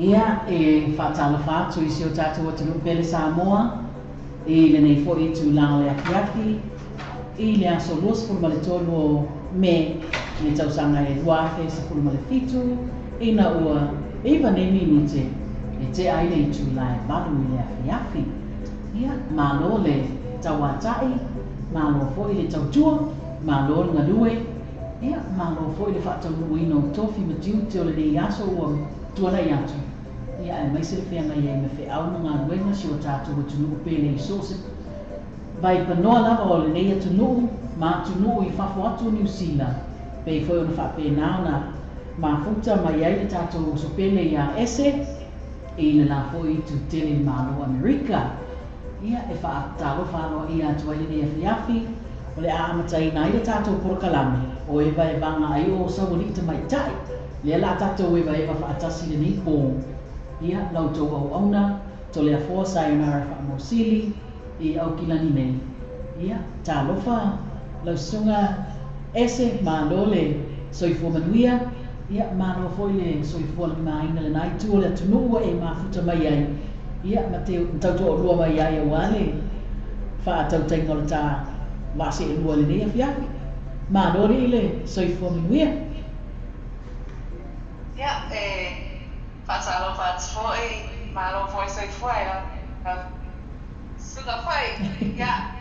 Ia e whaatala whātu I sio tātua te pele Samoa I le nei fo I tu lao le akiaki I le aso luas fulu male tolu o me le tausanga e duafe sa fulu male fitu I na ua iwa ne minute e te aile I tu lai malu I le afiafi Ia malo le tawatai malo fo I le tautua malo ngā lue Ia malo fo I le whaatau ino tofi matiu te o le nei aso ua tuana I atu Ia e mai se le whenga I me whe au ngā ruenga si o tātou atu nuku pēle I so se Vai panoa lava o le nei atu nuku ma atu nuku I whafo atu New Zealand Pei fwoi ona whape nao na ma futa mai ai le tātou so pēle I a ese I le la fwoi tu tele malo Amerika Ia e whaatalo whaloa I atu ai le nei afiafi o le aamatai na I le tātou porokalame o e vai vanga ai o sawalita mai tai Le la tātou e vai whaatasi le nei pō Ia lau tau au auna, to lea fōa sayonara whaamosili I au kilani nei. Ia, tā lofa, lau sunga ese mālo le soifua manuia, ia mālo foi le soifua le maina le nai tua le atunua e mafuta mai ai. Ia, ma te tauto o rua mai ai au ale, wha tau tainga le tā wase e lua le nei afiaki. Mālo le soifua manuia. Ia, Whaatalo whaatfoi, malo foi sai foi, suga foi, ia,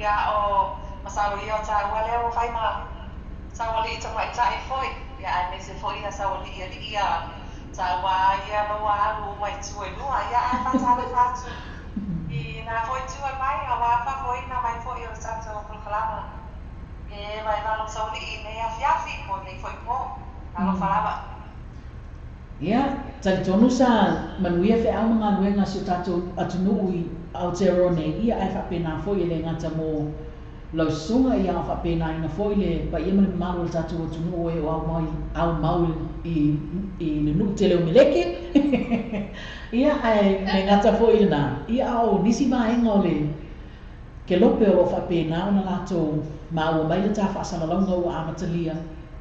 ia o masawali o tawale o fai ma, sawali to mai tai foi, ia ai me se foi ia sawali ia tawa ia no alu mai tue lua, ia ai whaatalo whaatu, I na foi tue mai, a wafa foi na mai foi o tato o kulkalama, e vai malo sawali I nei afiafi, ko nei foi po, malo whalama. Ia, tali tonu sa manuia whi au mga luenga si o tātou atunuu I Aotearoa nei ia ai whapena foi le ngata mō lau sunga I au whapena ina foi le pa ia mani maru le tātou atunuu e o au mau I le nuku te leo meleke ia ai le ngata foi le nā ia au nisi maenga o le ke lope o whapena o na lātou maua mai le tā whaasanalonga o amatalia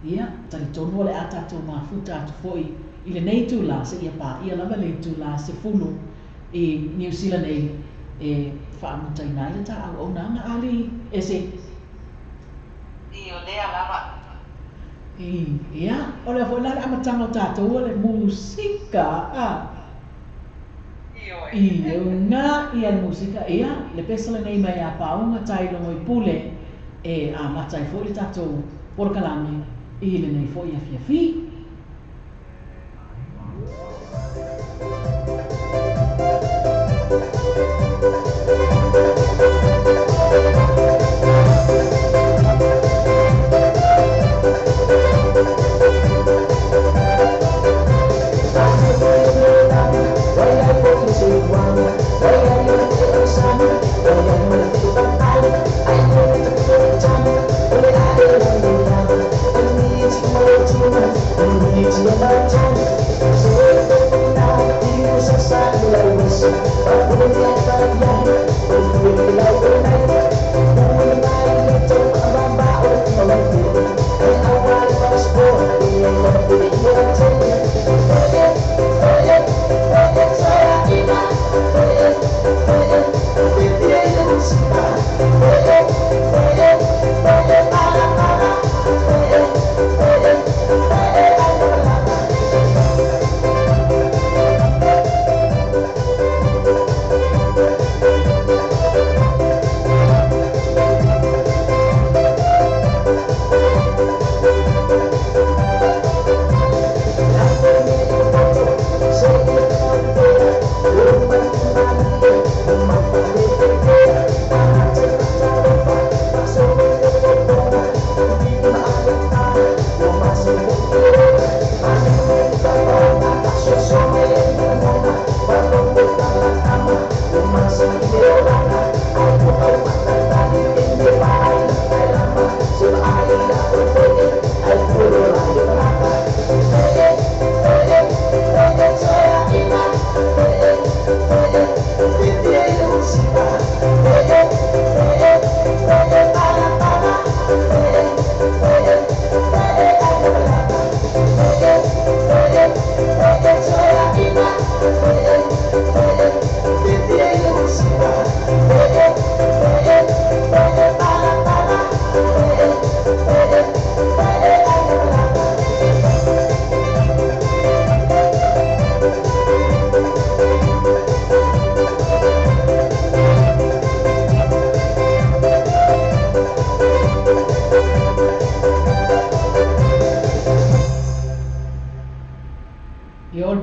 ia, tali tonu o le a tātou mafuta atu foi I le nei tūla se ia pā, ia lava le tūla se fulu I New Zealand e whaamutai nai le tā au au nanga ali e se I o lea lava ia, o le fwoi lale amatanga o tātou o le musika I o ngā ia le musika ia, le pesala nei mai a paunga tailongo I pule e a matai fwoi le tātou porokalame I le nei fwoi a fiafi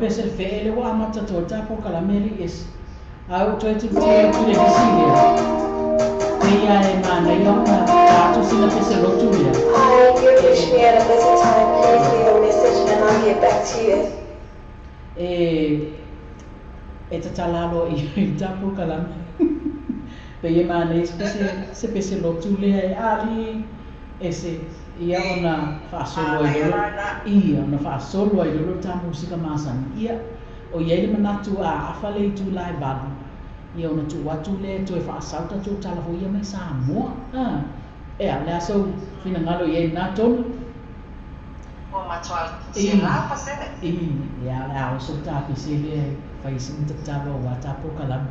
pese le fe le wa mata to tapo kala meri is au to tu le disilia ia e mana ia ona tu sina pese lo tu ia Hi, you've reached me at a busy time. Please leave a message and I'll get back to you. E te talalo i tapo kala pe ia mana se pese lo tu le e ali e se ia ona whaasolo i lolo ia ona whaasolo i lolo ta musika masani ia o ia le manatu a awhale i tu lai balu ia ona tu watu le tu e whaasauta tu talafo ia mai Samoa e a le aso fina ngalo ia i natonu O matua se la pasene. ia le a oso ta pise le whaisin ta talo wa tapo kalam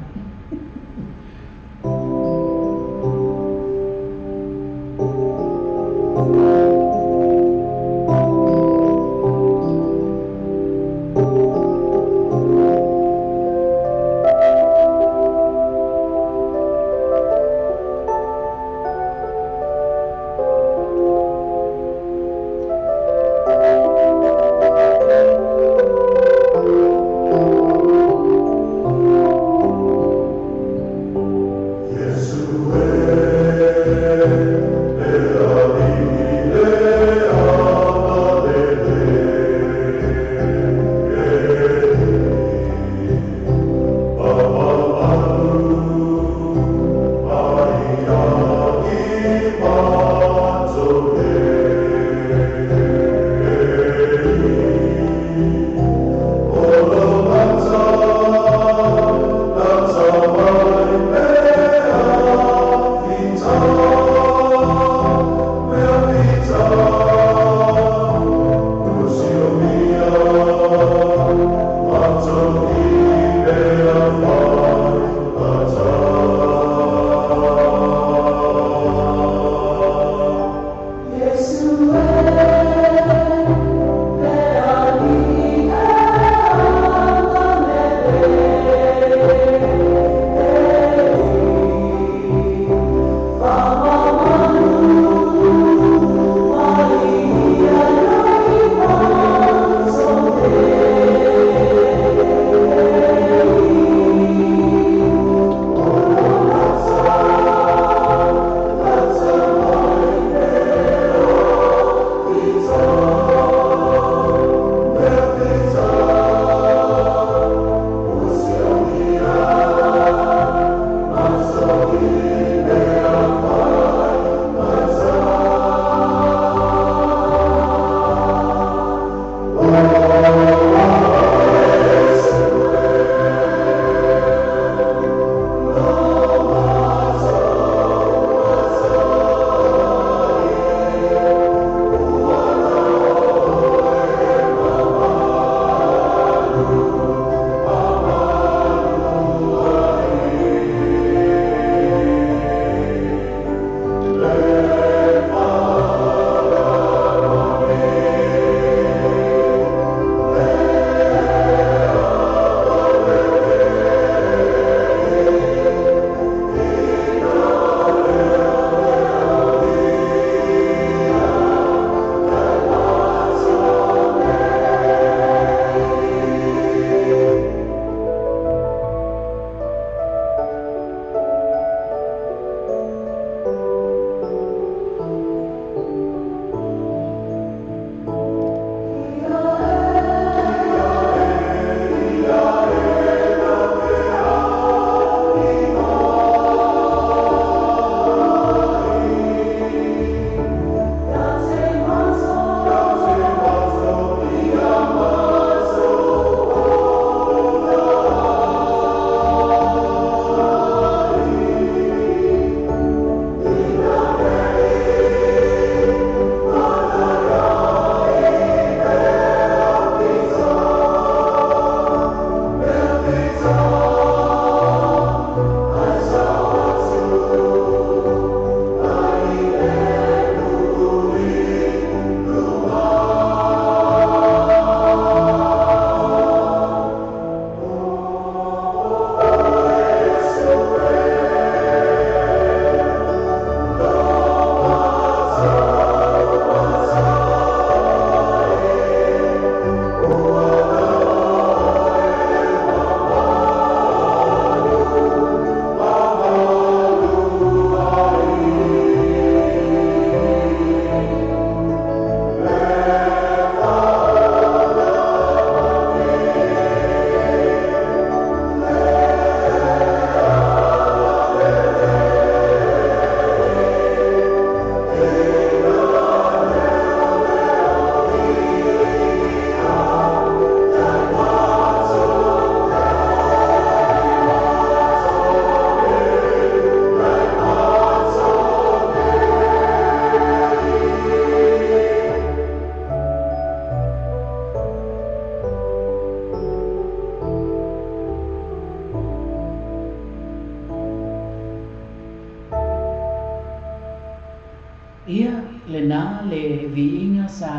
le viinga sa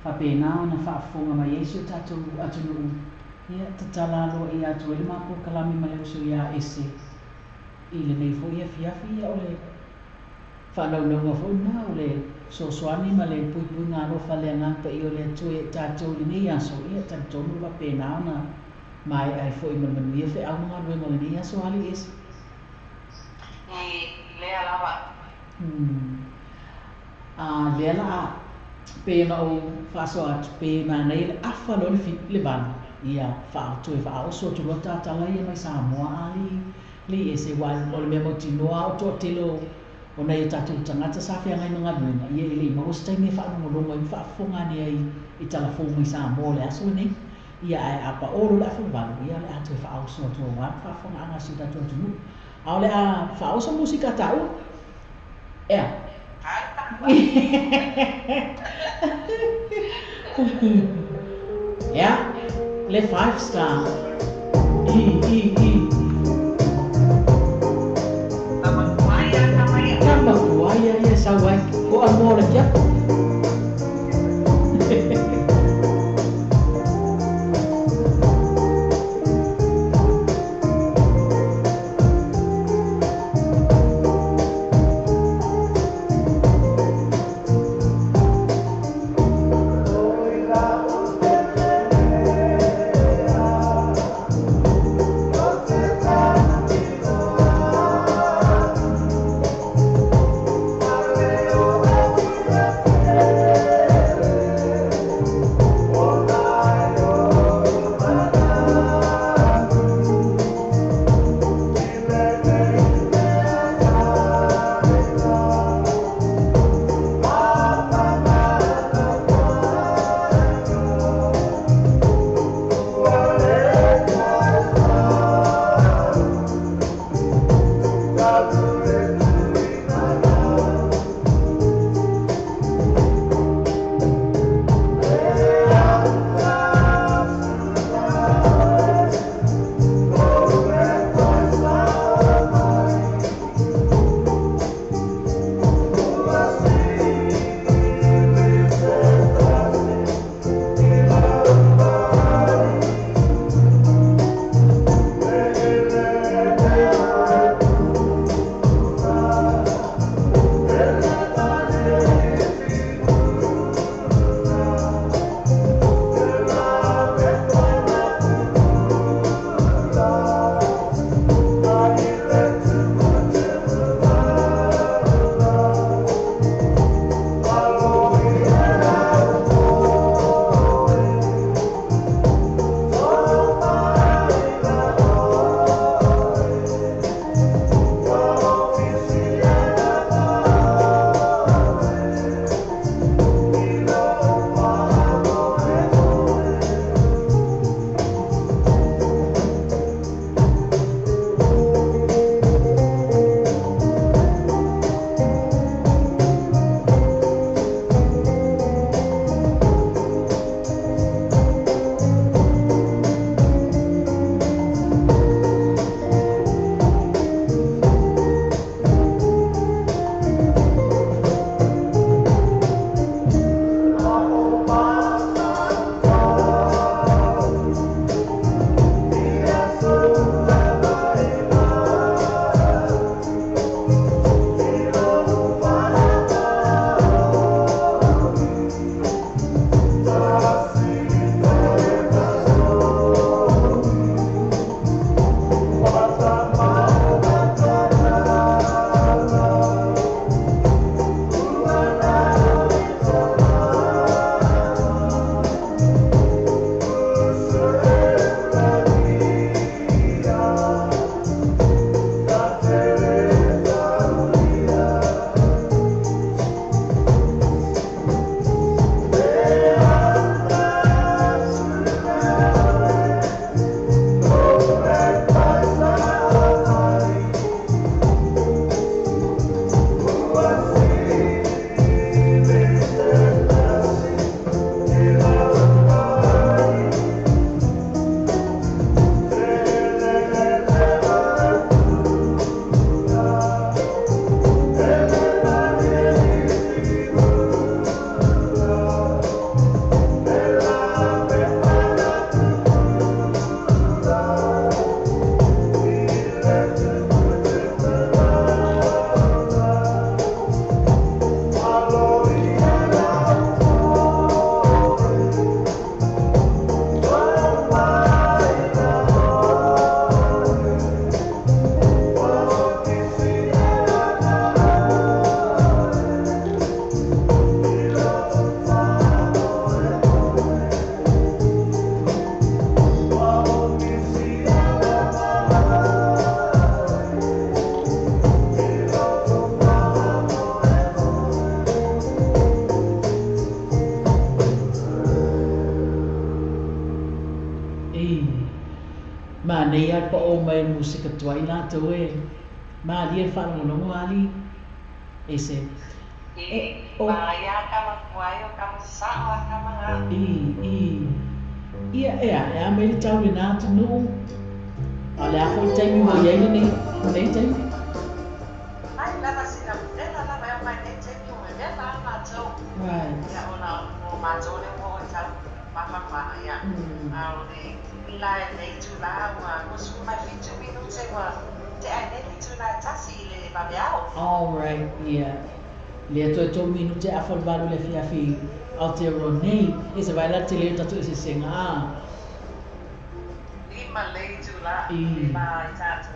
whapenao na whaafonga mai Yesu tātou atunu ia tatalalo i atu ele mapo kalami mai usu ia ese i le nei fo ia fiafi ia o le whanaunanga fo na o le sosoani ma le pui ngā rofa le ngata i o le atu e tātou le nei aso ia tātou whapenao na mai ai fo i manu ia whi au mga ruenga le nei aso ali ese I lea lawa. Lea la pēna o whaaso atu pēna nei le awha lo le whip le bana ia whaatu e whaoso tu rota tala ia mai Samoa ali li e se wai o le mea mo tinoa o tō telo o nei tātou tangata sa whianga i mga ruenga ia i le maus taimi e whaanongorongo i whaafonga ni ai i talafo mai Samoa le aso nei ia ai apa oro le awha bana ia le atu e whaoso tu o wai whaafonga anga si tātou atunu au le a whaoso musika tau ea yeah, le 5-star. Nama kuaya ya sawai ko amor aja. Ma nei ai pa o mai musika tua i la tau e. Ma ali e whanongonongo ali. E se. Ma ia kama kuai o kama sawa kama nga. Ia e a mai tau le nā tunu. A le a hoi taimi mo iei nei taimi. Ai lava sina mutela lava e mai nei taimi o me vea la mātou. Right. Ia ona o mātou le mo o tau mawhawha ia. A o le ila e nei tu la ua musu mai fitu minute ua te ai nei tu la tasi i le babeao. All right, yeah. Le to to minute a fal valu le fi altero nei. Is vai la tele tatu se senga. Lima le tu la lima i tatu.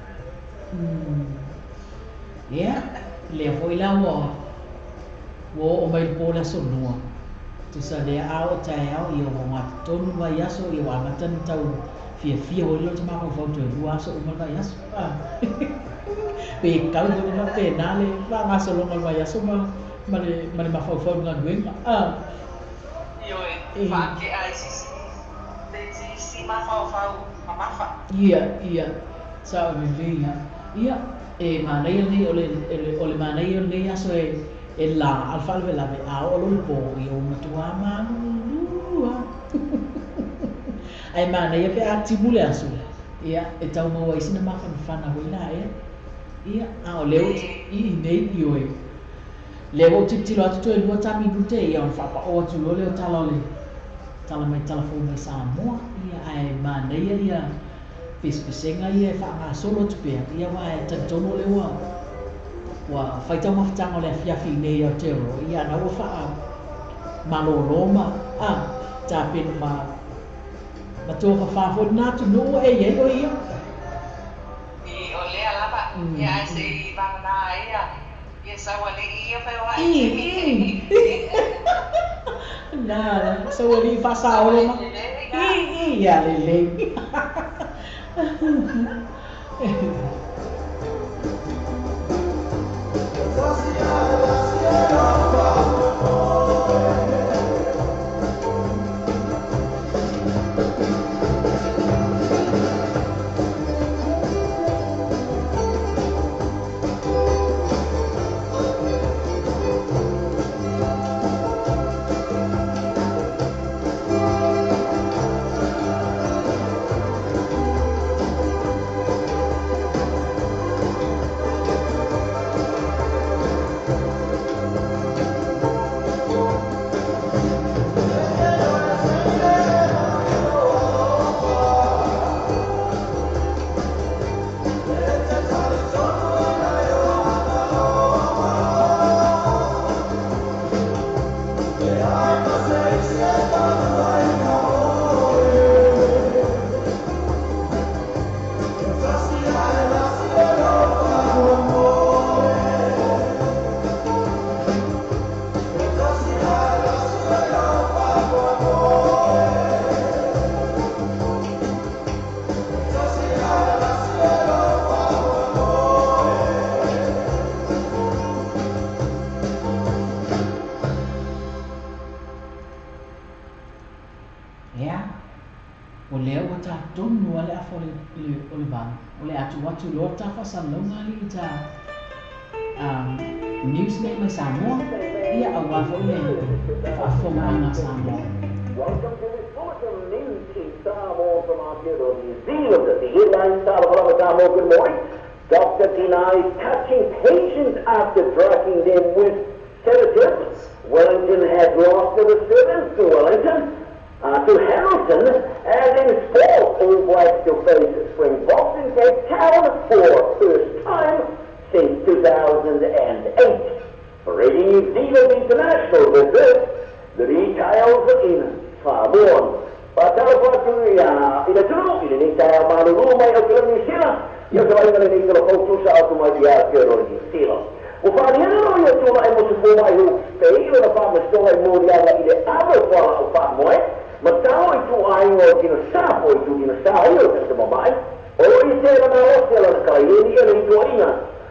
Yeah, le hoi la wo o mai po la sonua. Tu sa le ao tai ao I o ma tonu vai aso I wa matan tau fia o lo tama ko foto e aso o mai vai aso. Pe kau do na pe na le va ma so lo mai vai aso ma le ma fo nga duenga. Yo e fa ke ai si ma fa ma fa. Ia. Sa o me ia. E manai ole manai ole aso e la alfa le la a o lo po I o matua manua. Ai manai pe ati mule aso. Ia e tau mo ai sina ma fana ho ila e. Ia a o leo I nei io e. Leo titilo atu e lua tami bute ia on fa pa o atu lo leo talole. Tala mai telefone mai Samoa ia ai manai ia pespesenga ia fa nga solo tupea ia wa e tantono le wa faita mafutanga le fiafi nei o tero ia na wa fa maloloma ta pena ma to fa fo na tu no e ye o ia I o le alaba ia se va na ia sa wa le ia pe wa na so li fa sa o ma ia le o lea ua tatonu a le afa o le vale o le atu loa tafasalauga ali I ta news nei mai Samoa ia auā foʻi le faafogaaga Samoa. Welcome to this bulletin news in Samoa from Aotearoa, New Zealand. The headlines Samoa, good morning. Doctor denies touching patients after drugging them with sedatives. Wellington has lost to the Sevens to Wellington. To Hamilton, and in sport, All Blacks to face Springboks in Cape Town for first time since 2008. Already New Zealand International visit the details in Samoan. Patapatu ina tunu ina ni tayo maruru mai o kila New Zealand. Yo sa mai ngani ni kila kautu sa auto mai dia kero New Zealand. Ufani no yo tuna ai mo supo mai ho Spain na pa mo sto ai mo dia la ide aba fala o pa moi. Matau itu ai o kina sapo itu kina sa ai o kina mai. O I te na o te la ka I ni ni to ina.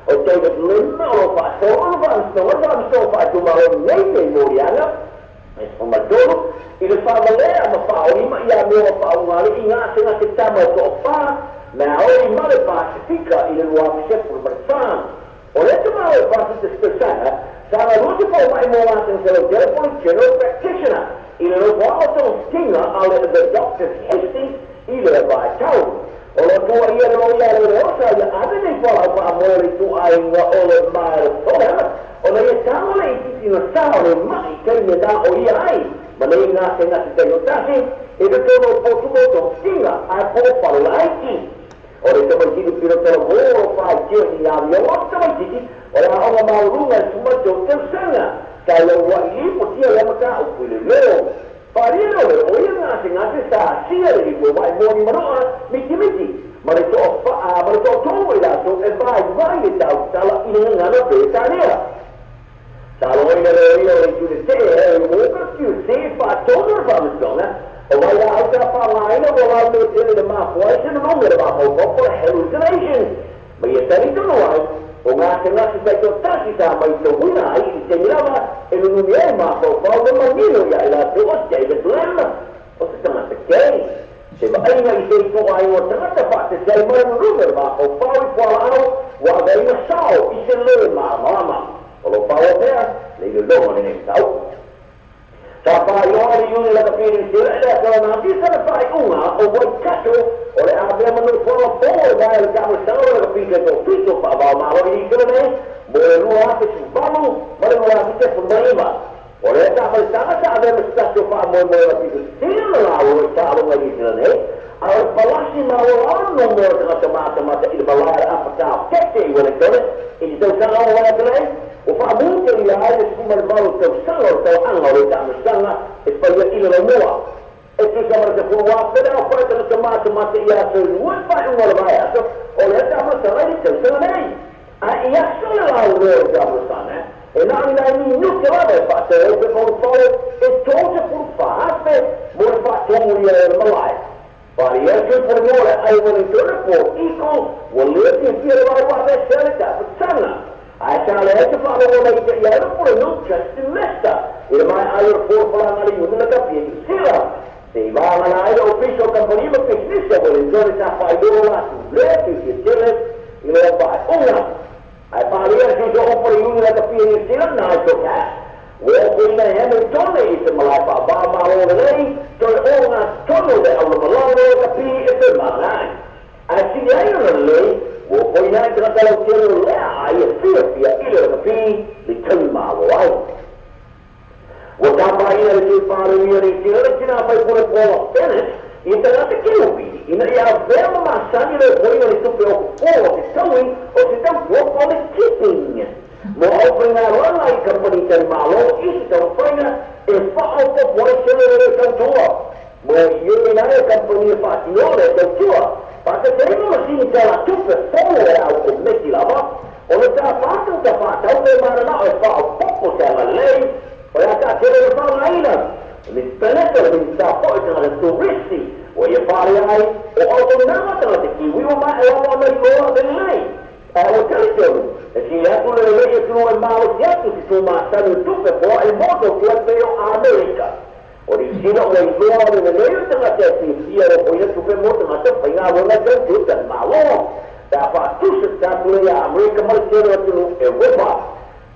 O David Lynn o pa so o pa so pa tu ma o nei nei mo dia na. Mas o madoro I le whamalea ma whaori ma ia mea whaongare I ngā senga te tama ko wha ma oi male pacifica il nuovo sempre per Olete male pacifica spesana, sarà l'ultimo mai morato in telefono general practitioner. Il nuovo stinga alle the doctor's Hastings, il by town. Olo tua ia no ia le rosa, ade nei fala pa mori tu ainga ole mai sola. Ona ia tamo le tino saure mai che ne da o ia ai. Ma nei nga se nga se no tasi, e de todo potumo stinga a po parlaiti. Ora te mai dico per te lavoro fai giorni a mia volta mai dici ora ho ma lunga insomma tutto sana sai lo vuoi potia la mata o quello loro parino o io non si ngate sta sia di voi vai miti ma le to fa ma le to come da so e vai da sala in una beta nera salo io le giudice e un più se fa tutto va bene Vai da altra parlaina volava mettere le mappa e non mi era per hallucination. Ma io stai dicendo una che non si vede tanta ma io vuoi il segnava e non mi è mappa o bambino ya la tua David Blem o se non perché se vai mai sei tu hai un'altra parte sei mai un numero mappa o poi parlano guarda io so il cellulare mamma o lo fa per le donne ne stau Sapa io io la capire insieme e la non sarà fai una o vuoi cazzo o le abbiamo non solo fuori dal capo stavo capire che tutto fa ma lo dico ne vuoi nuova che si vanno ma non la che problema o le capo stava abbiamo stato fa mo la capire se non la vuoi stavo la dico ne al palassi ma non chiamata ma il ballare a fare che sei vuole e il tuo salone vuole o fa molto di aria come il valore del salone hanno la sana e poi il lavoro e tu sai che può però poi la chiamata ma io sono vuoi fare un lavoro o le chiamata sarà di tensione io sono la lavoro da sana e non non che va a fare per fare e tutto per fare vuoi fare un lavoro Pari che per ora hai voluto per ico vuole che sia la guarda scelta sana Aisha le fare una idea per non c'è messa il mai ayer for plana di una capire sera se va a la ufficio compagnia business vuole giorni sta fai dola su rete che c'è il va una ai pari che gioco per una capire sera no so che Welkom bij Hamilton is een malaat van Bama overleden, door ona tono de oude belangen kapie is een malijn. Als jij een lee, voor jij dat al kunnen leren, je via iedere kapie, die kunnen maar wel. Wat daarbij in het vader hier is, dat je nou bij voor het volle tennis, je kan dat de kilo bieden. In de jaar wel maar zijn je voor je niet zoveel voor te towing, of je dan voor de keeping. Maar ook in een allerlei compagnie ten malo is het dan fijner en vooral op wat je kantoor. Maar jullie in een compagnie van Signore kantoor. Maar het is helemaal misschien dat het toepen volgen uit op met die lava. Omdat daar vaker te vaak ook maar nou is van poppen zijn alleen. Maar ja, dat is er van rijden. En het benetten is daar voor naar de toeristie. Waar je vader jij of autonomen te laten zien. Wie we maar helemaal met je de lijn. Wat kan ik doen? Si ya tu le lees no es malo ya tu si tu más sabes tú que por el modo que es veo a América origina o el globo de medio te la te si ya o ya tu que moto no te pega una que tú te malo da pa tu se está tu ya América más que lo tu Europa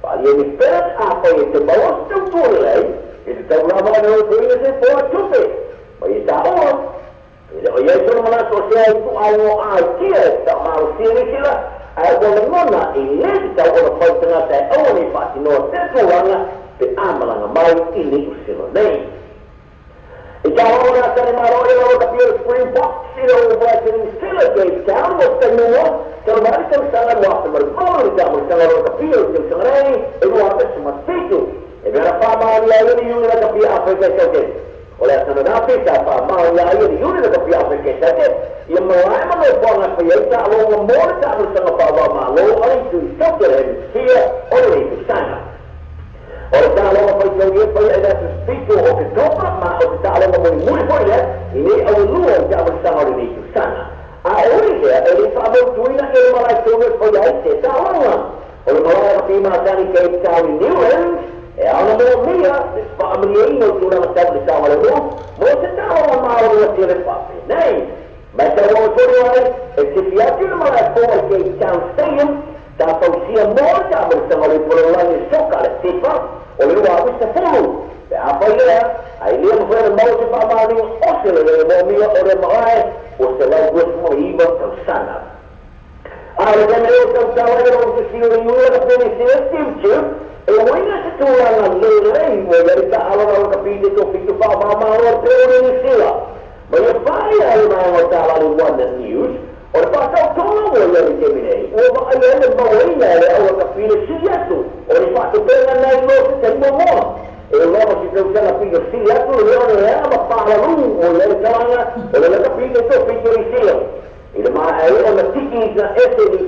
para y esperar a que te vayas tu le y te va a dar no te dice por tu pe pues está ahora pero ya eso no la social tu algo aquí está malo si le Wala ileta wala paitanga ta awani pati no tetu wala pe amalanga mai ini usilo nei ikaw wala sa maro ilo ka pure spring box ilo wa in sila Cape Town was the no so mari sa sala wa sa maro ka mo sala ka pure sa nei ilo wa sa masitu e vera pa ma ya ni yun ka pia Africa ka Oleh kerana nabi siapa mahu ya ini yuri dekat pihak mereka saja yang mulai menelpon pihak kalau memor tak bersama bawa malu oleh itu sekeren dia oleh itu sana oleh kalau pihak dia ada sesuatu oleh ketua mahu kalau memulai pihak ini awal tak bersama oleh itu sana oleh dia oleh sabuk tuina yang mulai tulis pihak kita orang oleh mulai pihak ini Cape Town Newlands أنا مؤمنة بأمريين وكنا مستقبل سامر الروم موسى تعالوا ما هو وسيلة فاصلة نعم Mas se eu e se viaggio non è poi che il Town Stadium, da pausia molta, ma stiamo lì per l'anno socca, la tifa, o le nuove queste fuoco. A poi ai lì non fare molto per mani, o se le mio o le mai, o se la gusto iba causana. Allora, come io pensavo che non si sia riunione per il Steve, e vuoi che tu la lei, vuoi che allora capite che ho fatto fa ma ora per iniziare. Ma io fai alla stava di One News, o fatto tutto voglio che o io non voglio o capire o fatto per andare in tempo buono. E loro si pensano appunto loro ma parla lungo, o le capite che ho fatto iniziare. Ma io la ticchina di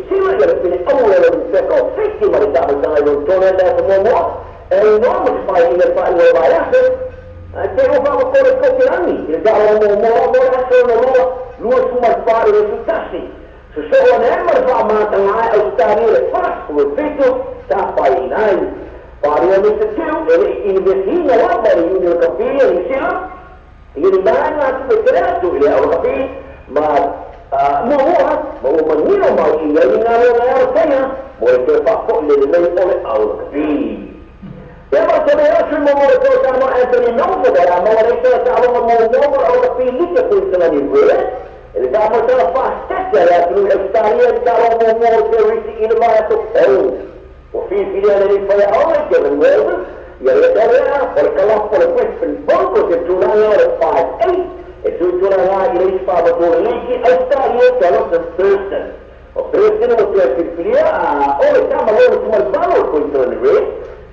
sila che per ora non si può fare, ma da non torna da nuovo, e non si fa in vai devo fare un po' di pochi anni, che lui su fare i risultati. Se solo non fa mantenere a stare fast come fitto, sta fai in anni. Fare un istituto e investire la per il capire insieme, il rimane anche creato, ho capito, ma non maniera mai in europea, vuole che fa con le ho capito. Ja, maar ze hebben heel veel mogelijk samen Anthony Noble daar, maar ik zeg dat allemaal mogelijk ook een veel niet te kunnen in willen. En ik ga maar zelf vaststellen dat nu ik sta hier, ik ga allemaal mogelijk te richten in de markt op. Of veel dat ik van je ouders hebben willen. Je weet al ja, voor ik kan af voor de Western Focus en toen aan jou 5-8. En toen aan jou je leest van wat door een leekje, ik sta hier zelfs een Thurston. Op Thurston moet je het via, ik ga maar gewoon zo'n bouwen kunnen doen.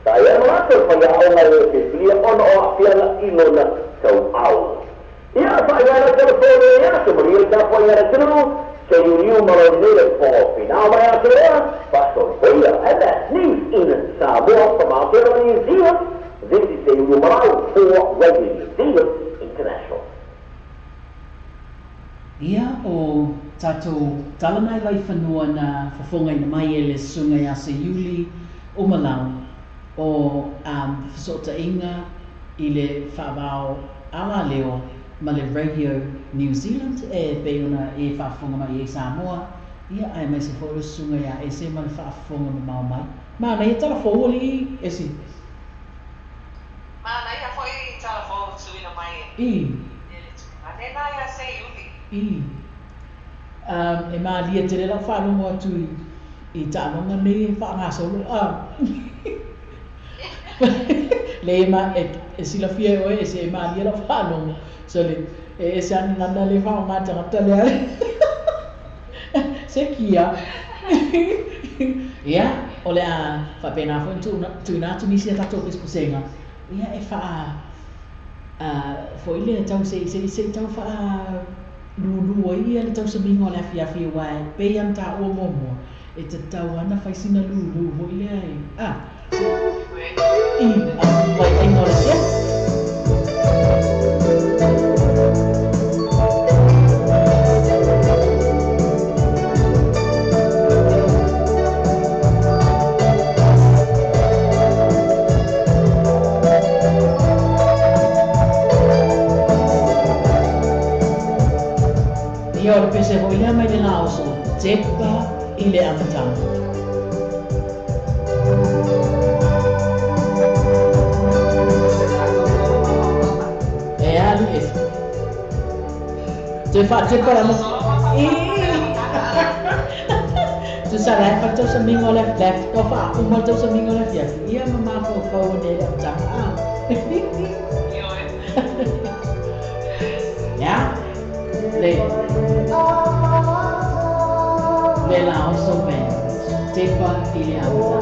Saya merasa pada orang yang dia orang yang ilmu tahu. Ya, saya nak telefon dia, kemudian siapa yang tahu, saya new melalui telefon. Now saya kira, pasal saya ada news in Sabah pemakai New Zealand. This is the number 4 radio New Zealand International. Ia o tatou talanai lai whanua na whafongai na mai ele sungai a se Iuli o Malau. O whasota inga I le whaavao ala leo ma le Radio New Zealand e beuna e whaafonga mai e Samoa ia ai mai se whore sunga ia e se ma le whaafonga ma mau mai ma nei tala whawoli e si ma nei a whoi tala whawoli tuina mai ma nei nai a se Iuli e ma lia te rela whanongo atu I tānonga nei whaangasolo le ma e sila fia o e se ma lia la whanongo so le e se ani ngana le whao mata ngata le ale se kia ia o le a whapena fo tūna tu nisi a tato pispusenga ia e wha fo ile tau se tau wha lulu o ia le tau se mingo le fia wai pe am ta o momo e te tau ana whaisina lulu fo ile ai vai ai ngora sia Ia o le pese ho ia mai le lao so tepa I le amatanga. E ali e te fa te para mo tu sa la fa to sa mingo le left ko fa ku mo to sa mingo le ya ia mama ko ko de le amatanga ya le lao so ben te fa I le amatanga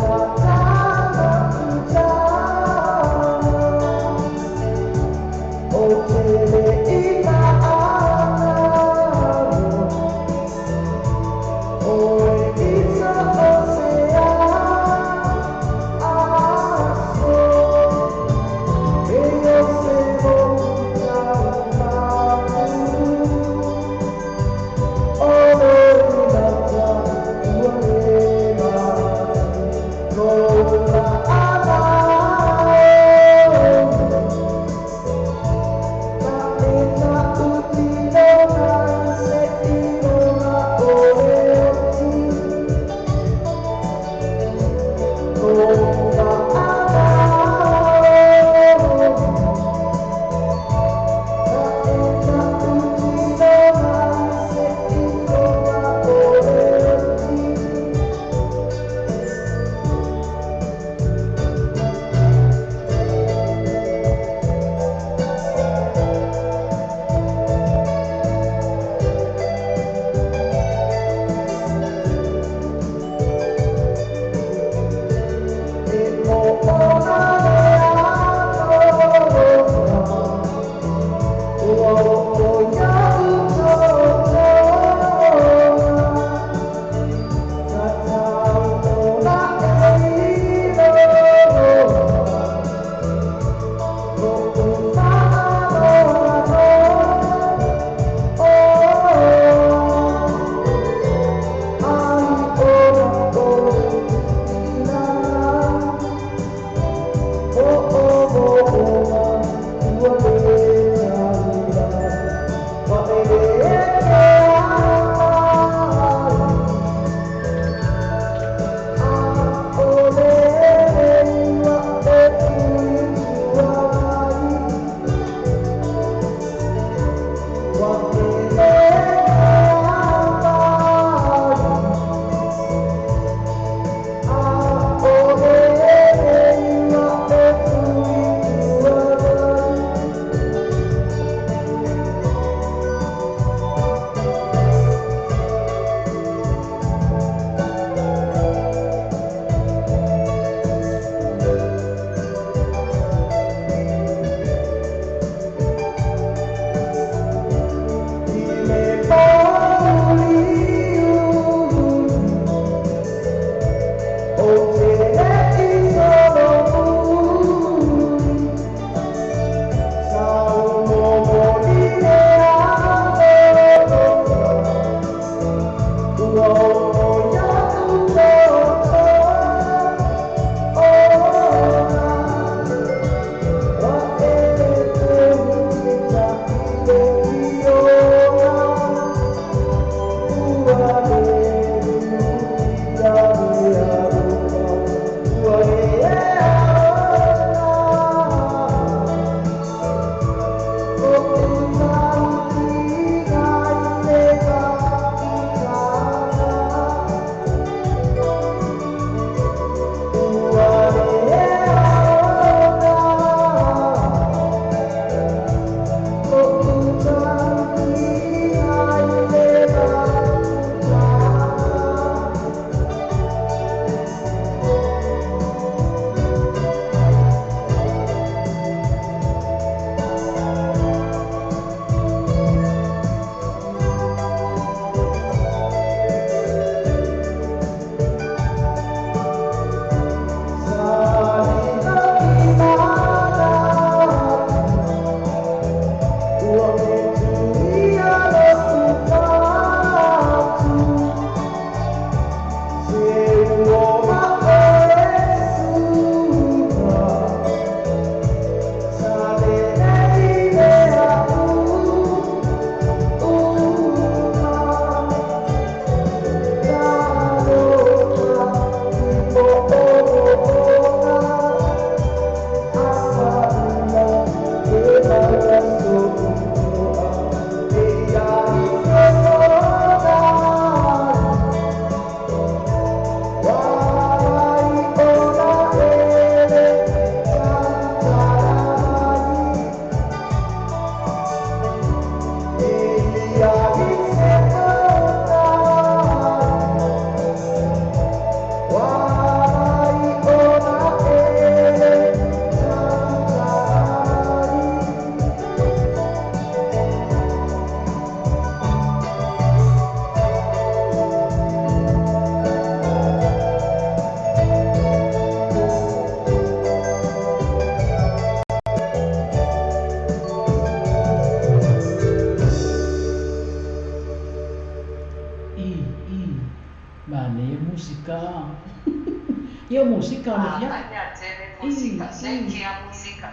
musika. Ia musika na ia. Hanya jadi musika, sekian musika.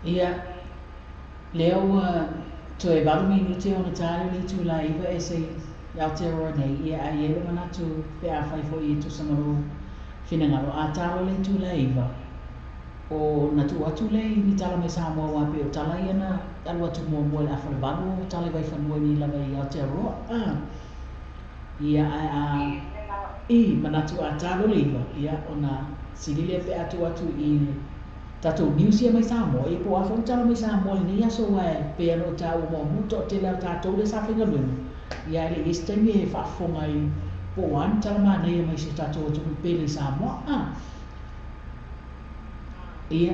Ia leo to e balu minuti ona tale li tu la iva e se Aotearoa nei ia ai ele manatu pe a fai fo i tu samaru finangalo a talo le tu la iva o na tu atu le ni tala me Samoa wa pe o tala ia na alu atu mua mua le afale balu tala vai fanua ni lava i Aotearoa ia i manatu a talo le iva ia ona silile pe atu i tatou niusia mai Samoa i po afon tala mai Samoa ni aso wa pe ano tau mo muto te la tatou le sa finga lunu ia le istemi e whaafonga i po an tala mana mai se tatou atu pele Samoa ia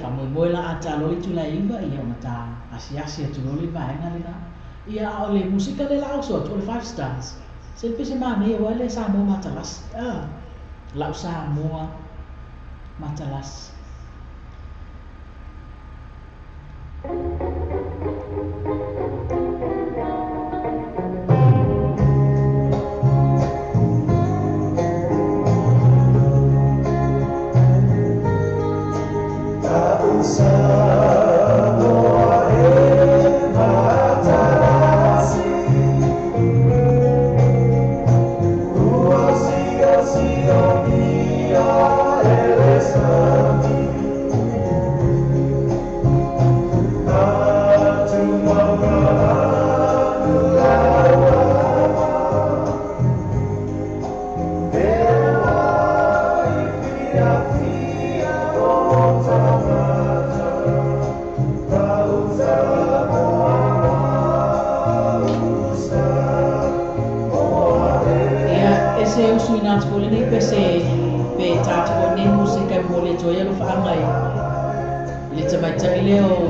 whamoe la a talo i tula iwa ia ona ta asi atu loli vaenga le na ia o le musika le lao so to le 5 stars se pese mana ia wa le Samoa matalas lau Samoa matalas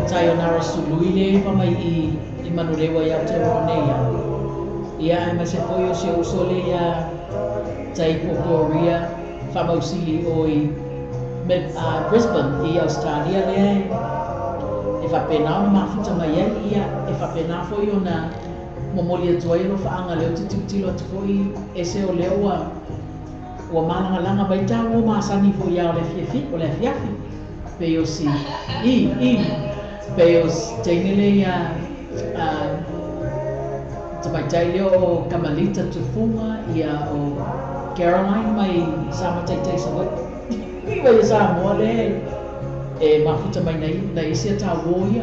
Sayonara sului le pamai i manulewa ia Aotearoa nei ia ai se foi o se usole ia tai pokoria famausili o i Brisbane i Australia le e whapena ona mafuta mai ia e whapena foi ona momoli atua i lo whaanga leo titilo atu foi e se o leo ua malanga mai tau o masani foi ia o le fiafi pe o si Peos tengele ya tapaitai leo o Kamalita Tufunga ia o Caroline mai sama taitai sawa iwa ia Samoa le e mafuta mai na isia ta woia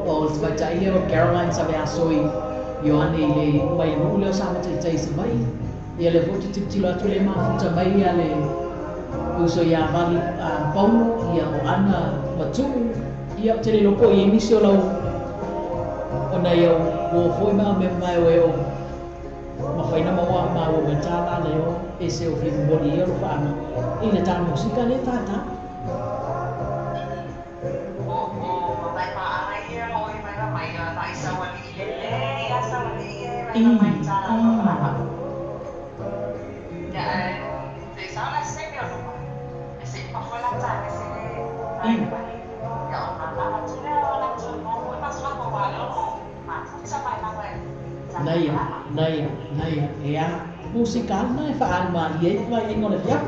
o tapaitai leo Caroline sabe asoi Ioane le mai ruu leo sama taitai sawa ia le votu tiptilo atu le mafuta mai ia le uso ia vali Paulo ia o Ana Matumu ia tele lopo i emisio lau ona ia o foi me mai o mawhaina maua ma o mentala leo e se o fimu boni ia lo whaanga i le tā musika le tata mai maana ia o i mai mai na isa wali le ia sa wali ia mai tala lo whaanga ya te sa la se me o lo e se pa foi la ta e se mai Naya, ya musikal na faan maliye va ingole ya.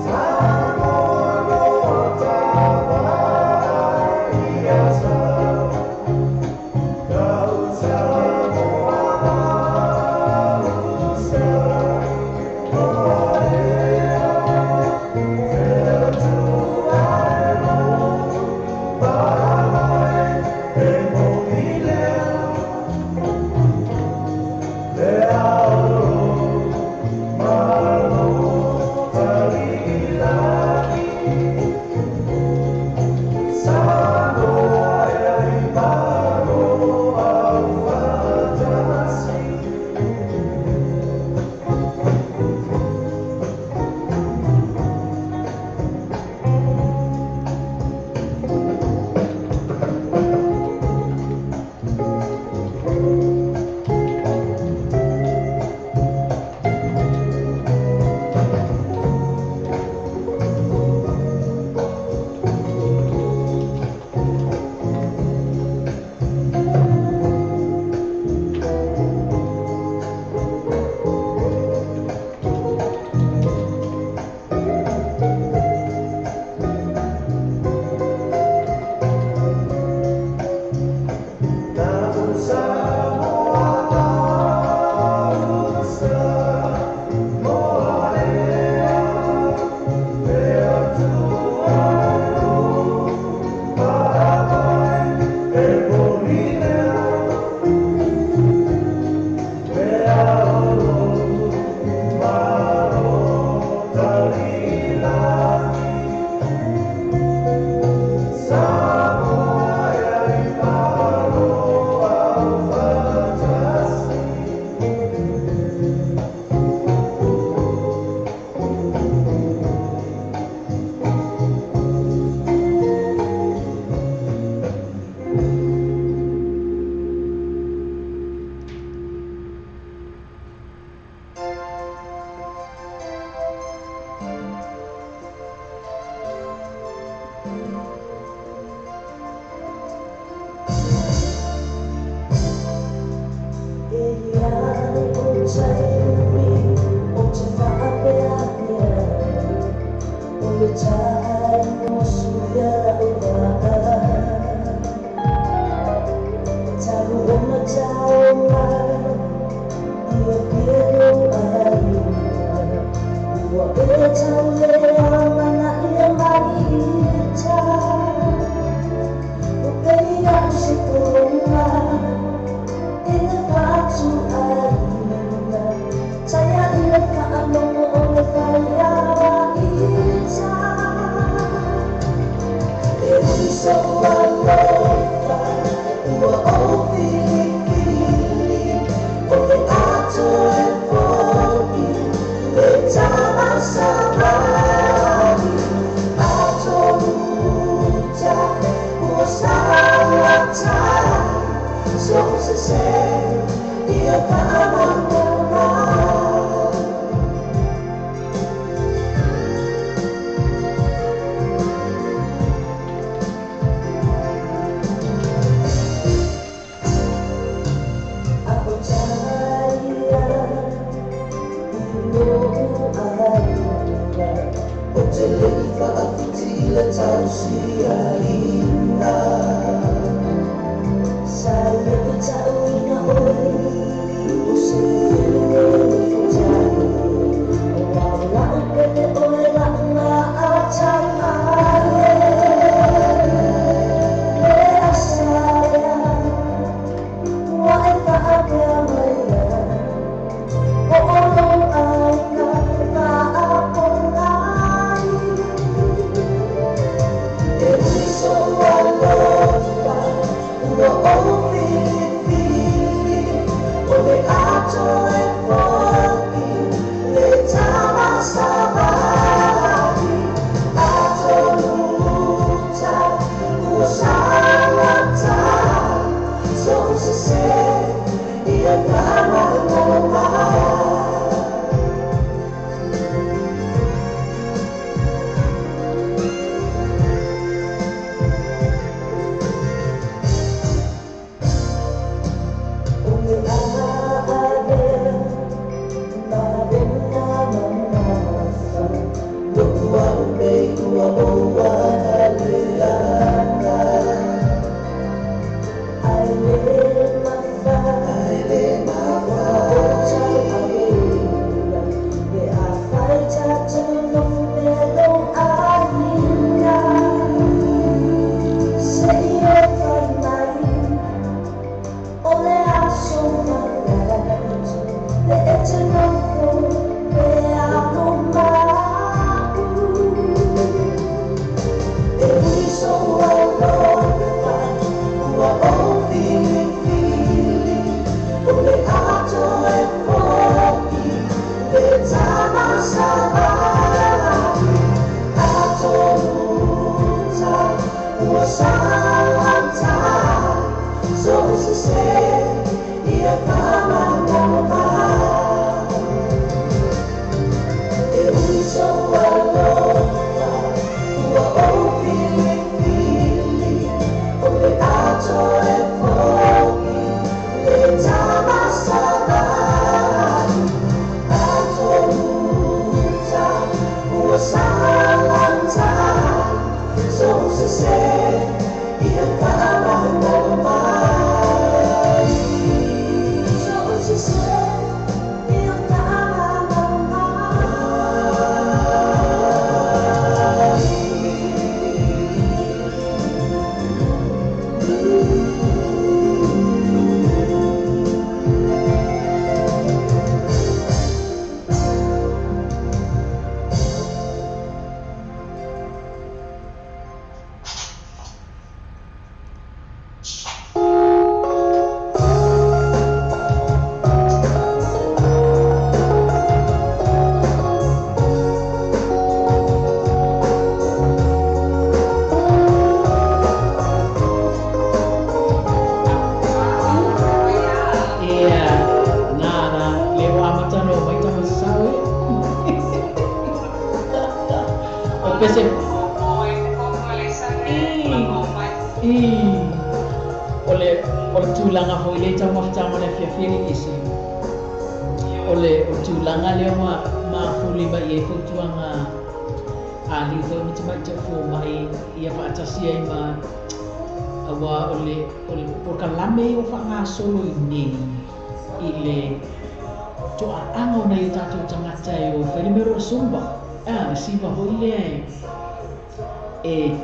Samoa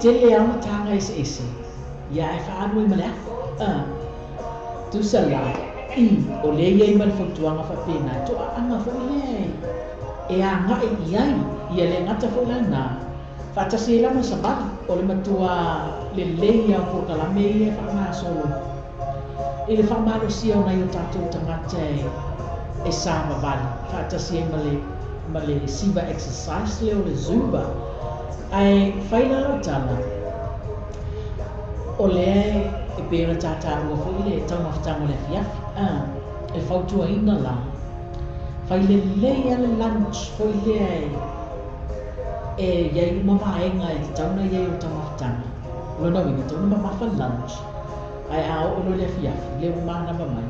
Tele au tanga ese ya e whaanui mana tu sala o le iai man whaktuanga whapena to anga whole e a ngai iai ia le ngata whole na whatasi e lama sabari o le matua le leia por kalame ia wha solo. I le whamaro sia o nei o tātou tangata e sāma vali. Whaatasi e ma le Siva exercise leo le Zumba. Ai whaila o tala. O le e pēra tātāua fo i le taumawhitanga le fiafi. E whautua ina la. Whai le leia le lunch fo i le e iei mamaenga e te tauna iei o taumawhitanga. Lona winga tauna mamafa lunch. Ai ao o le fiafi, le mana mamai.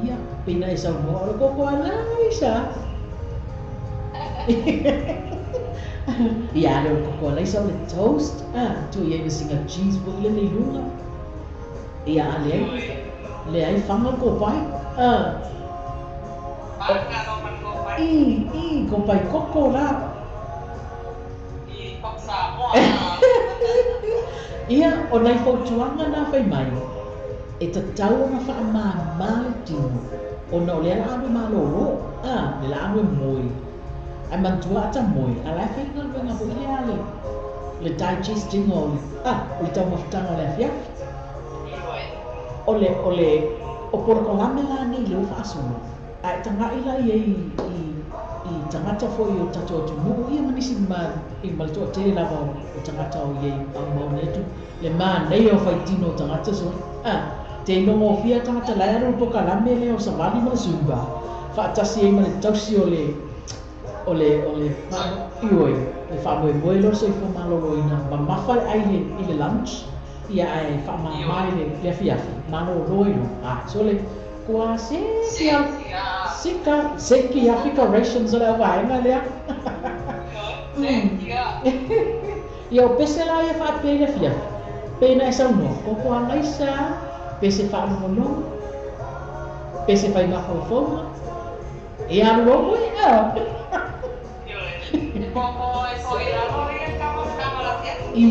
Ia, pina e sau moa, o koko alai sa. Ia, le o koko alai sa o le toast. Tu iei singa cheese po le nei lunga. Ia, le ai whanga ko pai. Ko pai koko la. I koksa moa. Ia, o nai fautuanga na whai mai. E ta tau na wha ma le tino. O na o le anu ma loro. Le anu e moi. Ai mantua ata moi. A lai whai ngal wenga po ile ale. Le digesting o le. O le tau mawhitanga o le fiafi. O pora ko lame la ni le ufa asolo. Ai tanga ila i tangata fo i o tato atu nuku. Ia manisi i malitoa tere lava o tangata o iei au maunetu. Le maa nei o whai tino o tangata so. Te nongo fia tangata laero po kalame le o savali ma le Zumba. Whaatasi e ma le tausi o le ioi. Le whamoe moe lo se fo malolo ina. Ma mawhai ai i le lunch. Ia ai whamamai le fiafi. Malolo ino. So le kua seki Africa rations o le awaenga lea. Ia o pese la ia whaapei le fiafi. Pena e sau no. Koko alaisa. Pese whaanono, pese whai makofonga, e alo e a. E koko e so i alo i e kama la fiafi.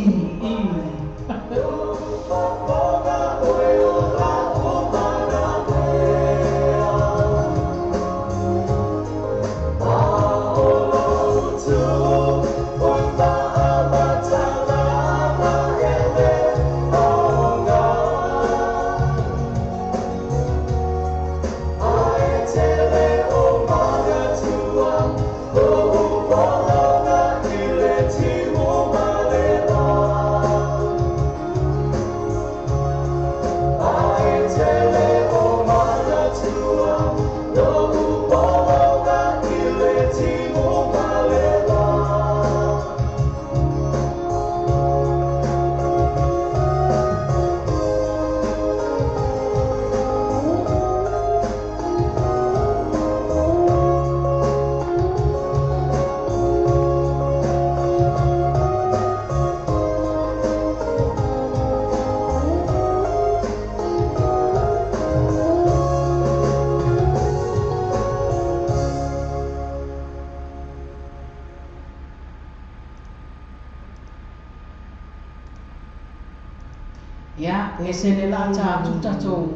Ia, e se le la tātou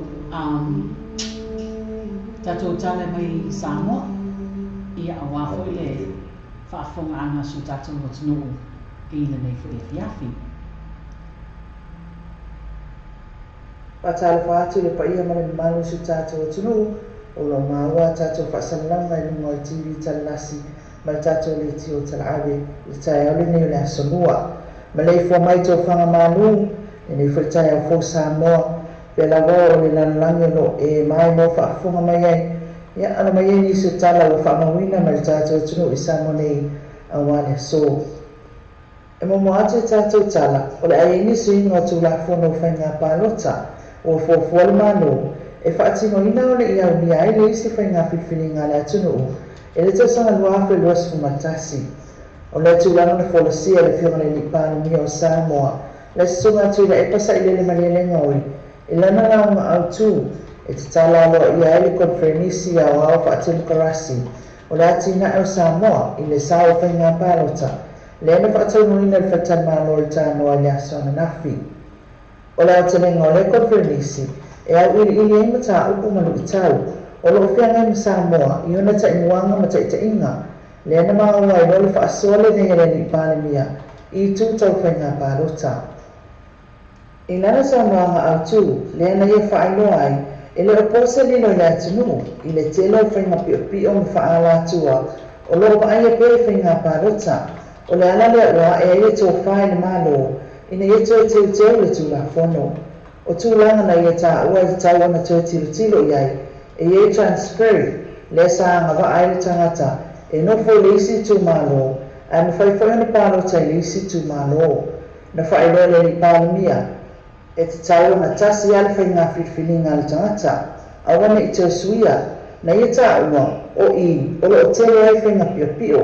tātou tale mai Samoa. Ia awa foi le whaafonga anga su tātou o tunu i le nei foi fiafi. Patalo whaatu le paia male malu su tātou o tunu o la maua tātou whaasanlanga i lungo i TV talalasi ma le tātou le tio talaawe le tae au le nei le asonua. Ma le fo mai tō whanga malu ni furtai au fo Samoa pe la go o le lanlangi no e mai mo whaafonga mai ai ia ana mai ni se tala o whaamawina ma le tātou tunu i Samoa nei a wale so e mo ate tātou tala o le ai ni su ingo tu la fono whainga palota o fo fual mano e whaatino ina o le iau ni ai le isi whainga whiwhini ngā le atunu e le tausanga luafe luas fumatasi o le tūlanga na wholasia le whionga le nipāni mi o Samoa le sunga tu le pasa ile le maliele ngoi ilana na ma autu e te tala lo ia ele konfernisi a wa fa atin karasi o le atina o Samoa i le sao whainga palota le na fa atu nuina le fatan malo le tano a liaso na nafi o le atinenga o le konfernisi e au ili e mata upu manu i tau o lo whianga i Samoa i ona ta inuanga ma ta ita inga le na maa ua i lo le fa asole nei ele ni pāne mia I tu tau whainga pārota. I nana sa noanga au tu, lea na ia whaailoa ai, e leo posa lilo ia tunu, I le telo whainga pio me whaala atua, o loo pa aia pere whainga pārota, o le ala lea ua e aia tō whae le malo, ina ia tō teo teo le tū la whono. O tūlanga na ia tā ua I tau ana tō tilo iai, e ia transfer, lea sa anga wa aile tangata, e nofo le isi tū malo, a na whaiwhai na pārota I le isi tū malo, na whailoa le li pālamia, e te tau na tasi ale whainga whiwhininga le tangata, a wana I tō suia, na ia tā ua, o I, o lo o tele ai whainga pio pio,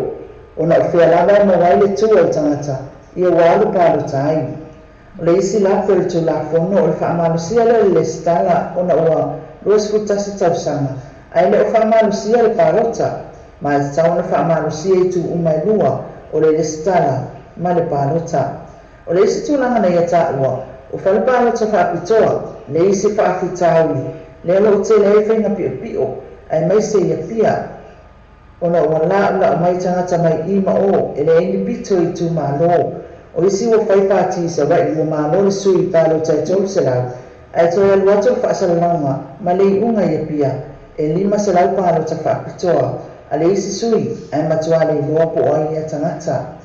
o na uwhia lava ma waile tua le tangata, ia walu pārota ai. O le isi la pere tū la whono o le whaamalusia le stala o na ua luas futasi tausanga, ai le o whaamalusia le pārota, ma e tau na whaamalusia I tū umai lua o le stala ma le pārota. O le isi tūlanga na ia tā ua, o whale pārota whaapitoa, le isi whaafitaui, le alo o te le whainga pio pio, ai mai se ia pia, o na ua la mai tangata mai ima o, e le ini pito I tū malo, o isi ua whaipāti sa wai ua malo le sui pālo tai tau se lau, ai tō e luato whaasalalanga, ma le unga ia pia, e 5 se lau pālo ta whaapitoa, a le isi sui, ai matua le loa po ai ia tangata.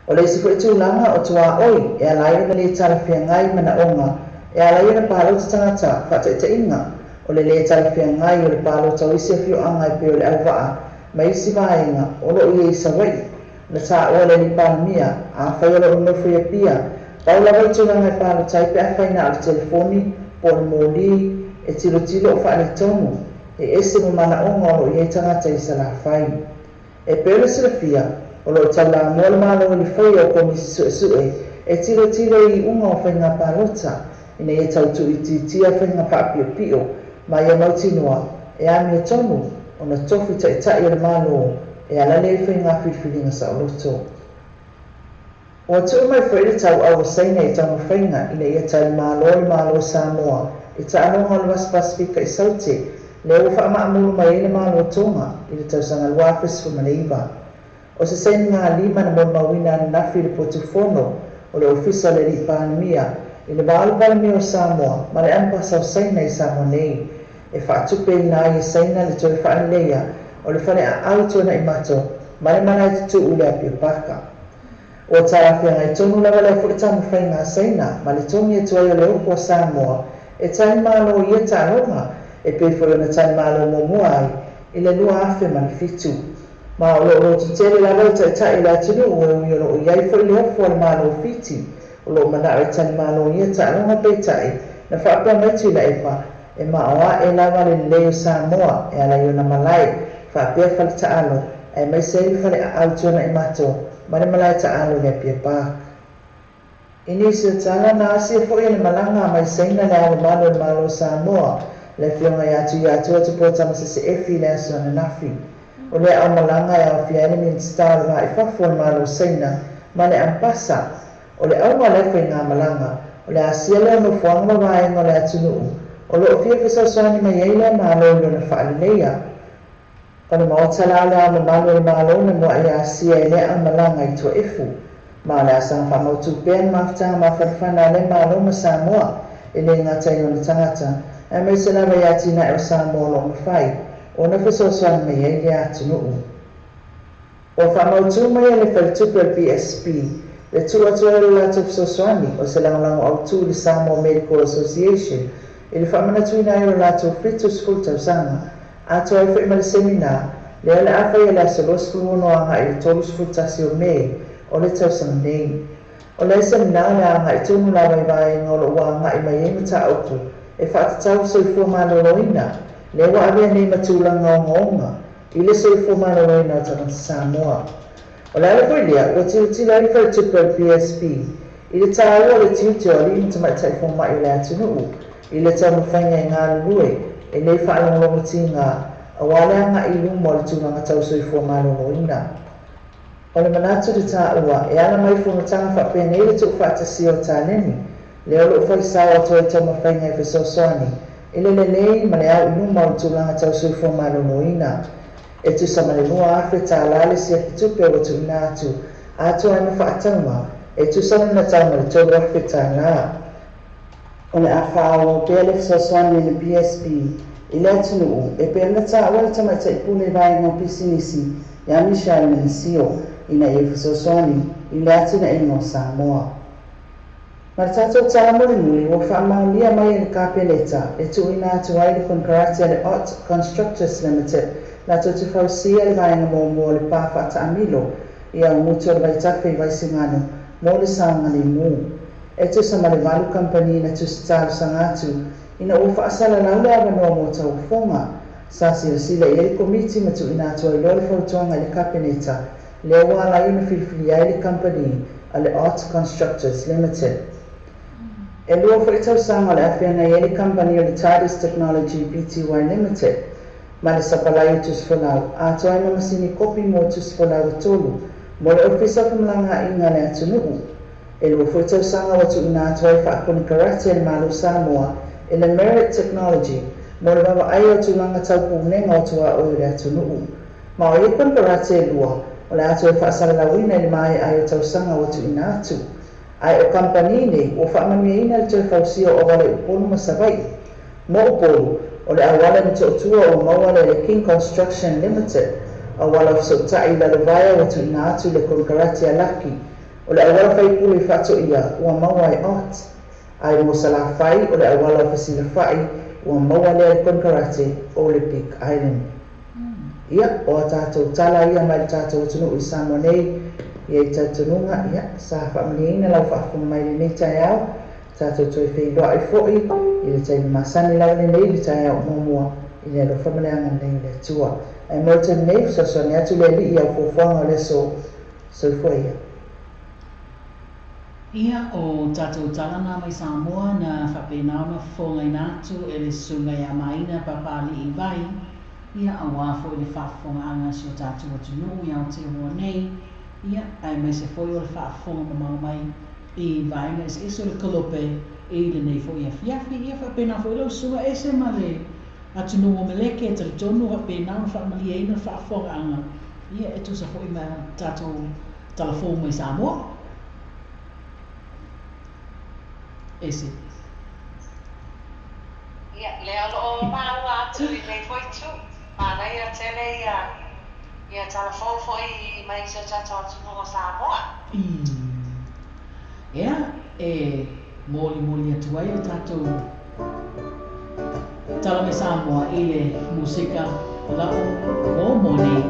O le isi koe tūlanga o tua oi, e alai na le tarafia ngai mana onga, e alai na pālo ta tangata, whata ita inga, o le tarafia ngai o le pālo tau isi a fio angai pe o le au waa, ma isi vaenga, o lo ia isa wai, na tā oa le ni pāmia, a whaiolo o nofu ia pia, paula wai tūlanga e pālo tai pe a whaina al telefoni, po le mōli, e tilo o whaale tonu, e ese mo mana onga o ia tangata I sa la whai. E pēle sila fia, o lo tau la moale malo o li whai o komisi sue, e tilo I unga o whainga pālota, ina ia tau tu I tia whainga whaapio pio, ma ia mautinua, e ami o tonu, o na tofi ta I le malo, e ala le whainga whiwhiringa sa o loto. O atu mai whaere tau au saina I tau whainga, ina ia tau malo Samoa, I ta anonga o Luas Pasifika I Saute, le o wha maamuru mai ele malo tonga, I le tau sanga luafes fu maneiva. O se saini ngā 5 na mo mawina na nafi le potufono, o le ofisa le li pānimia, I le wālu palamia o Samoa, ma le ampasa o saina I Samoa nei, e whaatupe na I saina le toi whaaneleia, o le whane a auto na I mato, ma le mana I tutu ule api o paka. O tarafia ngai tonu lawa le fukitamu whainga saina, ma le tongi e tuai o le opo Samoa, e tani malo I e tāronga, e pefolo na tani malo momua ai, I le lua afe ma le fitu. Ma o lo tutele lawa I tai la tunu o uiono o iai fo I le ofo le malo fiti, o lo mana e tani malo I e tāronga pe tai, na whaapea maitu la epa, e maoa e lawa le leo Samoa, e ala iona malai, whaapea whale taalo, e mai seili whale a autona I mato, ma le malai taalo le pia pā. Ini se tala na asia fo I le malanga mai seina le ala malo Samoa, le whionga I atu atu po tamasa se efi le aso na nafi. O le au malanga e au fia enemi style ma I whafo le malo seina, ma le ampasa, o le au malefe ngā malanga, o le asia le anu fuanga waenga le atunuu, o le ofia fisaswani mai eile malo ilo na whaalileia. O le maotala le au malo na mua I asia e le au malanga I tua efu, ma le asanga whamautu pēn maftanga ma whanwhana le malo ma Samoa, e le ngata I ona tangata, e mai se lawa I atina e o Samoa lo mawhai, o na fisaswani mai eile atunuu. O whamautu mai e le whalitupe o PSP, le tuatua le lato fisaswani, o se langalango au tu le Samoa Medical Association, e le whamanatuina I o lato fitu skul tausanga, ato ai whaima le semina, le ale awhai e le asalo skuluono anga I le tolu sfutasi o mei, o le tausanga nei. O le semina le anga I tunu lawa I vai ngolo wanga I mai ema ta auku, e whaatatau soifua maloloina, le wa avea nei matulanga o ngonga, I le soifua maloloina o tangata Samoa. O le ale whailea, o tiutila I whaitupe o PSP, I le tāua le tiutio o li intamai taifoma I le atunuu, I le tau mawhainga I ngā lulue, e le whaalongolongo tinga, a wale anga I lumo le tūnanga tau soifua maloloina. O le manatu le tāua, e ala mai whungatanga whapea nei le tuk whaatasi o tāneni, le olo whaisawa toi tau mawhainga I whesoswani, I le lei ma le au lumo le tūnanga tau soifua maloloina. E tu sama le nua awhi tā lale si a pitupe o tu ina atu ai ma whaatanga, e tusana na tau le tolu afetala o le afao pea le fesoasoani le PSP i le atunuu e pea na taʻua le tamaitaʻipule vaega o pisinisi ia Michelle Menisio ina ia fesoasoani i le atinaʻiga o Samoa. Ma le tatou talamulimuli ua faamaulia mai le kapeleta e tuuina atu ai le Konkarate a le Ot Constructors Limited latou te fausia le vaega moamoa o le pā faataʻamilo ia umutu o le vaitafe i vaisigano mo le saoga limu e tusa ma le valu kampani na tusi talosaga atu ina ua faasalalau le avanoa mo taufoga sa silasila ia le komiti ma tuuina atu ai loa le fautuaga i le kapeleta lea ua alaiona filifili ai le kampani a le Ot Constructors Limited. E lua foʻi tausaga o le afeagai ai le kampani o le Tidus Technology Pty Limited ma le sapalai o tusifolau atoa ai ma masini kopi mo tusifolau e tolu mo le ofisa famalagaʻiga le atunuu e lua foʻi tausaga ua tuuina atu ai faakoni karate le malo Samoa e le Merit Technology mo le vavaʻai o tulaga taupulenga o tuaʻo i le atunuu ma o ia kon karate e lua o le atu e faasalalauina i le maeʻai o tausaga ua tuuina atu ai o kampani nei ua faamanuiaina le toe fausia o wale upolu ma savai mo upolu o le auala na toʻatua o maua le King Construction Limited auala o fesoʻataʻi lalovaea ua tuuina atu le konkarate a laki o le auala faipule i faatoʻia ua maua e Ot ai mo salafai o le auala o fesilafaʻi ua maua lea le konkarate Olympic Island. Ia o a tatou tala ia mai le tatou atunuu i Samoa nei ia i tautunuga ia sa faamaliaina lau faafoga mai lenei taeao tatou toe feiloaʻi foʻi i le taimi masani lau lenei le taeao muamua i le alofa maleaga lenei le atua ae mo le taimi nei fesoasoani atu le alii au fuafuaga o le aso soifua ia. Ia o tatou talana mai Samoa na whapena ona whongaina atu e le sunga ia maina papali i vai. Ia awa fo i le whaafonga anga si o tatou atunu ia o te hoa nei. Ia ai mai se foi o le whaafonga mamau mai i vai na es eso le kalope i le nei fo ia fiafi. Ia whapena fo i lau sunga ese ma le atunu o meleke e tali tonu whapena ona whaamalia ina whaafonga anga. Ia e tusa fo i ma tatou talafou mai Samoa. Ese. Ia, lea loo mau atu i nei foi tu. Mana ia tele ia talafou foi mai se tatou atunu o Samoa. Ia, e moli atu ai o tatou tala mai Samoa i le musika lau o moni.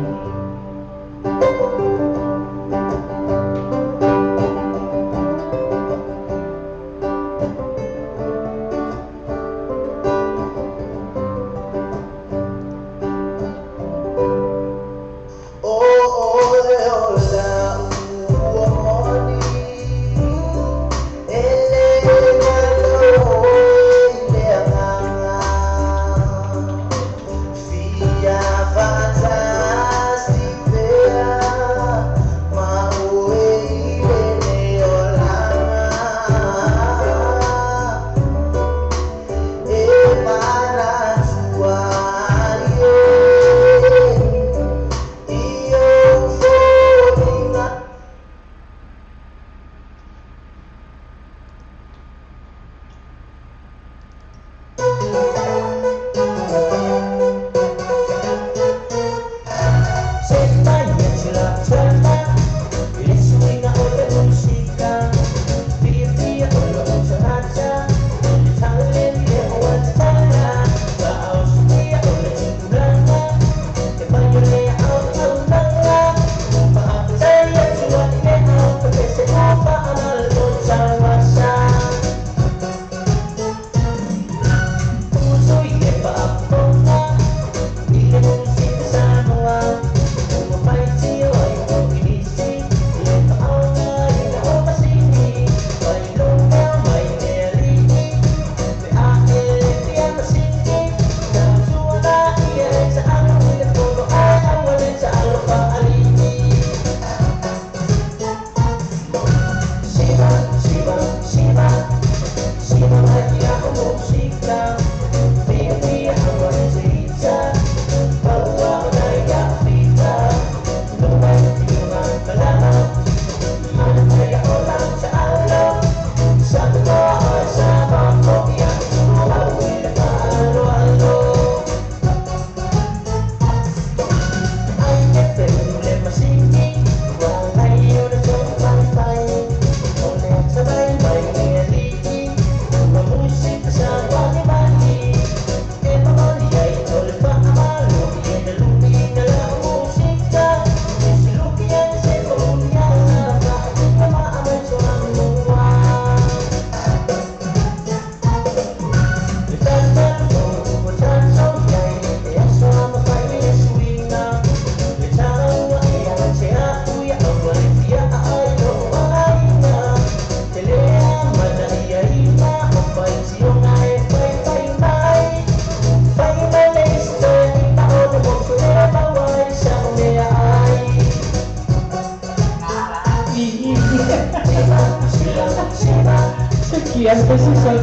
Kian precisa.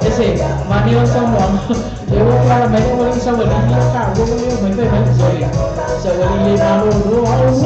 Ese, mani on someone. Yo para mấy ông đi sau rồi đi cả vô mấy về mấy rồi. Sau rồi đi lên alo đúng không?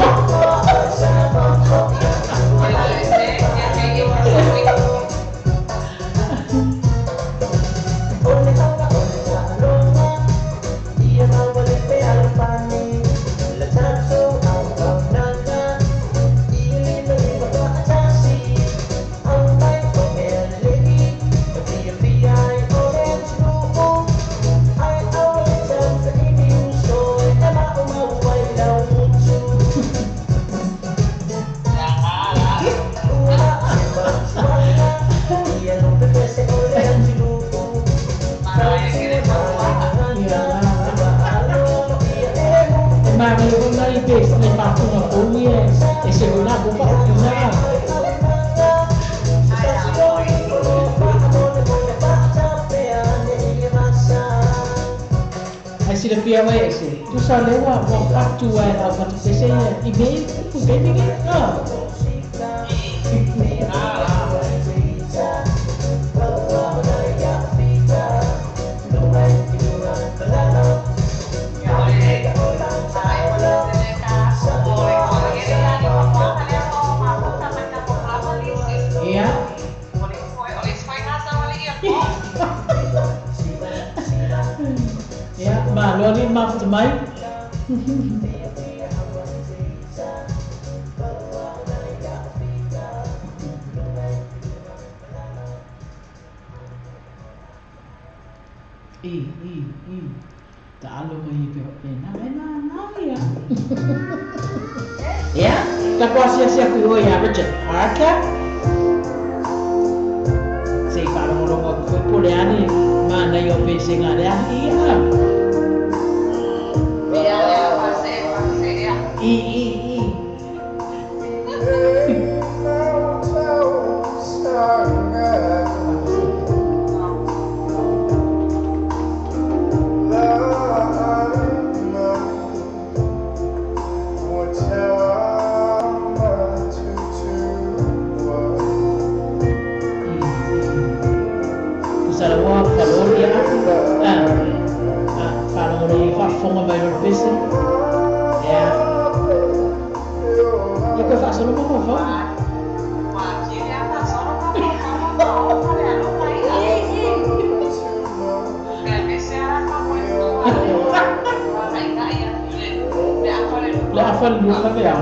May papo nga po niya. Eh, siguro na po pa. Na. Ay sila pia may ese. Tu sa lewa, wang patuan au patukese ya. Ibe, ibe ka. Lori maaf temai. Tak alu mai pena ya. Ya, kapal sia-sia ku ya Richard. Arka. Sei para orang aku poliani mana yo pensing ada iya. Level dua kali ya.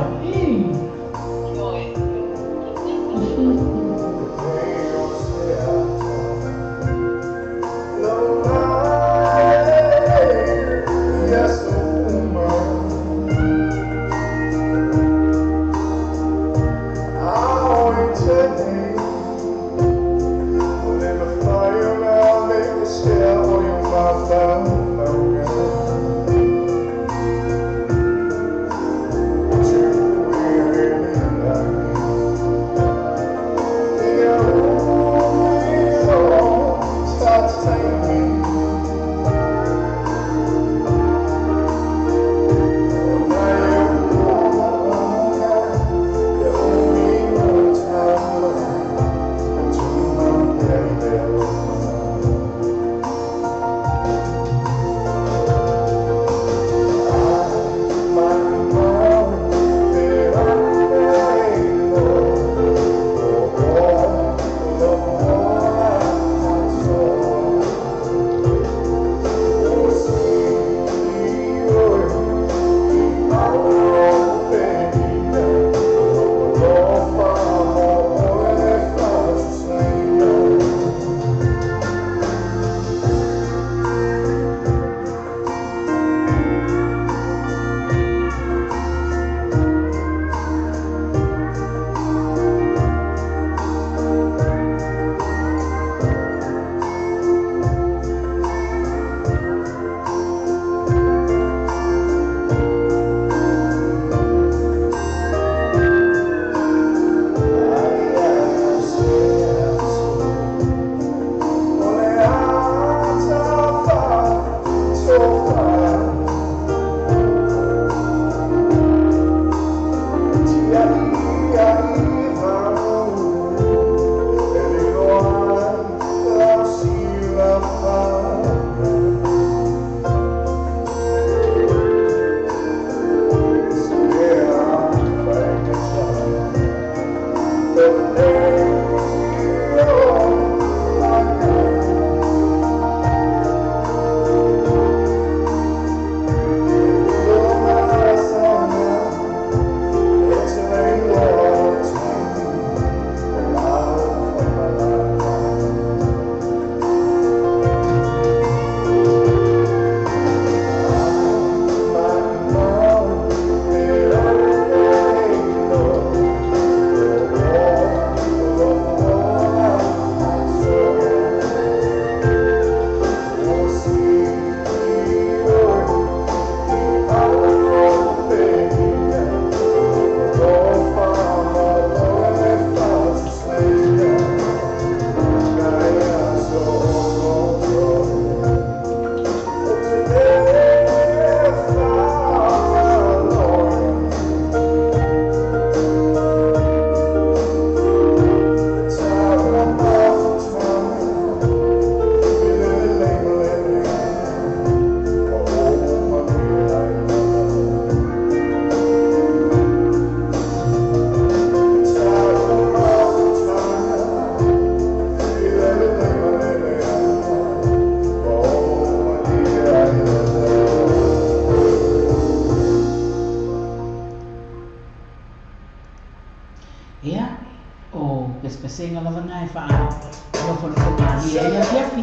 pespesenga lava ngai fa no fo no mali ia fiafi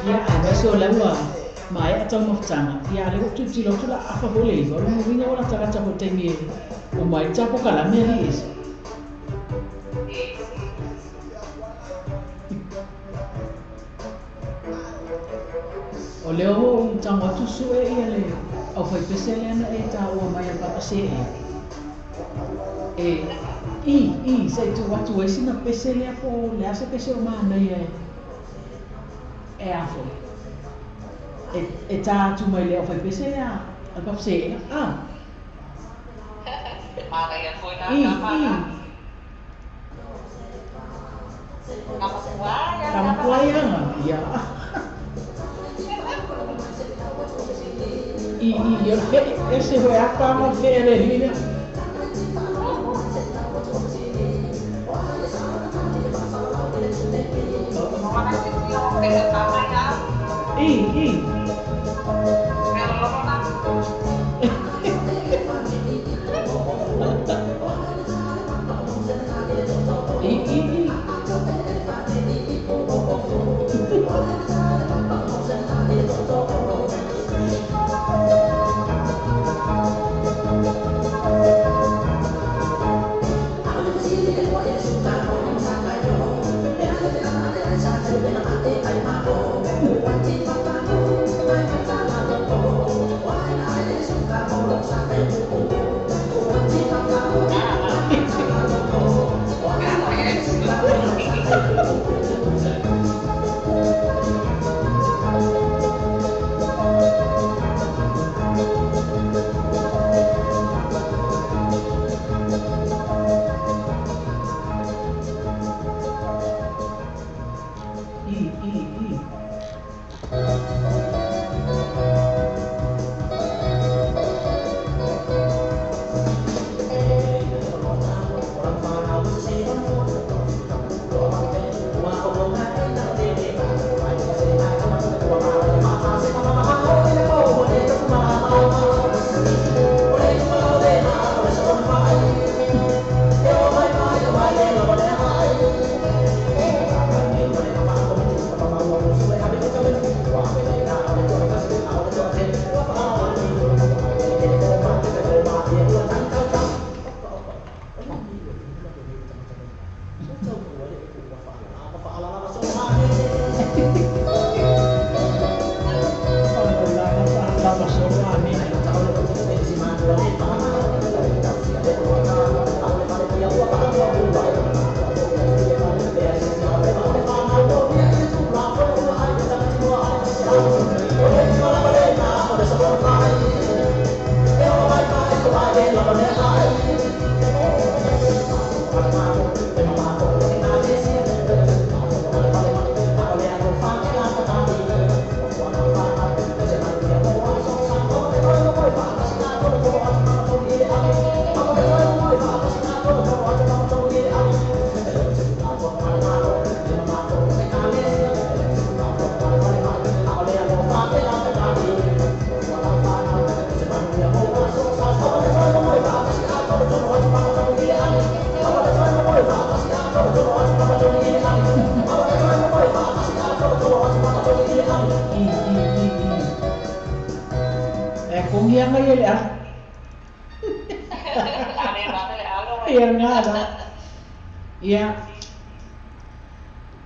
ia ai so lawa mai ata mo ftanga ia le tu tilo tu la afa vole go mo vinga wala taka taka temi o mai tapo kala me ris o leo tanga tu su ia le au fai pesele ana e ta o mai pa pase i sai tu watu e sina pesele a po le asa pesele o mana ia e afo e ta tu mai le au fai pesele a pa pase mana ia foi na mana Kampaya ya yo ese fue acá más que el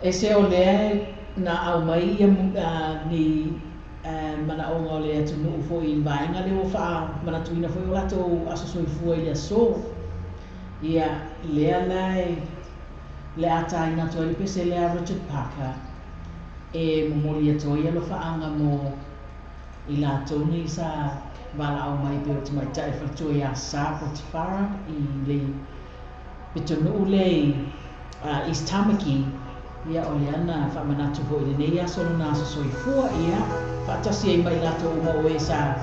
ese o lea na au mai ia ni mana o ngau lea tu nuu fo i vaenga le o faa mana tuina fo i o lato aso soi fua i so ia lea lai le ata ina to le pese lea Richard Parker e momoli ato ia lo faanga mo i lato ni sa vala au mai pe o te mai tae whaktua i a sa po te whara i le pito nuu le East Tamaki ia o le ana whamanatu po i nei aso na aso soifua ia whaatasi ai mai lato uma o e sa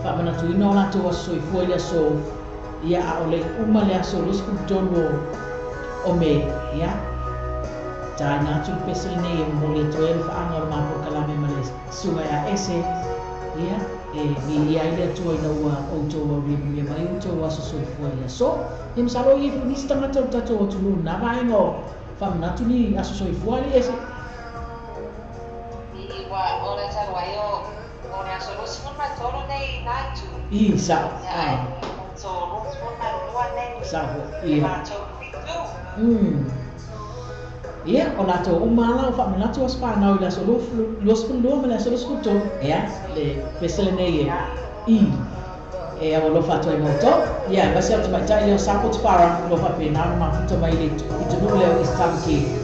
whamanatu ino lato aso soifua ia so ia a o le uma le aso risku tono o me ia ta natu pese nei o mo le toel whaanga o mapo kalame ma le sunga ia ese ia ni ia ile tua ina ua o tua ri mai o tua so so foi ia so e msalo i ni stanga tata to tu na vai no fa na tu ni aso so foi ese I wa ora ta wa yo ora so lo sfon ma toro nei natu i sa so lo sfon ma lo nei sa ia ia to pitu ia o lato o mala o fa me lato spa na ila so lo sfon lo me la so scuto ia le pesele nei e a lo fatto in moto ia va sempre ma già io sapo spara lo fa pena ma tutto mai lì tutto non le stanchi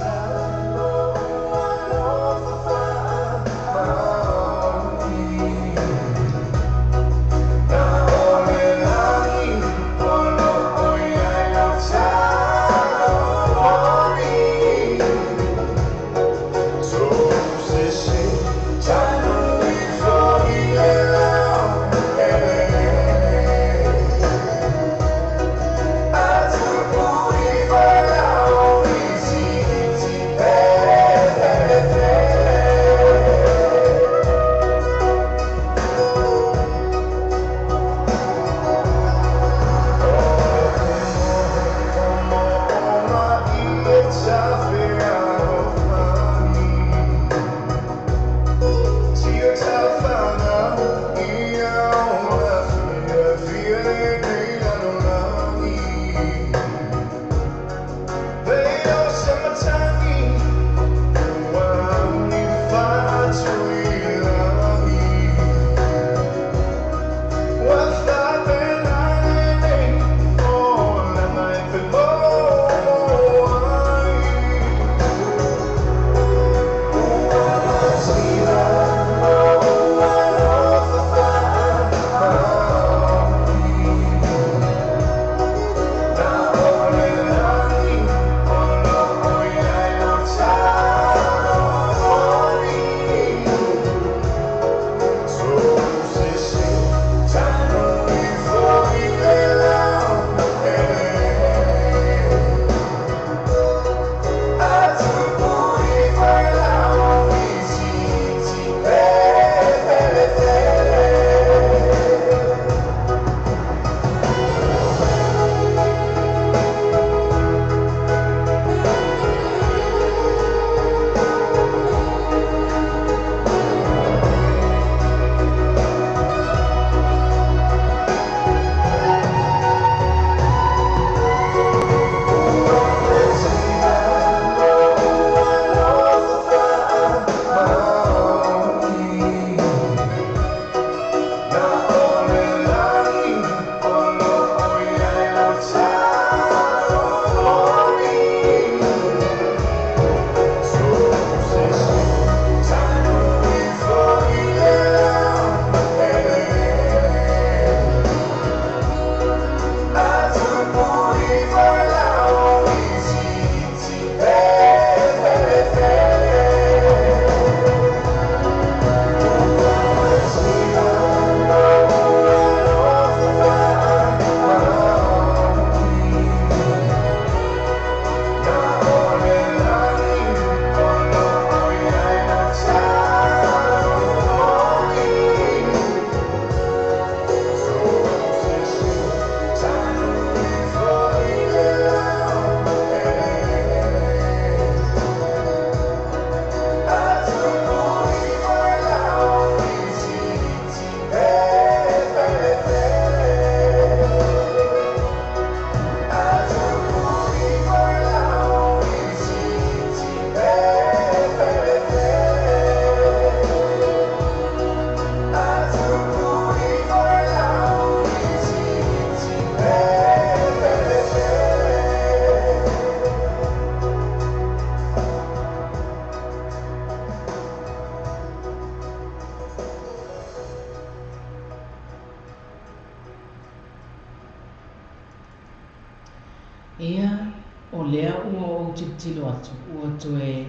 Ia o lea ua o titilo atu ua toe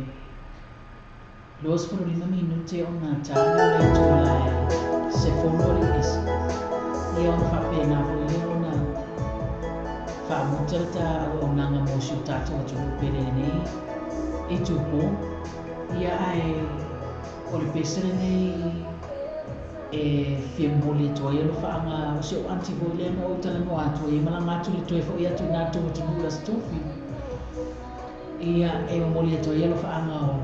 25 minuti o nā tāna le tula e se fonori isi. Ia ona whapena o ia ona whaamutata o nanga mōsiu tātou atu pere nei e tupo. Ia ai o le pesere nei fia mole to ia lo faanga so anti ho le no tala no atu ia malanga atu le toe fo ia tu na tu tu la stofi ia mole to ia lo faanga o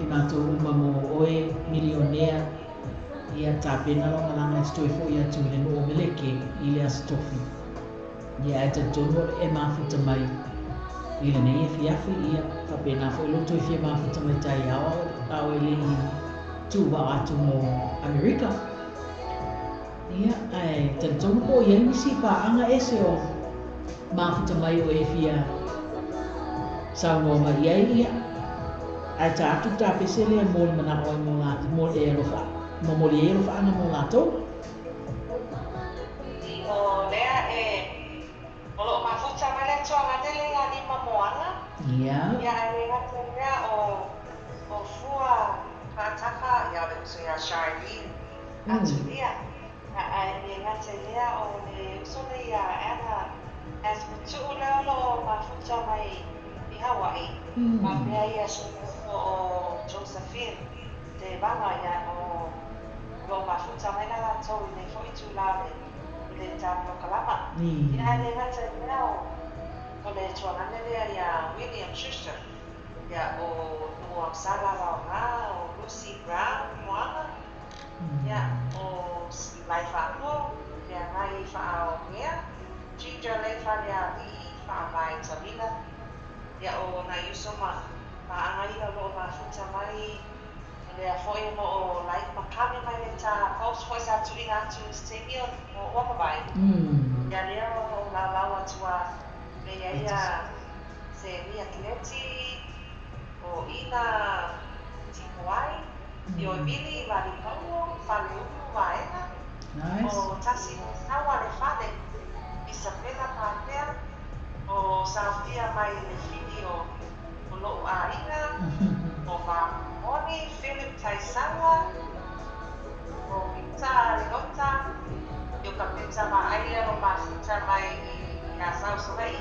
ina to uma mo oe milionea ia tapena lo malanga stofi fo ia tu le no meleke ile stofi ia ta tono mafuta mai ile nei fiafi ia tapena fo lo to fia mafuta mai tai au ile tu wa atu mo Amerika ia tantono po ia misi paanga ese o mafuta mai o fia sauno mai ia ai ta atu ta pese le mo mana o mo la mo e lo fa mo le lo fa ana mo la to o lea o lo mafuta mai le to anga le la ni mamoana ia ai le ga o fua kataka ia le so ia Charlene atulia ai le ngata lea o le usona ia ana as mutu lo mafuta mai i Hawaii ma mea ia so o Josephine te vanga ia o lo mafuta mai la tau nei fo i tu lave le tano kalama ia le ngata lea o le tuangane lea ia William Schuster ia o Noam Sala o Lucy Brown moana ia o lai whanua, ia ngai whaao mea, Ginger le whanea li whaamai tamina, ia o na iusoma, anga ina lo mafuta mai, lea foi mo o lai makame mai le ta post foi sa tu ina tu stemio o wakabai. Ia lea o la laua tua, lea ia se mia kileti, o ina timoai, i o ibili wali pauo, whale umu waena, nice. o tasi nawa le fale Isabella Papea o Safia mai le fini o loo aina o Moni Philip Taisawa o Pita Leota o ka pita ma aia o mafuta mai i a South Soleil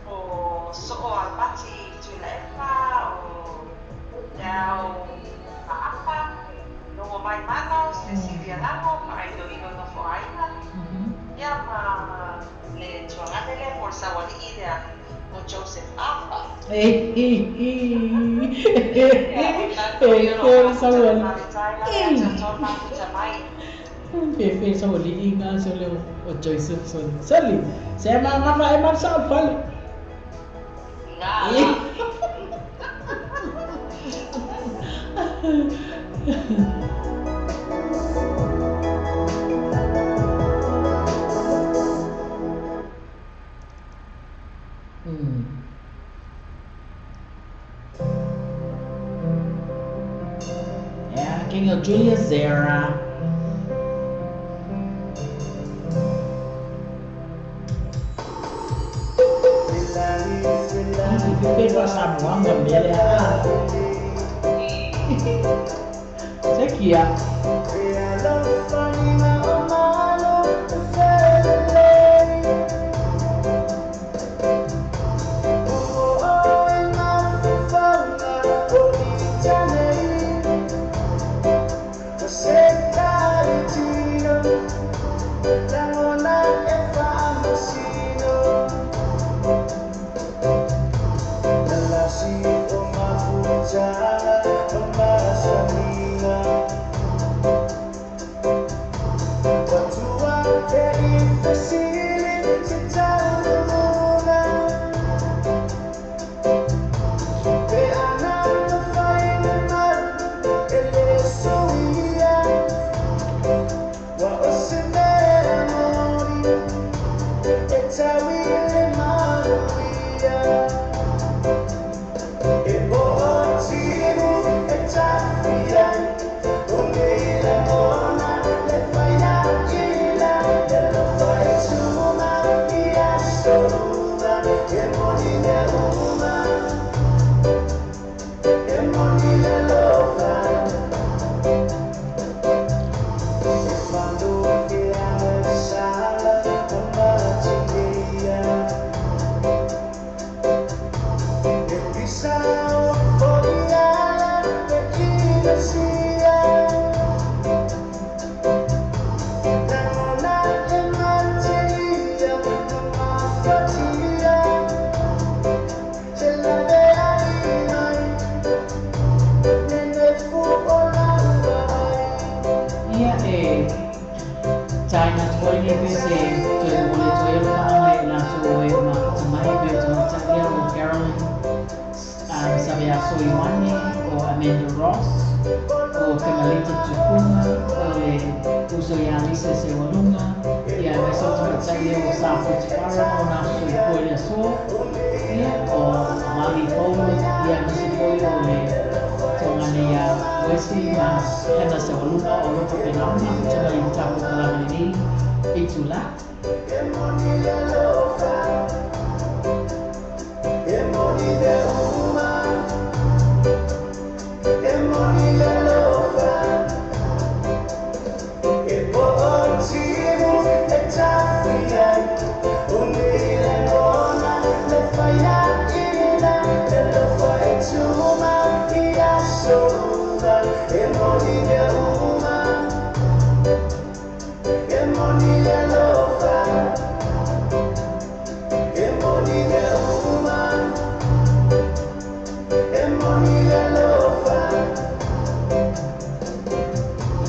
o Soo Albati Tulepa o Dao Paapa no mai Manaus, Cecilia Lago, Paidorino no Foaina, ia ma le tuangane le por sawali idea o Joseph Alpha. Pepe sawali inga sole o Joseph soli. Saya mama emang sawali. Yeah, King of Julia Zera. Pedro Samuel também Sekia. Soiwane o Amanda Ross o Kemalita Tupunga o le Uzoialisa Sewalunga ia mai sota matai leo o Safu Tupara o na Soipoi le so ia o Mali Paulo ia Masipoi o le tongane ia Wesley ma Hena Sewalunga o Loko Penauna tuna i tapu kalamini i tula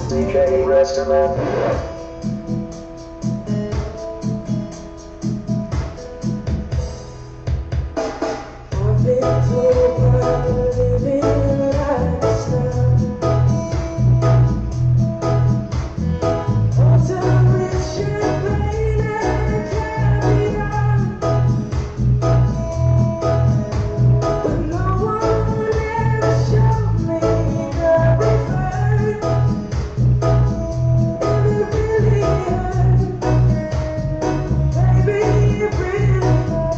DJ Restaurant. I've been told by living lifestyle. Ultimate champagne and caviar. But no one ever showed me the reverse. And it really hurt. Baby, it really hurt.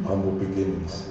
Humble beginnings.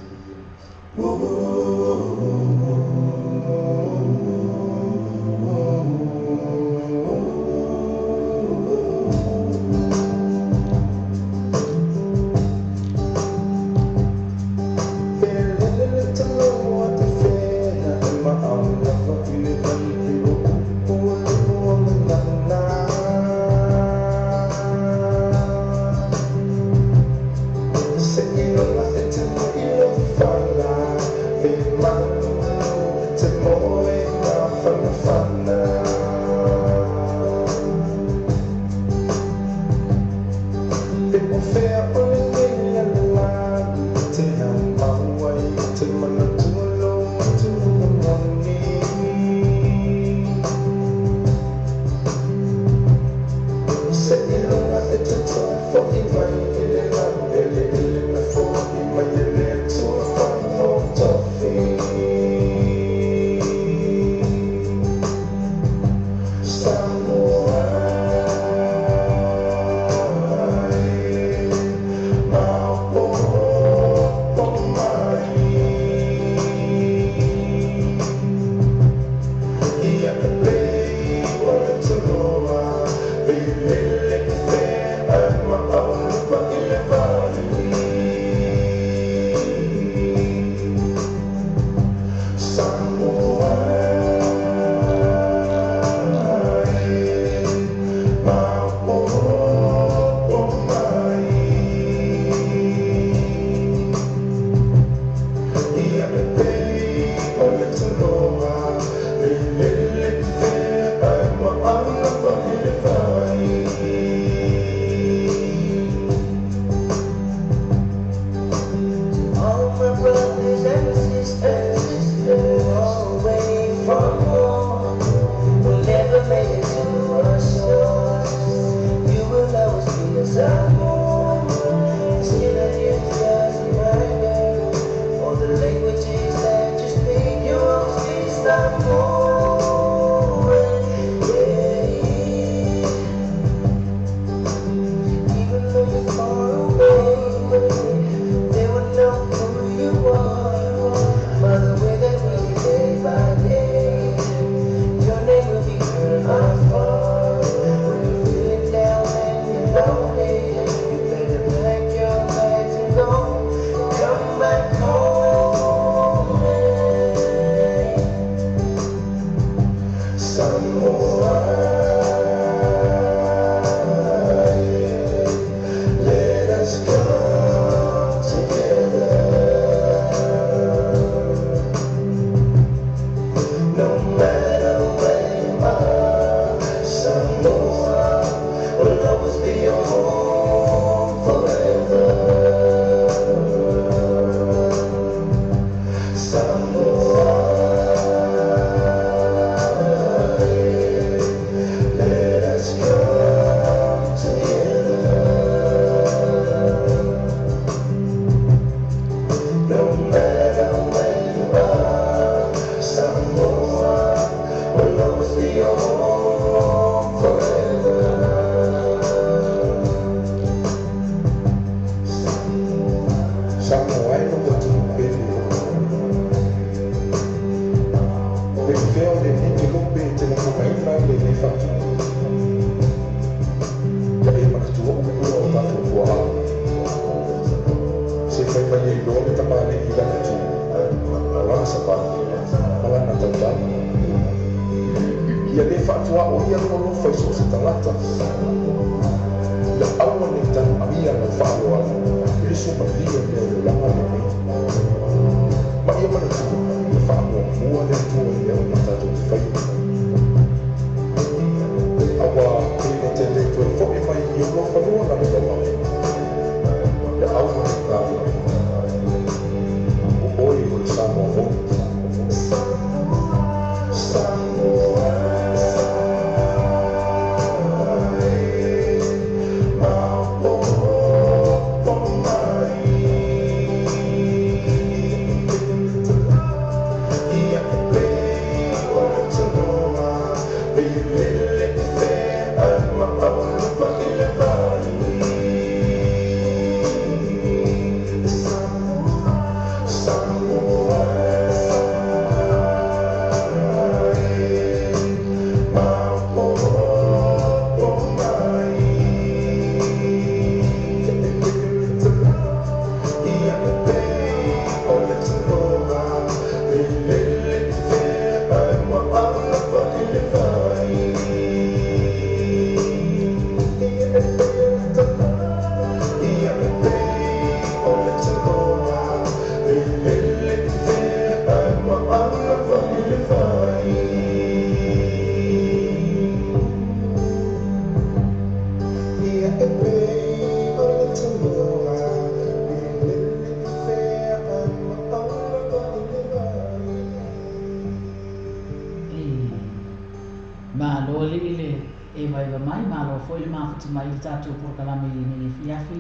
Mai tātou porkalame I nei fiafi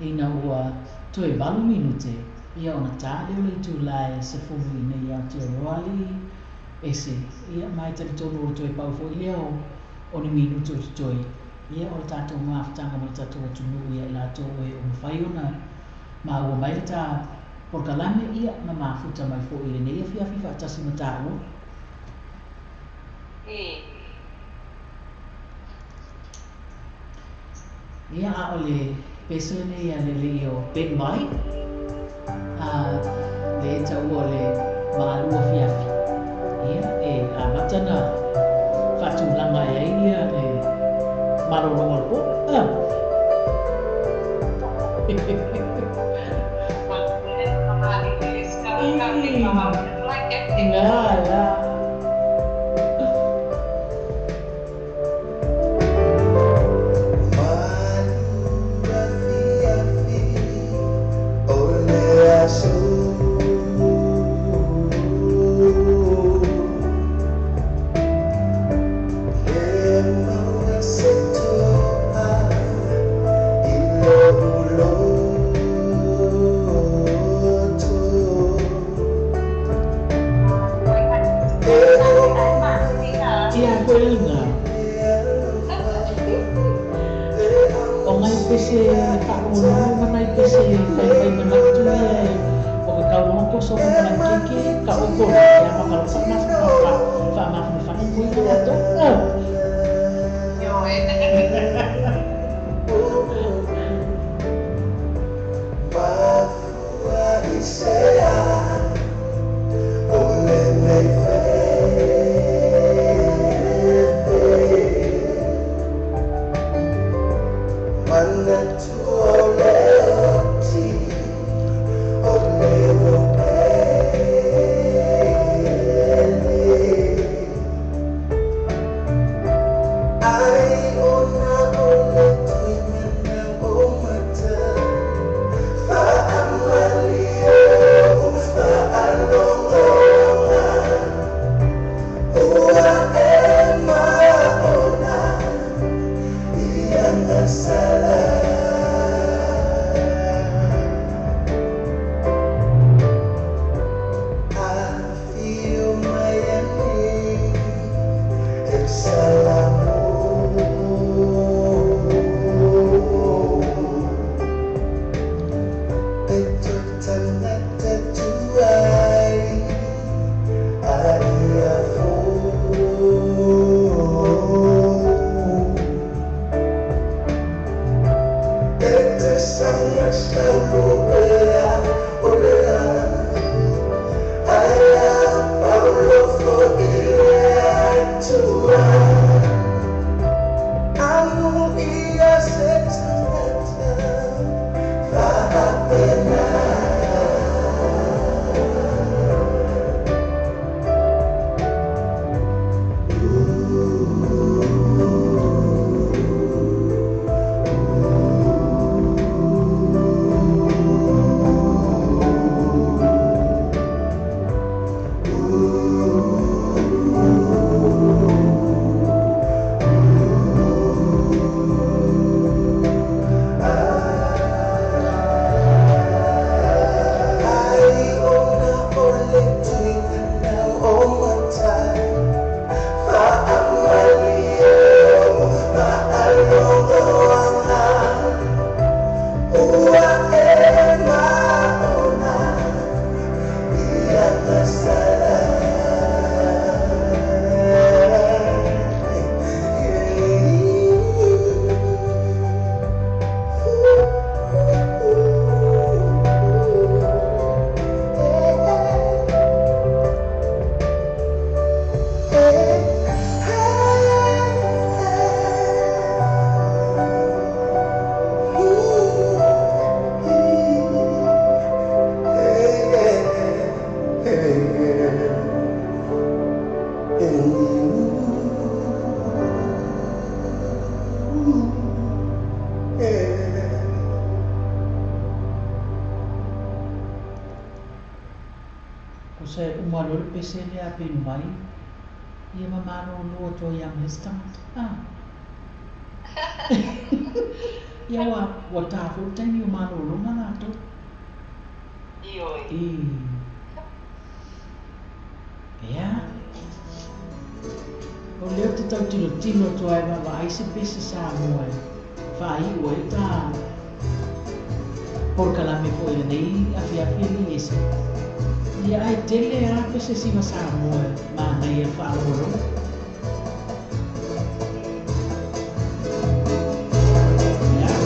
ina ua toe 8 minute ia ona tā leo le tūlai se fumi nei Aotearoa e se ia mai tali tonu o toe pau fo ia o ni minuto o toi ia o tātou mawhitanga mo tātou atunu ia I lātou e o mwhai ona ma ua mai tā porkalame ia na mawhuta mai fo I nei fiafi whaatasi ma tā ua Ia a o le pesele nei a le li o Ben Mai. Le tau o le maalua fiafi. Ia a matana whatulanga e ia le malolonga po. Ngala. Pesele a Ben Mai. Ia mamano lua to yang listam. Ia wa ta fu tani o mano lo mana to. Ia. O leo te tau tino to ai wa ai se pese sa mo ai. Fa i o ta. Por kalame po nei afia ni ese. Ia ai tele a pese si masa mo ma nei e fa oro. Yeah.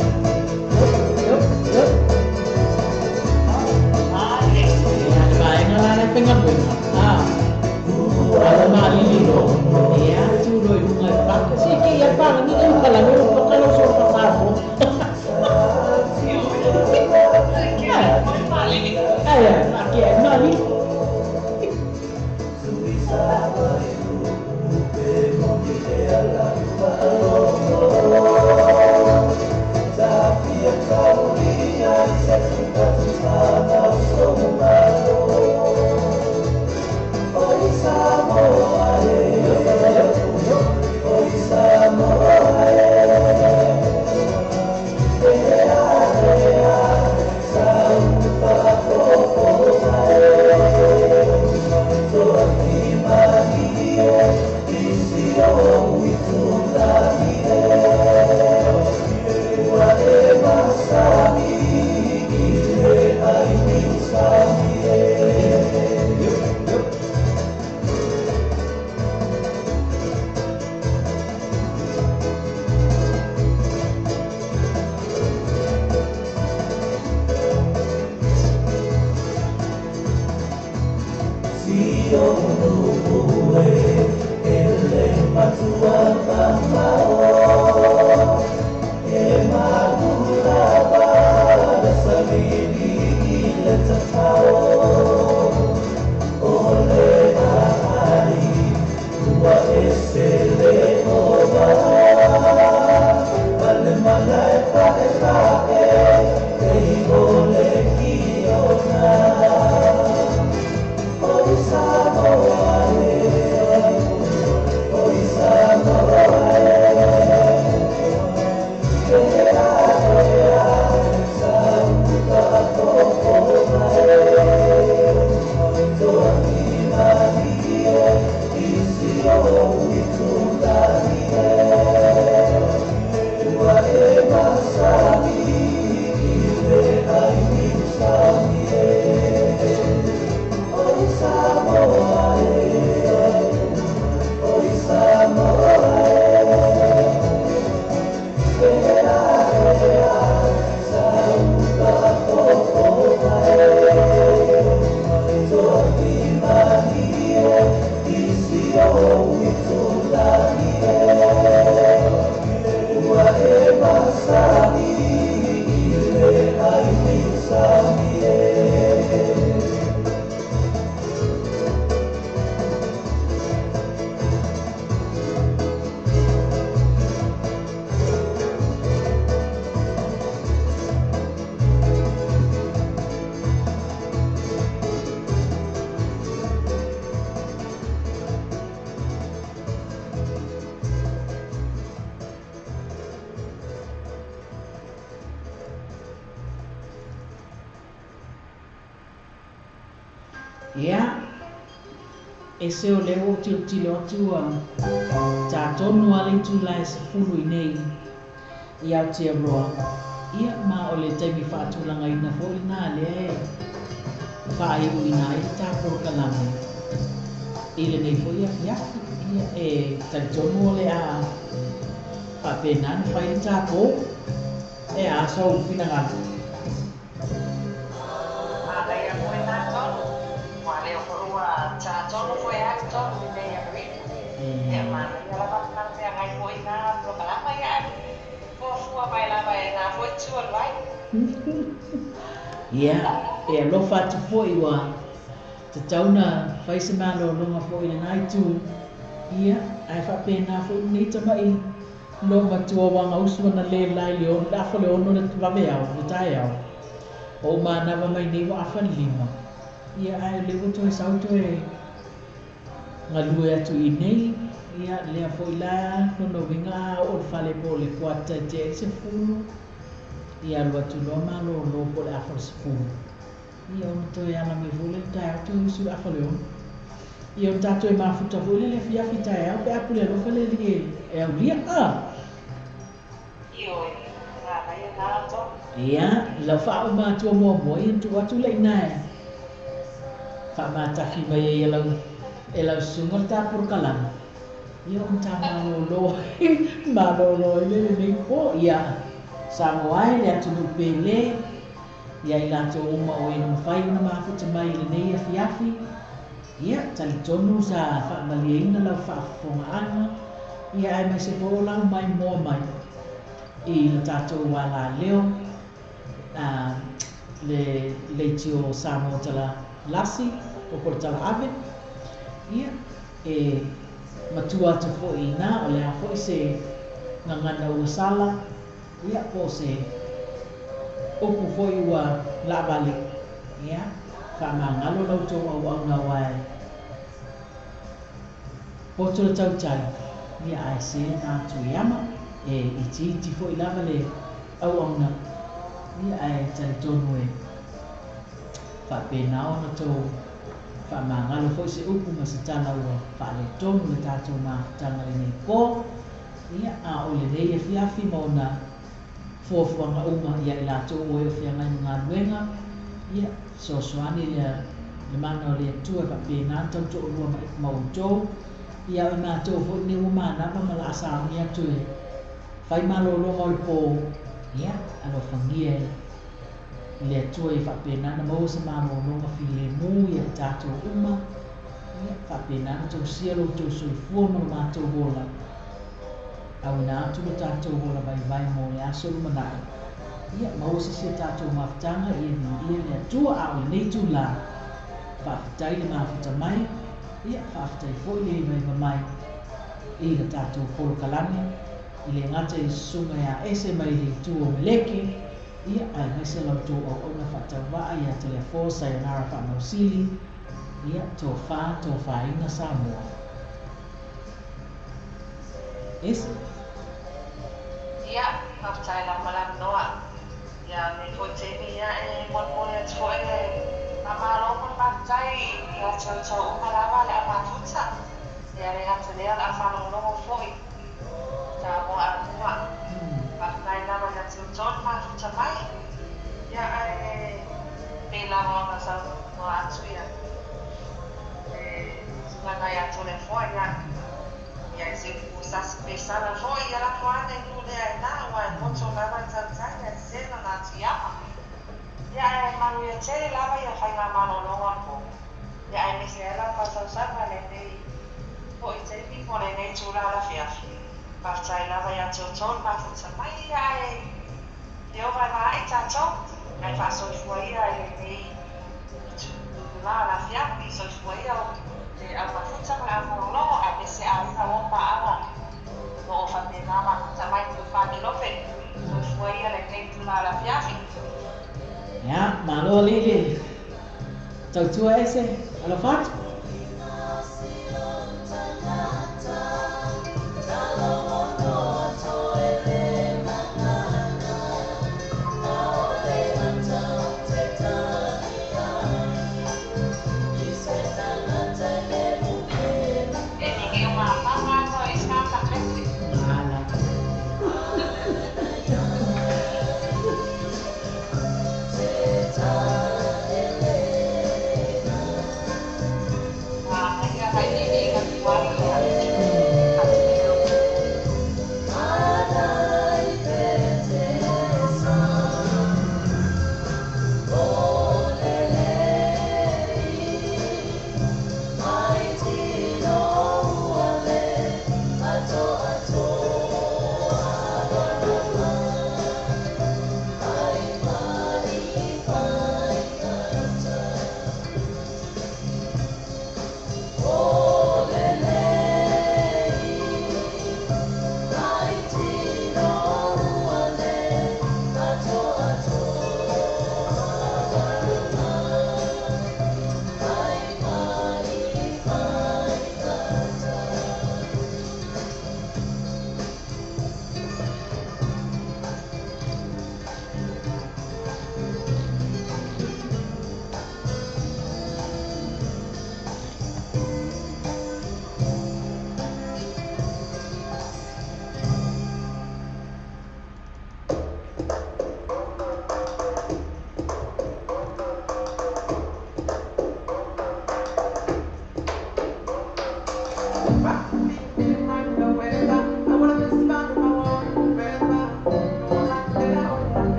Ia, e se o leo tilo atu ta tonu ale tu lai se fulu i nei i Aotearoa. Ia ma o le taimi whaatulanga i na fo ina le whaaiu ina i ta porokalame. I le nei fo ia fiafi, ia e tai tonu o le a whapenan whai ta po e a sau finangatu. Ia, e alofa atu fo'i wa te tauna whaise malo longa fo'i le nai tu. Ia, ai whapena fo'i nei tamai lo matua wanga usua le lai leo, lafo le ono le tuwame au, le tae au. O manawa mai nei wa awha lima. Ia, ai le wato e sauto e ngalue atu i nei. Ia, lea fo'i la, nono winga o le whale po le kuata te se fulu. Ia lua tu lo malo lo po le afo se fulu. Ia ono to e ana me vole tae au tu usu afo leo. Ia ono tato e mafuta vole le fiafi tae au pe apu le lofa le li e au lia a. Ia, lau wha o mātua mua mua i tu atu lei nae. Wha mātafi mai e lau sunga ta purkalana. Ia ono ta malo lo i le nei po ia. Samoai le atu nupe le. Ia i lato uma o eno mawhai una mafuta mai le nei a fiafi. Ia, tali tonu sa whaamalia ina lau whaafonga ana. Ia ai mai se po lau mai mua mai. I le tatou wala leo. Le tio Samoa tala lasi o por tala ave. Ia, e matua atu fo'i na o le a fo'i se ngangana ua sala. Ia po se opu fo'i ua la vale. Ia, whamangalo lau tō au na wae. Po tō tau tai. Ia ai se nā tu iama. E iti fo'i lava le au na. Ia ai tali tonu e whapena ona tō whamangalo fo'i se upu ma se tana ua whale tonu le tātou mātanga le nei pō. Ia a o le rei e fiafi ma ona fuafuanga uma ia i lātou o e o whiangai ngā luenga. Ia soani le mana o le atua whapena tau tō rua mau tō. Ia o mātou fo'i ne ua mānapa ma la asāmi atu e whai malo longa o le pō. Ia, alo whangia le atua i whapena na maua sa malo longa while mu ia tātou uma. Ia, whapena na tau sia lo tau sui fuama o mātou hola. Au nā atu lo tātou hola vai mo le aso lumanai. Ia, maua sa sia tātou mawhitanga ia le atua a o le nei tū la. Whawhitai le mawhita mai. Ia, whawhitai foi le vai mai. I le tātou kolo kalame. I le ngata I sunga ia ese mai he tu o meleke, ia ai mai se lau tu o ona whatawaa ia te le fōsa i ngara whamausili, ia tō whainga Samoa. Ese? Ia, haftai la malam noa. Ia, me fo temi ia mon mole at fo na malo mon haftai, ia tau umalawa le amafuta. Ia re hatu lea la whanongo foi. Ta mo arua. Haftai la ma tau mafuta mai. Ia me la mo sa no atu ia. Sungana ia tole foi ia. Ia se usas pesada foi ia la foane nule na wa moto lava tsatsanga sena na tia. Ia manu ia tele lava ia fai na mano no wapo. Ia me se la pasa usava le nei. O i te mi pone nei tura la fiafi. Partai lava ia toton ma futsa mai ia io vai mai tato. Ai fa so foi ia nei. La fiafi so foi ia apa futsa ma no a me se a o pa ala. No fa te nama tamai tu fa ni lope. So foi ia le nei tura la fiafi. Ya, malo lili. Tau tua ese, alo fat?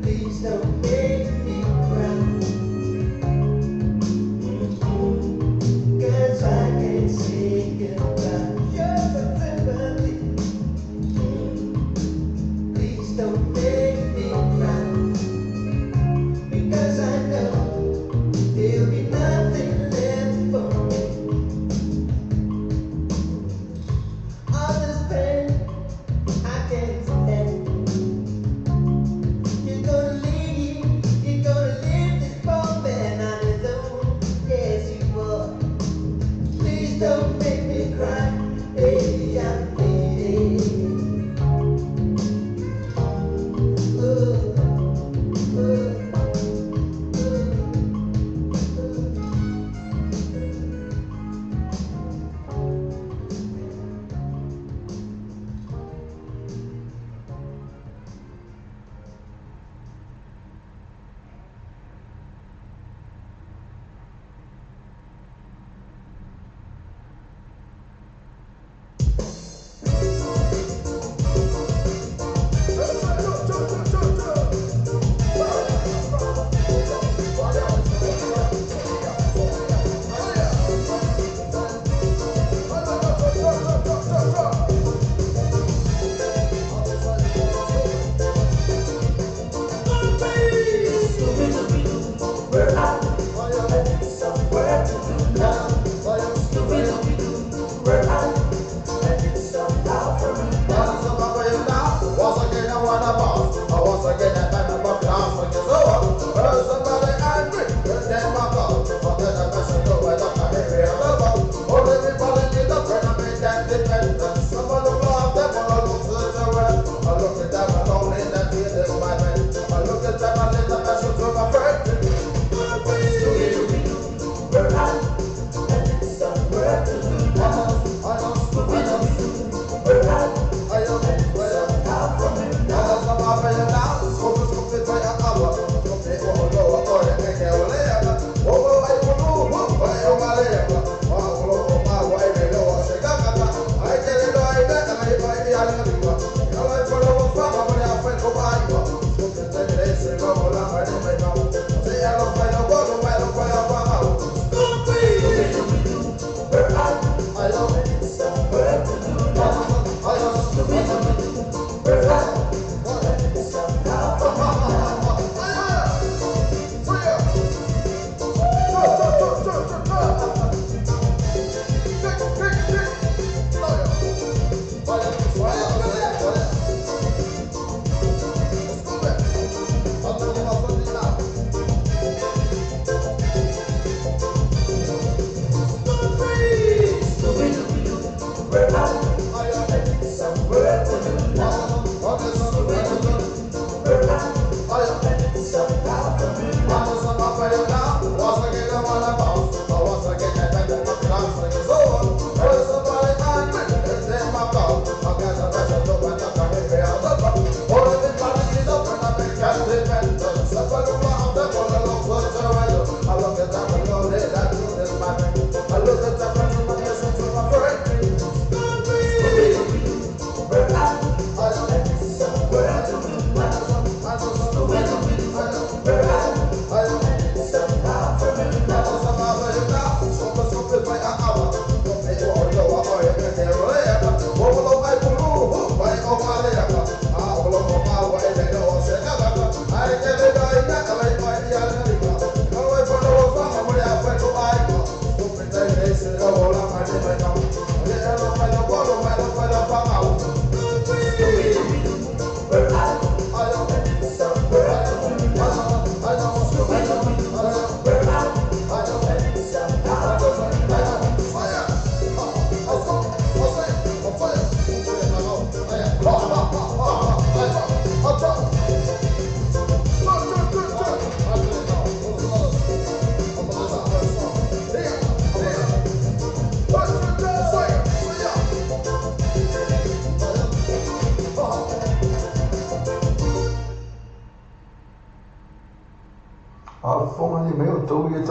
Please don't make me cry.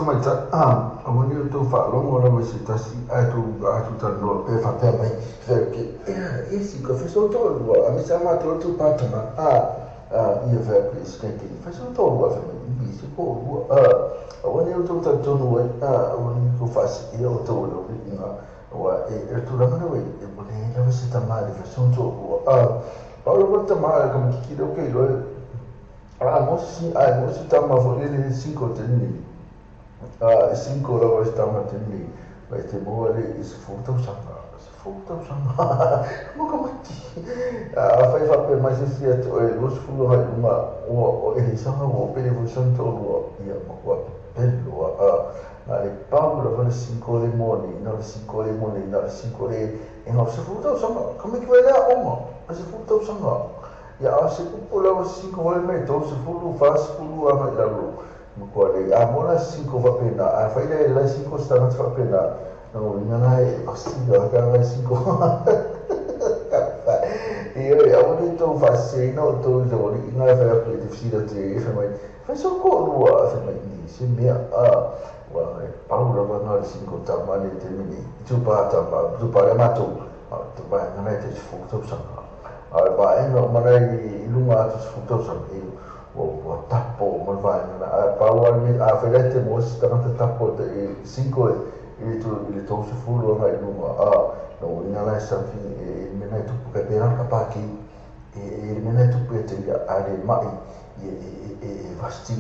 mai ta amoni o tō whaalongo na wasi tasi atu tano pe whapea mai wheke e si ka wheso tō rua a misa mātua tū pātana ia whea pe skate wheso tō rua whema i se kō rua awani o tō tatono e awani ko whasi ia o tō rua inga wa e tūranga wei e pone na wasi tamari wheso tō rua Paolo volta male come chi chiedo che lo mosi tama volere 5 tenni 5 la stama tenni vai te muore is futa usanga mo come ti fai fa per mais sia lo sfulo ha uma o e sanga o per evolution to lo ia mo qua bello ale Paolo va 5 limoni no 5 limoni no 5 le e no se futa usanga come che vai là se futa usanga ya se pula o 5 vole mai to se fulu fast fulu ama ila lo mo ko le amona 5 va pena a fai le 5 sta non fa pena no non è costigo che ha 5 io ya ho to fa se no to zo li na fa per difficile te fa mai fa so ko lo fa mai ni se mia wa Paolo va na 5 tamane termini tu pa le mato tu pa non è che futa usanga vai no manai lunga atu sfuto sangue o tappo ma vai na Paolo mi a felete mo sta tappo de 5 il to su fullo ma lunga no ina la sanfi me na tu pe per capaki e me na tu pe te ale mai e vasti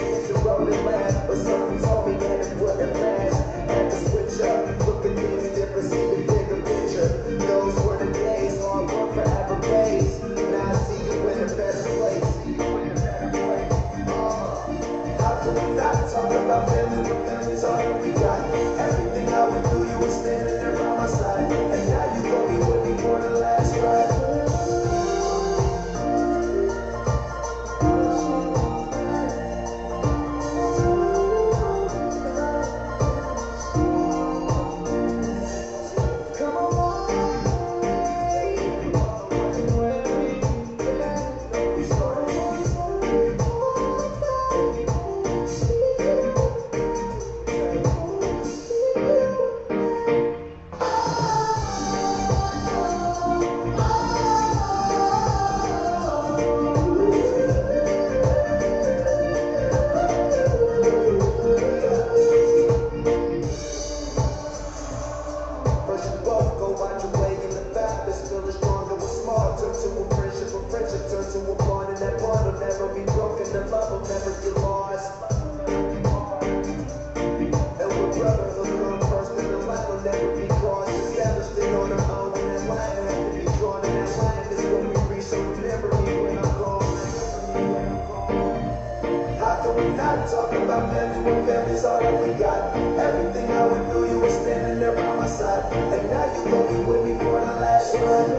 hit the road and laugh, but something told me that it wouldn't last. Had to switch up, look at things different, see the bigger picture. Those were the days, hard work forever pays. Now I see you in a better place. How can we not talk about family when family's all that we got? Everything I went through, you were standing there by my side, and now you gon' be with me for the last ride. Talking about family when family's all that we got. Everything I went through, you were standing there by my side, and now you gon' be with me for the last ride.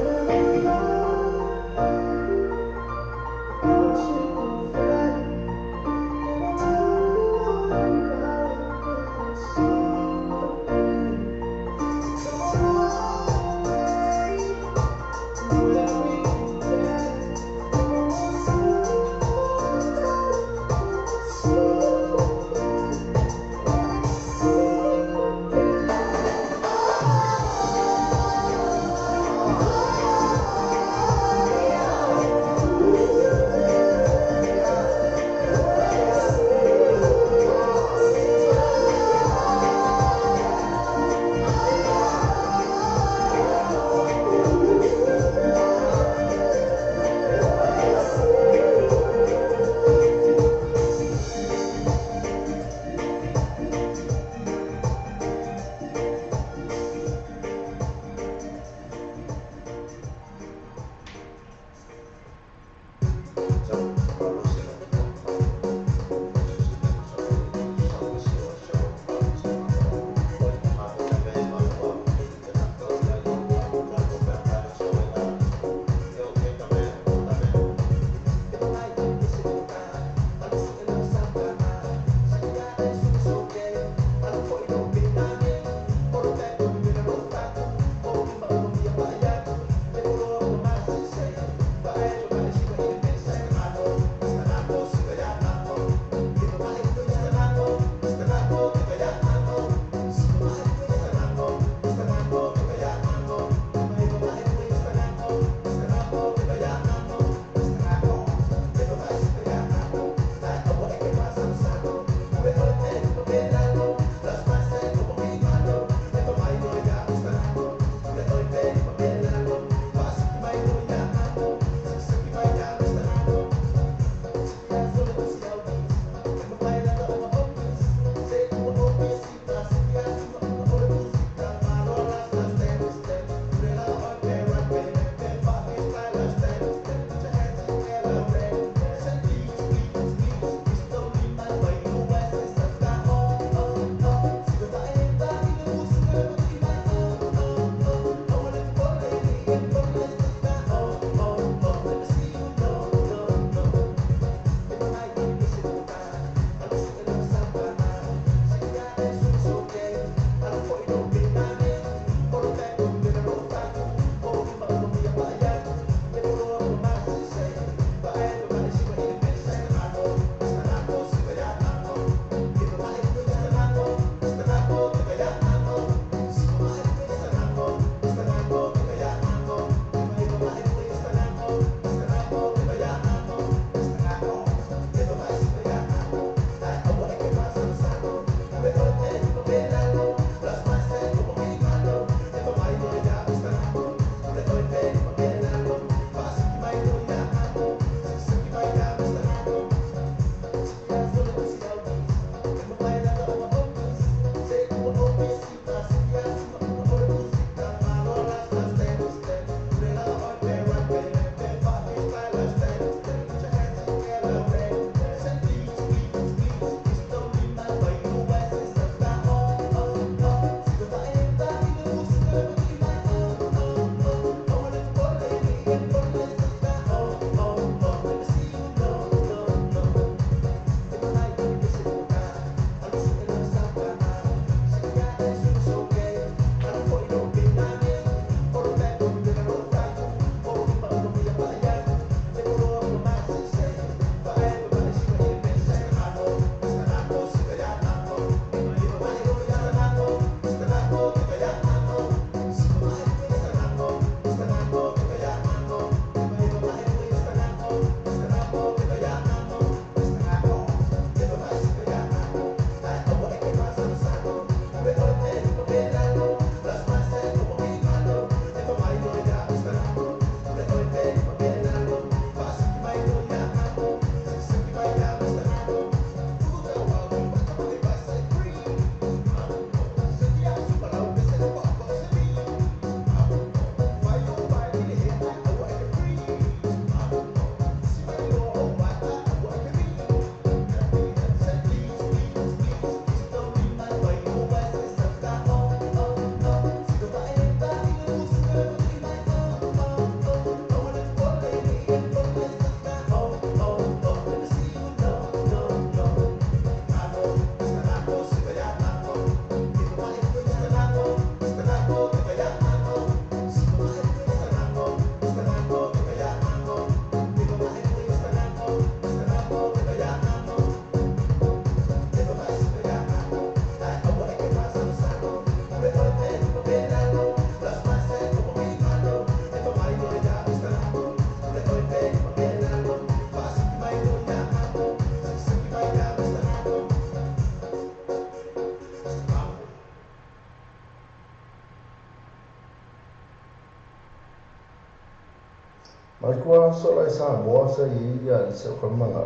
sola sa mo sa ia sa kamanga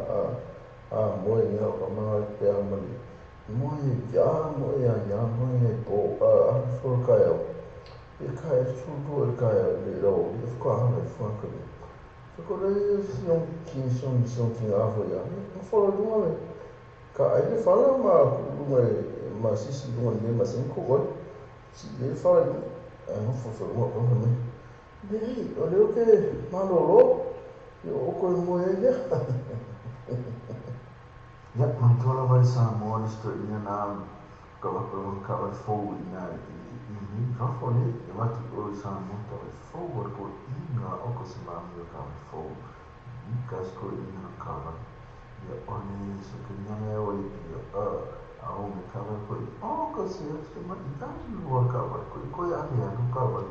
mo ia kamanga te amali mo ia mo ia mo ia po for kayo e kai su do e kai le ro e ko ha me fu ka so ko le sion ki avo ia mo for do me ka ai le fala ma sisi do me ma sen ko ko si le fala mo for mo ko me Dei, olha o que malolô, eu conheço ele. Ya, mantola vai sa mo isto ina na kava fo ina ni rafone, e mati o sa mo ta fo ko ina o ko se ma mi kava fo. Kas ko ina kava. Ya oni se que ina o a o me kava ko ko se ma ina o kava ko ya ni a kava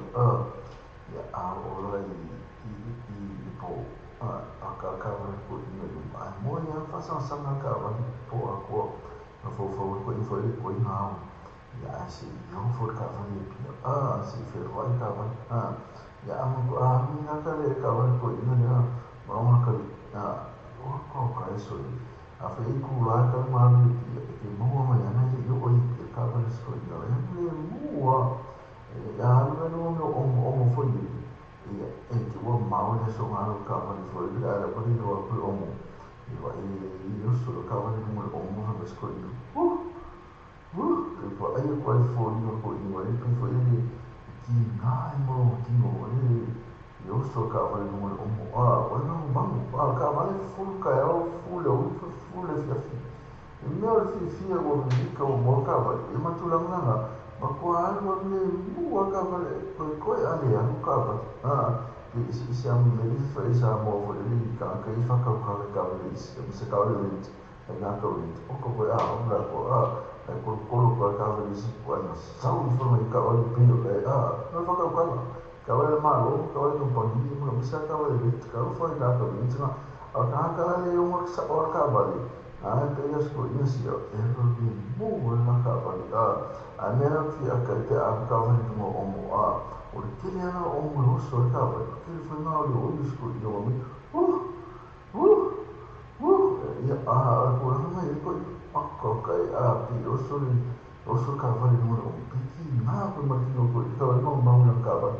ya ahora y po akakava ko ina ai mo ya fasa sama kava po ako fo ko ina ya si yo for kava ni si fer vai kava ya am ko mi na kale kava ko ina ya ma ka ko ka eso a fe ku la ka ma ni ke mo ma ya na yo o kava so ina ya mo ya no foi e que o mal de somar o cavalo foi era por ir ao homo e vai eu sou o cavalo de um homo na escolha e vai aí qual foi o foi ele que ai mo que mo eu sou o cavalo de um homo olha não vamos cavalo full caiu full e meu filho o bico o mo cavalo e matulang na Makuhaan wag ni wag ka ba ko ali ang ka ba isang medis fa isa mo fo li ka ka ifa ka ka sa ka rin na ka rin o ko ba na ko ka rin ko na sa u fo mai ka o pino na fa ka wala malo ka wala yung pagdi mo bisa ka wala ka fo na ka rin sa ka le yung sa or ka ba pegas ko inisio erro mo wala ka ba a mera fi a kaite a kava ni mo omo o kile ana omo no so kava kile foi na o isco do mi ya ko na ko ko kai pi o so kava ni mo piki na ko ma ki ko ka no ma una kava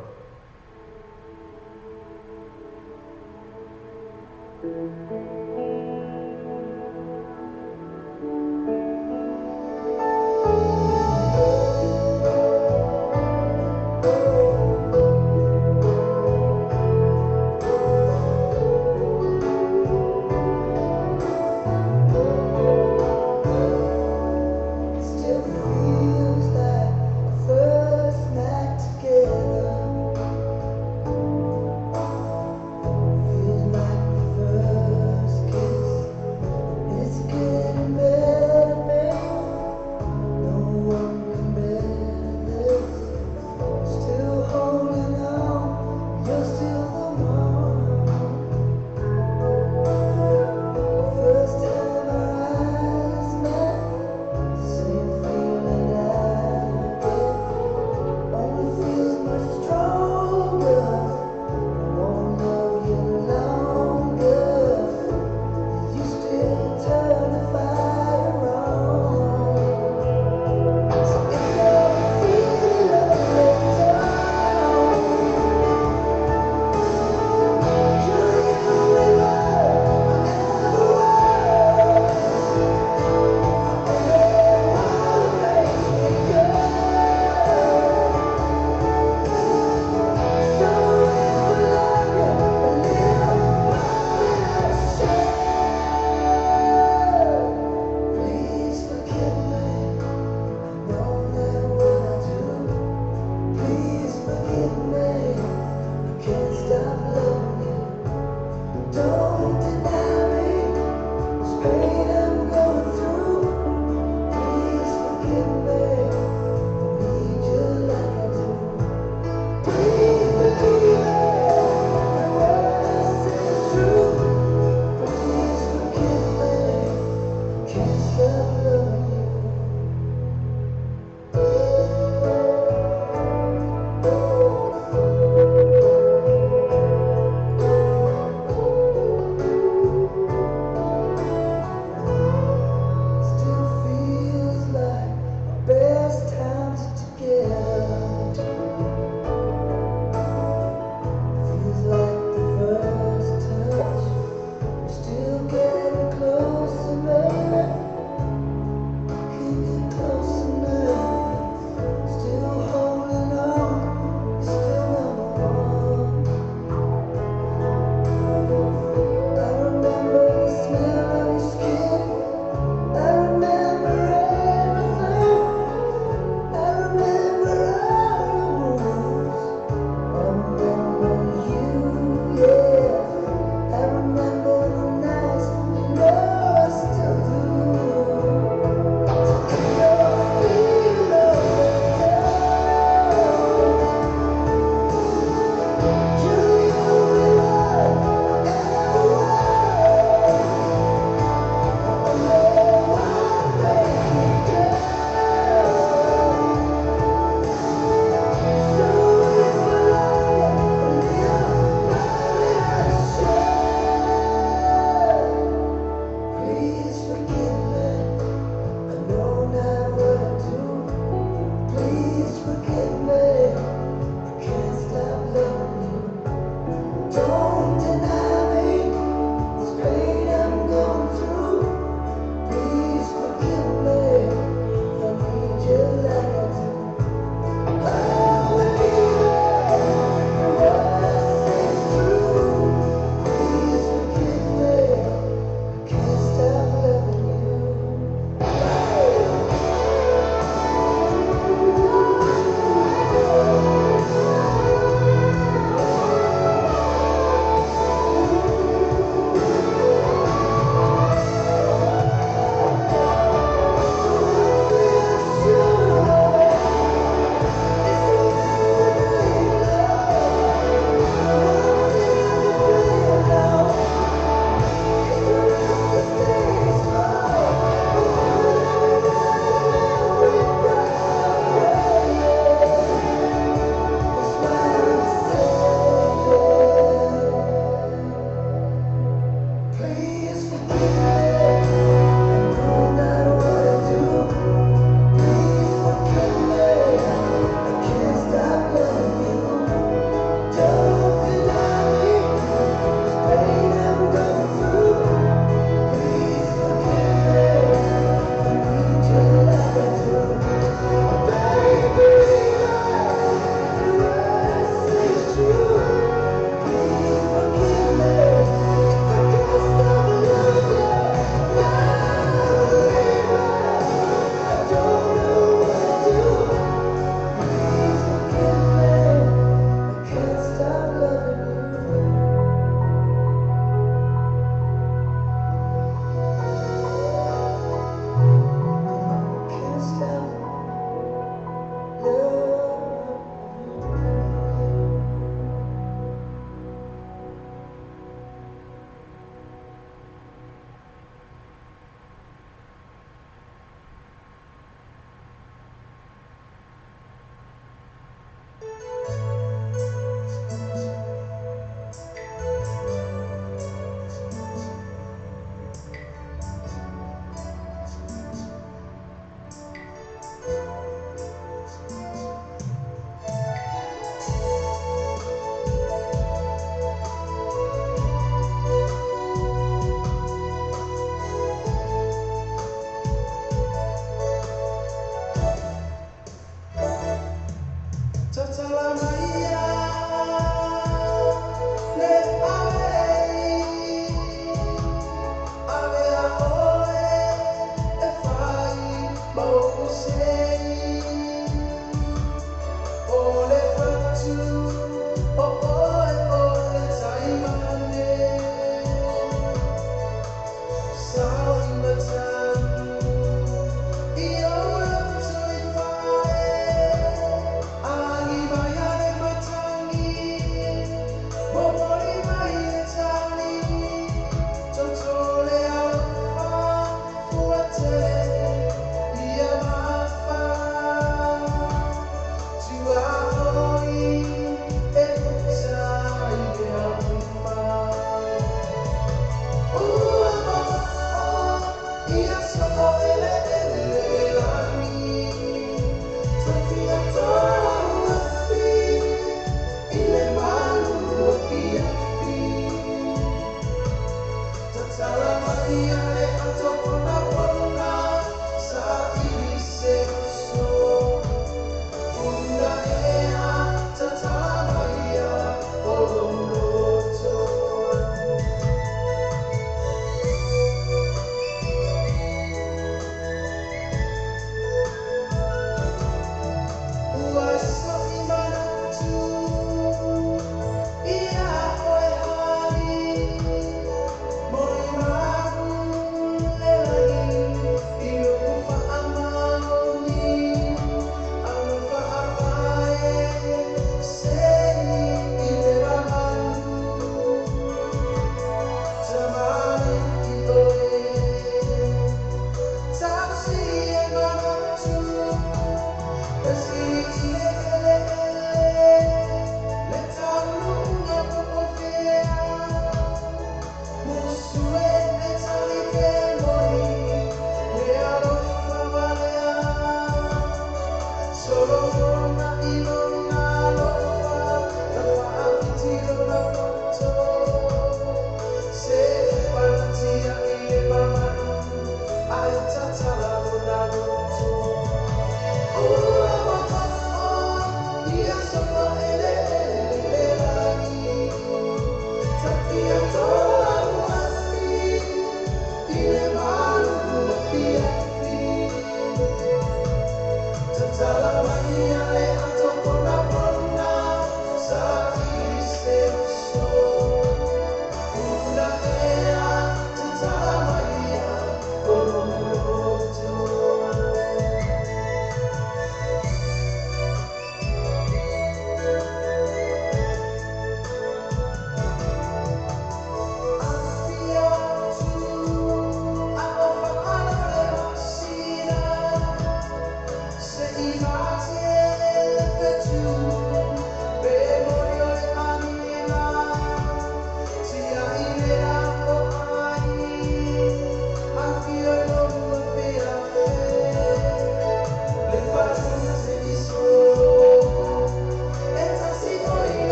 Feels like the first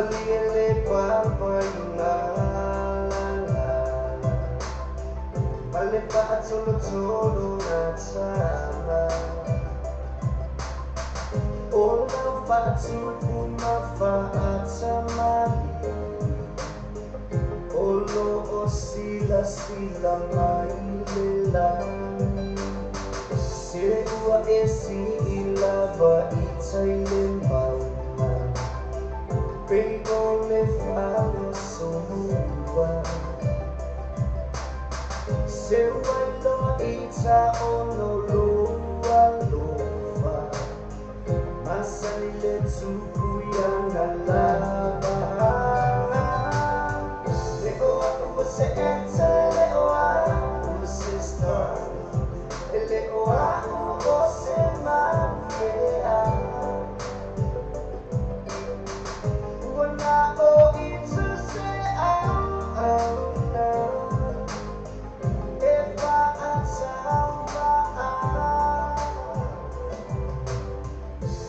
Malile papayungalala Malipa at sulot-sulot at sama Olang patsuku mafaat sa mali Olo o sila mailelang Sila sila baitay limbaw Pero le falo sumuwa Sila ita onoluwa Masanile tuku yang nalabahan Leo ako sa ente, leo ako sa star Leo ako sa mafia Wala ko ito sa auna Eva at samaan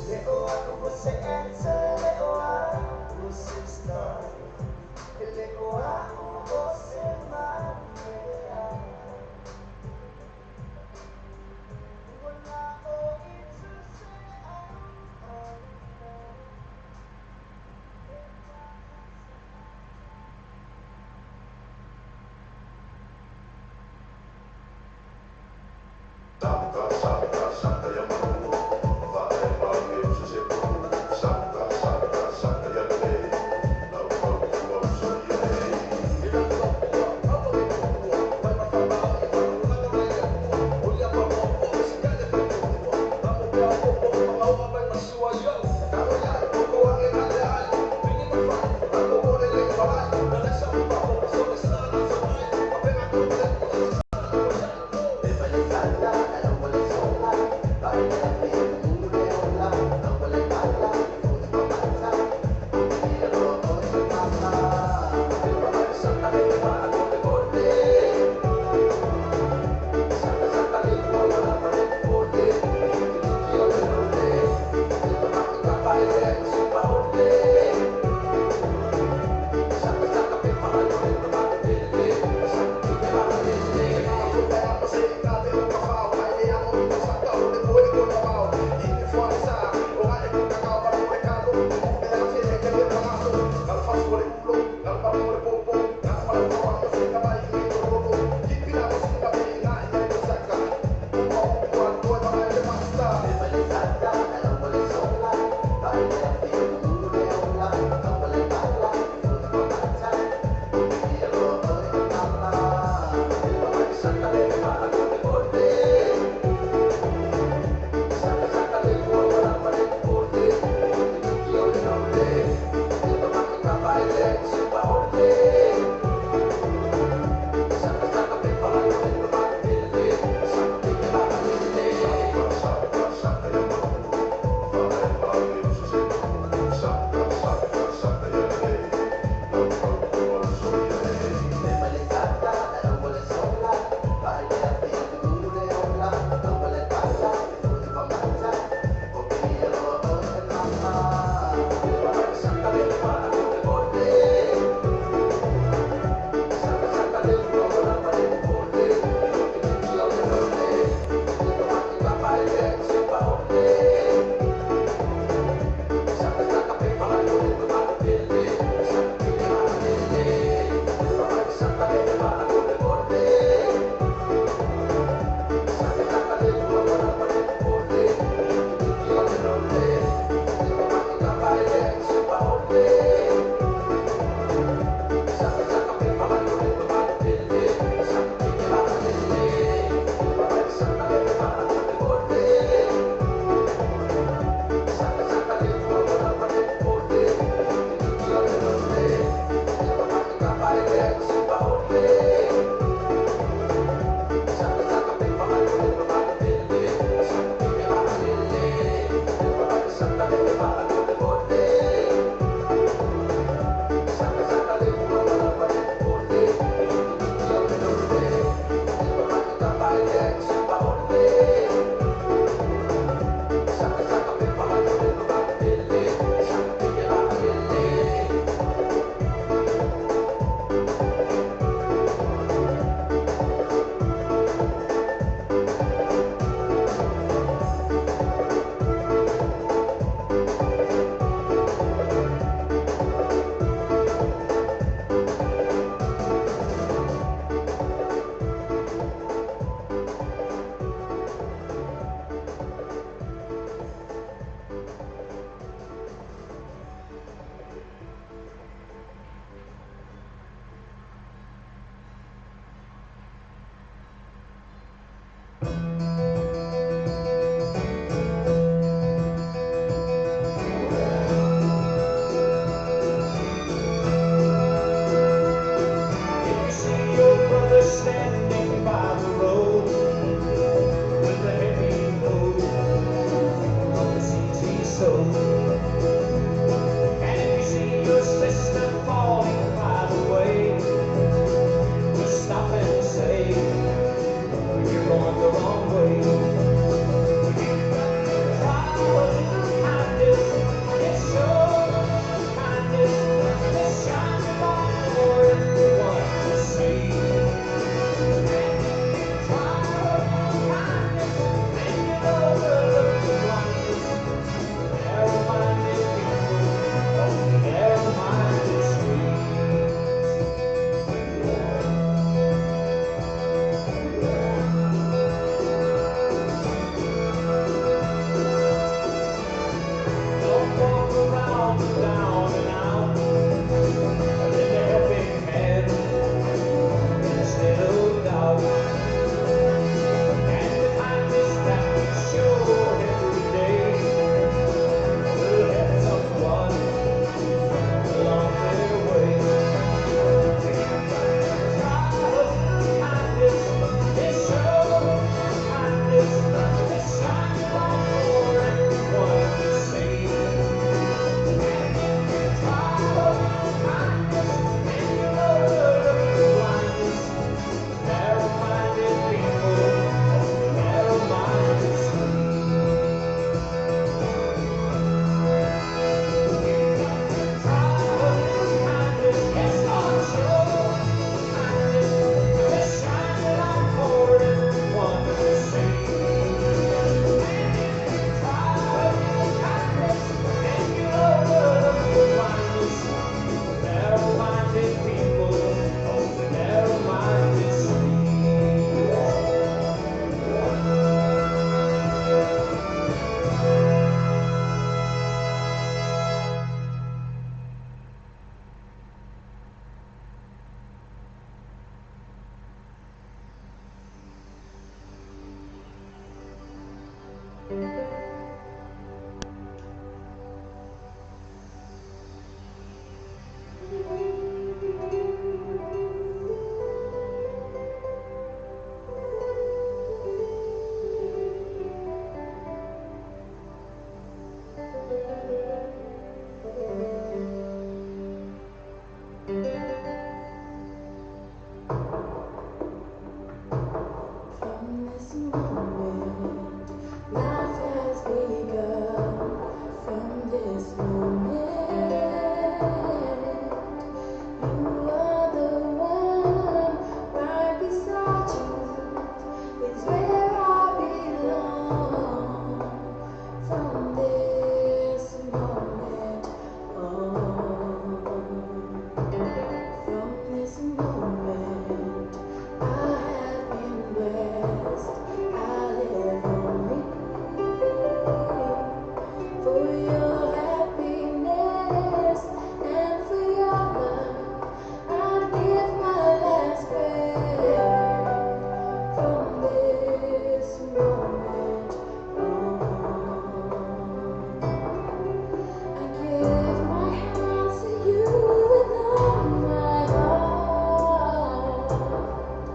Leo ako sa ente, leo ako sa star Leo ako sa mafia Wala ko ito sa auna From this moment, life has begun. From this moment, you are the one right beside you. It's where I belong. From this moment on, from this moment, I have been blessed. I live only for your happiness and for your love. I give my last breath from this moment on. I give my hands to you with all my heart.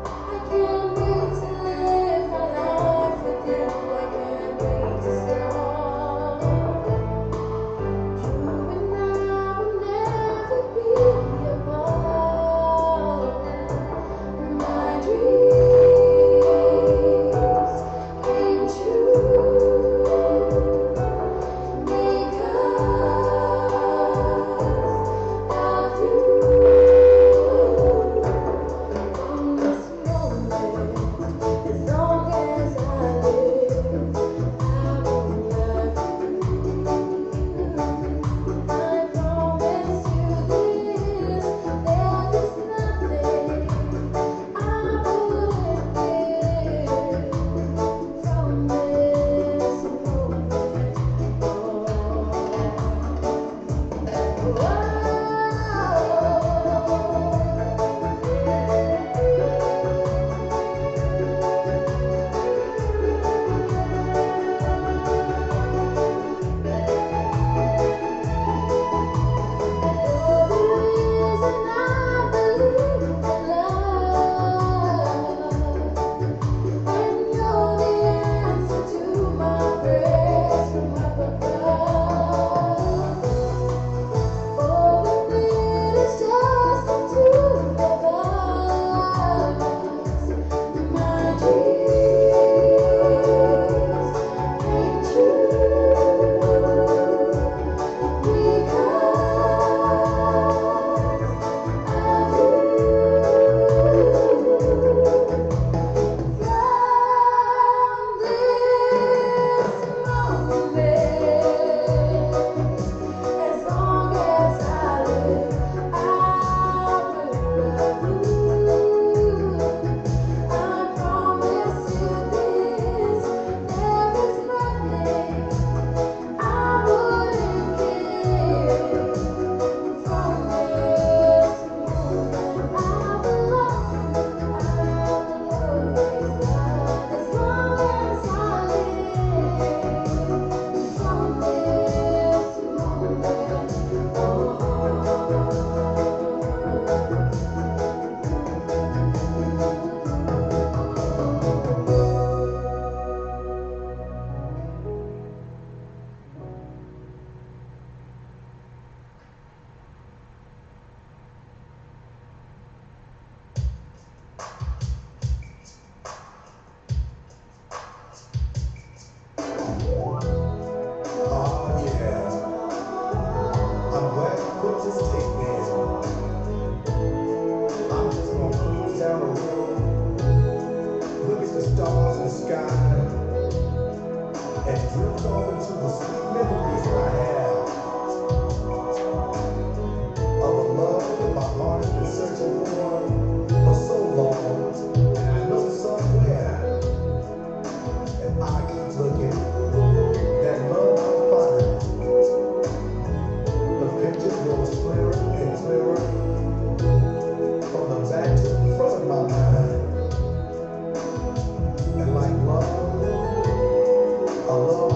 I can't wait to live my life with you. I can't wait to start. You and I will never be apart. My dreams came true because of you. From this moment, as long as I live, I will love you. I promise you this, there is nothing I wouldn't give from this moment and you're the answer to my prayers from up above. Oh, it is just the two of us. My dreams came true because of you. From this moment, as long as I live, I will love you. I promise you this, there is nothing I wouldn't give. From this moment, I will love you. I will always love as long as I live. From this moment Oh yeah, I'm glad you put this tape in. I'm just gonna cruise down the road, look at the stars and sky, and drift off into the sweet memories that I have of a love that my heart has been searching for so long. And I know somewhere, if I keep looking, that love will find. The picture grows clearer and clearer from the back to the front of my mind. And like love, a love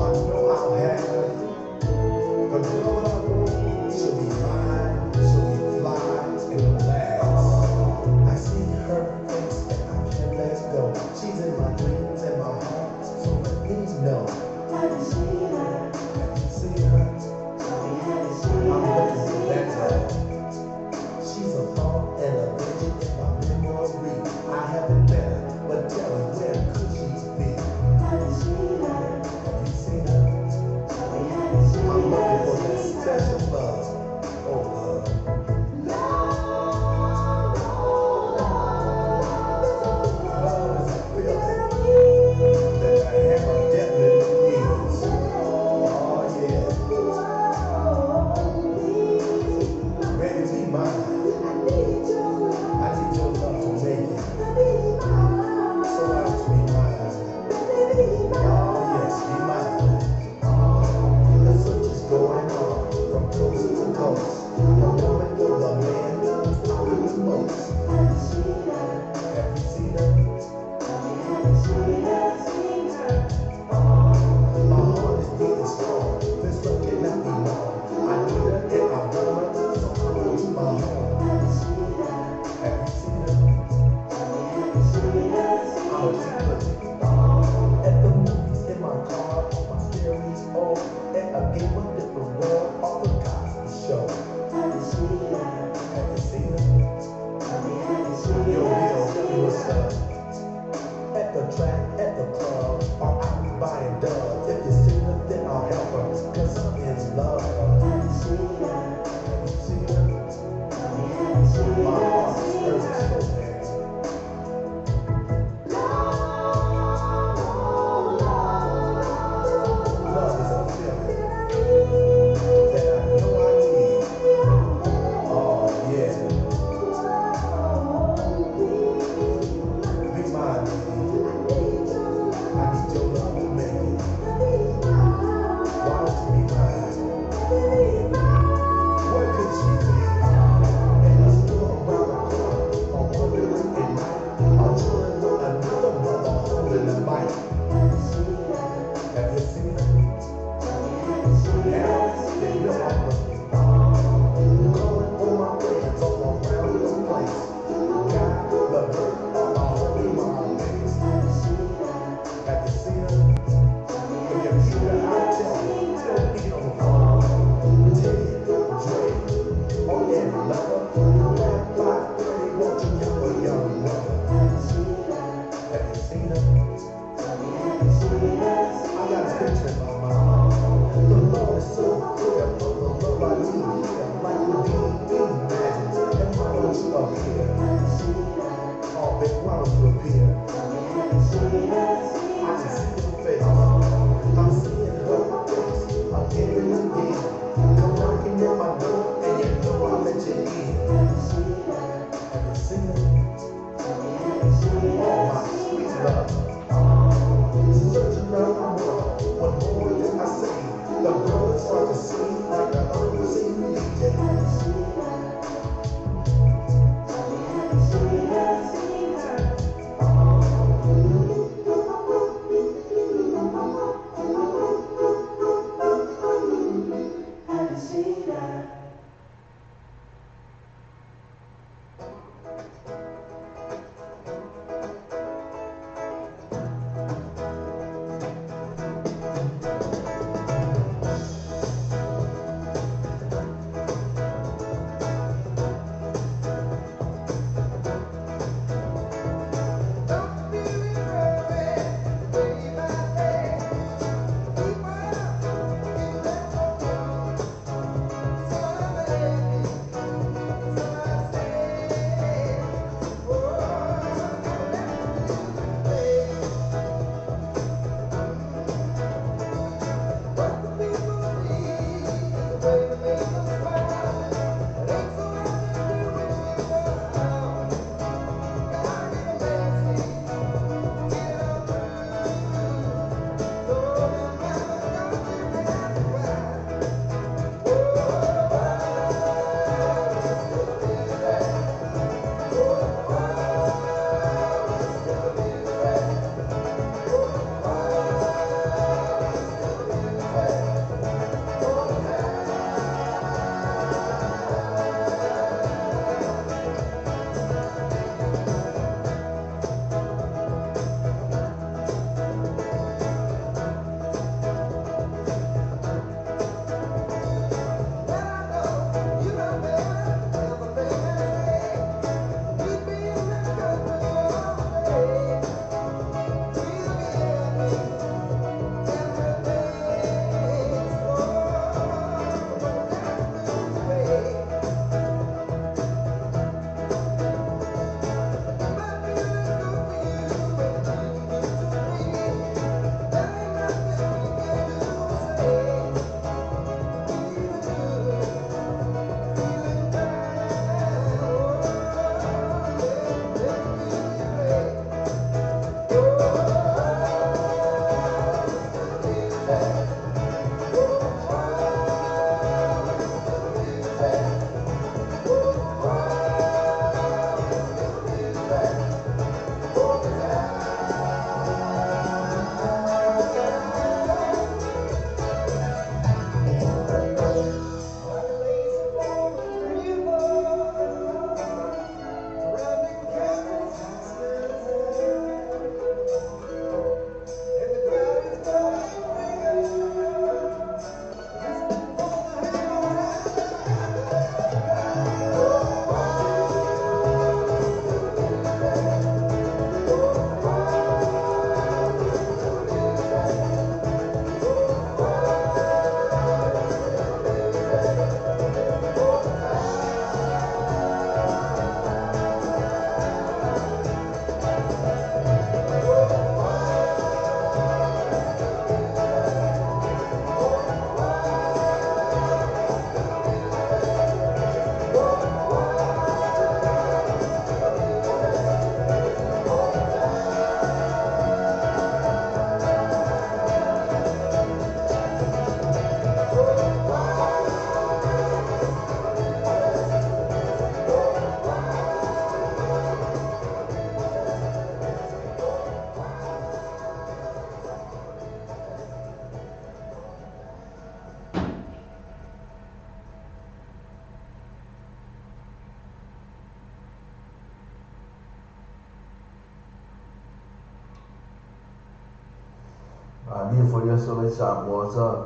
mi foi a so sa mo sa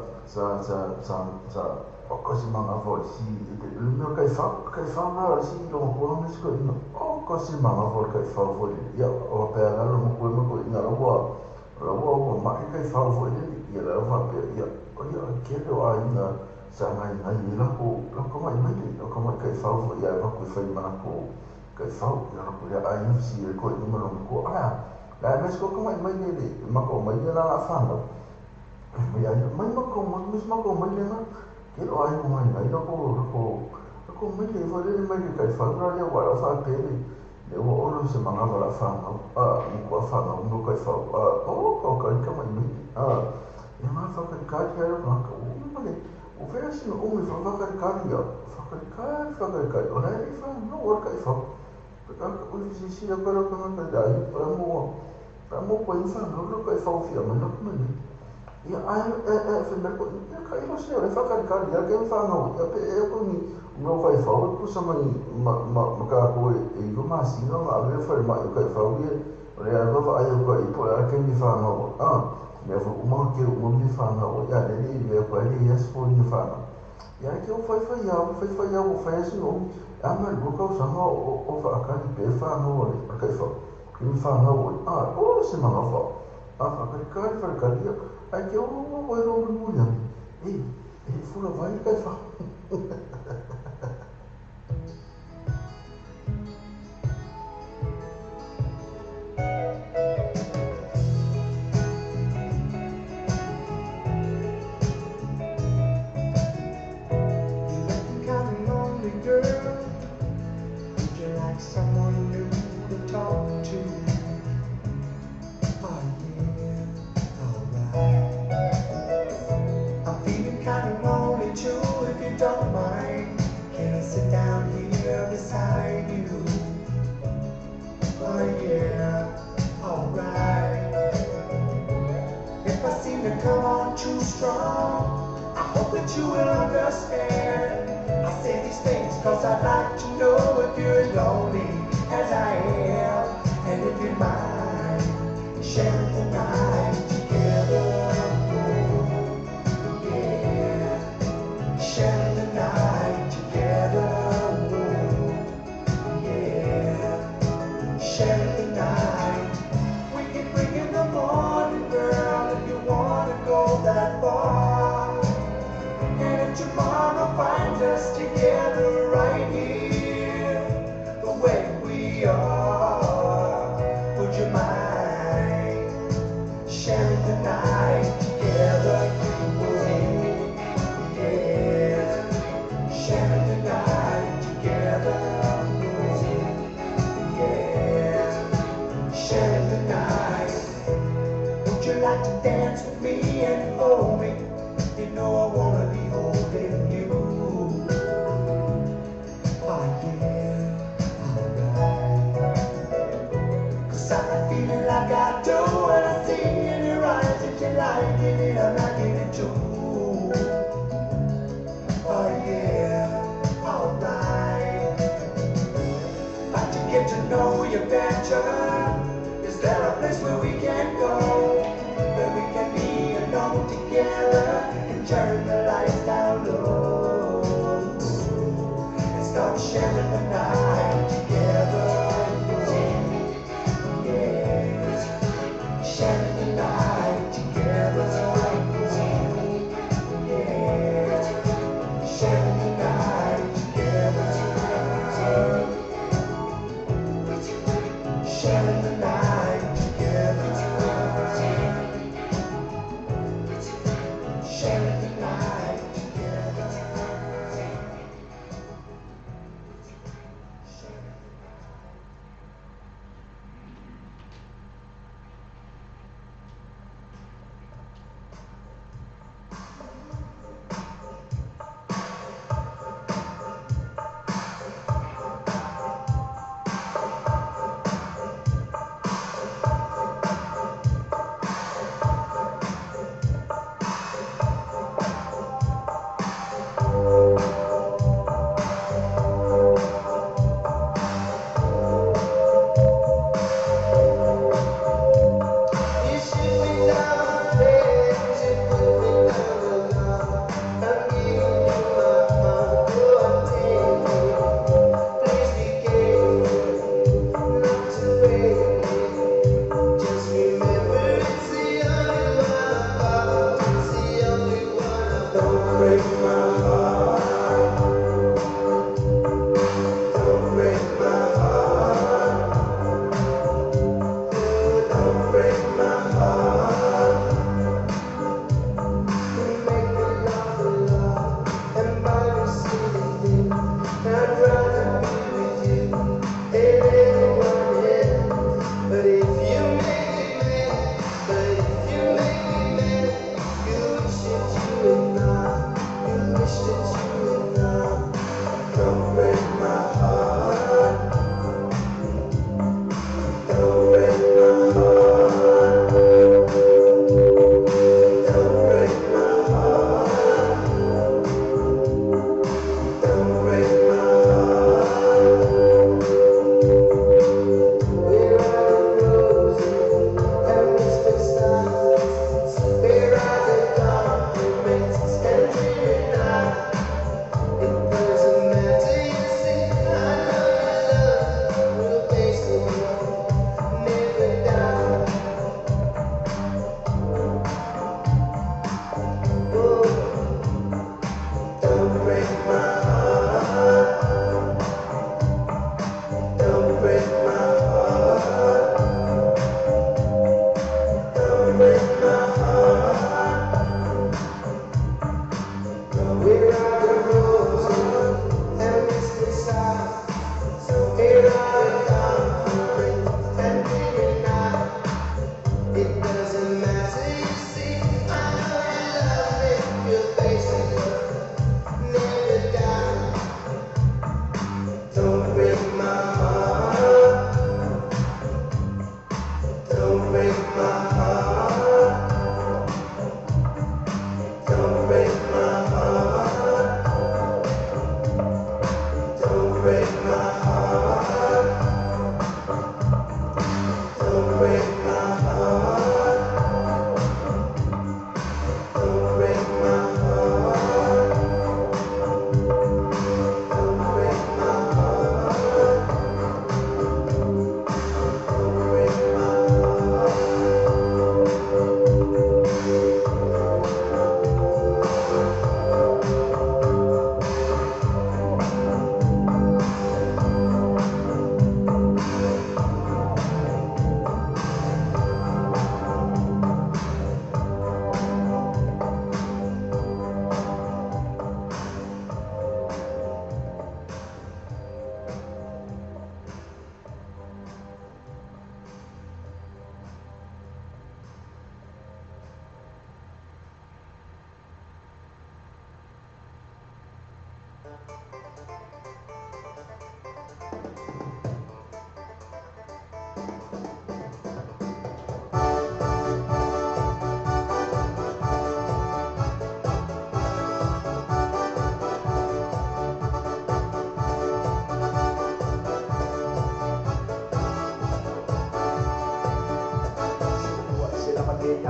o ko si manga fo si no kai fa na si lo ko mi ko no o ko si manga fo kai fa fo ya o pe la lo mo ko na lo ma kai fa fo ya la fa pe ya o ya ke do ai na sa mai na ni la ko mai lo ko mai kai fa fo ya va ko fa ma ko kai fa ya ko ya ai si ko ni mo ko la mes ko mai ni ma ko mai la fa no ya mai ma ko mai na ke lo ai ko mai ai ko mai le fo le mai kai fa ra ya wa la fa pe le o lo se manga va la fa no ni ko fa no kai fa o kai ka mai ya ma fa ka ya lo fa ko mai o fe asi no o fa ya fa ka o la fa no o kai fa ka o si ya ko ka ma dai para mo ko fa no lo kai fa o fi ma no mai ya ai fe me ko ya kai lo se o fa ka ya ke fa no ya pe ko ni no vai fa o ku sa mai ma ka ko e go ma si no ma ve fa ma kai fa o ye o le a va ai ko i po a ke ni fa no me fu uma ke o ni fa no ya le ni me ko ni yes po ni fa no ya ke o fa ya o fa si no a ma go ka sa no o fa ka ni pe fa no le kai fa ki fa no o se ma fa fa ka ya ai ke o lo mu ya fu la vai kai fa Girl, would you like someone new to talk to? Oh yeah, alright. I'm feeling kinda lonely too, if you don't mind. Can I sit down here beside you? Oh yeah, alright. If I seem to come on too strong, I hope that you will understand. I say these things cause I'd like to know if you're lonely as I am, and if you mind sharing the night together. Oh, yeah, sharing the night together. Oh, yeah, sharing the night. We can bring in the morning, girl, if you wanna go that far. And if tomorrow finds us together right here, the way we are, would you mind sharing the night together? Oh, yeah, sharing the night together. Oh, yeah, sharing the night. Would you like to dance with me and hold me? You know I wanna be holding you. Oh yeah, alright. Cause I'm feeling like I do when I see in your eyes that you like it, I'm liking it too. Oh yeah, alright. About to get to know you better. Is there a place where we can go, where we can be alone together? Turn the lights down low and start sharing the night together. Yeah, sharing the night together. Yeah, sharing the night together. Sharing the night together. Sharing the night together.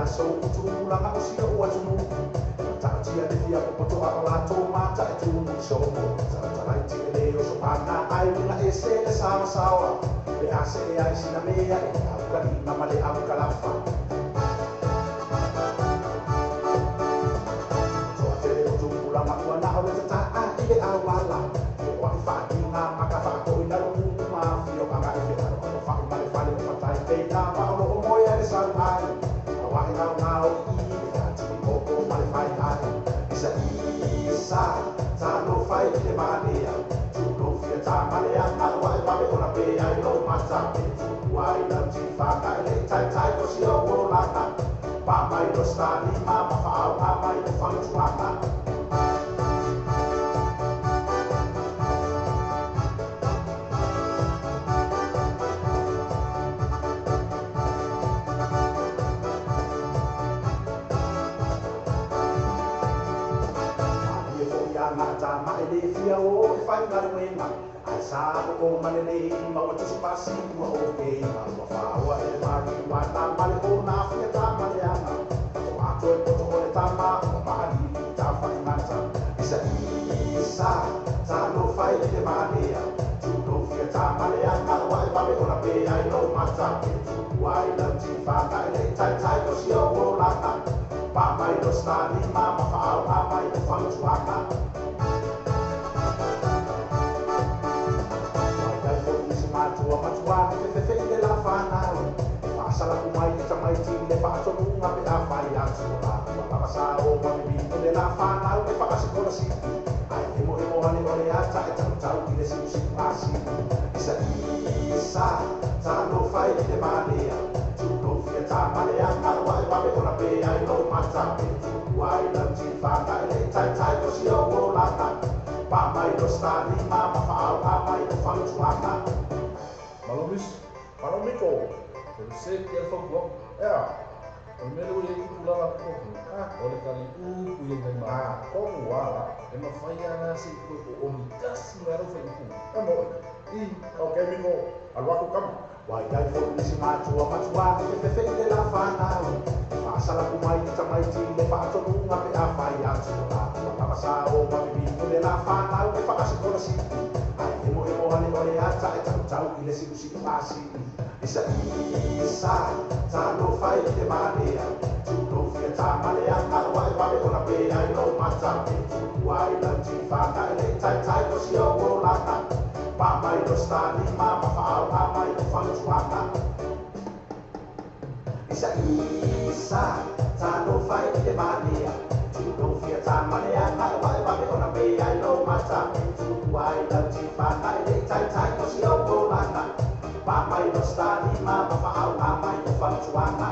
So tula ka si o atu ta tia de dia ko to ala to mata tu so mo ta ta ti le o so pana ai na ese le sa sa le ase ai sina me ai ka ni na male au kala fa so te le o tula ma ko na o ta a ile a wala o fa ni na maka fa ko ina ru ma fi o ka ga e fa fa ma le fa le fa ta te na pa o mo ya le sa ai why now now to be poco my fight isa isa ta no fight de mania tu no fia ta mania na why ba me ona pe ai no mata tu why na ti fa ka le tai tai ko si o wo la na ba mai do sta ni ma fa ma mai do fa tu ana mata mai le fia o fai na ruenga ai sa o mane le ma o tu pasi o ke ma fa wa e mari wa na male o na fia ta male ana o ato e poto o le tama o mari ta fai mata isa isa ta no fai le mane tu no fia ta male ana wa e mame o na pe ai no mata tu wai na ti fa ka le tai tai o si o la na pa mai do sta ni ma fa a mai o fa tu ana tua matua te fe de la fana pasa la kumai ta mai ti le pa to nunga pe a fai a tua pa pasa o pa mi de la fana o pa pasa ko si ai emo ale ole a ta ta ki le si pasi isa isa ta no fai de mania tu no fia ta mania na wa pa me ona pe ai no mata tu wai la ti fa ka le tai tai ko si o la ta pa mai do sta ni ma fa a mai do fa tu ana Malomis, Malomiko, el set y el folklore, el melo y el cultural a poco, o le cali y el demás, como wala, que no falla nada si o ni casi no era ofendido. Y, ok, mico, al bajo cam. Wai dai fo ni si matua te fe de la fana pasa la kumai ta mai ti le pa to nunga pe a fai a tua pa pasa o pa mi de la fana o pa pasa ko si ai emo ale ole a ta ta ki le si pasi isa isa ta no fai de mania tu no fia ta mania na wai pa me ona pe ai no mata tu wai la ti fa ka le tai tai ko si o la na pa mai do sta ni ma fa a mai do fa tu ana isa isa ta no fai de mania tu no fia ta mania na wai pa me ona pe ai no mata tu wai la ti fa ka le tai tai ko si o la na pa mai do sta ni ma fa a mai do fa tu ana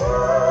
Oh,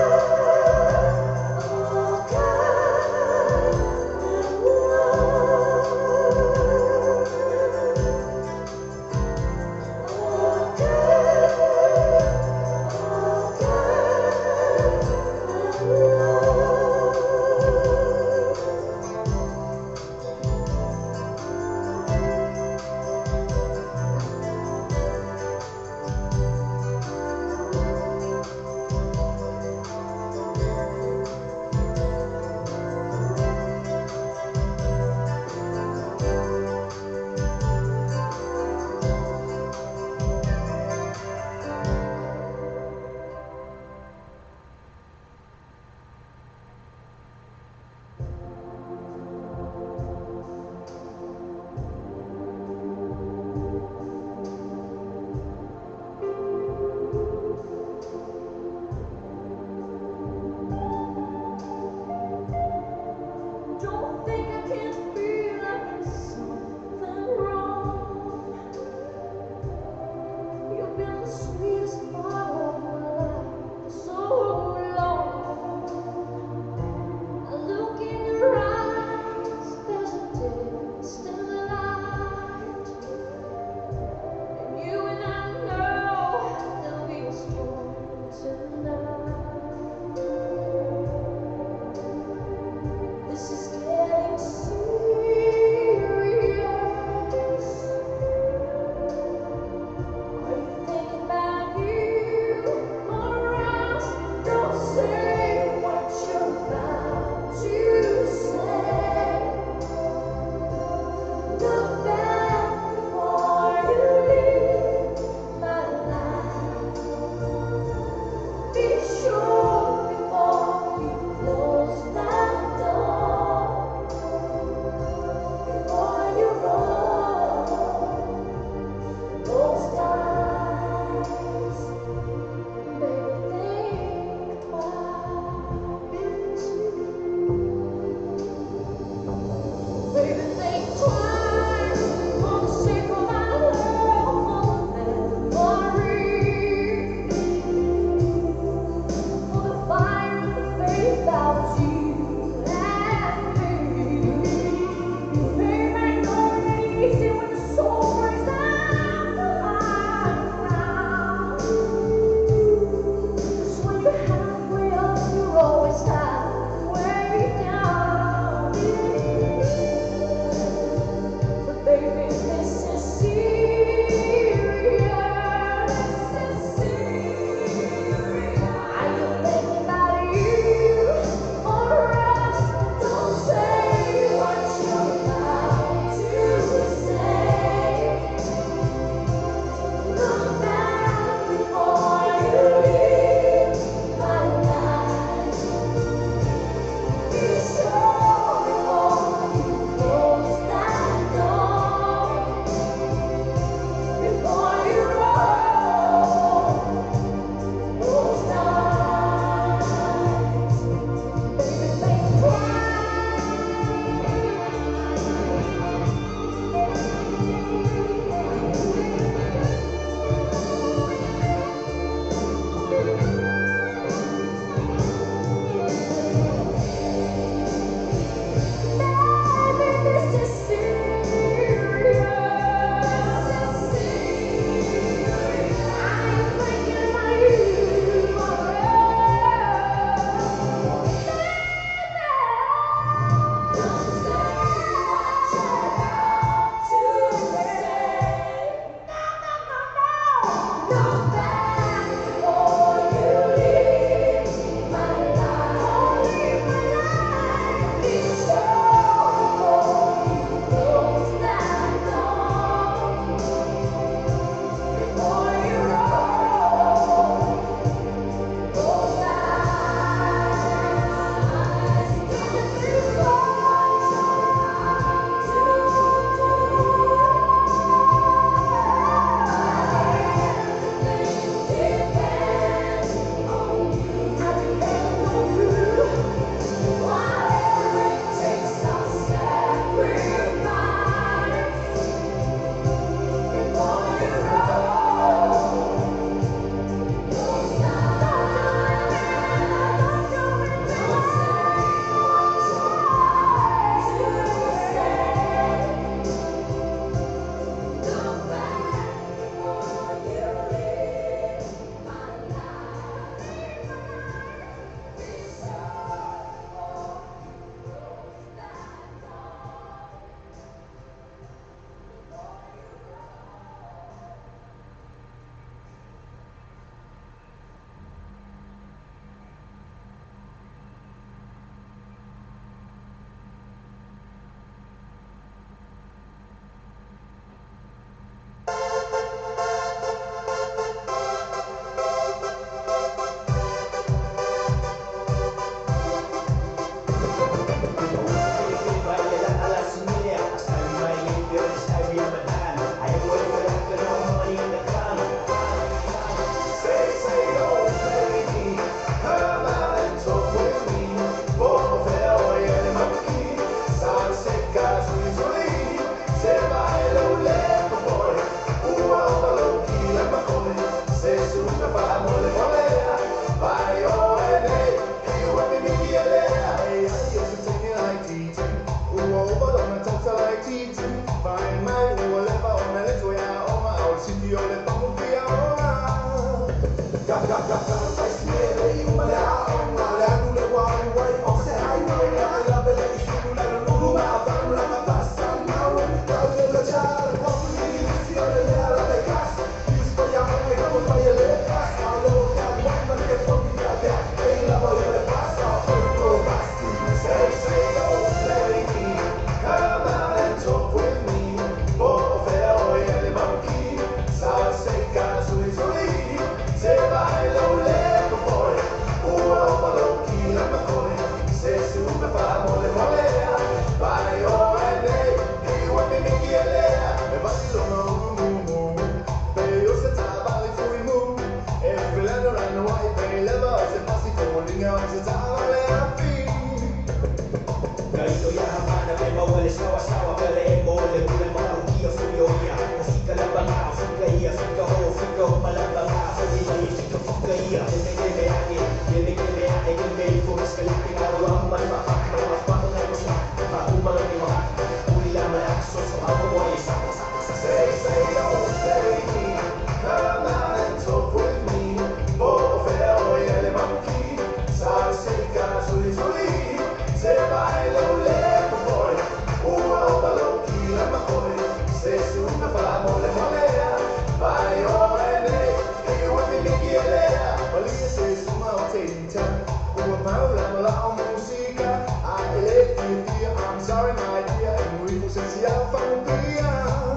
Maulana la música, I elect you dear, I'm sorry my dear, en muy ausencia familia.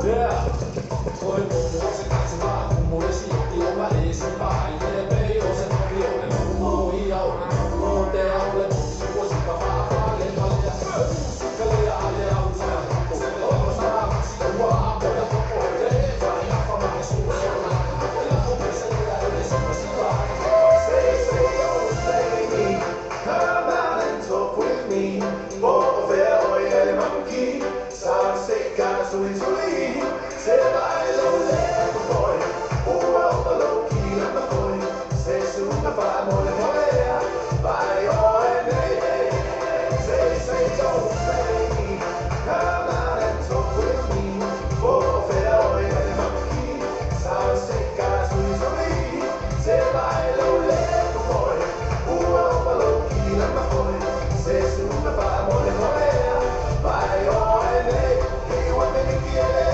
Yeah. Hoy como se cansa, como decía, tío, parece un baile, pero se no vio, le no y ahora no te hablo, si vos si capaz, vale, vale, música le ale a usar, porque le vamos a dar, si lo va a poder, para la fama que su persona, la conversación de esa pasiva. Say, me, come out and talk with me, por ver hoy el monkey, sabe secar su insulina, se baila un lento boy, uno lo quiere no boy, se suma para morir, by your name, say, don't say me, come out and talk with me, por ver hoy el monkey, sabe secar su insulina, se baila un lento boy, uno lo quiere no boy, se suma para morir, by your name, que igual me quiere.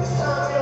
It's time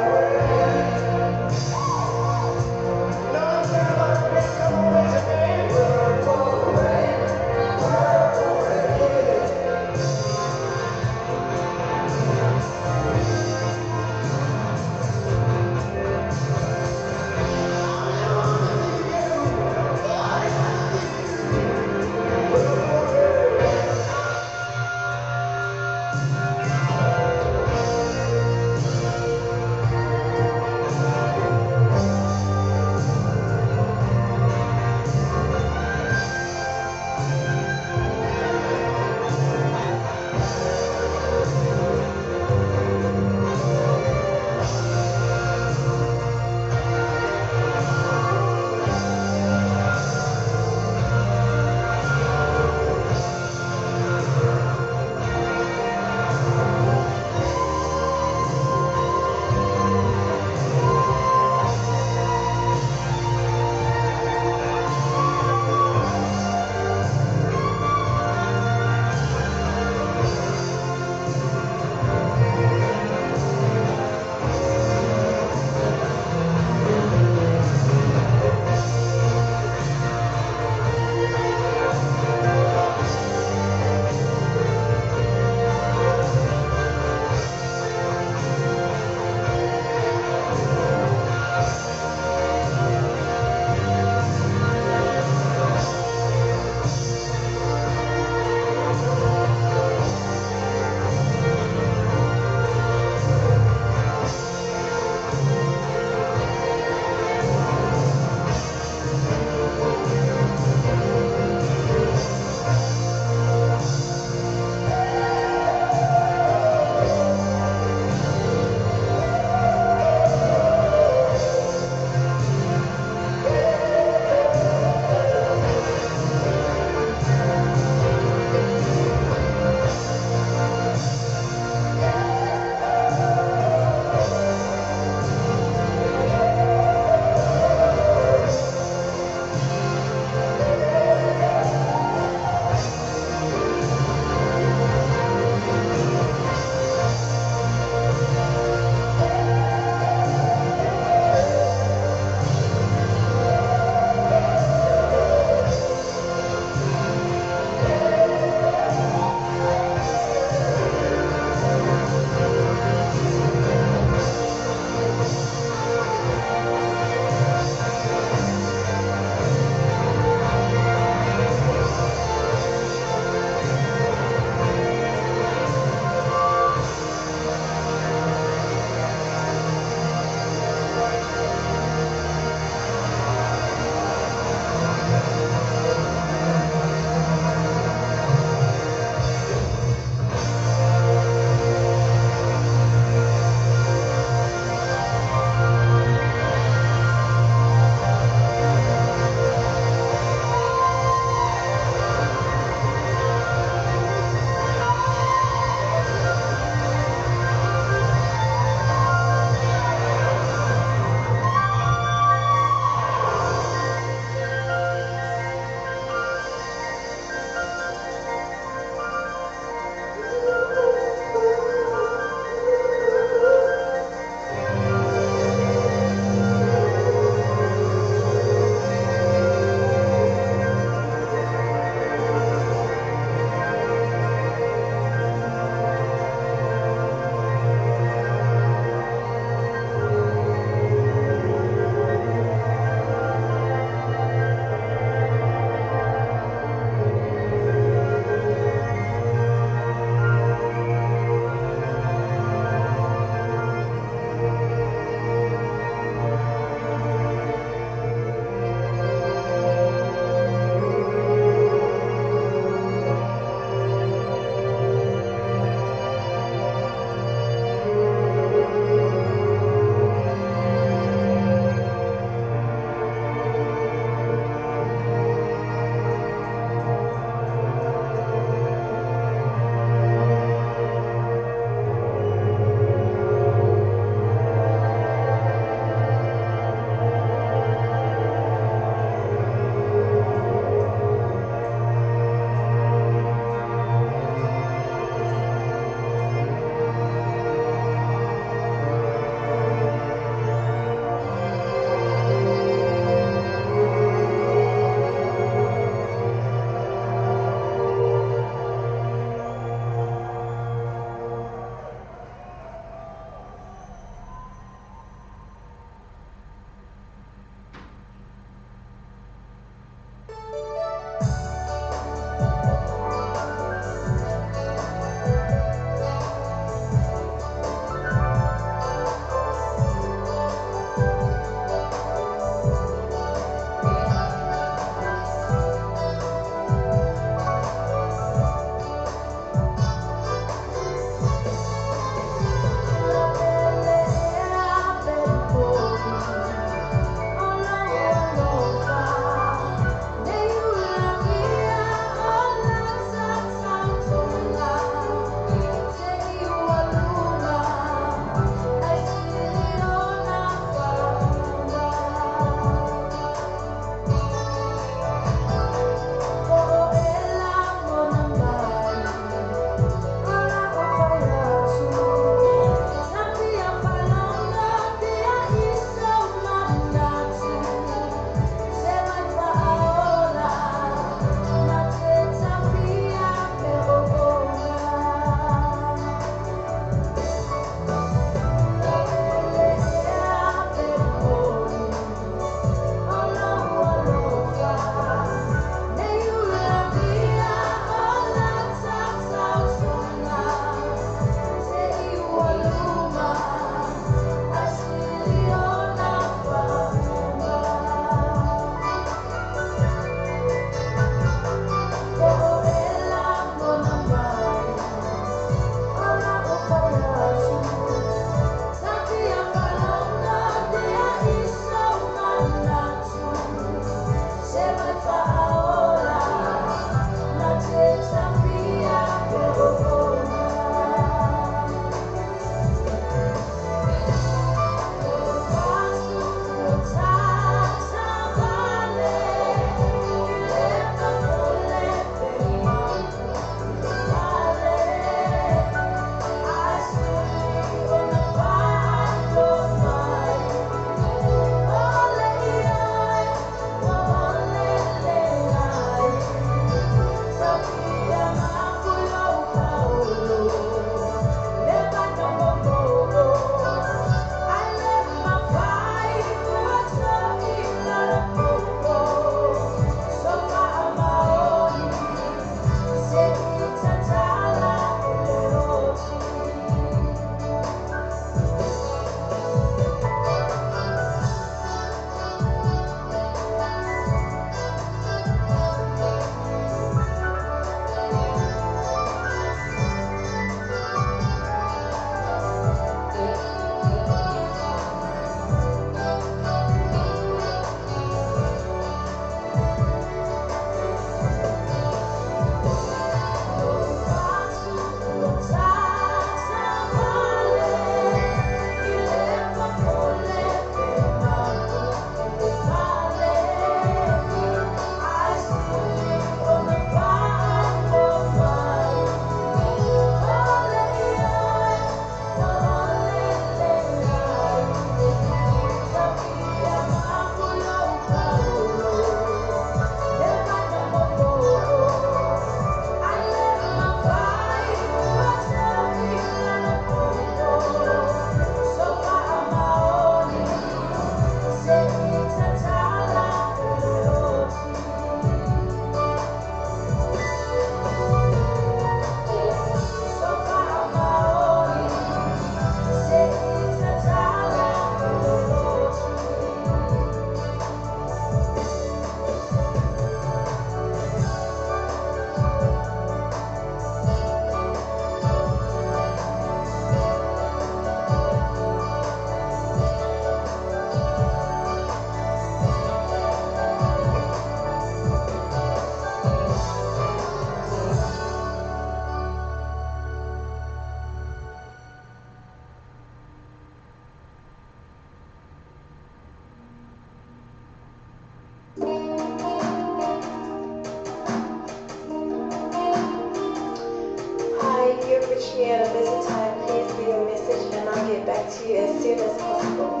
to you as soon as possible.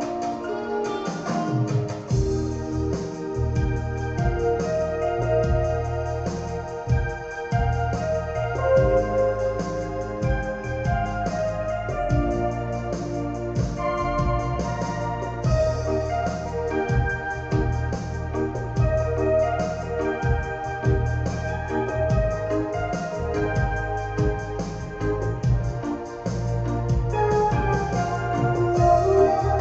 Oh,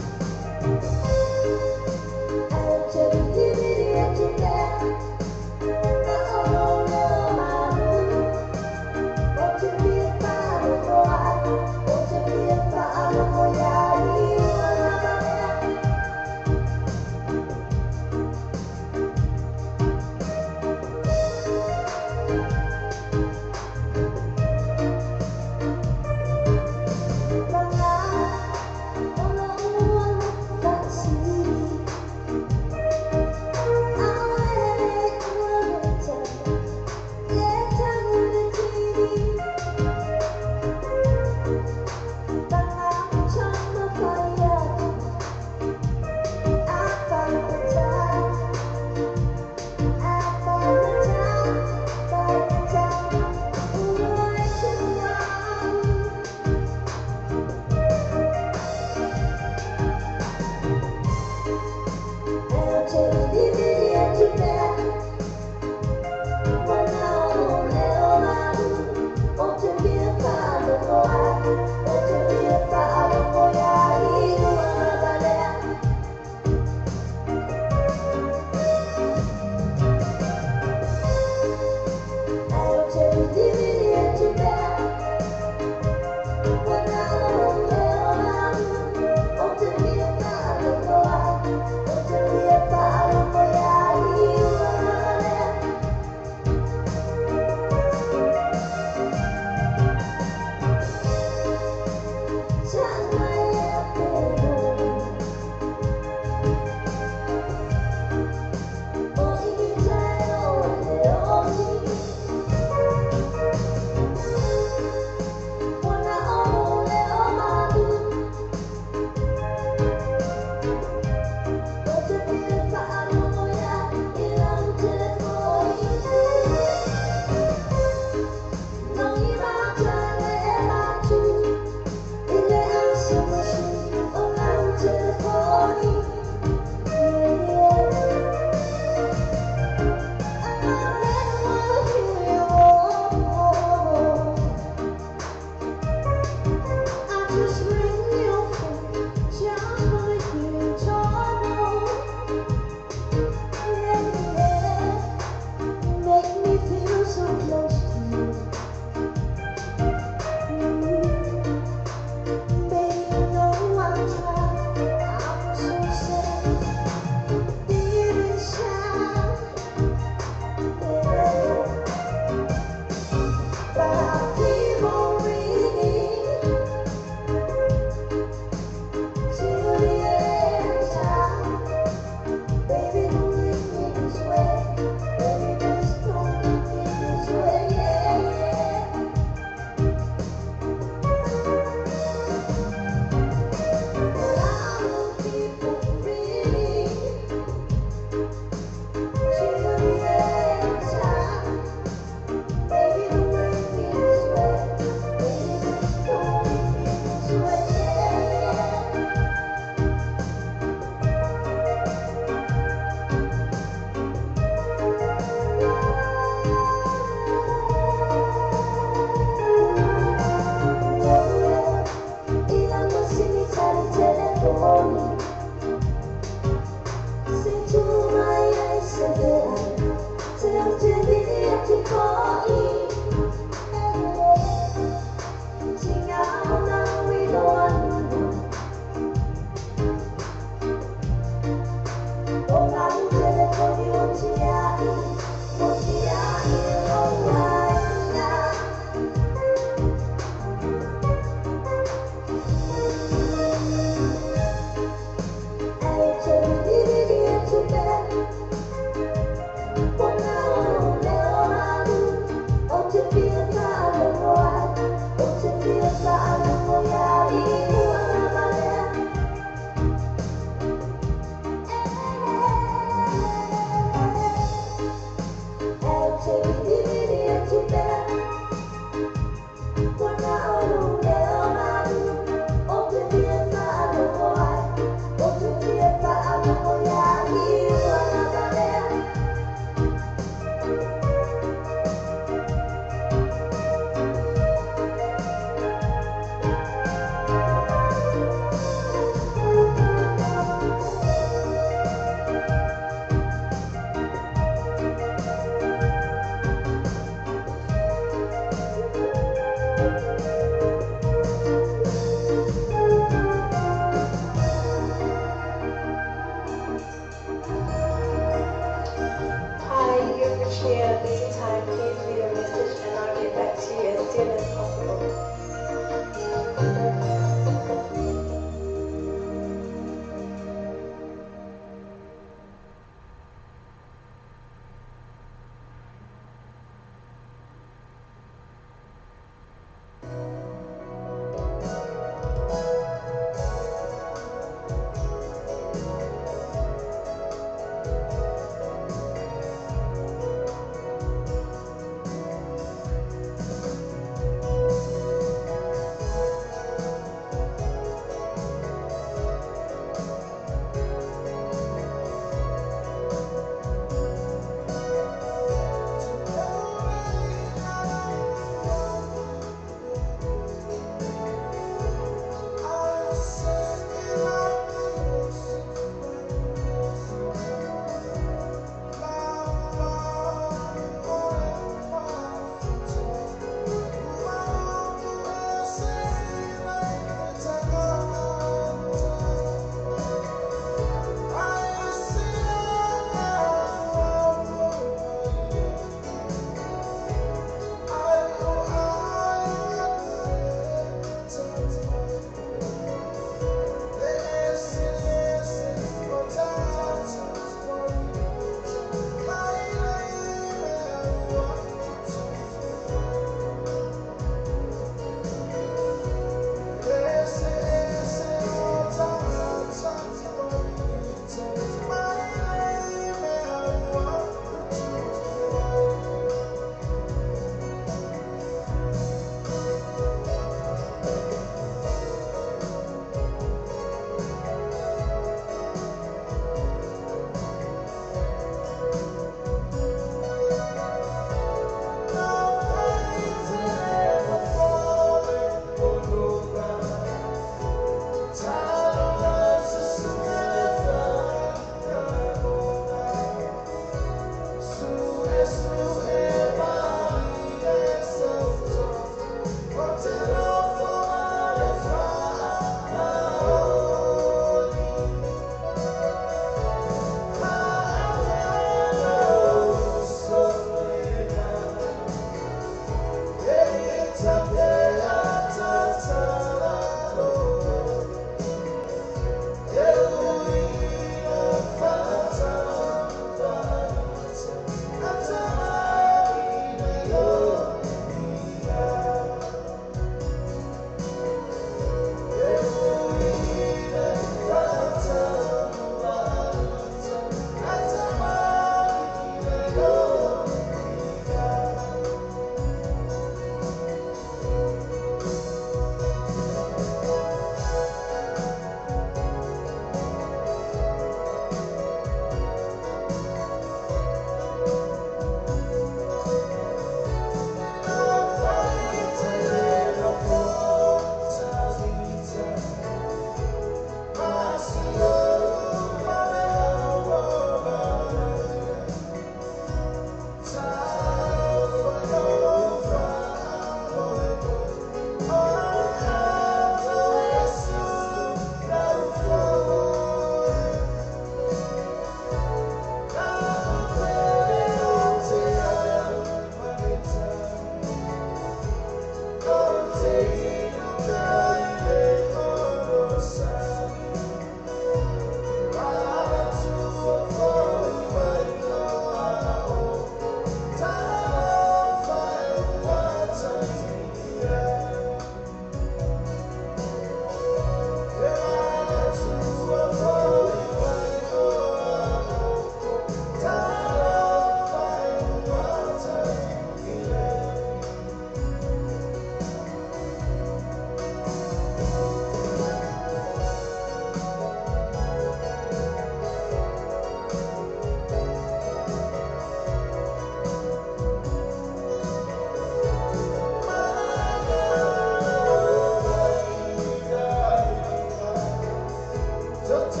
Each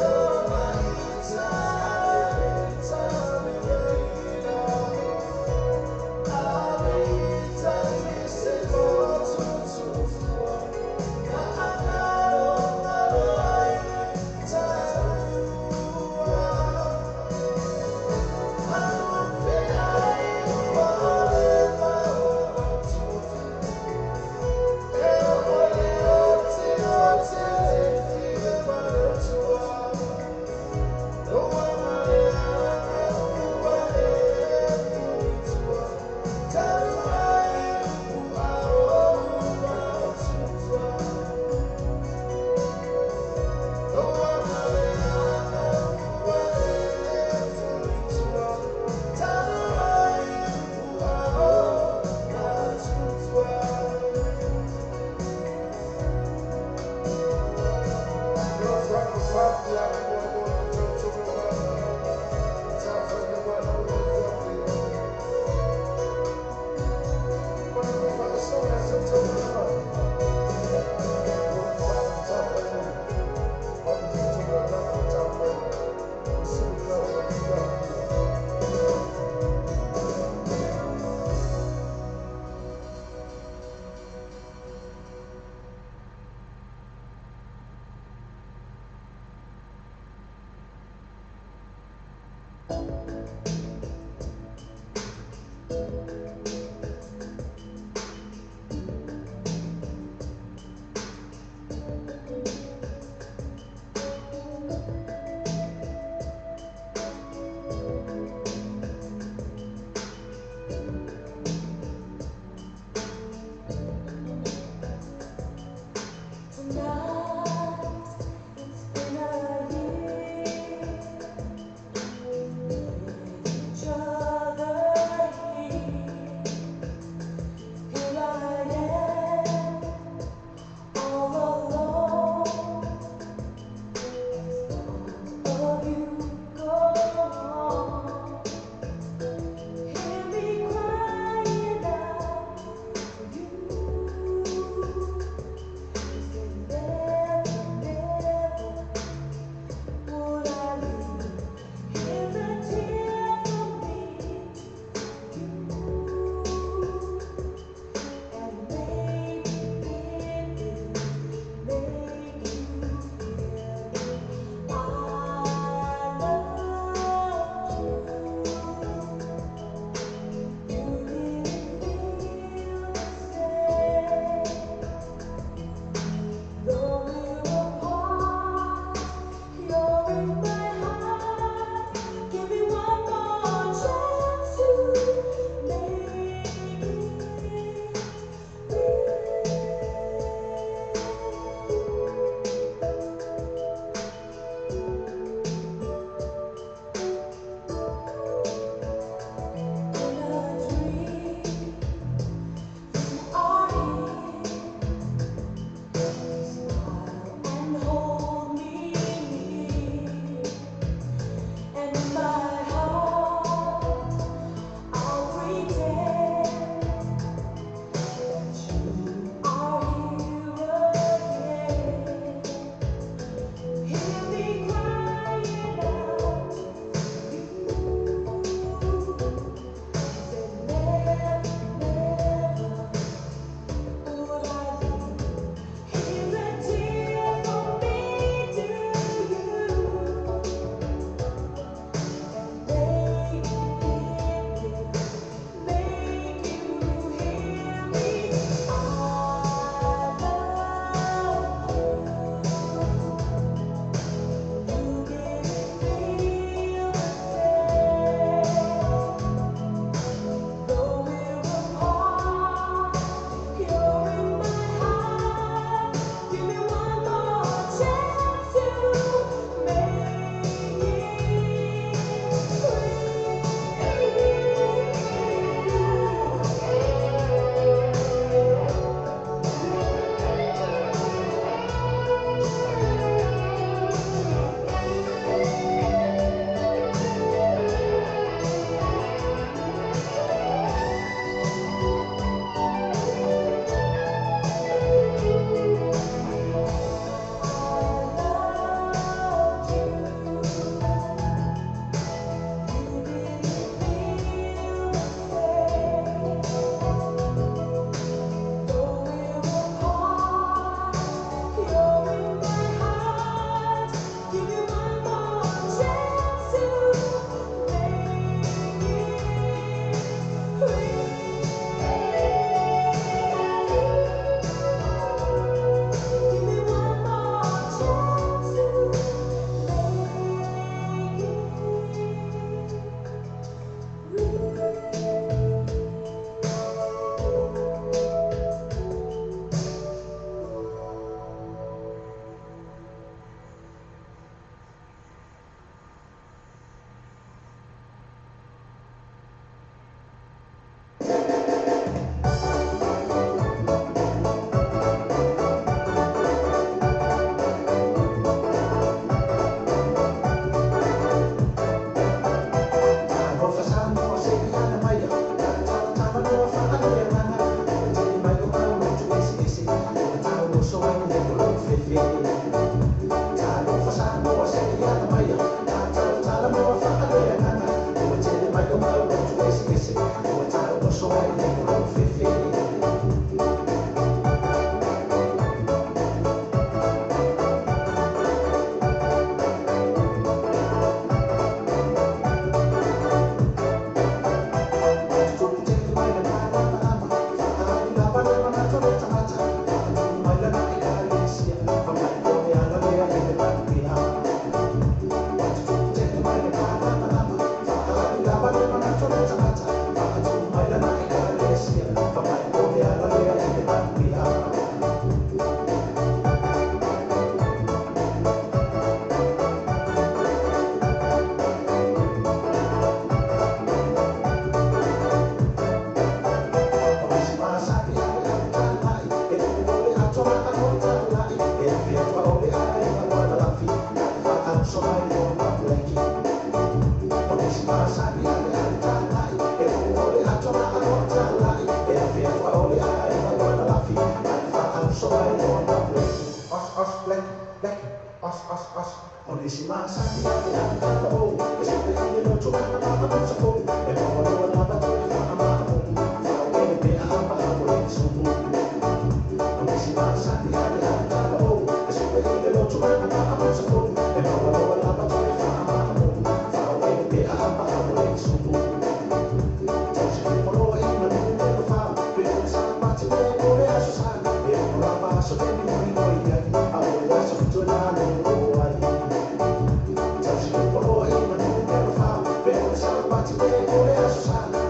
other here.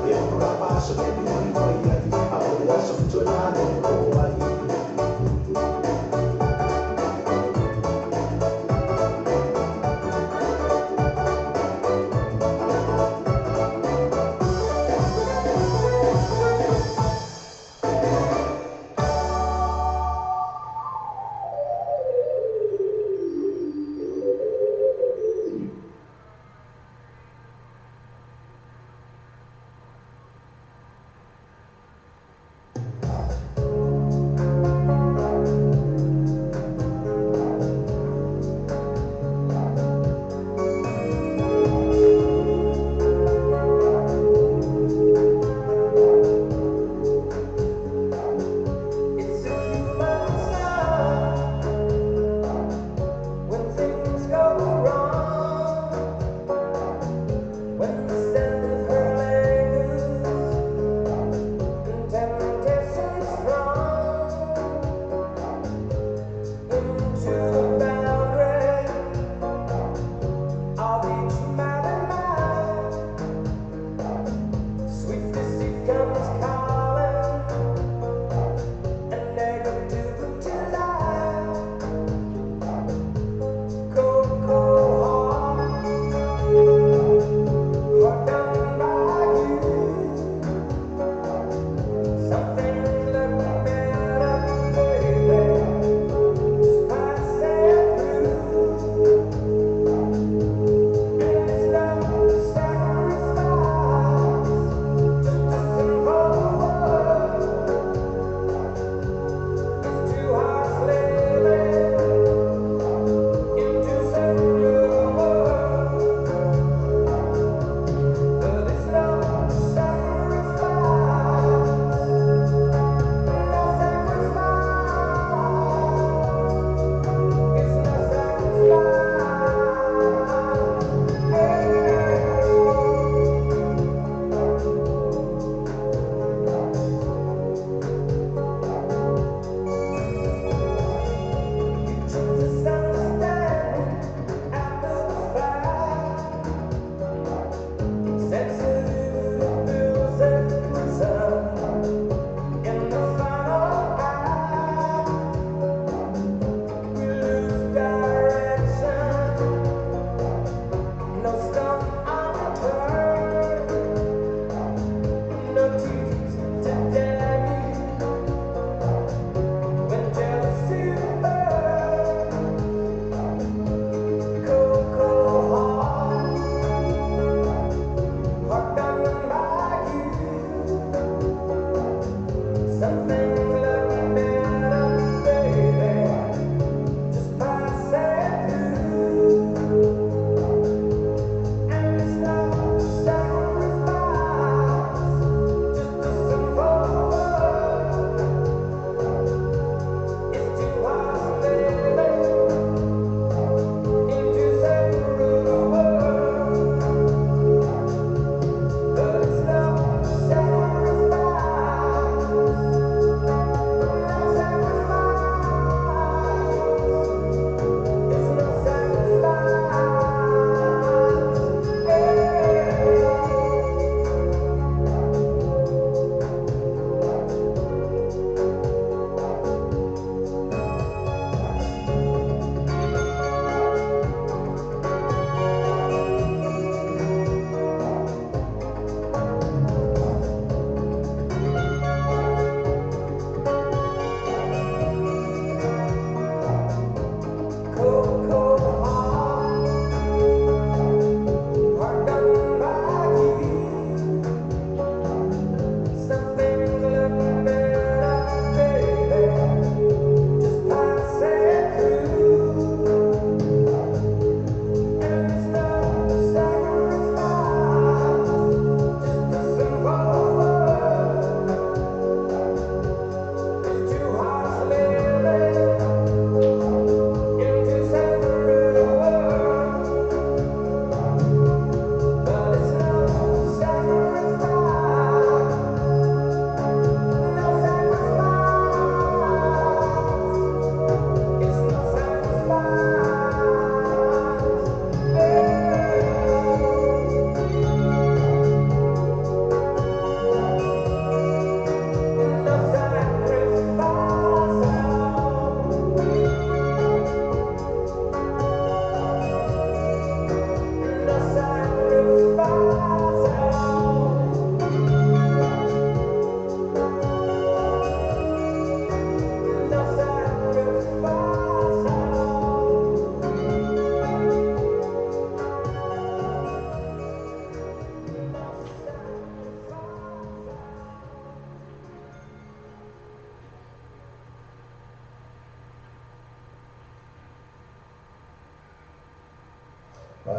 Yeah.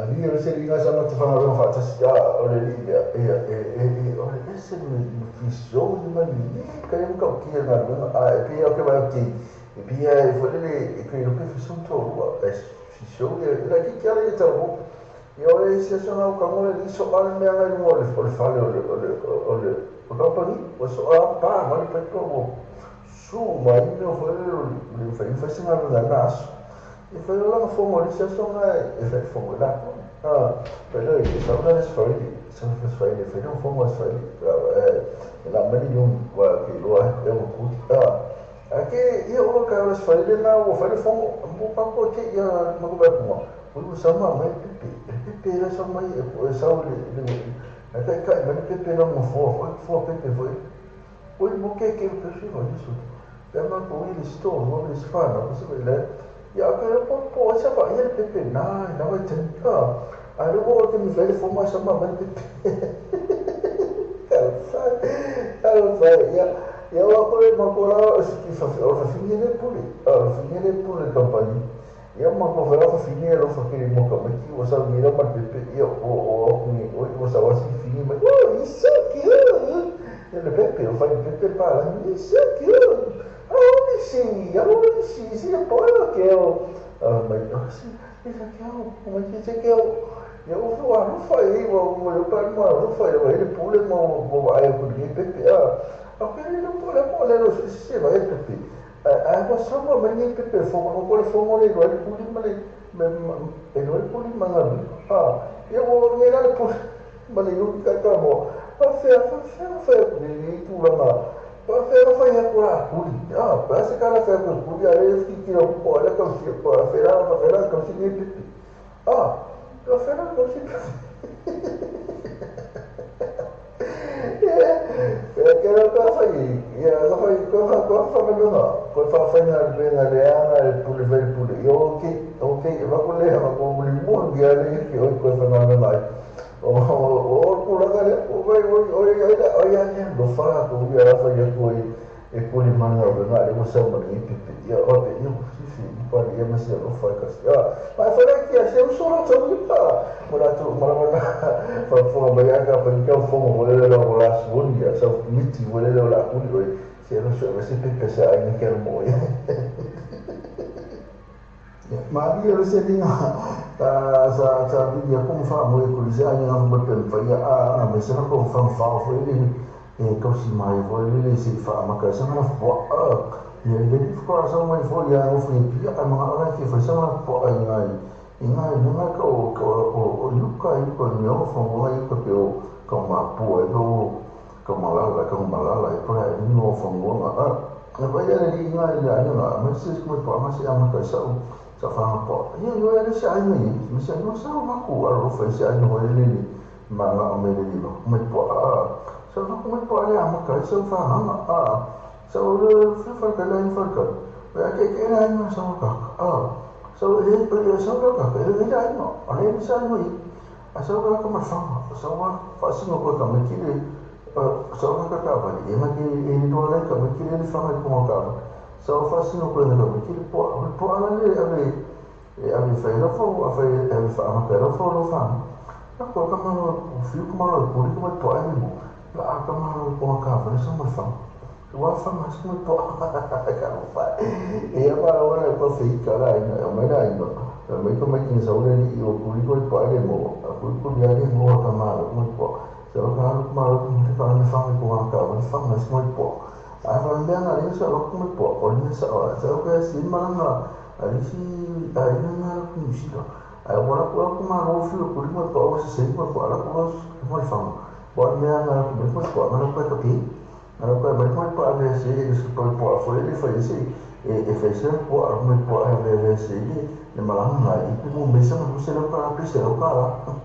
ni o se ringa sa mata fanga ro fa tasi o le li o le ese me fiso ni ma ni ka yo ka ki na e pe o ke ba ki e pe e fo le e ke no pe fiso to e fiso la ki ka le ta bo yo e se so na ka mo le so al me nga no le fo le fa le o ka pa ni o so a pa ma le pe ko su ma ni no fo le fa se na na nas e fa la fo mo le se so na e fa fo la pero esa una vez fue fue no fue más fue la medium wa que lo é um curta aqui eu vou cara as fale na o fale foi um pouco que ia não vai como o sama mai pepe era sama e saúde até cai mas pepe não foi pepe foi o que eu preciso disso é uma coisa estou não espana você vê ya ka po sa pa ya pepe na vai tentar aí eu vou ter me ver formação mas pepe ya aku makola si fa finire pure compagnie ya makola fa finire fa kiri mo ka maki o sa mira ma pepe ya o sa wasi finire ma isso aqui ele pepe o fa pepe para isso aqui aonde se pode que eu mas isso aqui como é que eu não foi eu para não foi ele pule mo aí por pepe okay não pode não se vai pepe agora só uma mania pepe fogo não fogo ele pule ele pule mangami eu vou mirar por mas eu ficar como foi ele tu lá para foi recuar pule parece que ela fez por pule aí eu fiquei olha que eu para feira consegui pepe eu feira consegui Kaya ko fa yi ya ko fa melona ko fa na bena le ana pule okay va ko le ha ko muli mo dia le ki ko fa na na o ko la gale o ya ni do fa ko ya fa ya ko e ko li man na na le mo sa mo ni pipi ya o pe yo si pa ya ma se o fa ka ma fa la ki a se o so to ni pa mara fa ba ya ka fa ka fo mo le la la su ya sa miti le la ku ni se no so se pe sa ni ke mo ya ma dia le se dinga sa dia ko fa mo ko li sa ni na mo pe fa ya me se ko fa fo kau si mai foi ele se fa ma ka sa na fo ya ele ficou sa mai fo ya o fo pia ka ma ora que foi sa na fo ai ngai não é que o Luca aí quando eu fui aí porque eu como a pua eu como lá e por aí não foi na vai ele ngai lá mas se como pô mas é uma coisa só fala pô eu era se aí mas não sabe uma coisa eu foi se aí não ele mas não me ele mas pô só não como pô ali uma coisa só fala só o foi que ele foi que era não só so ele só que ele já não olha ele sai aí só que como só faz no coisa mas que ele só que acaba ele mas que ele não olha como que ele faz como acaba só faz no coisa mas que ele pode ali faz não foi ele faz mas ele faz não coloca o fio como ela por isso mas pode ele lá como acaba ele só não faz o afa mas como pode cara faz e agora ora ko fi kala ina mai dai no mai ko mai ni saure ni o kuri ko pa le mo ko dia ni mo ka ma mo po so ka ma ko ni fa ni fa ko ka ni fa mas mo po a fa me na ni so ko mo po o ni sa o so ka si ma na ali si ai na ku si do a ora ko ma ro fi ko ni mo po se mo po ala ko mo fa mo me na ko mo po na ko ka pi na ko mai po pa le se ko po foi ele foi esse e fez po muito po a se de malanga e como mesmo você não para precisa o cara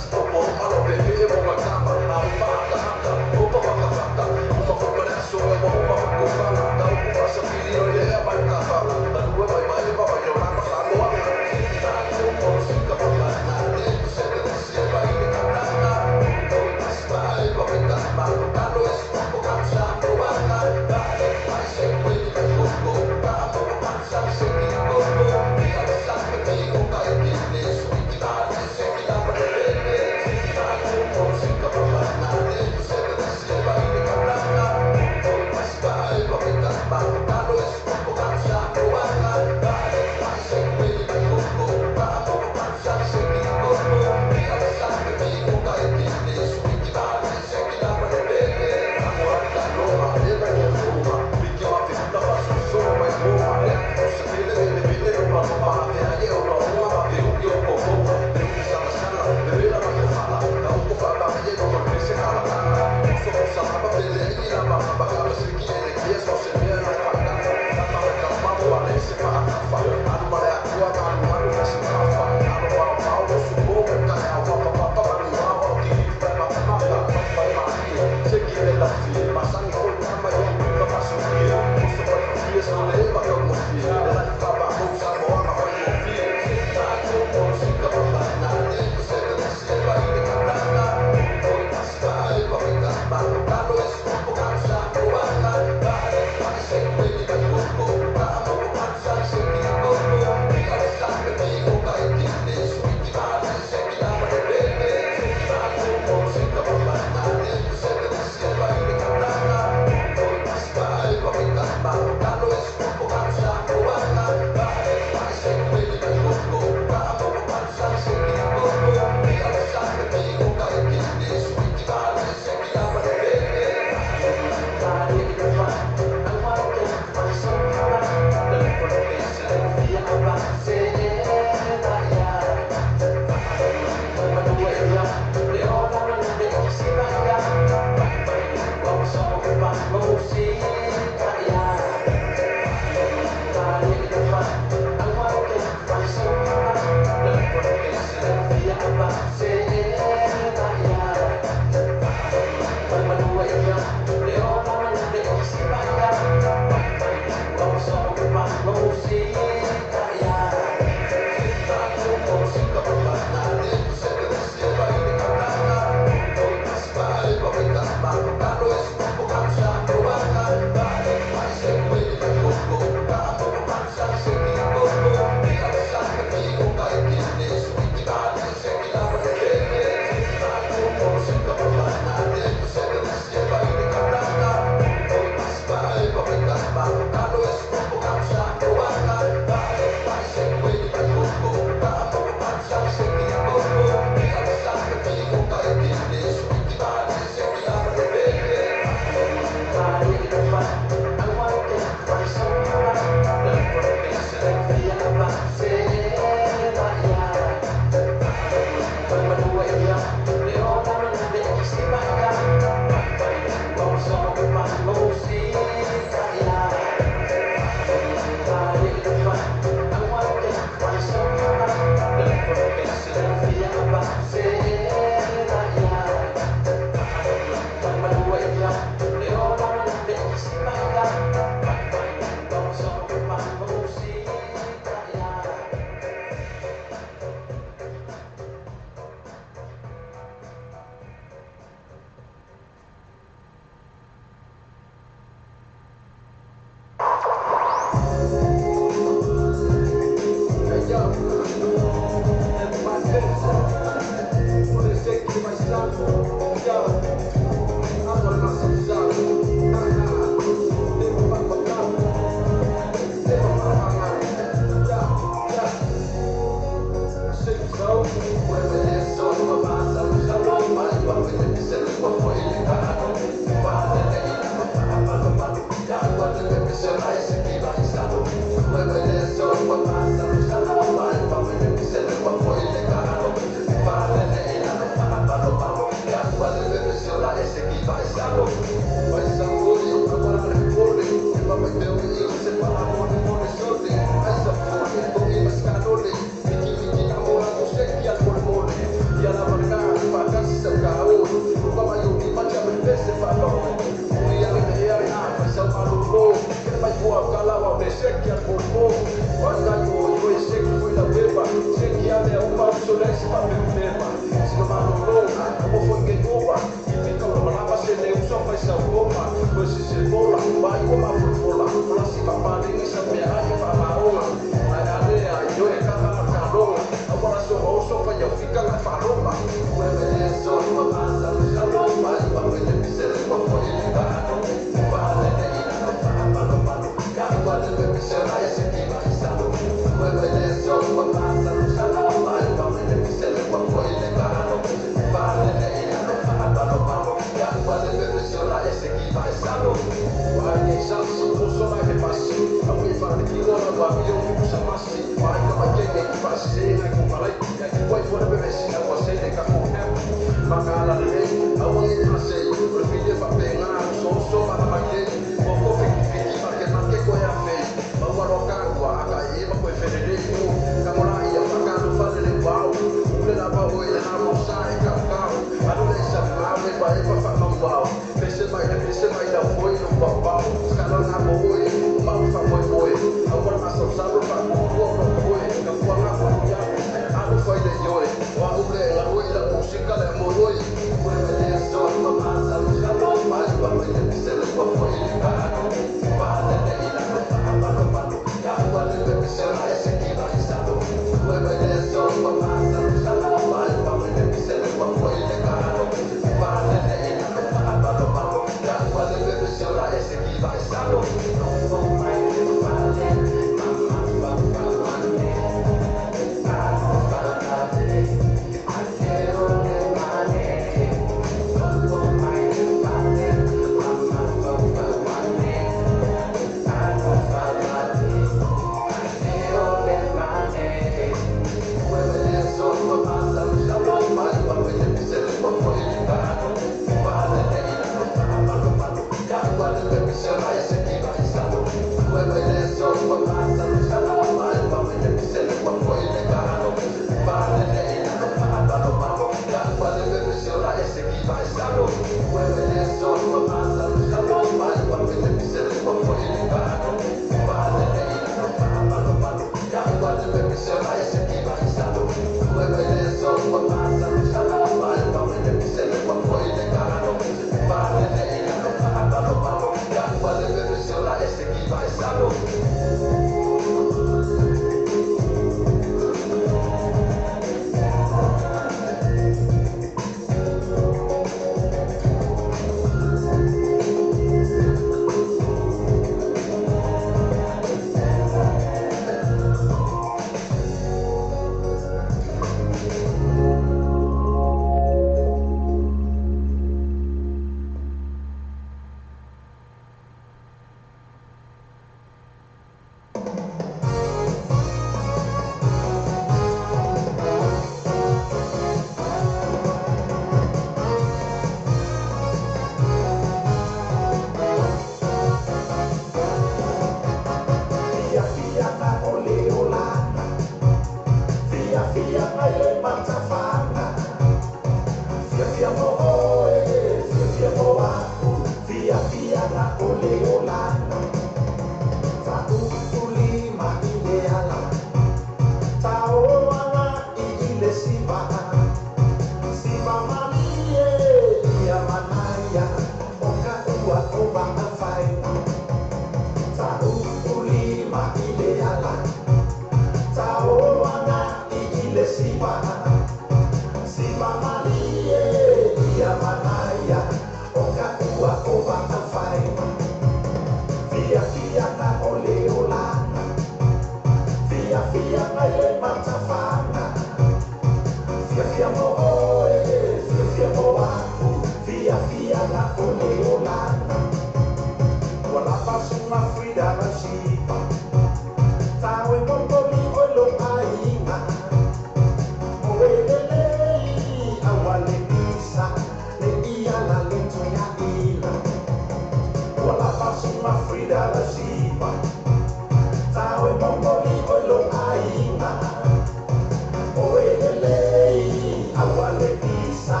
isa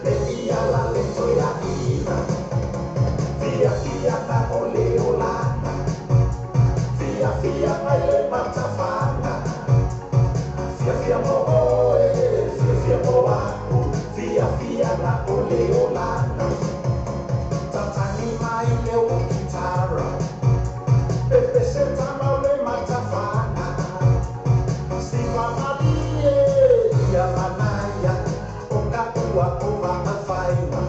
le ia la le toia ina Fia fia na ole olana Fia fia mai le matafana Fia fia mo oe Fia mo aku Fia fia na ole olana Tatani mai le o kitara Pepe se tamau le matafana Siva malie Ia manaya O kakua o vaka whaima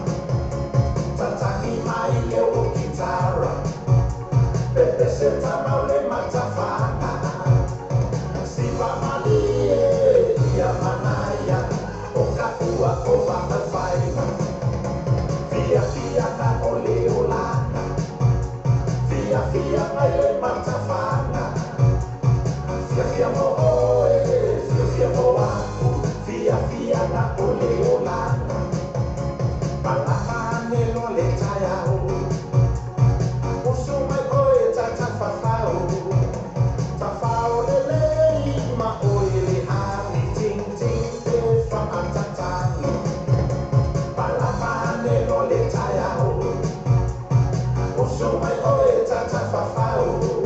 Tatani mai le o kitara Pepe se tamau le matafana Siva malie Ia manaya O kakua o vaka whaima Fia fia na ole olana Fia fia mai le matafana Fia fia mo oe Fia mo aku Fia fia na ole olana Palapane lo le tayao Usu mai oe tata fafao Fafao le lei ma oe le hari ting ting te whakatatani Palapane lo le tayao Usu mai oe tata fafao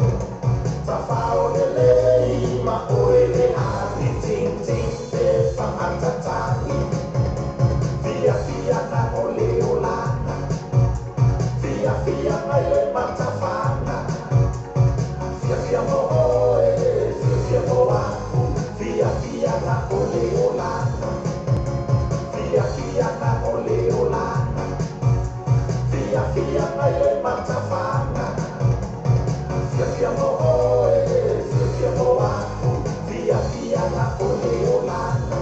Fafao le lei ma oe le hari ting ting te whakatatani Fia fia na ole olana Fia fia mai le matafana Fia fia mo oe Fia mo aku Fia fia na ole olana Fia fia na ole olana Fia fia mai le matafana Fia fia mo oe Fia mo aku Fia fia na ole olana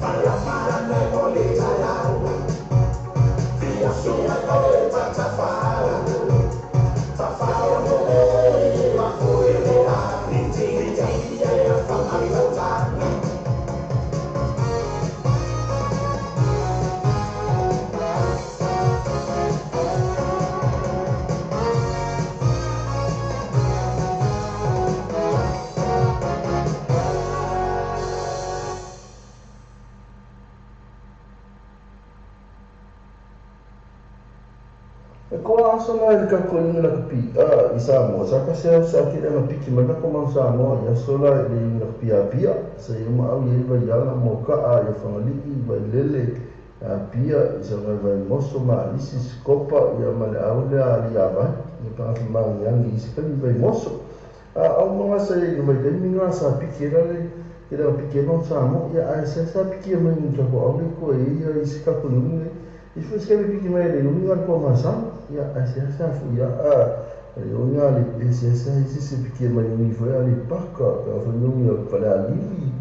Palapane ole tayao Fia fia ole tatafao Tafao le lei ma oe le hari ting ting te whakatatani E koa asanga i ka ko inga ka pi I Samoa sa ka se sa ki na piki mana ko ma Samoa ya sola I inga pia pia sa I ma au I vai ala mo ka a I whangali I vai lele pia I sa vai moso ma isi skopa I ma le au le ali ava I pa ma yangi I sa vai moso au mga sa I vai daiminga sa piki era le kira piki no Samoa ya ai sa piki ma I ka ko au le ko I sa ka ko nungi I fai skele piki mai le nungi ar ko ma sa ya asa fu ya Ionga li esa isi piki mai ni foi ali paka ka fanyungi para ali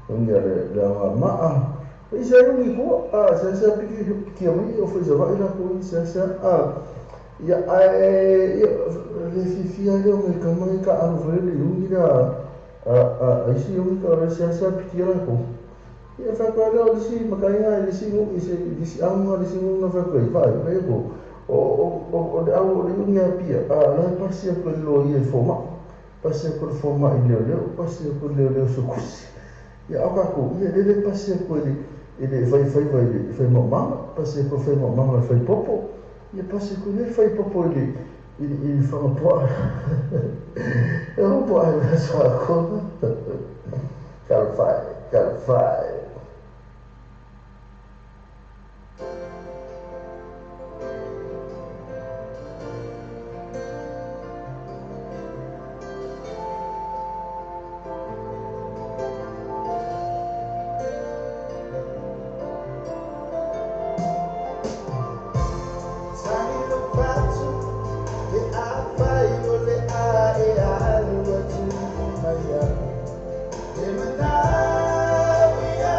unga la maa isa ni ko sa piki mai o foi zava ila ko sa ya le fifia le me kamai ka anu foi le ungi la isi ungi ka sa piki la ko ya fa ka le isi makanya isi anga isi unga fa ko vai ko o le au le unga pia la pasi ko lo I forma pasi ko forma I le pasi ko le sukusi ya aka ko le pasi ko le fai vai mama pasi ko fai mama fai popo ya pasi ko le fai popo il fa un po' e un po' la sua cosa calfai Yeah.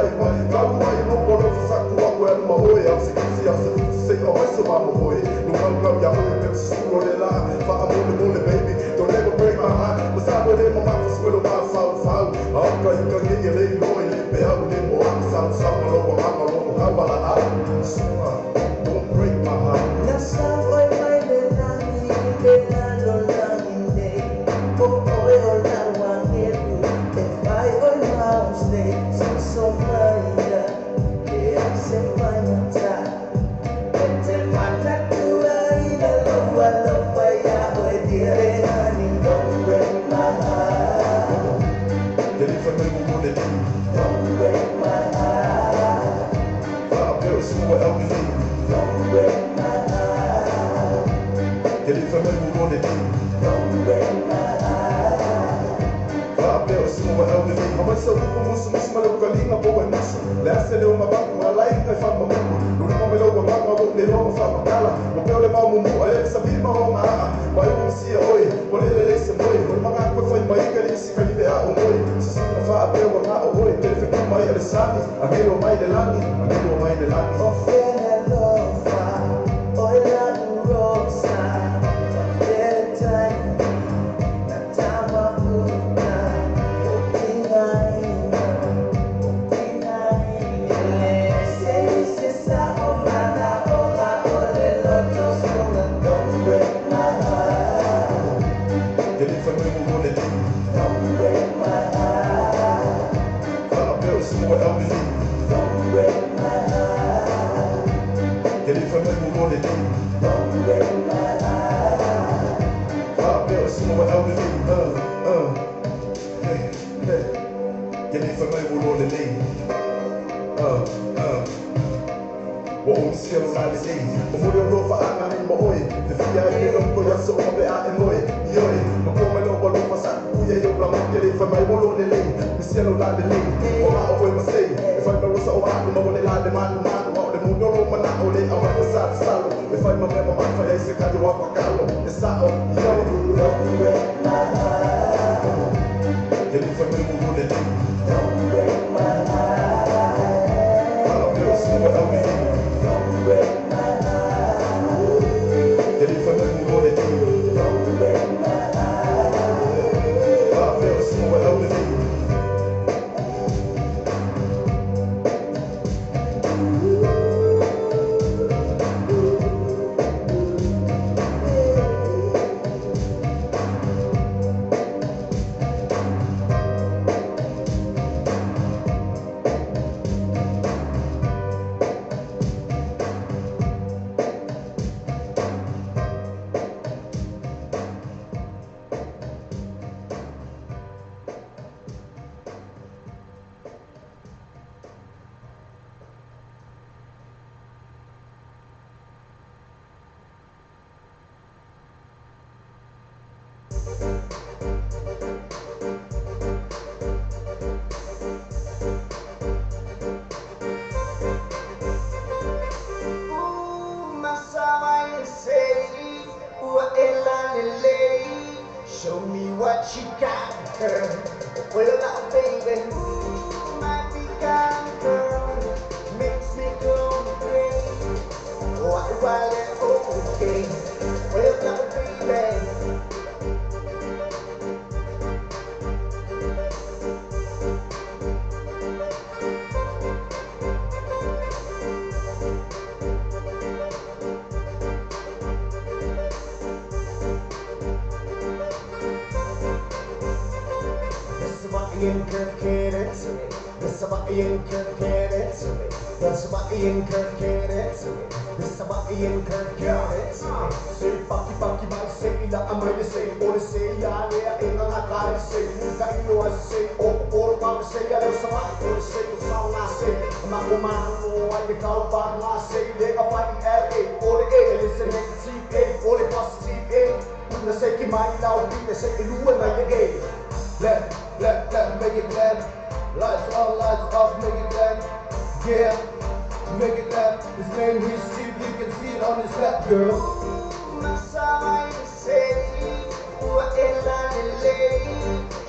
vai Kau mai no kono saku aku e ma oi Au se kisi au se futi se o mai se mama oi No kau ya oi pe sulo le la Fa amole mole baby Don't ever break my heart Masabo le ma mafu swelo ma fau fau Au ka ika nge le loi Pe au le mo am sau sau lo mo ama lo mo au ala au Suma Don't break my heart Nasa oi mai le nani le nano nani oh oi oi na wangetu e vai oi mauste so maida e se vai mata ente mata tua ida lo vai ya oi dire nani don't break my heart Deli fa me mo de di don't break my heart Fa apel suma el mi don't break my heart Deli fa me mo de di don't break my heart Apel suma el mi Ama sa upo musu musu ma lo kalinga po e musu Le ase le o mabaku ma lai kai fa ma muku Luna ma me lo wa mama wo le lo ma fa ma kala Mo peo le mau mumu a le sa bi ma o ma a Mai o si a oi O le se moi O ma ngako fai mai ka le si ka li a o moi Si suma fa apel wa nga o oi Te le fiku mai a le sani A me lo mai le langi A me lo mai le langi Offene lofa, oi la rosa, time, na tama puta, se sa omana, ola ole lotos, don't break my heart, Deli fa me mo de di don't break my heart, Fa apel suma el mi don't break my heart, Deli fa me mo de di don't break my heart. Apel suma el mi Hey, hey Deli fa me mo de di Wa o misiano na le sei O mori o lofa anga ni mo oi Te fia e me longo ya so o me a e moi Ioi, ma kome lo wa lofa sa Uia yo bla mo kere fa mai mo lo le lei Misiano na le lei O ma o koe ma sei E fai ma rosa o ma ma o le la de manu manu Ma o le muno lo ma na o le a ma o sa salo E fai ma me ma ma fai ai se kaje wa pakalo E sa o yo Don't break my heart, Deli fa me mo le lei don't break my heart, Apel suma el mi don't break my heart, Deli fa me mo le lei don't break my heart. Apel suma el mi Show me what you got, girl. Well, now, baby, my pecan girl makes me go crazy. While it's okay. Well, now, baby. This is what Ian Kirk catered to me. This is what Ian Kirk catered to me. This is what Ian Kirk catered to me. This is what Ian Kirk catered to me. Say fucky man say ila amay say or say ya ya ina nakari say ka ino say or pa say ya sa ba or say ko sa na say ma ko man mo ay ikaw pa na say de ka pa LA or A listen to TA or positive A na say ki mai law na say iluwa na ye Let make it clap. Lights on, lights off, make it clap. Yeah, make it clap. His name is Steve, you can see it on his lap, girl.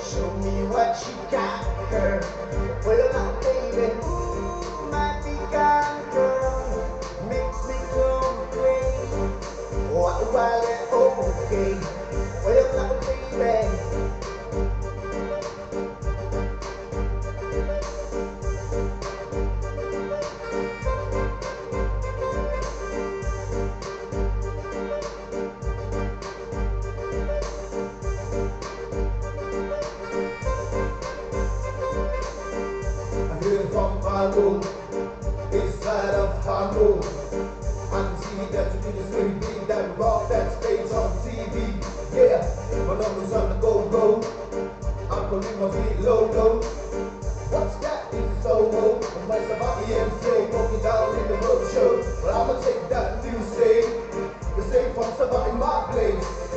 Show me what you got, girl. Well, now, baby. Well, like a baby. I hear from my room, inside of her room. I can see that you do the same thing, that rock, that stage on TV. Yeah, my numbers on the go-go. I'm putting my feet low. What's that? Is it solo? I'm like somebody MC, broken down in the roadshow. But I'ma take that new stage, the same from somebody in my place.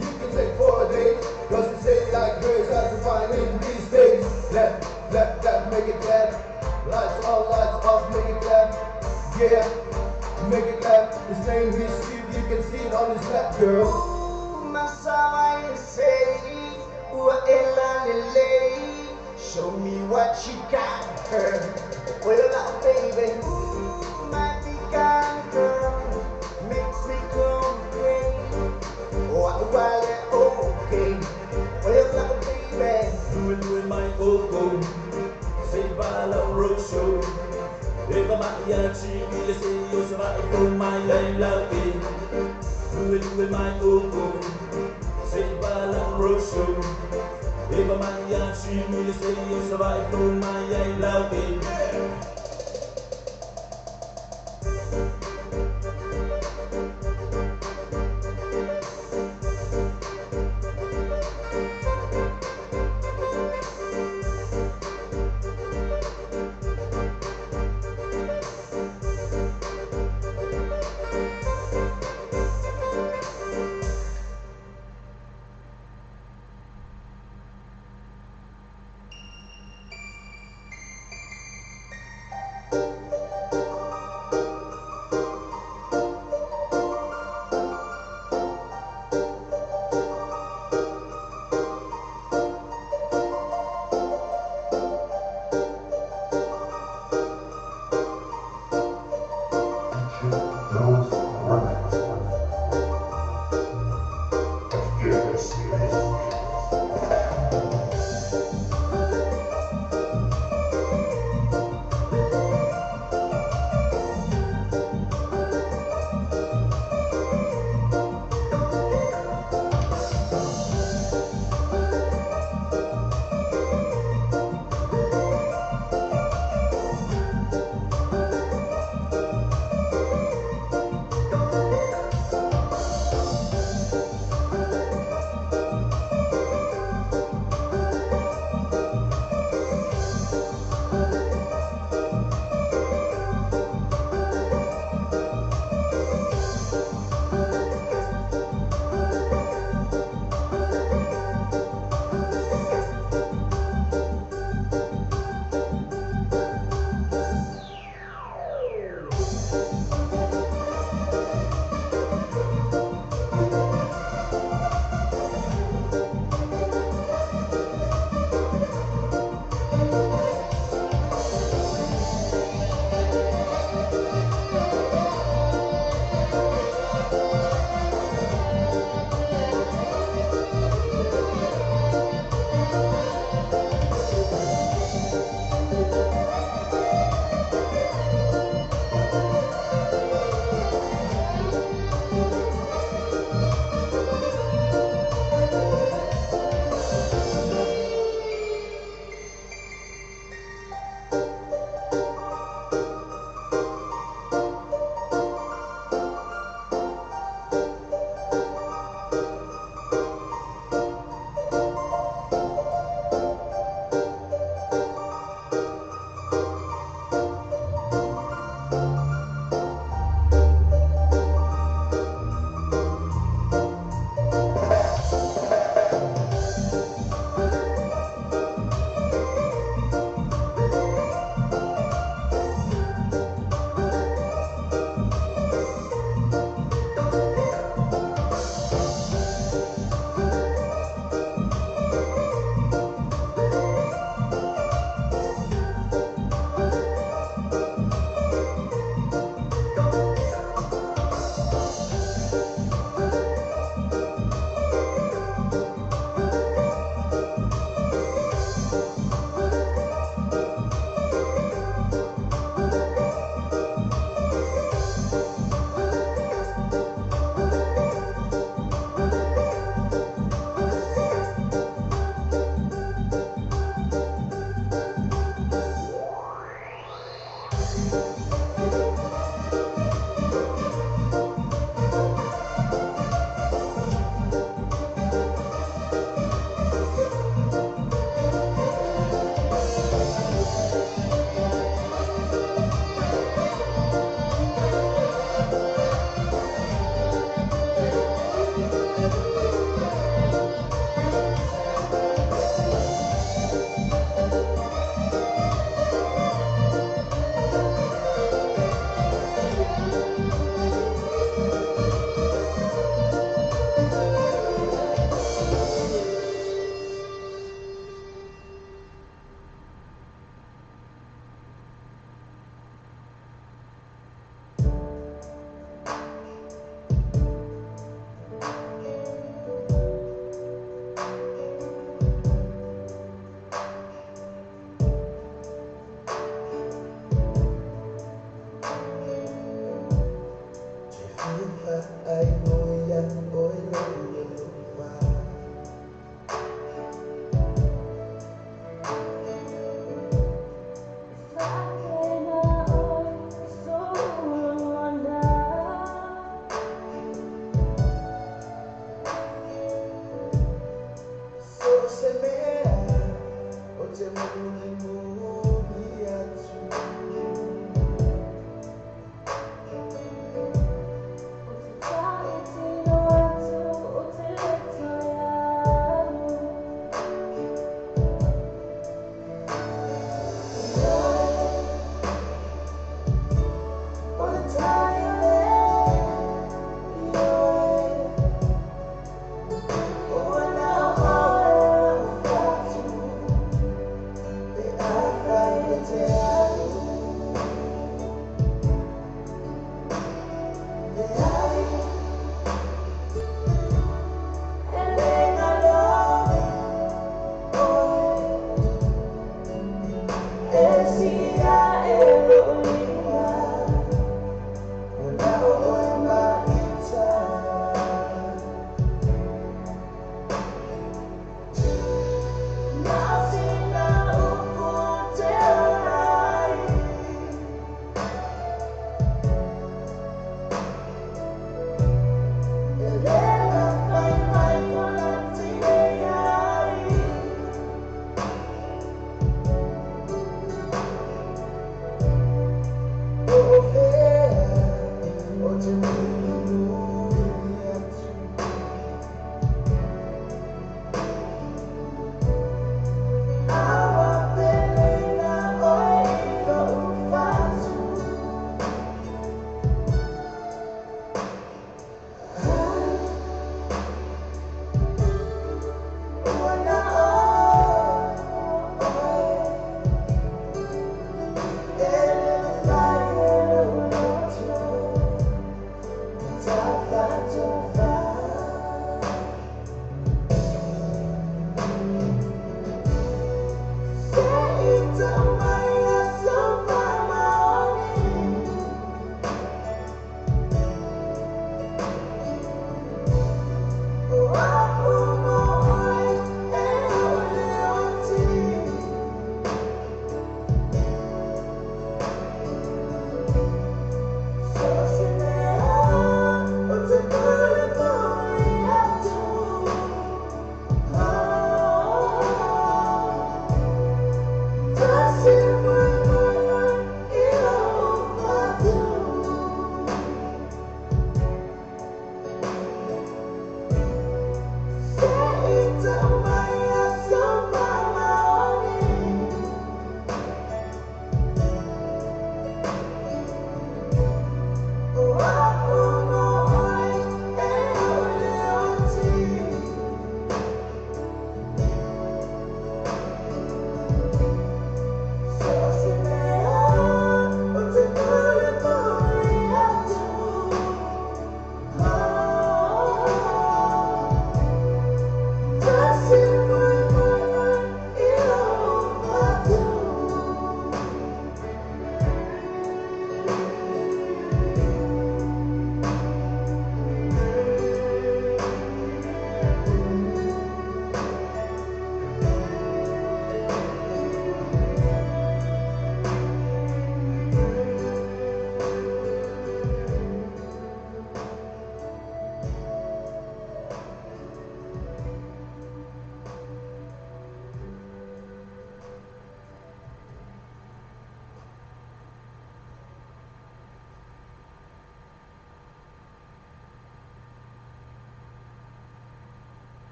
You can take 4 days, cause it's ain't like birds as to find in these days. Let, make it clap. Lights on, lights off, make it clap. Yeah, make it clap. His name is Steve, you can see it on his lap, girl. Ooh, Masai say, show me what you got, girl. Well, now, baby, ooh, my pecan girl makes me go crazy. While they're okay, well, now, baby, Doing my ogo, say bala roadshow. Eva mariachi, ile say yo sabai for my love. Doing my ogo, say bala roadshow. Eva mariachi, ile say yo sabai for my love.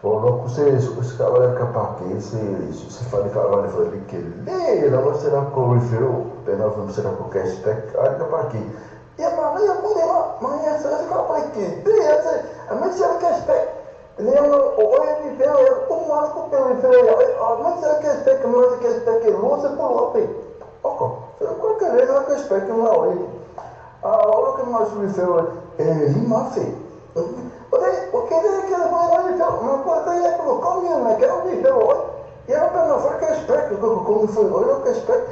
o lo se ska vale kapake se fale ka vale fo like le la va sera ko rifero pena fo sera ko cashback al kapake ya ma ya pode ma ya se ka pake de ya se a me sera cashback le o ni veo ya ko ma ko pe rifero ya a me sera cashback lo se po ape oko se ko ka le na cashback ma o o que mais rifero lima fe Oké, ik heb maar een paar jaar kom je naar Kelvin, hoor. Je hebt een voor gesprek, ik kom voor een gesprek.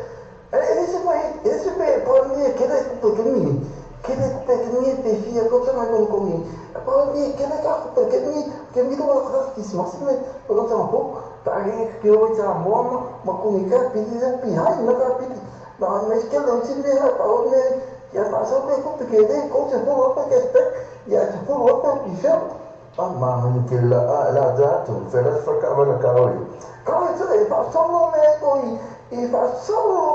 Is het maar, is het bij paar meer keer op de knie. Keer op de knie, via komt ze maar kon komen. Paar meer keer op de knie, ik heb niet wel graag die smas met, want dan ook, daar ik heel iets aan mama, maar kon ik het bieden behind, maar dat bieden. Nou, mijn kinderen zien weer, paar meer, ja, maar zo ben ik op de keer, komt ze voor op een gesprek. Ja, se fu op die veld. Ma che l'ha dato, per la sfacava la cavoli. Cavoli, fa solo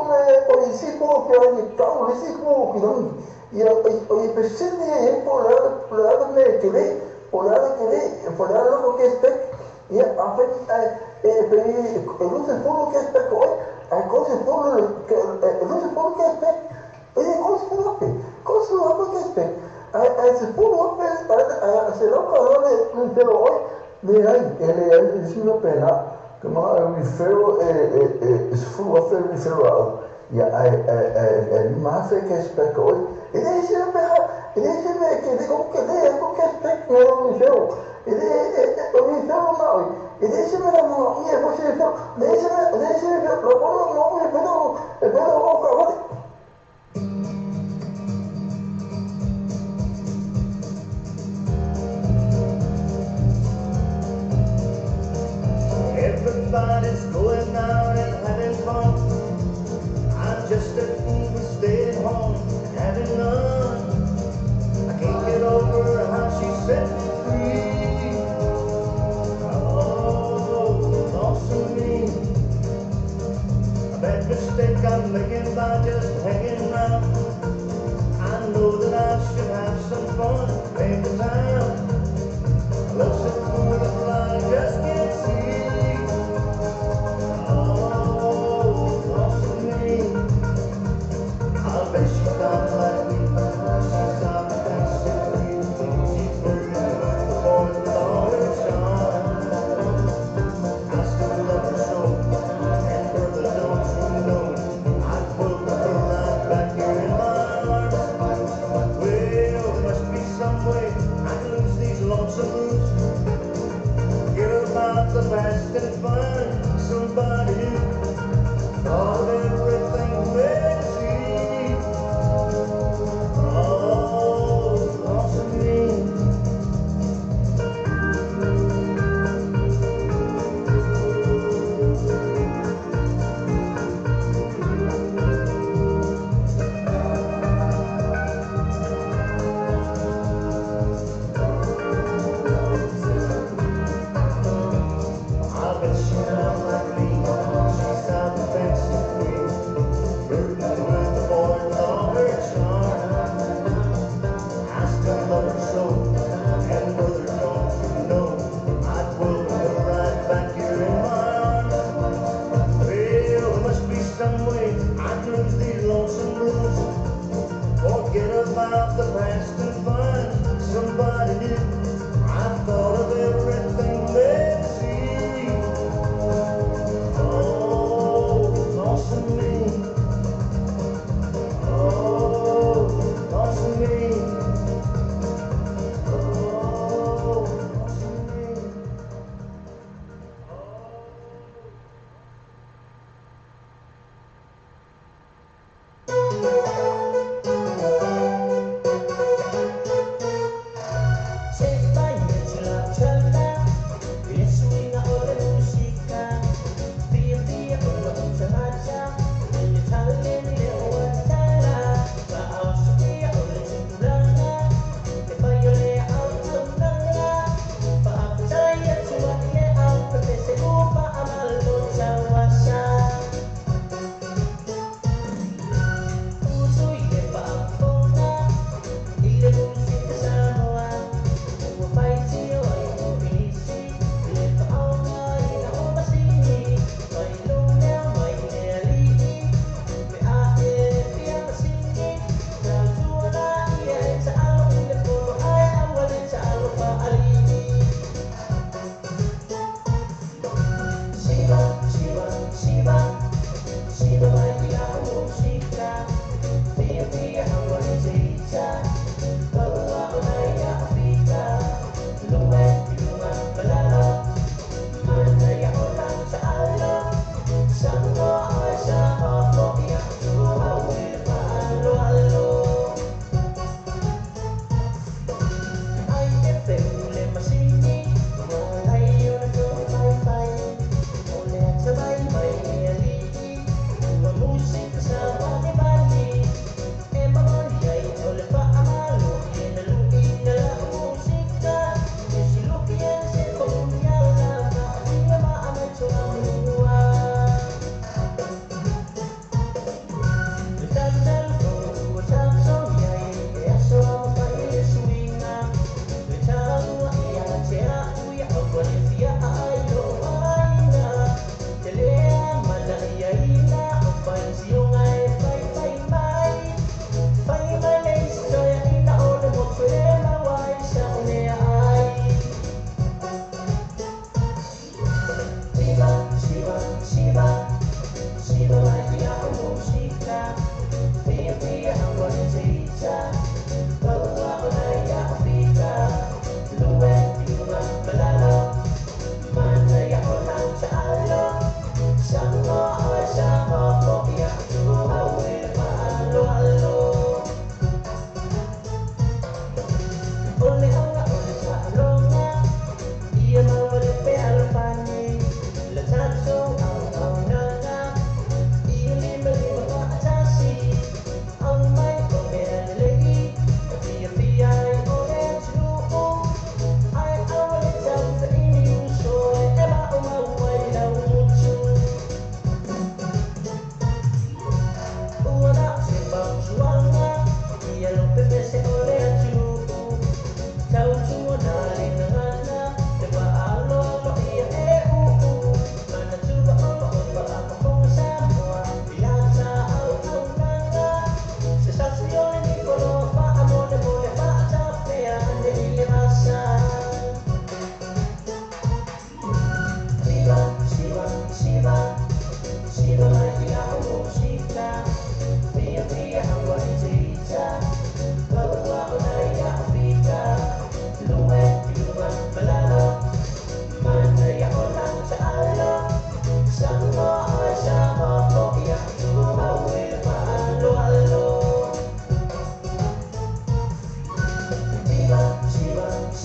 me poi si può che ogni cavolo si può che non. Io persino polare me che lei, polare lo che spec. Ja, per lui se fu che spec poi, cose fu lui se fu che spec. E cose fu che spec. Se può se lo parole non te lo è vicino appena come rifero se fu rifero ja ma fe che specco e dice che dico che che specco non rifero e rifero no e dice me la no io voce rifero dice lo parlo no e vedo Everybody's going out and having fun. I'm just a fool for staying home and having none. I can't get over how she set me free. Oh, lost to me. A bad mistake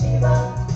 Oh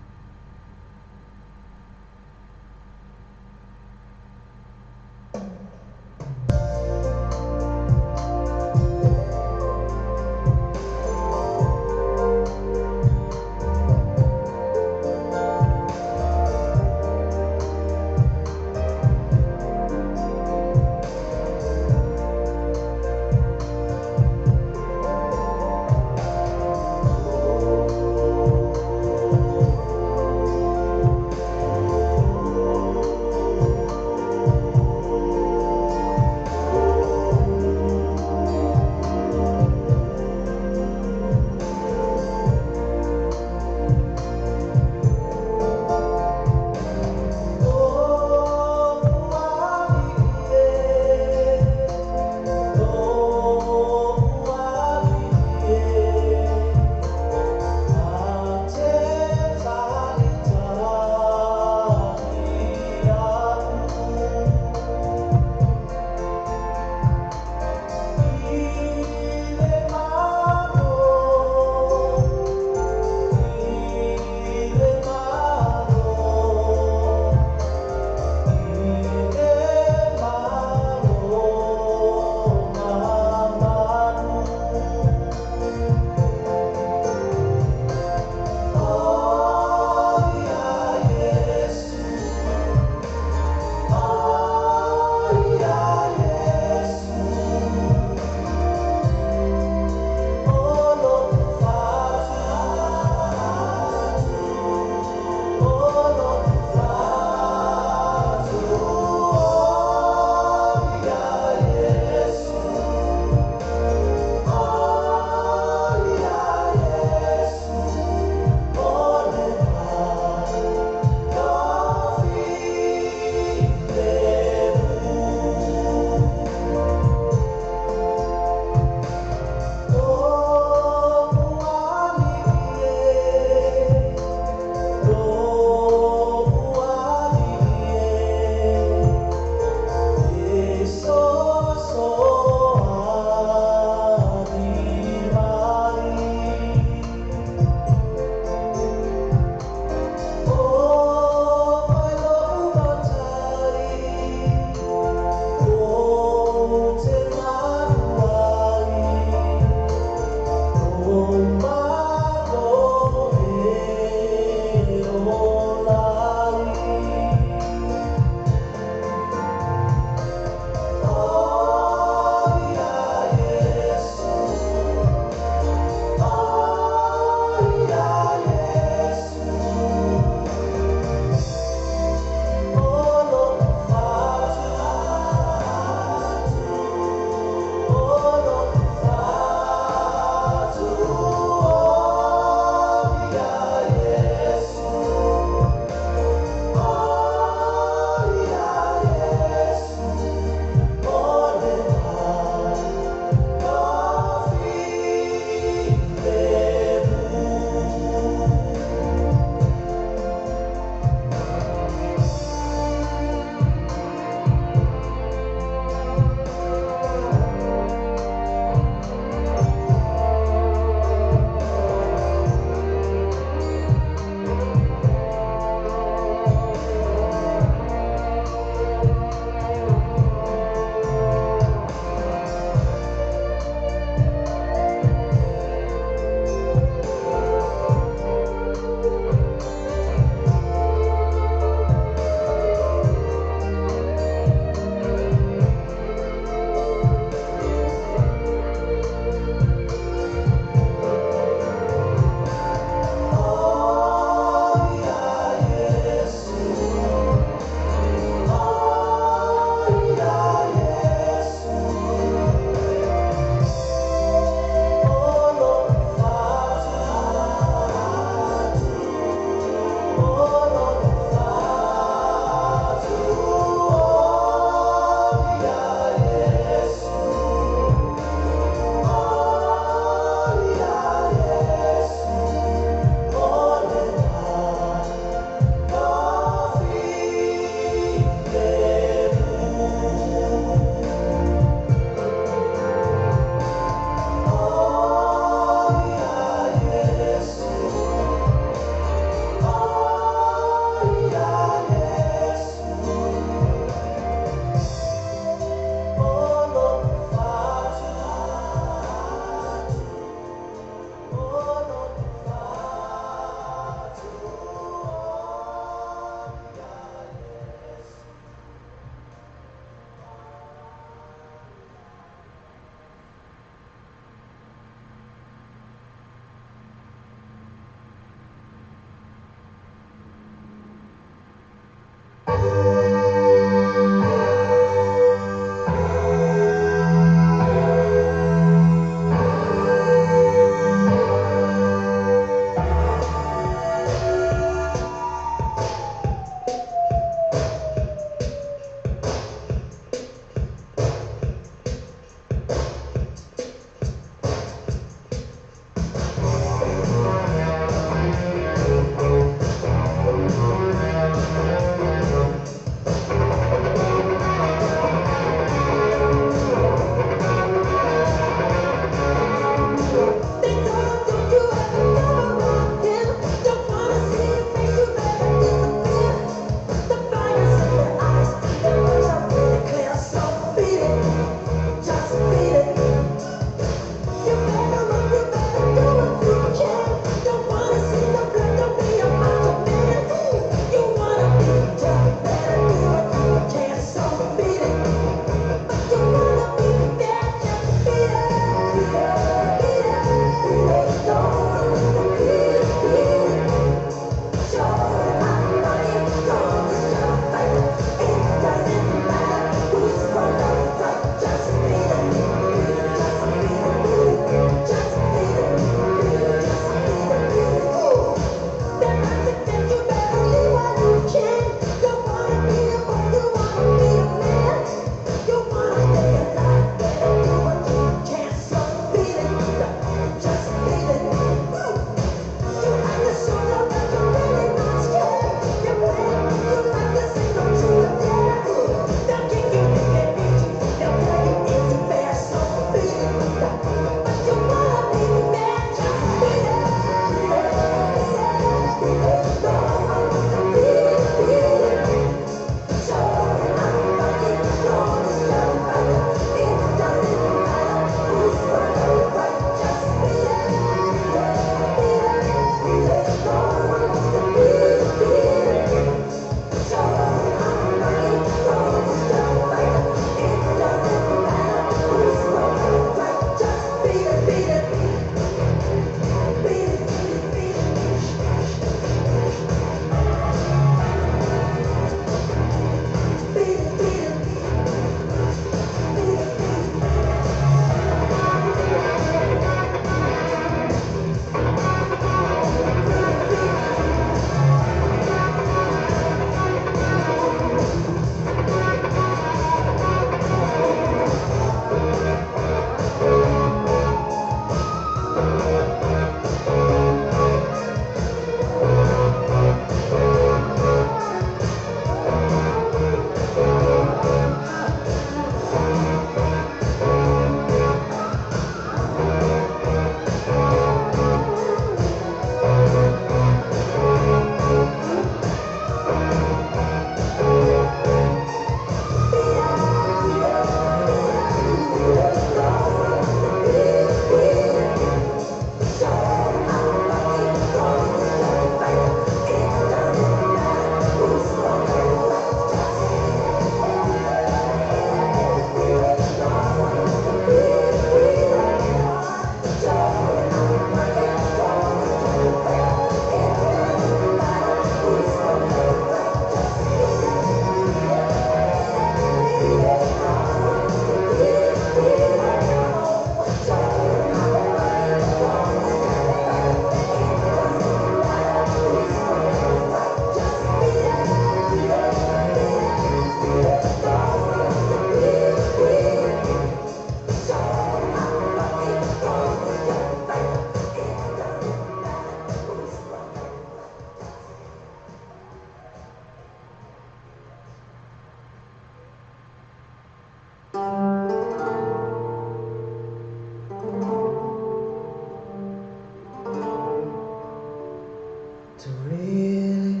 To really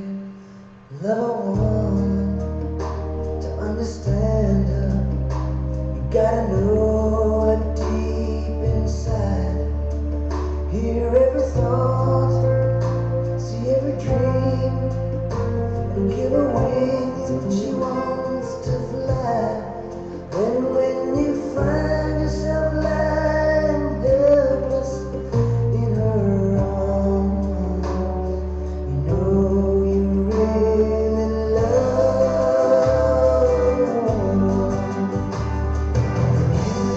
love a woman, to understand her, you gotta know her deep inside. Hear every thought, see every dream, and give her wings if she wants to fly. And when you find yourself lying helpless in her arms, you know you really love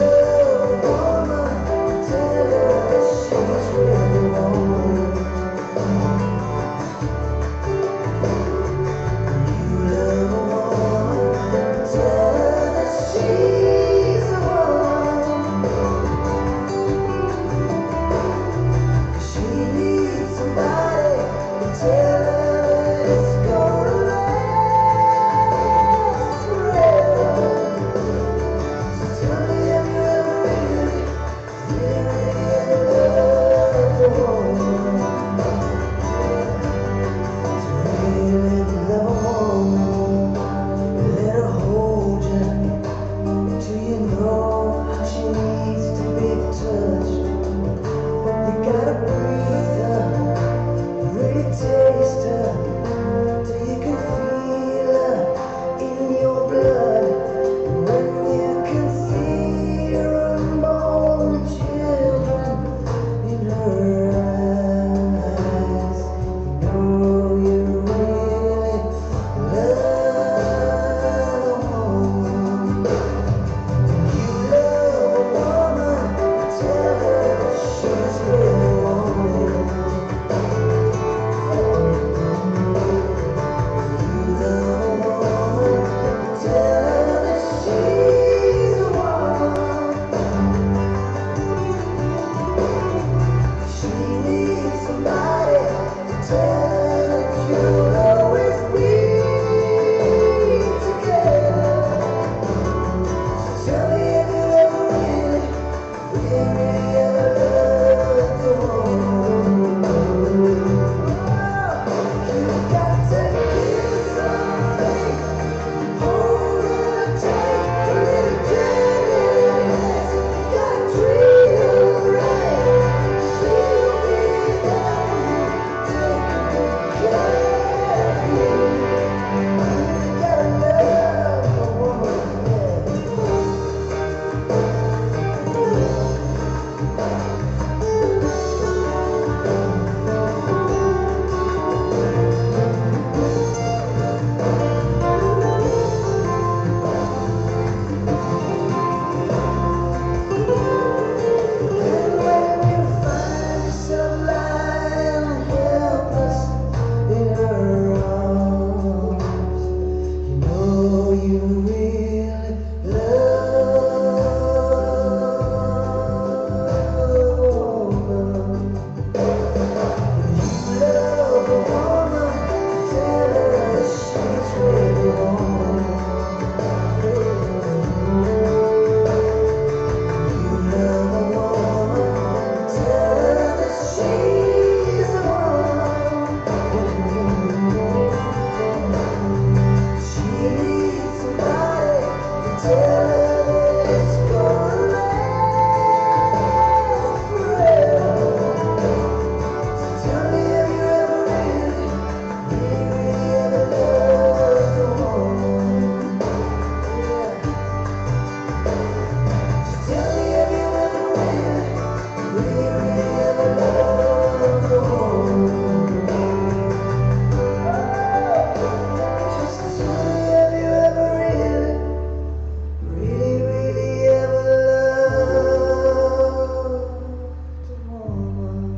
a woman. Tell her that she's really wrong. You love a woman. Tell her that she's the one. 'Cause she needs somebody to tell her it's gonna last forever. So tell me, have you ever really, really loved a woman? To really love a woman, let her hold you till you know how she needs to be touched. You gotta breathe her, really taste her, till you can feel her in your blood. When you can see her unborn children in her eyes, you know you really love a woman. You love a woman, tell her she's really wrong. You love a woman, tell her that she's the one. She needs somebody to tell her that you'll always be together. Tell me, have you ever really, really ever loved a woman? You got to give something, hold her tight, a little tenderness. Gotta treat her right, she'll be there for you, taking care of you. You gotta love a woman, yeah. And when you find yourself lying helpless in her arms, you know you really love a woman. You love a woman, tell her that she's really wrong. You love a woman, tell her that she's the one. She needs somebody to tell her that it's gonna last forever. So tell me, have you ever really, really ever loved a woman? Yeah. So tell me, have you ever really, really ever loved a woman? Just tell me, have you ever really, really ever loved a woman?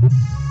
It's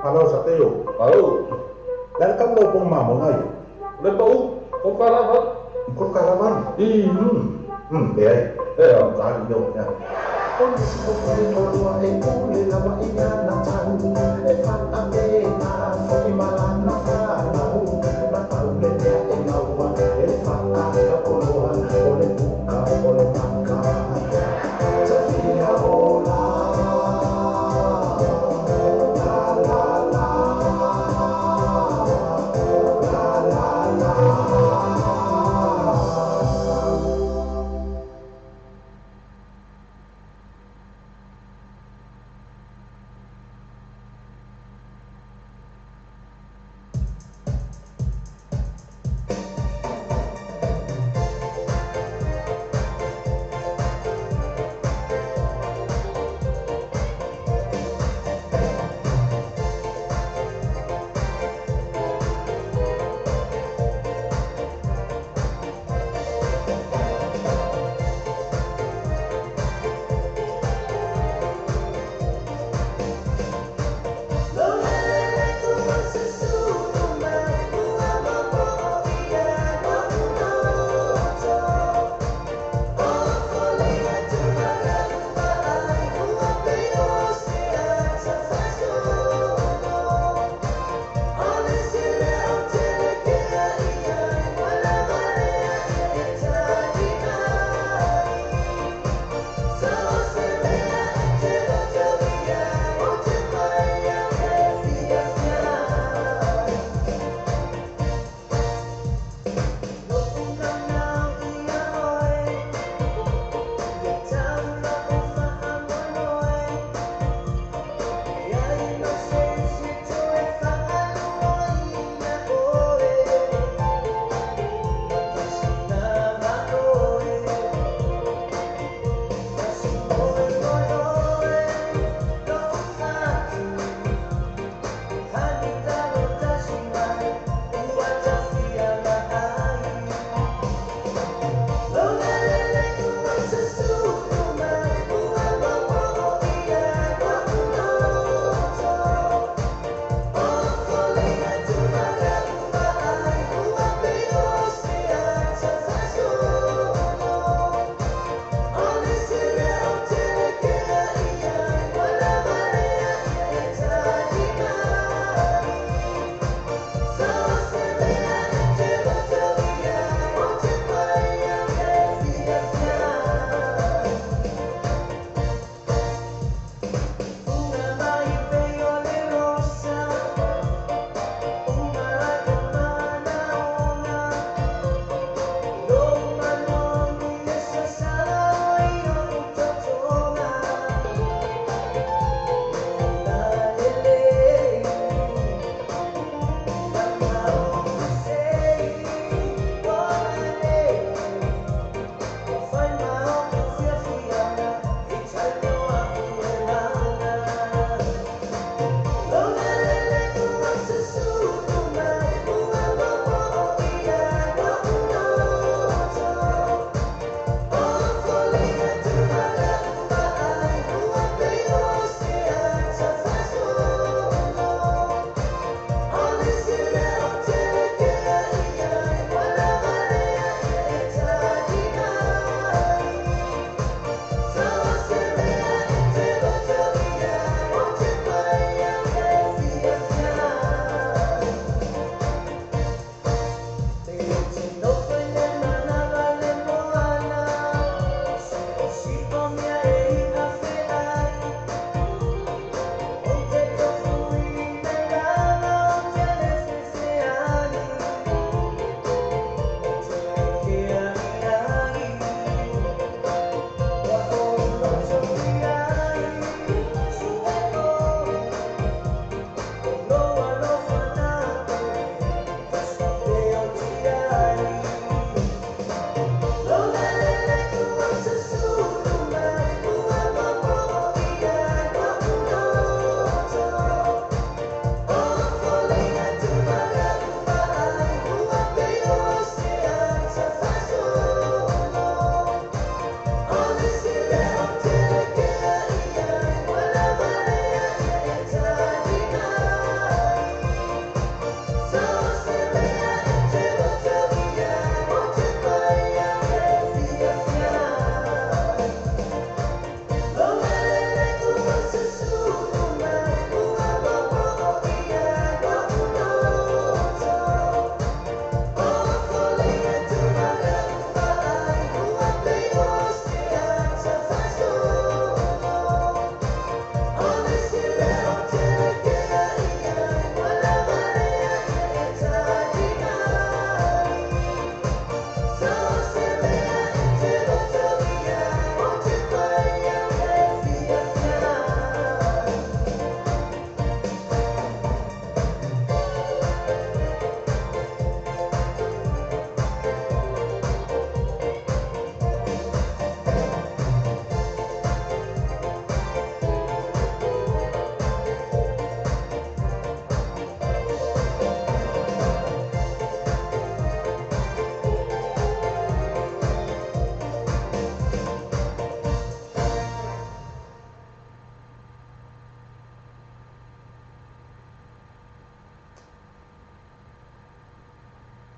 Halo Sateo. Halo. Dan kamu mau pong mamo na yun? Udah bau. Kau karavan? Ikut karaman. Biar. Kali dong ya.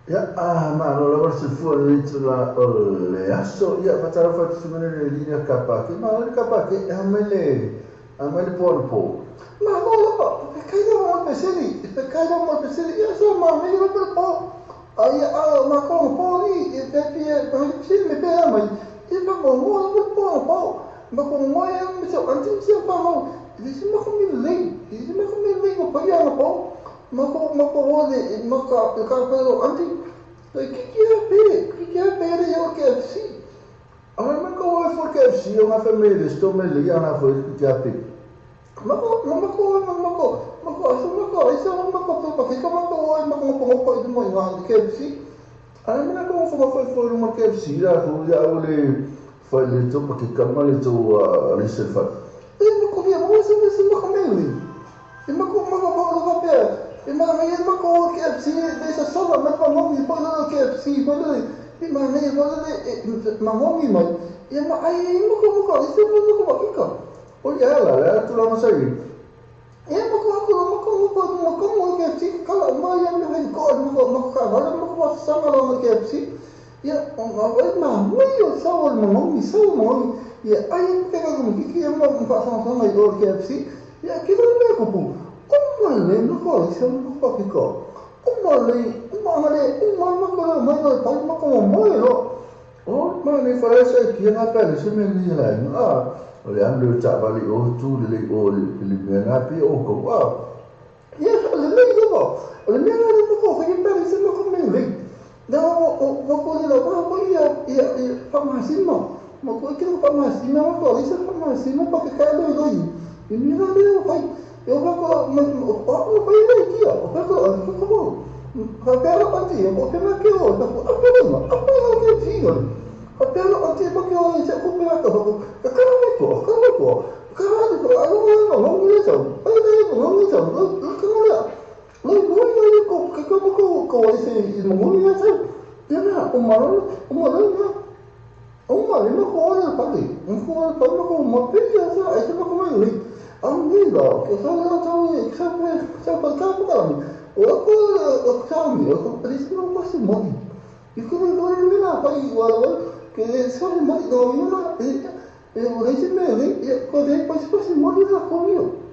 Ya, malo la se fu le tula le aso ya fatara fa su mene le linea kapa ke ma le kapa ke amele po ma no la kai da mo peseli ya so ma me lo po ai ma ko po ni e pe pie pa si me pe ma e ma mo lo po ma ko mo ya me so antin si pa mo disi ma ko mi le ko pa ya po Mako anti que pere eu KFC. Ama mako foi KFC, uma família, estou me ligando foi que api. Isso é mako para que mako de manhã de KFC. Ana mina como foi uma KFC lá, foi olhe foi le to para que kamal to reserva. E mako via, mas mako meli. E mako papel. Imagina uma coisa que é preciso deixa só mas para não me pode que é preciso pode imagina pode não me mas e aí uma coisa isso não como fica olha ela tu não sabe e uma como que é preciso cala mas eu não vou não agora não posso chamar lá que é preciso e mas meio só não e aí pega como que é uma façam mais do que é preciso e aquilo não é como Umale no ko isa no ko piko. Umale makala mai no pai makala mai no. Oh mane farasa ki na pele se me ni la. Ole ando cha bali o tu le le na pi o ko. Yes, ole le ko. Ole me na ko ko ki pele se ko me le. Da o ko le ko ya famasimo. Mo ko ki no famasimo ko isa famasimo pa ka do E me na le pai eu vou fazer aqui, ó. Papel anti, eu vou pegar aqui, ó. Papel que eu digo. Papel anti, porque eu já comprei a cama. Caralho, vamos ver isso. Vamos ver isso. Como esse mundo já sabe. Já uma lima corre, padre. Uma pizza, essa não come ali. Amigo, que só para cá para mim. O cambio, eu preciso não posso morrer. E quando eu me lá para igual, que só me morre não, eu recebi, e quando ele posso morrer lá comigo.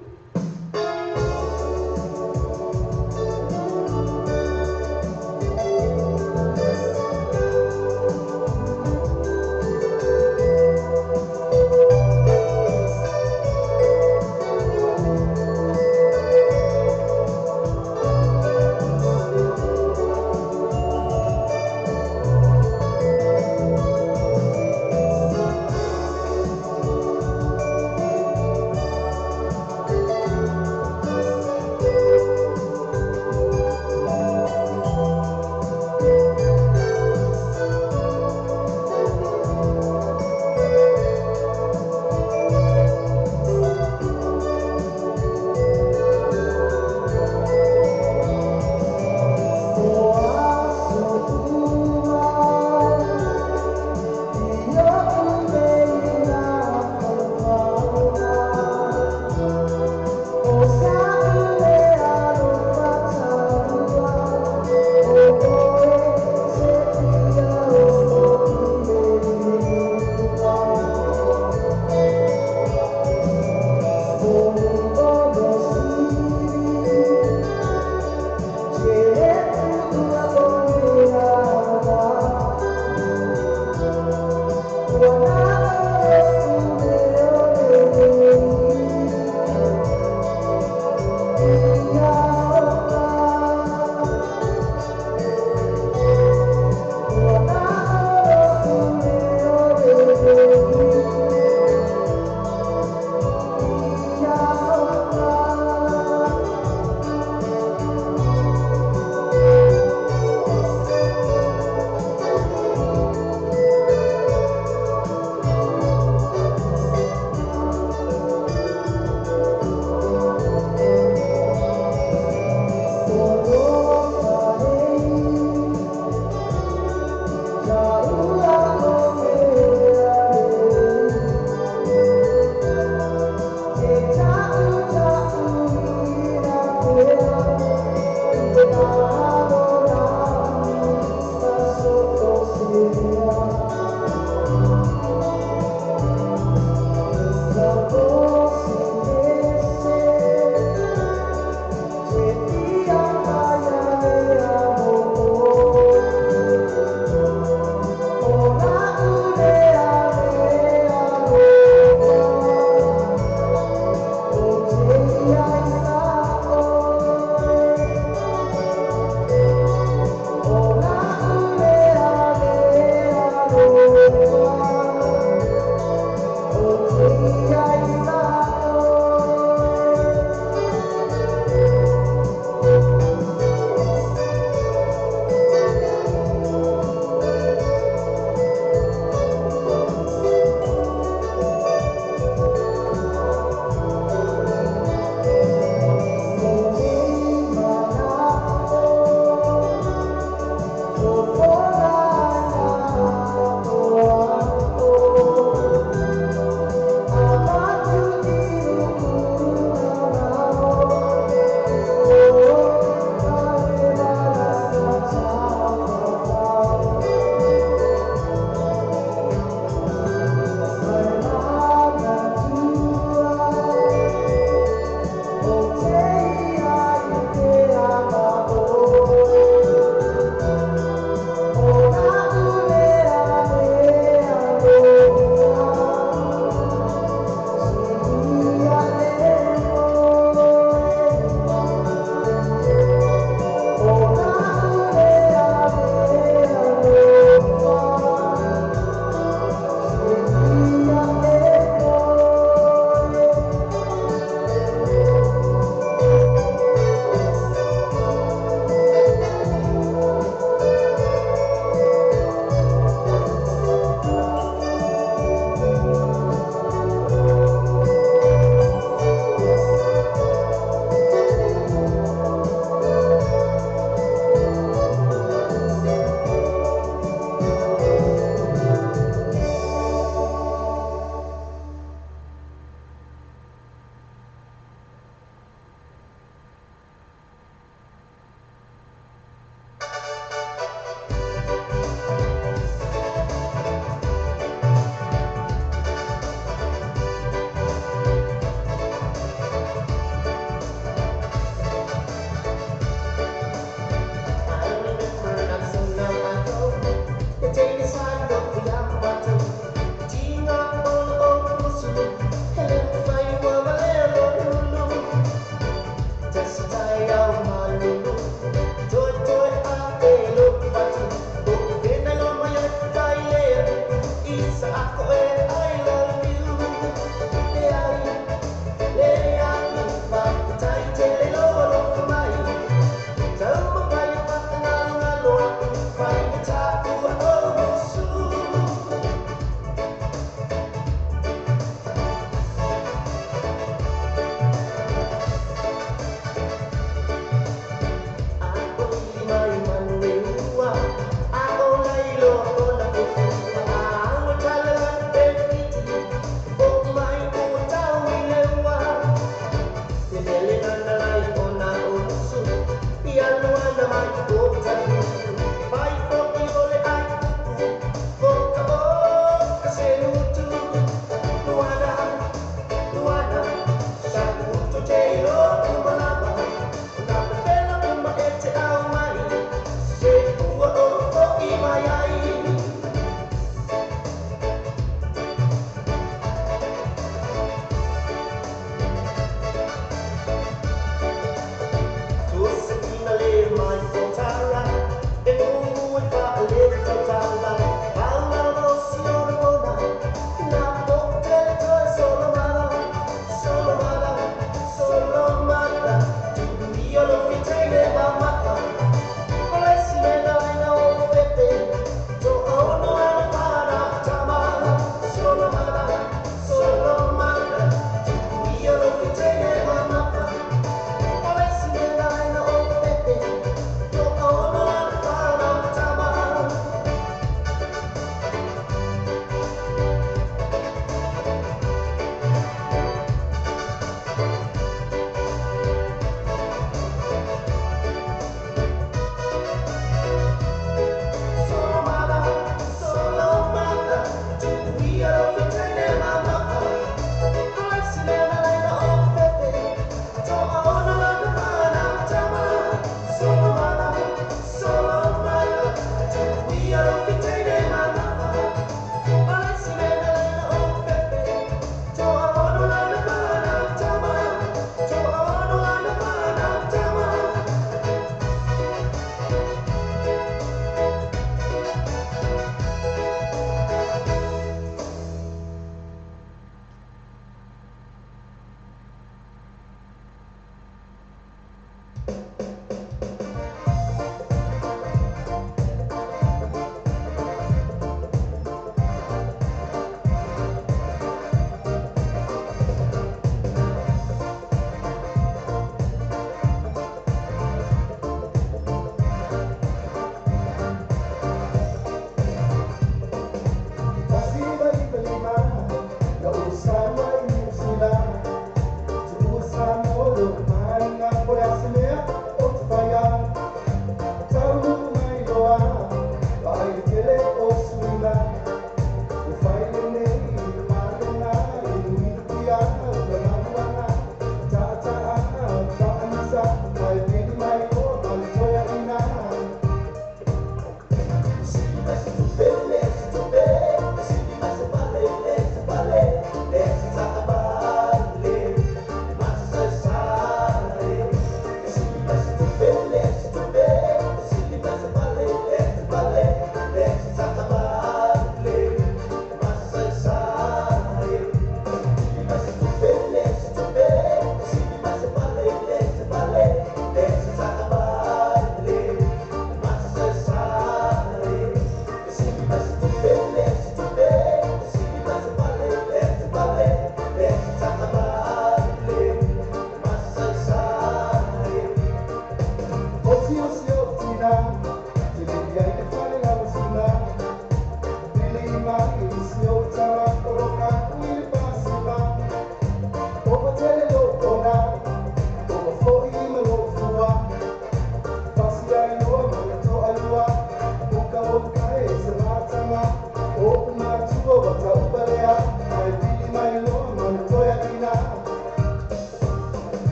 I want to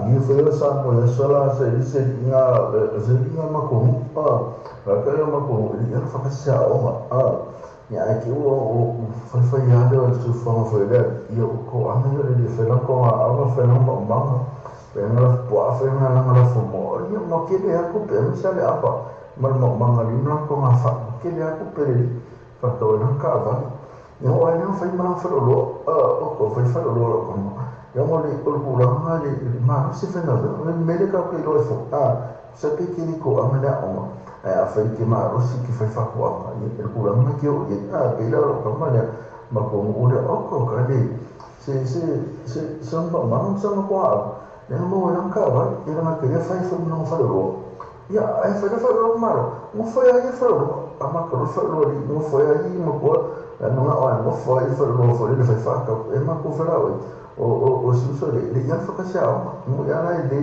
ni foi sa mo ya sola se inga mako ka ka mako ni fa ka sa o ya ki o fa ya de su fa fa de yo ko ana yo de fe la ko a fa na ma penga po fa na la fo mo yo mo ke de ko pe sa le apa mal mo ma li na ko ma fa ke de ko pe fa to na ka va yo ai no fa ma fa lo o ko fa lo ko yang oleh pulang hari mana sih fena mereka ke lo itu seperti kini ko amana oma apa yang mana sih kita faham apa ini pulang lagi oh ya bila lo kemana makom udah okko kali sama mana sama kuat yang mau yang kawan yang nak kerja faham mana faham ya faham mana mau faham faham ama kalau faham di mau faham mau kuat dan orang mau faham dia faham emak ko faham o suso le ya fa ka sha mo ya na de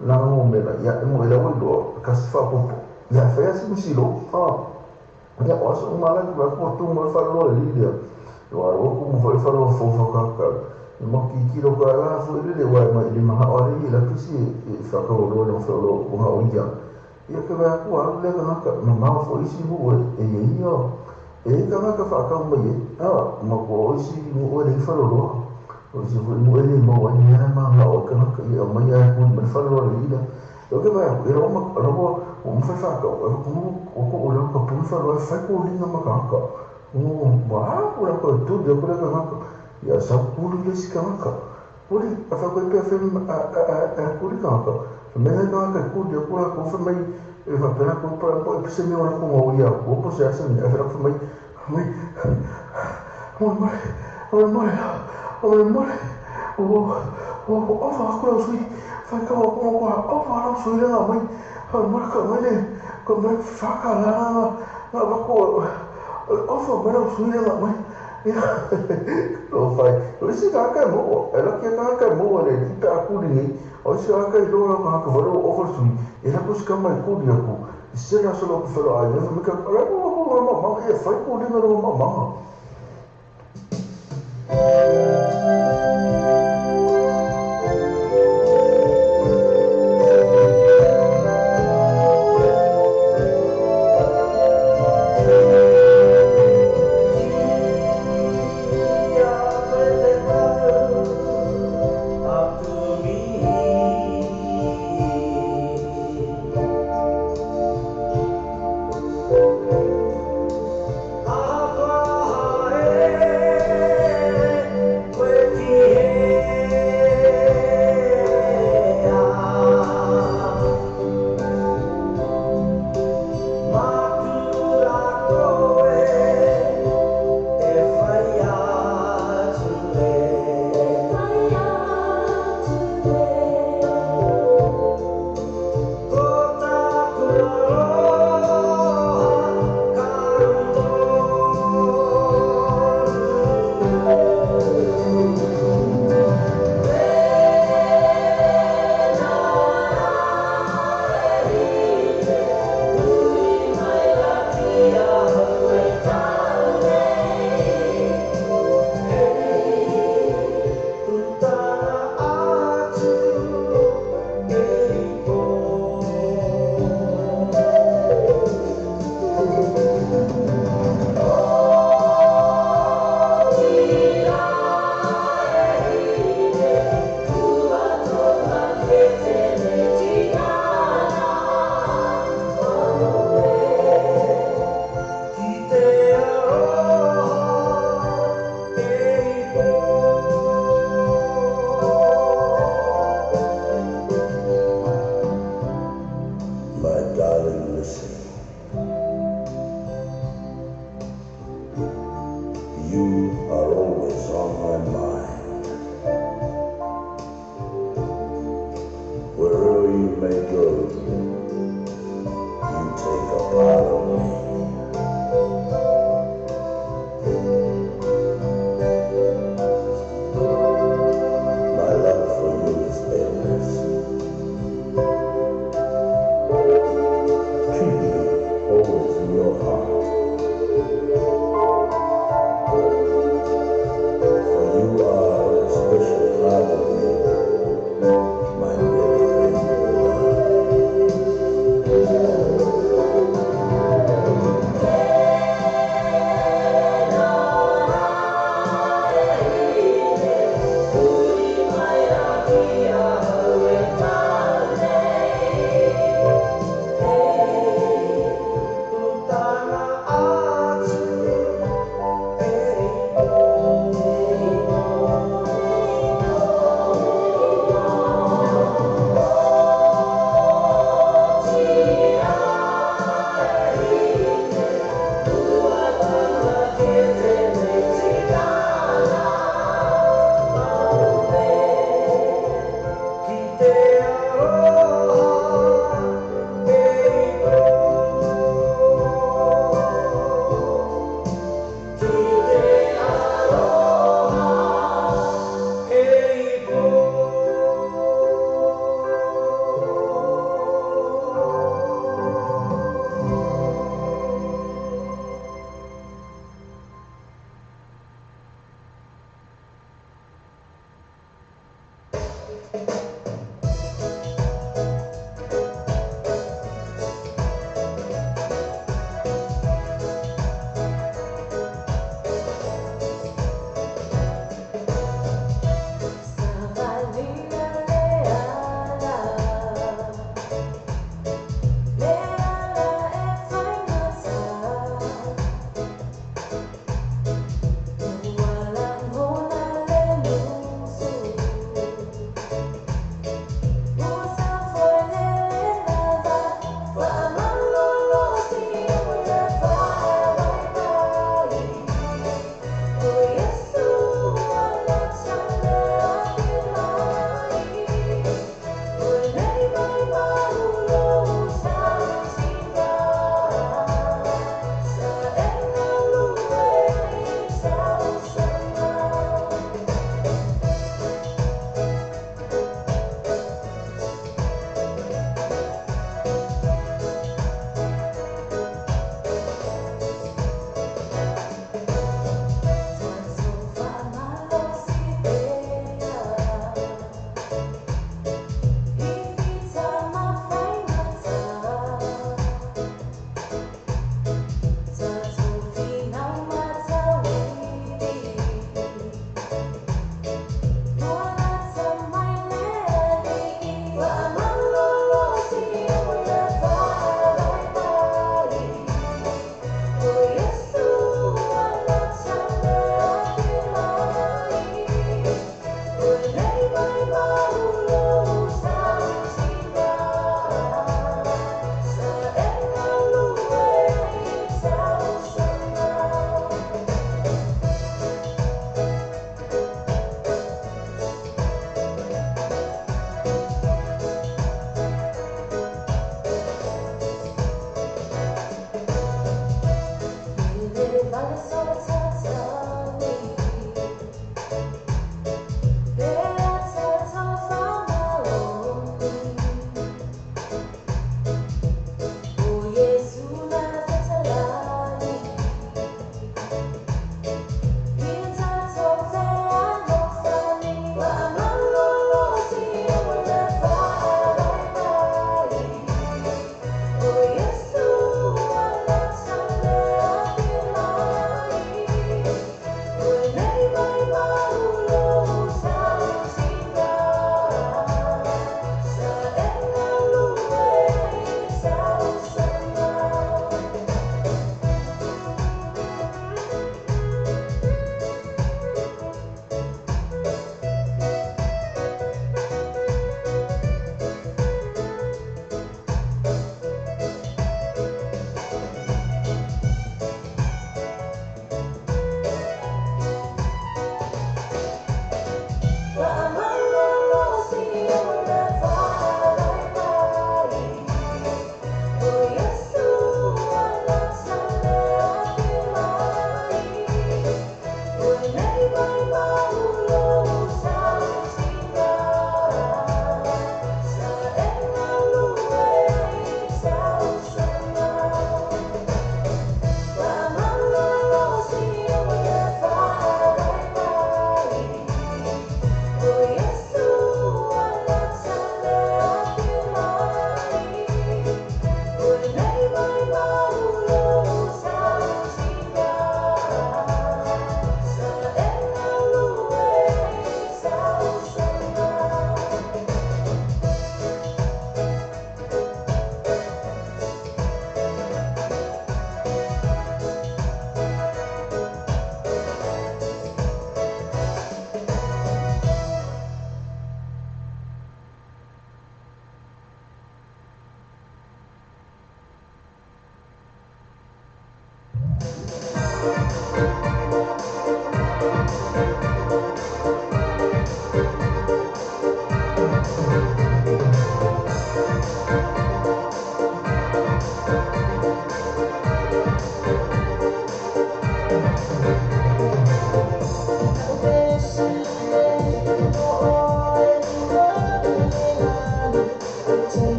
na mo me ya mo la wo do ka fa po ya fa ya si silo ya o so ma la ba ko tu mo fa lo li dia wa wo ko mo fa lo fo ka mo ki lo ka la fo le wa ma di ma o ri la ki si fa ka lo fa lo ko ha o ya ya ka ba ko a le ka ma fo isi bu e yo ka ka fa ka mo ye mo ko isi mo o le fa lo Ini mau ini memang nak kena kerja maya pun berfalor ini. Okey baik, orang faham aku orang pun falor faham ini nama kakak. Bah, orang tu dia pun kakak. Ya sabun dia sekarang kakak. Puli, apa kau PM puli kakak. Sebenarnya kakak dia pun aku faham. Pernah aku pernah pesemi orang aku mau ya. Aku pun saya sini. Aku faham. Aku langsung fakar aku langsung lah mai mereka mana kau fakar lah aku mana langsung lah mai ya lo fai lo sih kakak mau elok ya kakak mau ada kita aku ni si kakak itu orang kakak baru oversui ya aku sekarang aku dia aku istilah selalu aku falar ya mereka aku mama ya fai aku dia orang mama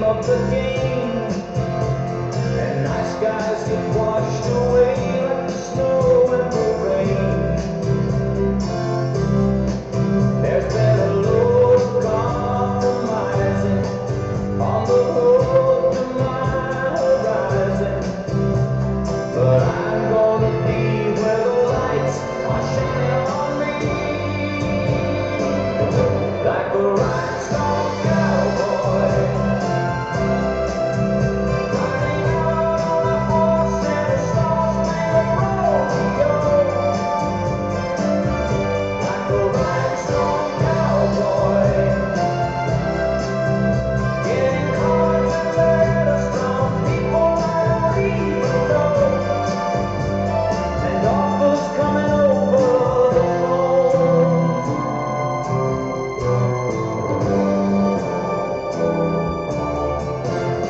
of the game, and night skies get washed away like the snow and the rain. There's been a load of compromising on the road to my horizon, but I'm gonna be where the lights are shining on me, like a rhinestone cowboy, riding out on a horse in a star-spangled rodeo, like a rhinestone cowboy, getting cards and letters from people I don't even know, and offers coming over the phone.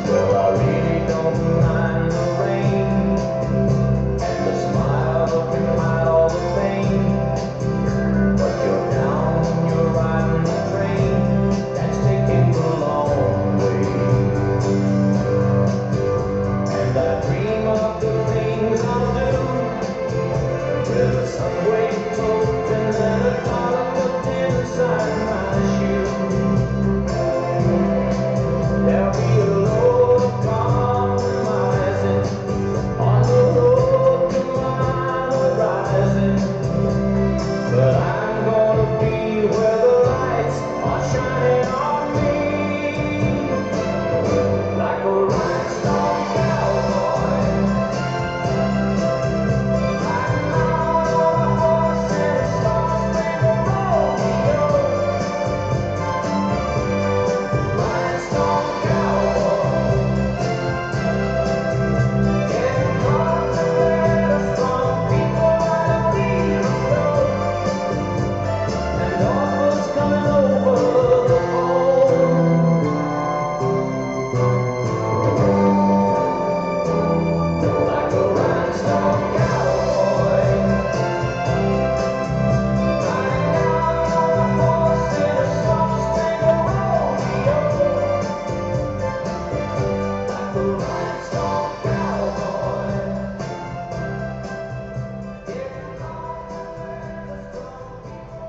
Well, I really don't mind the rain and the smile can hide all the pain, but you're down when you're riding the train that's taking the long way. And I dream of the things I'll do with a subway token and a dollar tucked inside my shoe. There'll be a load of compromising on the road to my horizon, but I'm gonna be where the lights are shining on me, like a rhinestone cowboy, riding out on a horse in a star-spangled rodeo, rhinestone cowboy, getting cards and letters from people I don't even know, and offers coming over the phone. Like a rhinestone cowboy, riding out on a horse in a star-spangled rodeo, like a rhinestone cowboy, getting cards and letters from people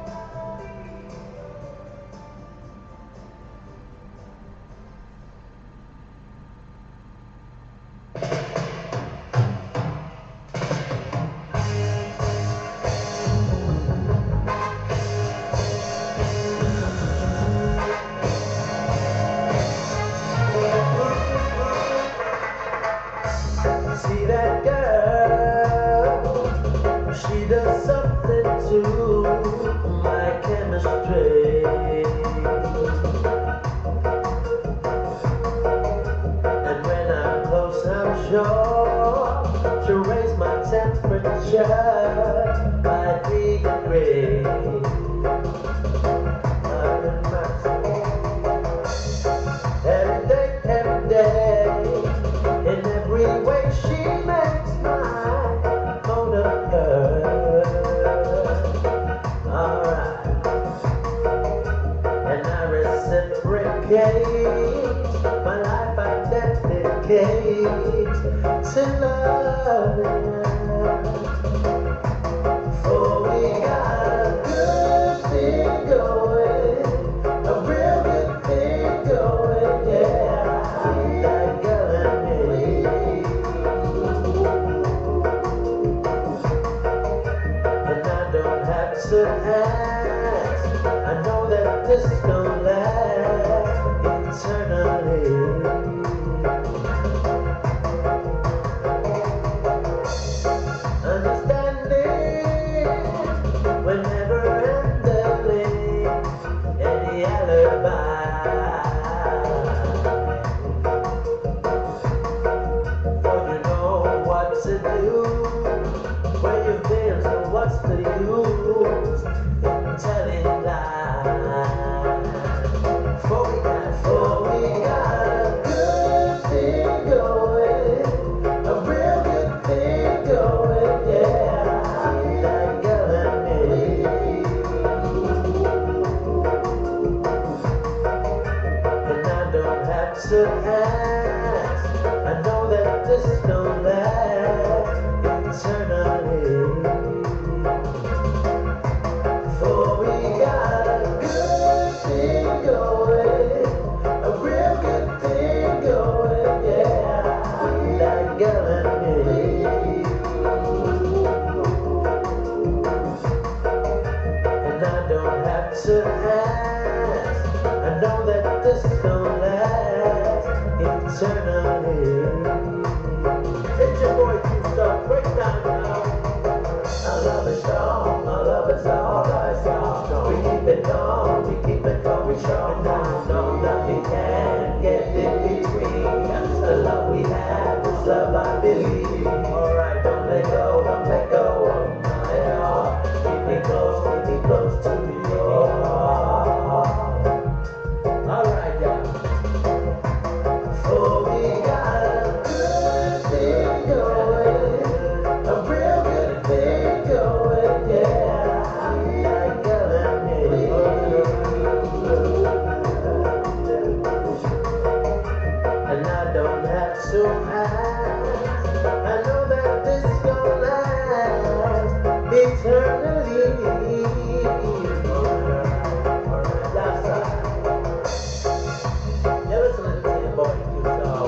I don't even see that girl. She does something to my chemistry, and when I'm close, I'm sure she'll raise my temperature by 3 degrees. Every day, in every way she makes my motor hurt. Alright, and I reciprocate my life, I dedicate to love. For we got a good thing going, a real good thing going, yeah. That girl and me. And I don't have to ask, I know that this don't last eternally. And ask. I know that this don't last eternally. For we got a good thing going, a real good thing going, yeah. That girl and me. And I don't have to ask. I know that this don't last eternally. It's your boy Q-Star, break down now. Our love is strong, our love is all right, strong. We keep it going strong. No, nothing can get in between. The love we have is love I believe. Alright, don't let go of my heart. Keep me close to your heart. Alright, y'all. For we got a good thing going, a real good thing going, yeah. Like girl and me. And I don't have to ask. I know that this gon' last eternally. Alright, that's right. You're listening to your boy Q-Star.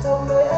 Don't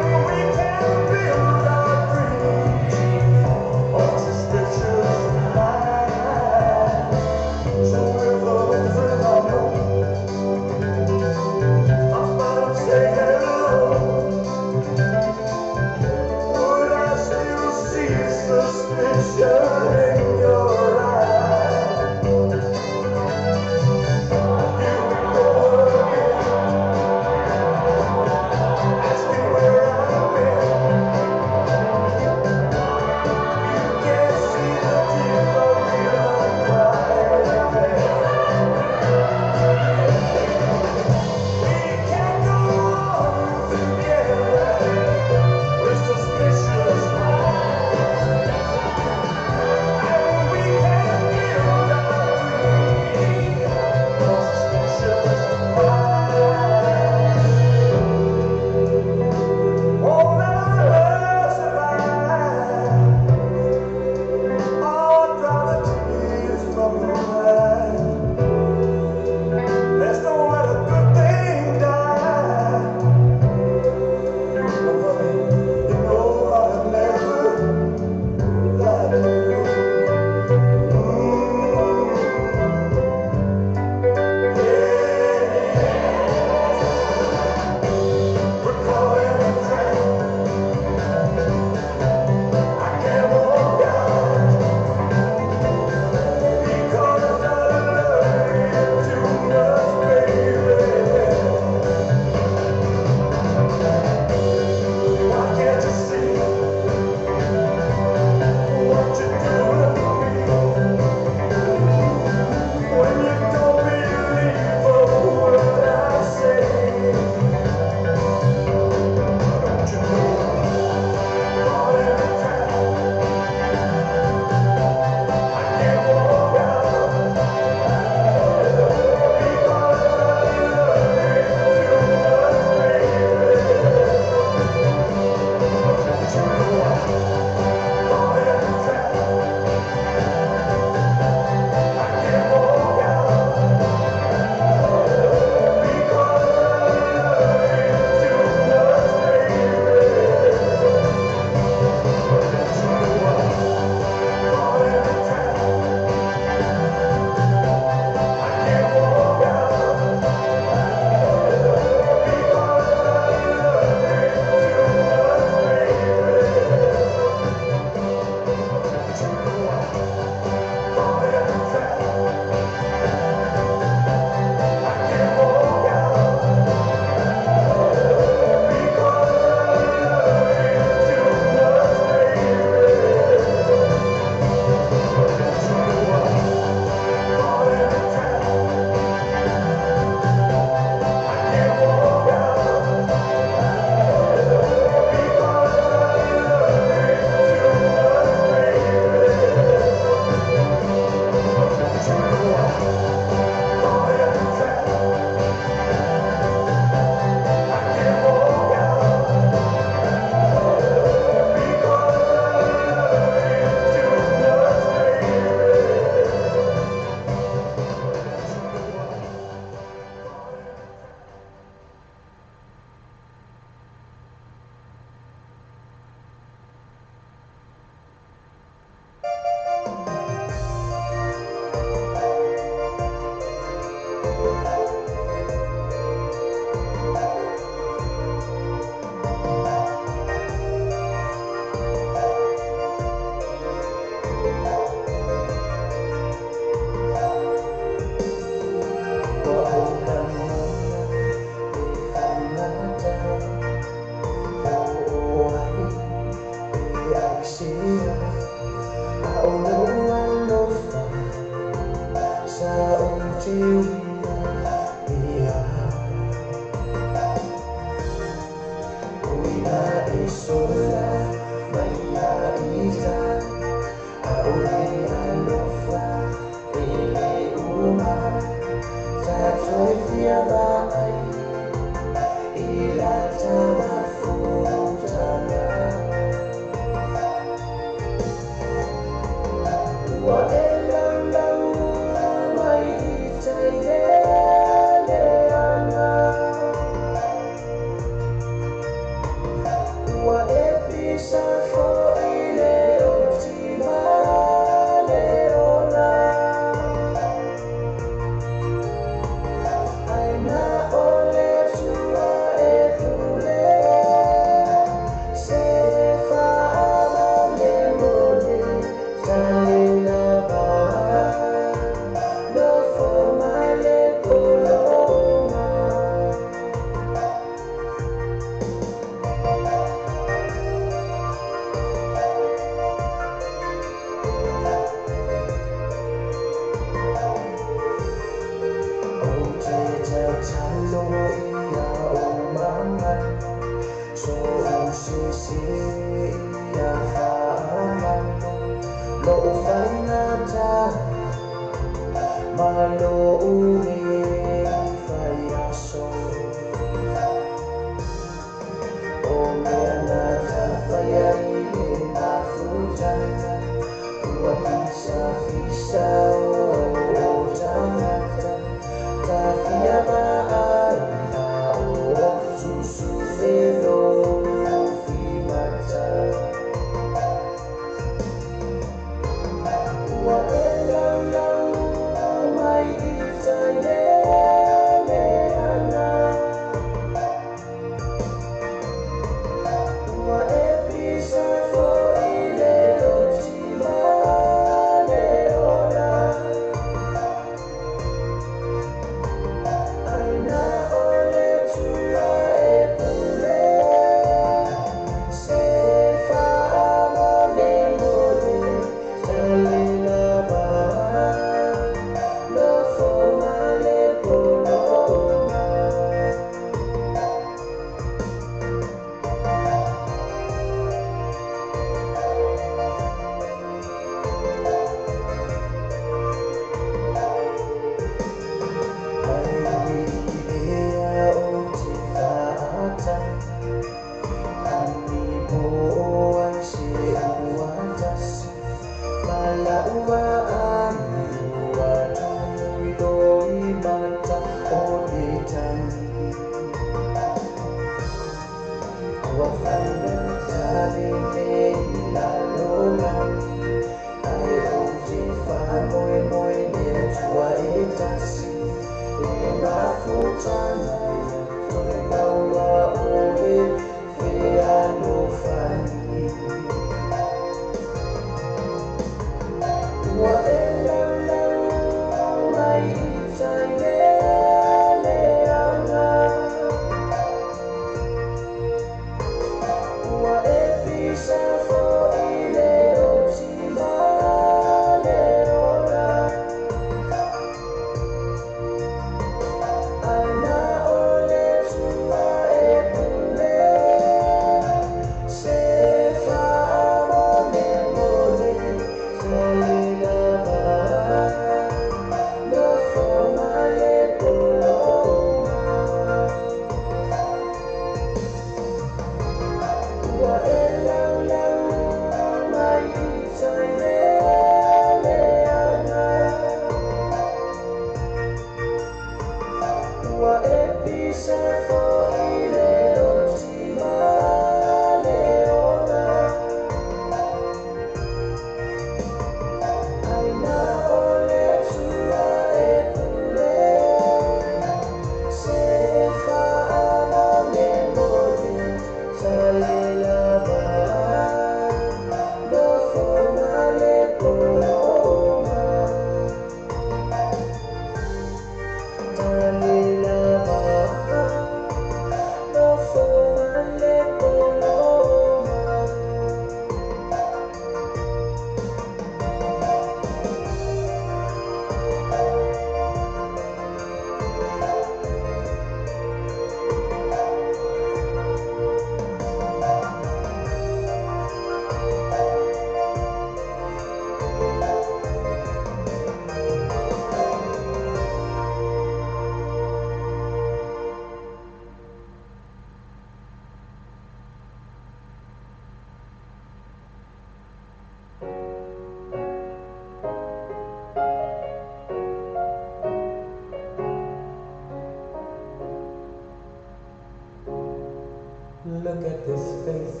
Look at this face.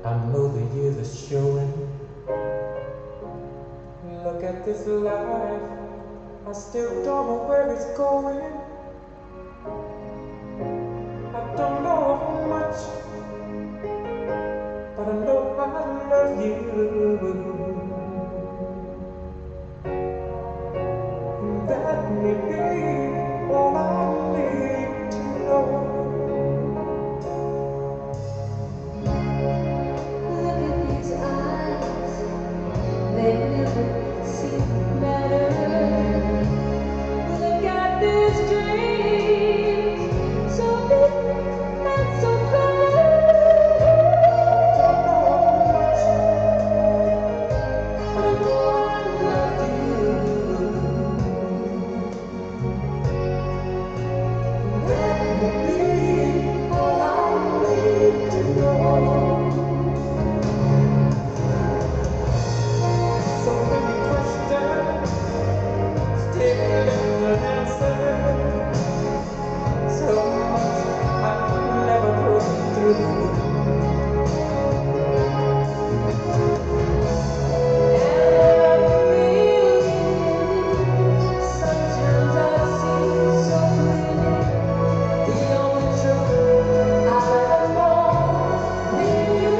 I know the years are showing. Look at this life. I still don't know where it's going. I don't know how much, but I know I love you. And that may be all I need to know. Look at these eyes, they never seem better. Look at these dreams, so deep and so clear. I know I love you. That may be all I need to know. So many questions, still unanswered. So much I've never broken through. Sometimes I see so clearly the only truth I ever know. Me and you.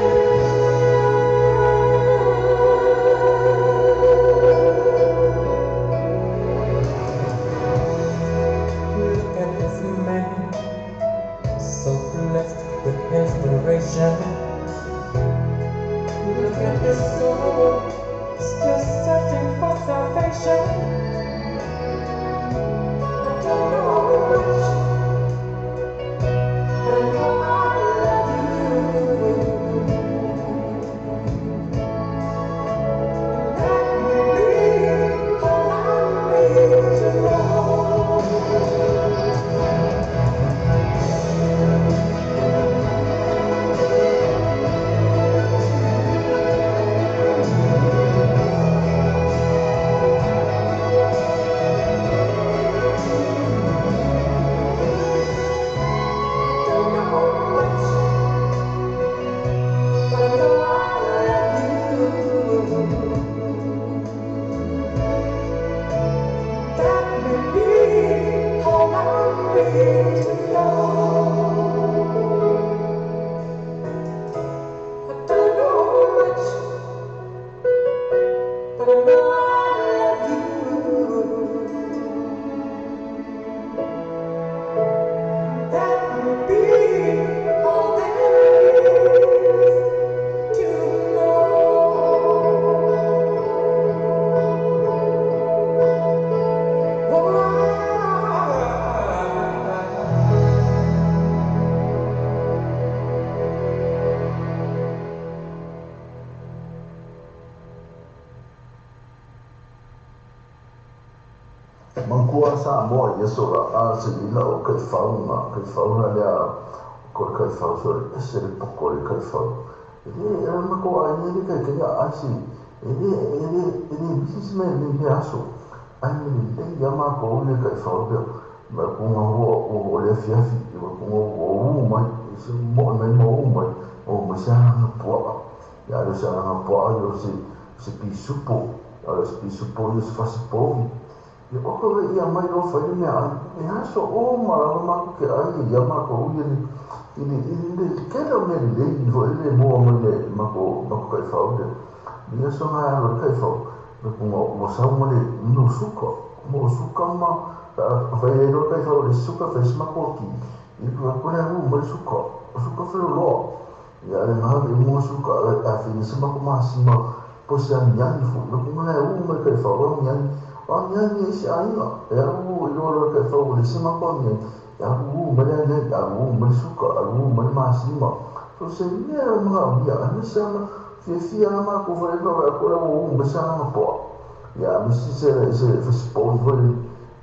Look at this man, so blessed with inspiration. Look at this soul, still searching for salvation. I don't know much, but I know I love you. And that may be all I need to know. Don't know much, but I know I love you. That may be all I need to know. I don't know much, but I know I love you. That may be all there is to know. Mangkua sa mo yeso la se ila o kai fauna le ko kai fa so se le poko le kai fa ele ma ko ai ni kai kai asi ele businessman ni he aso ai ni le yama ko le kai fa be ma ko ngo o le fiafi ko ngo o mai se mo mai o sa po ya lo sa po yo se pisupo se pisupo yo se fa se po e oko ia mai lo fai me ai e aso o mara ma ke ai ia ma ko ini kero me le vo ele mo le ma ko kai fa o ia so na lo kai fa mo sa mo le no suka ma vai lo kai fa le suka fa ma ko ki e ko le mo suka fa lo ia le ma le mo suka a fini se ma ko ma si ma po se ani fu lo mo le kai fa o ni si aina e au ilo ke fo le sima ko ni ya u mele le ya u mele suka u mele masima so se ni ma ya ni sama fi ma ko vole no ko la u mele sama po ya mi si se fi po vole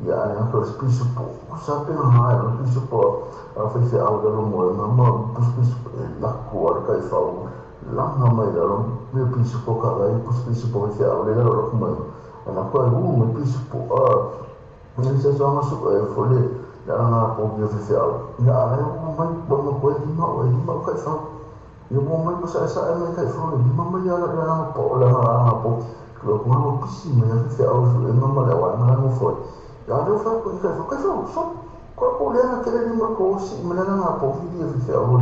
ya na ko spisu po sa pe na ya spisu po fi au da lo mo ma spisu la ko ka fa la na mai da lo mi spisu po ka ga spisu po fi au le lo ko mai ana ko me pisu po ni se so ma su fole da na po po ke fe au ya ai mo mai bo mo ko di ma kai fa yo mo mai ko sa mai kai fa di ma mai ya la po la po lo ko mo pisi me ya fe au so e ma la wa na mo fo ya do fa ko kai fa so ko le na ke le ma ko si me la na po fi di fe au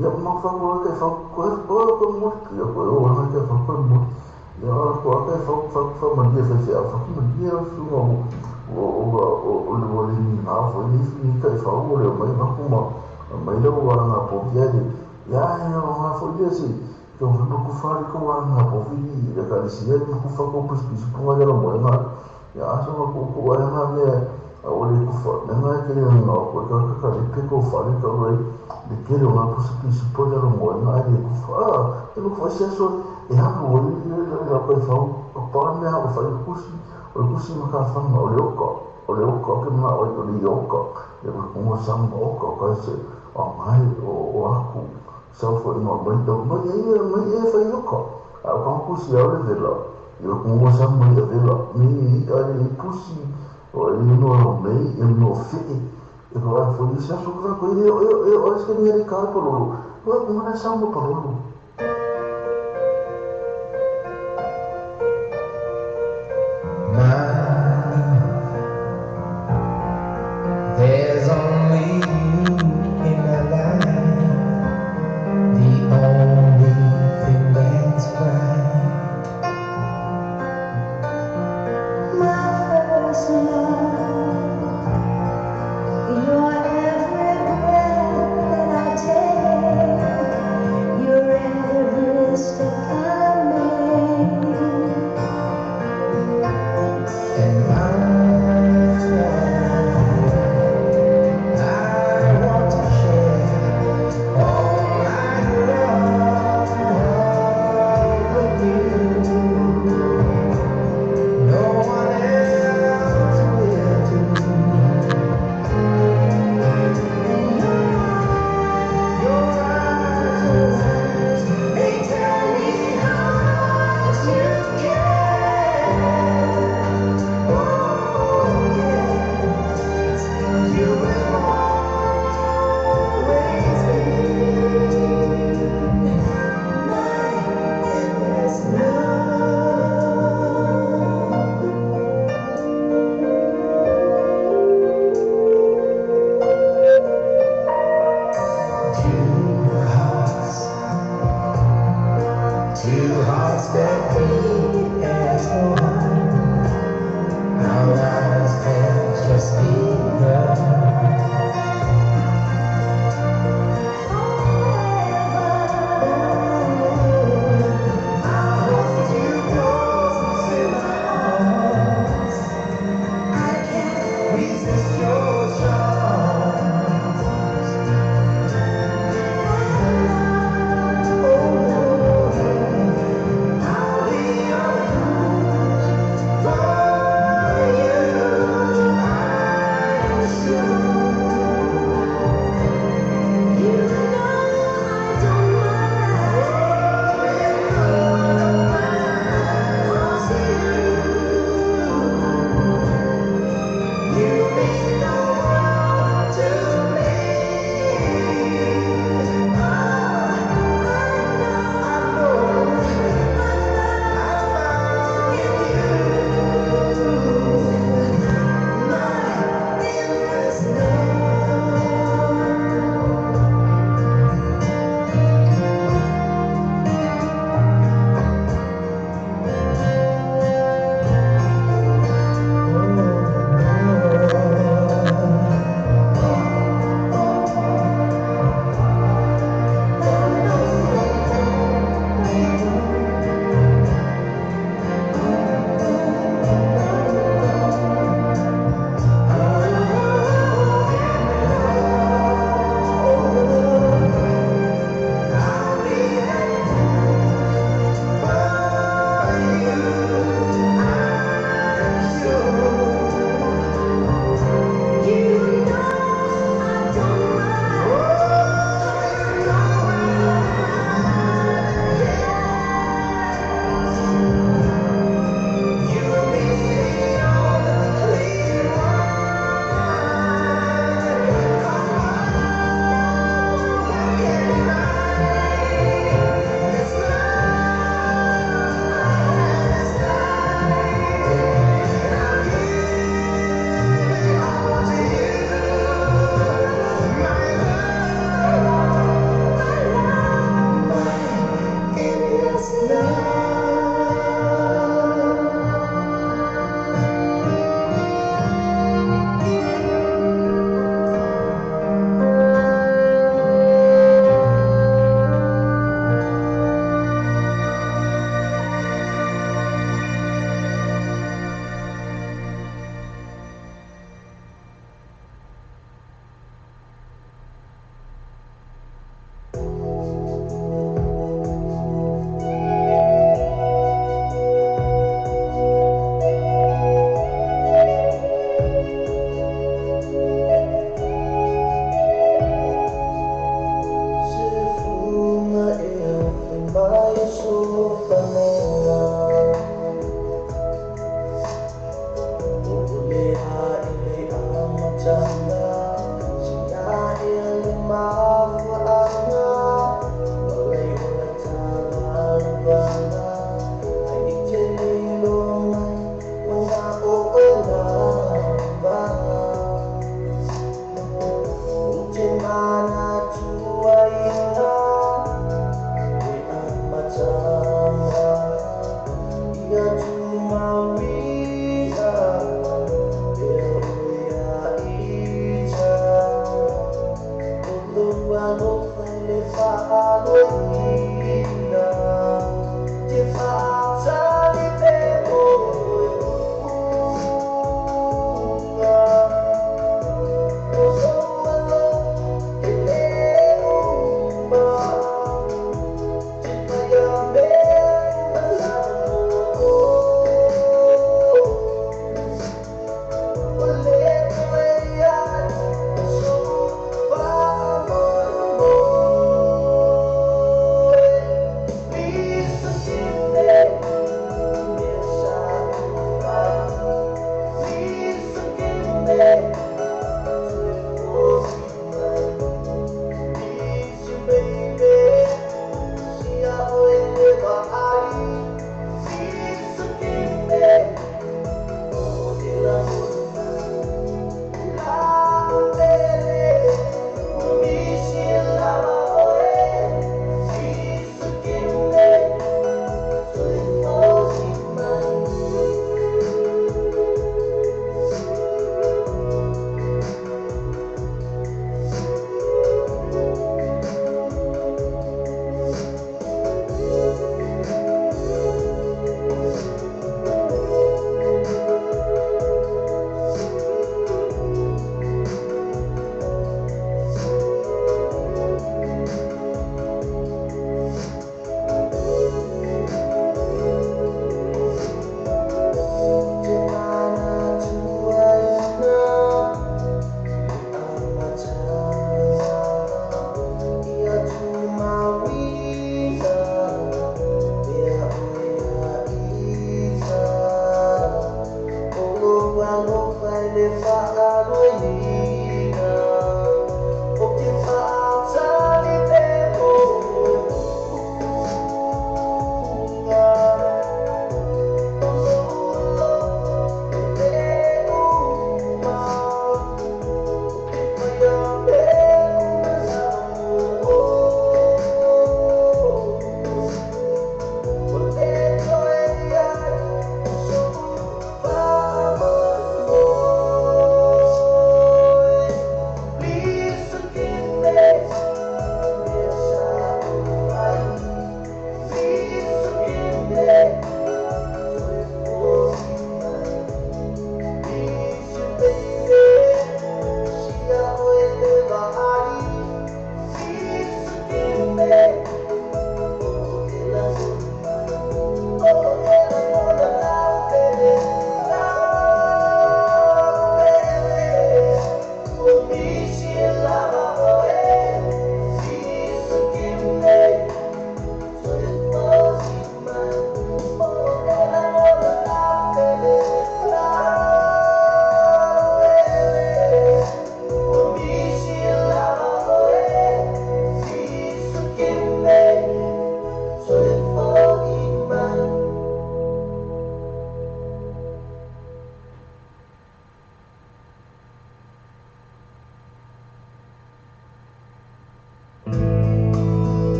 ya ma fa ko kai fa ko mo ki ko o na ke fa ko mo ya ko kai fa ma di fe au fa ma di su mo o le wale ni na fo ni kai fa o le mai ma kuma mai le wala na po ya de ya ma fo ye si ko fa ko fa ko wala na po vi ya ka si ya ko fa ko pus pus ko ya lo mo na ya so ko wala na me o le ko fa na na ke le no ko ka le ko fa le ko le ke le na pus pus po ya lo mo na le ko fa e ko fa so e ha ko le ko fa ko pa me ha fa ko si o kusi makafanga o le oko ke ma o le oko le mo sam oko ka se o mai o aku sa fo no mai do mai e fa oko a ka kusi o le velo yo mo sam mai e velo ni ale kusi o le no mai e no fi e ko a fo ni sa so ka ko o es que ni e ka ko lo ko mo na sam po lo There's only you in my life, the only thing that's right. My first love, your every breath that I take, your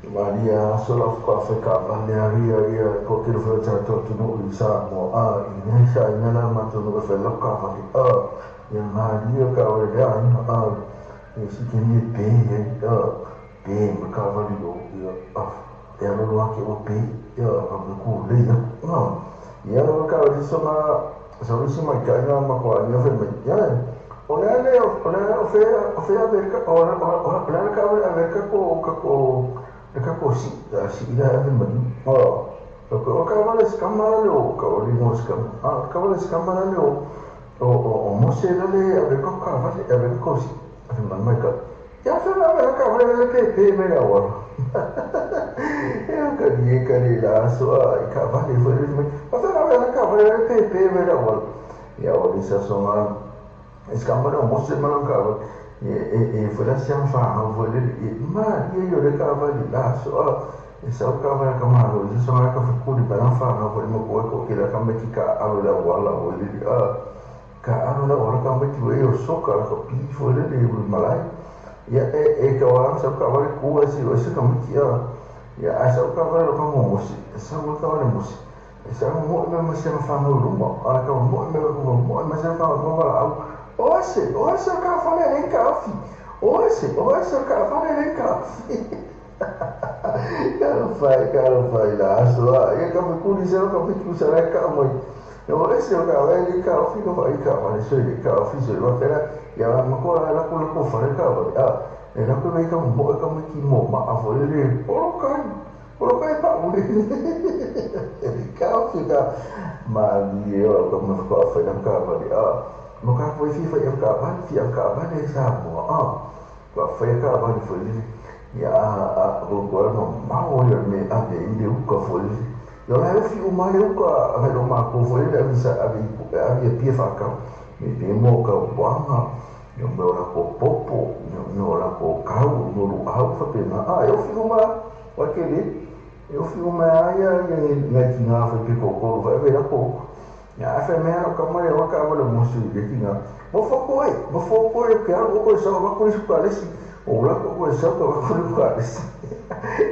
Maria sola fa Afrika mania ria ko kilo fa ta to no isa mo ini sa ina na ma to no fa la ka fa ya Maria ka wa ya ni si ke ni pe pe ma ka va rio ya no wa ke o pe ya ma ku le ya no ka wa so ma so si ma ka na ma ko ya fa me ya ona fe a ver ka ona ka a ver ka ko Eka kosi, si ila ave mani. O kawale skamara leo, kawale mo skam. Kawale skamara leo. O mose lale ave ko kawale ave kosi. Ave man mai ka. Ya fe ave kawale lale pe me la wa. Ya ka ni ka ni la so kawale fo le me. Ave ave kawale lale pe me la wa. Ya o disa so ma skamara mose man kawale. Fue siamo fanno voglio ma io le cavali là so e so cavali camaro ci sono anche futuri per non fanno vogliamo poi che la cambia che allora wala voglio ka allora ora cambia che io so che la pi voglio le malai ya che ora so cavali cuore si lo si cambia ya so cavali lo fanno musi so cavali musi e so mo ma siamo fanno rumbo ora che mo ma siamo fanno rumbo Oase o cavale nem cafi. Oase o cavale nem cafi. Cara fai lá, só. E acaba com isso, eu acabei de usar a cama. Eu esse o cavale nem cafi, não vai cavale, isso é cafi, isso é uma pena. E ela me coloca ela colocou fora cavale. Ela foi como que moma, a folha de colocar para o ele cafi da mas eu como ficou foi na cavale. Maka foi FIFA yang kaban ni sama ko foi kaban foi ya gol no mau ya me ave inde ko foi yo la fi o mare ko ave no ma ko foi da visa ave pie fa ka me demo ka wanga yo me ora ko popo yo ora ko kau no lu au fa pena eu fi uma aquele eu fi uma ya ngai tinha foi ko vai ver a pouco Ya fa me ano ka mai wa ka wala musu ke kinga mo fo ko ke algo ko sa wa ko su palesi o la ko sa ko wa ko palesi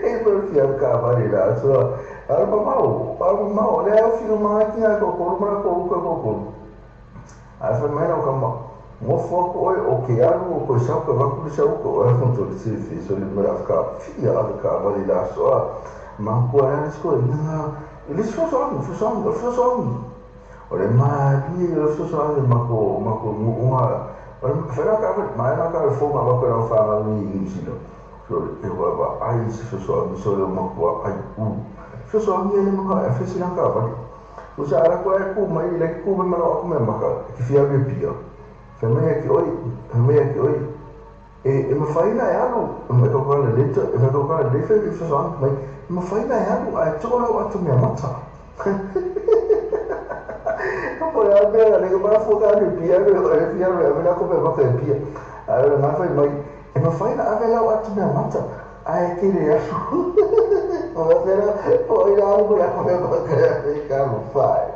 e ko fi ka ba ni la so alba mau le au fi ma kinga ko ma ko a fa me ano ka mo fo ko o ke algo ko sa ko wa ko sa ko wa ko to si fi so le mera ka fi ya ka ba ni la so ma ko ya sko na ele so o le mali o so mako unga o le fera ka mai na ka fo ma ko na fa ma ni sino so e wa ba ai so le mako ai so ni le mako e fesi na ka ba o sa ara ko e ku mai le ku me no ku me maka ki fia be pia fe me ki oi e me faina e alu me ko ka le leto e me ko ka le fe so mai me faina e alu ai to la wa to me mata Por ahí le digo para focar el pie, la copa bajo el pie. A ver, me fue muy, me fue a ver la otra me mata. Ay, que le hago. O sea, hoy algo ya come para que carro fai.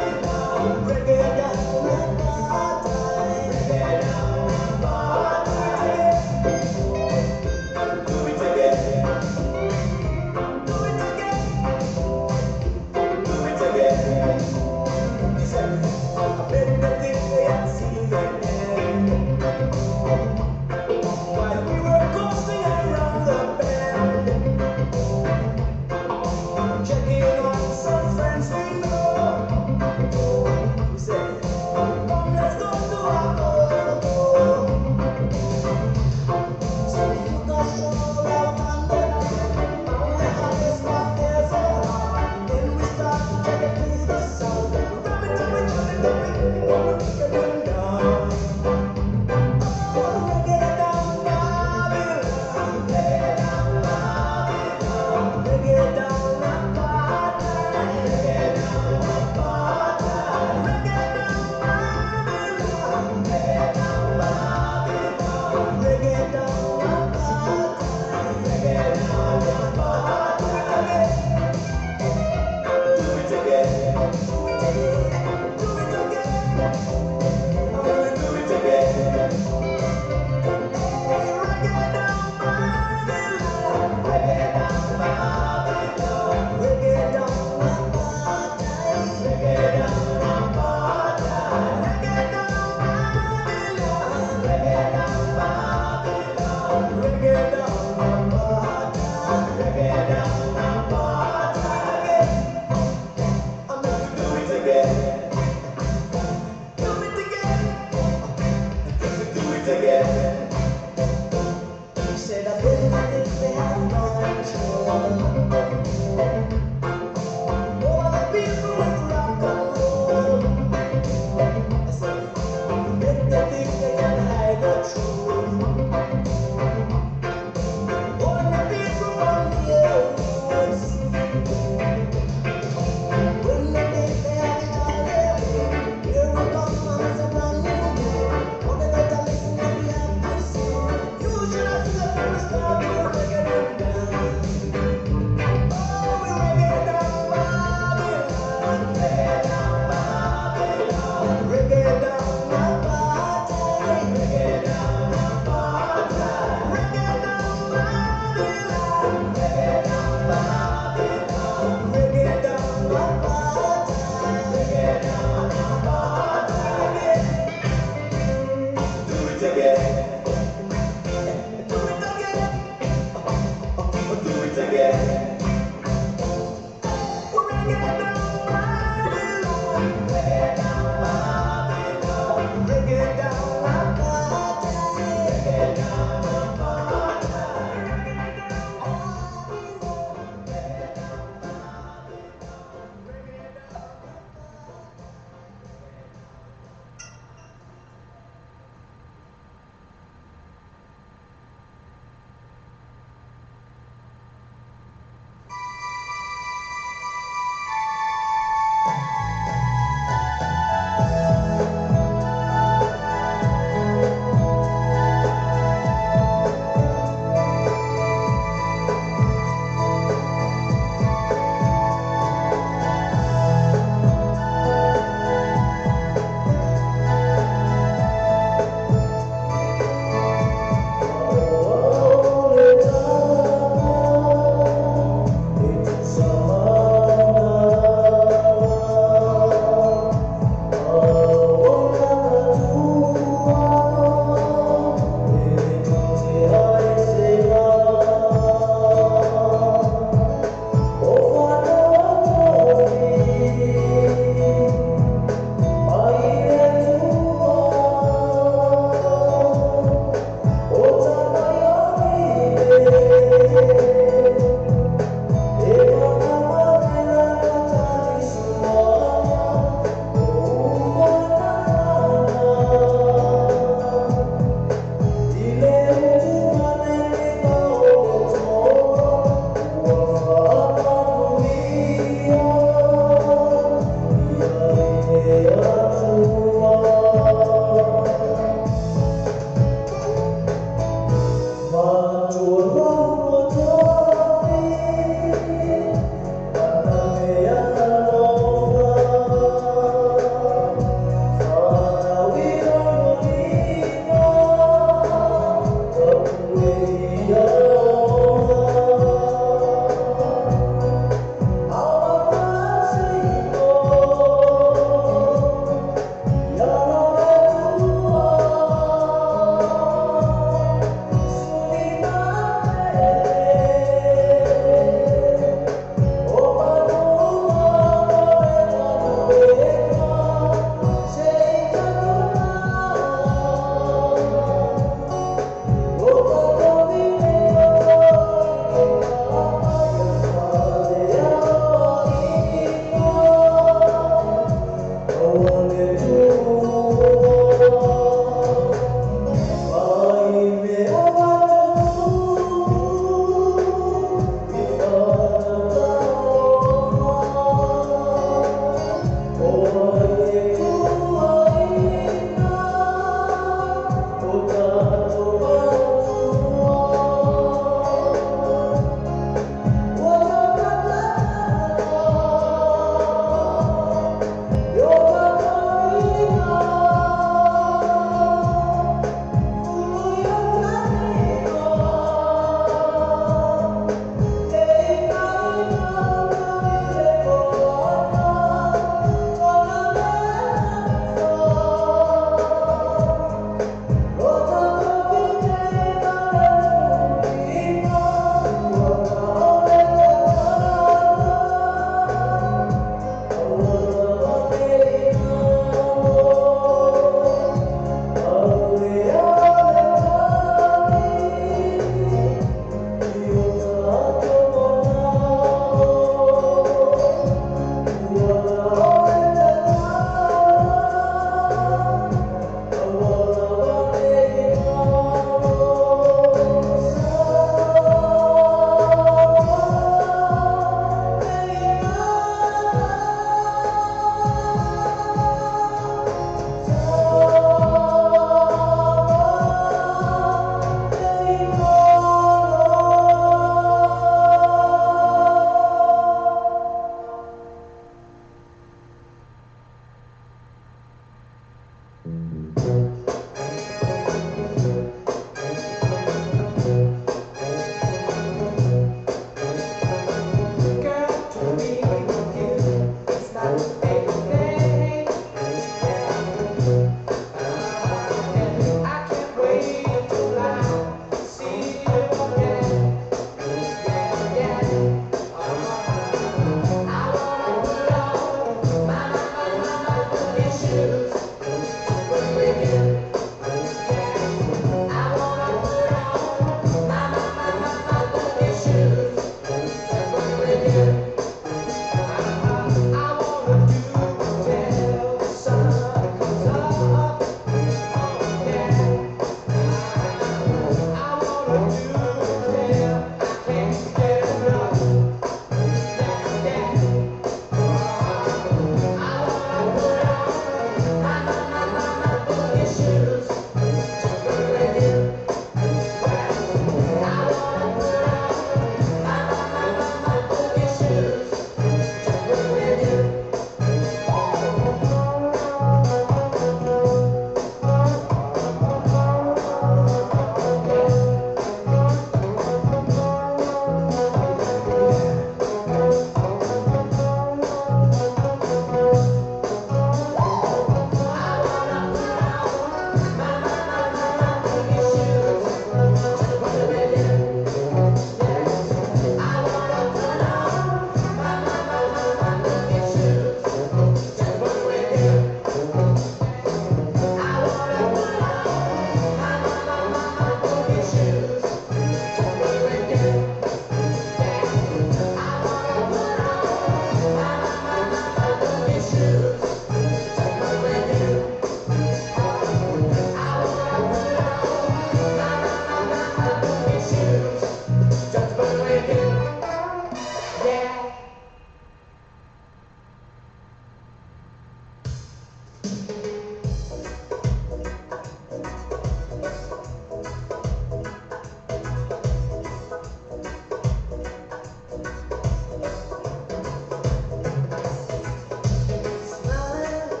Smile,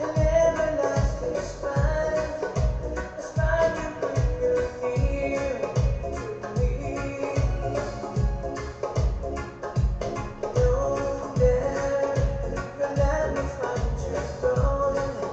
an everlasting smile, a smile you bring you near to me. No, there, you let me find you gone.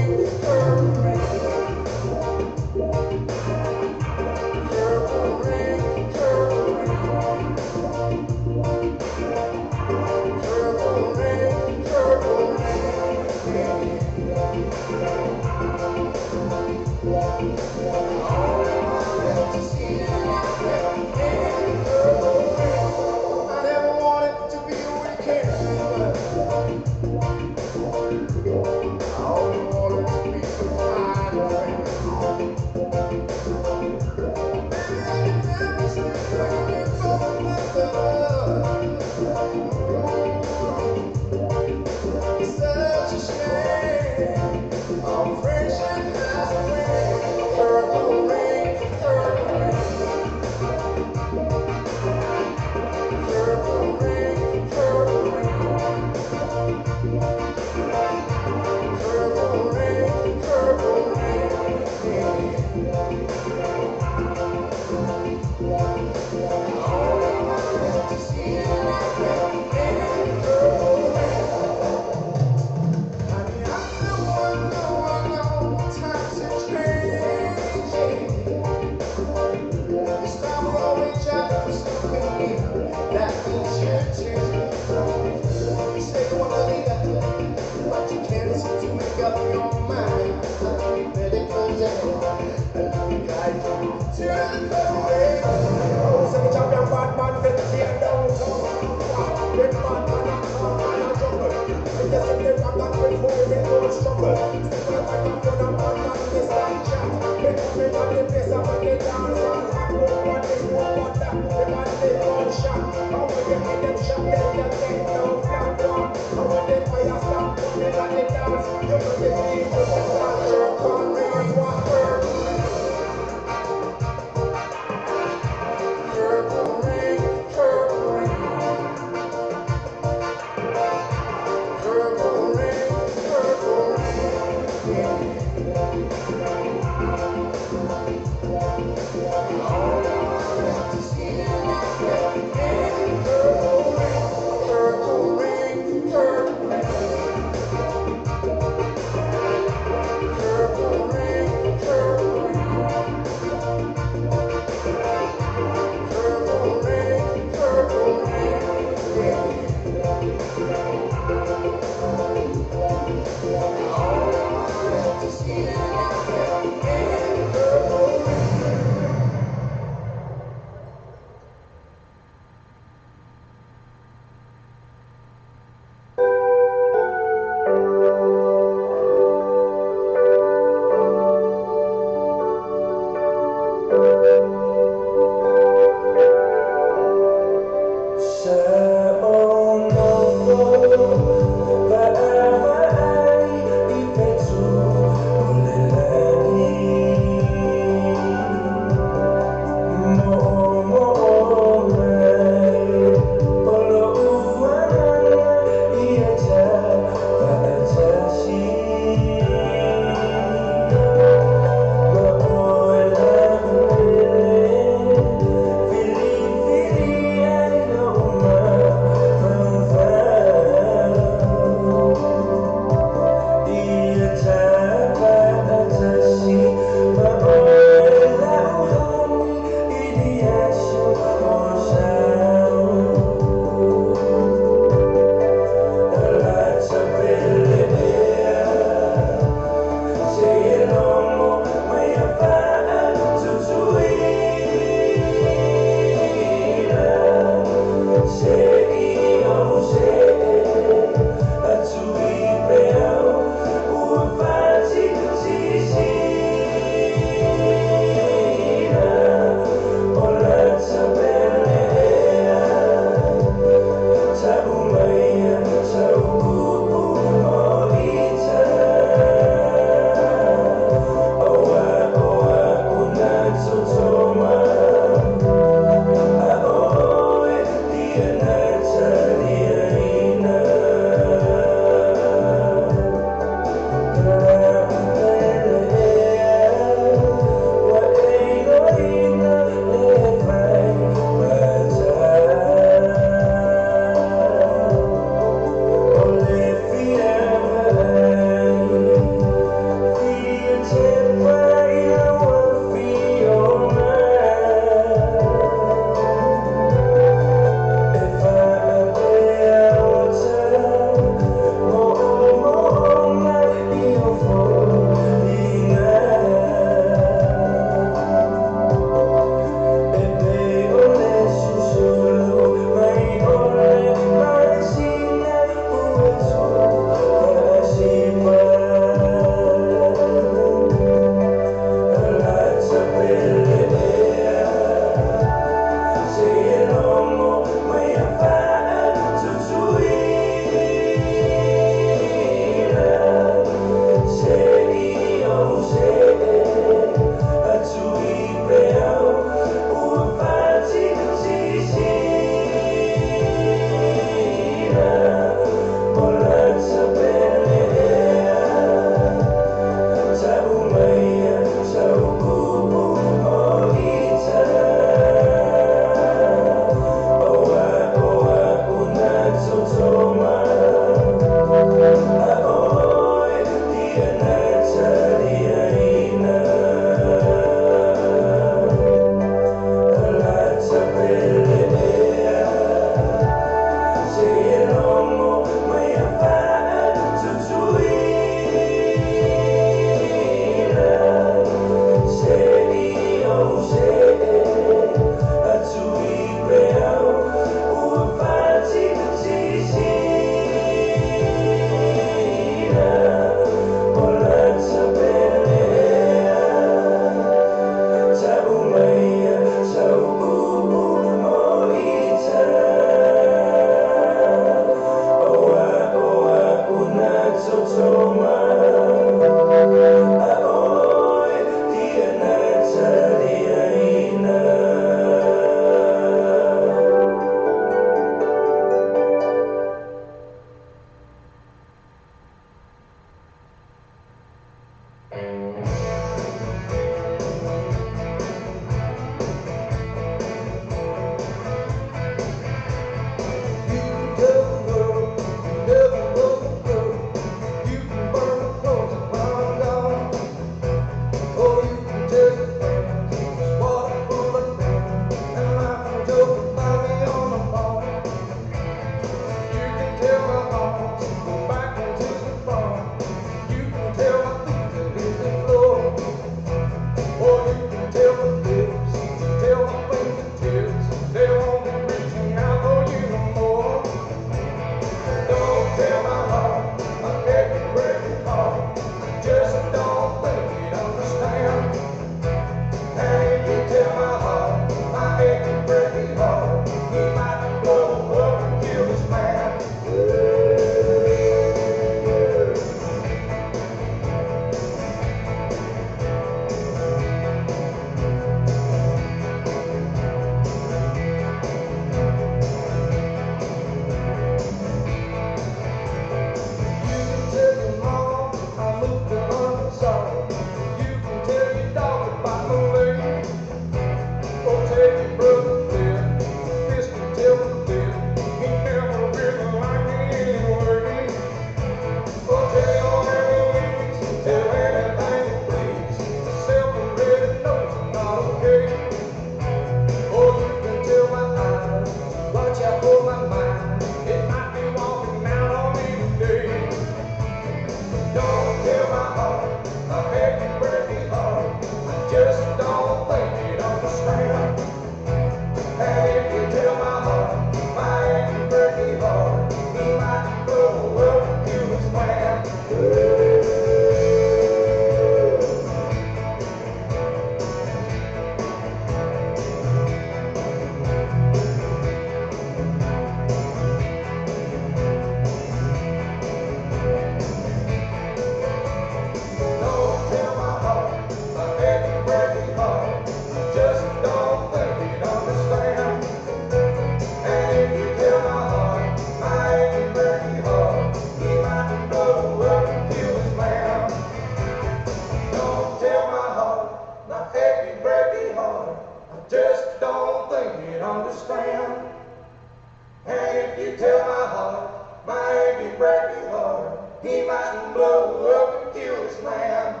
He might blow up and kill his man.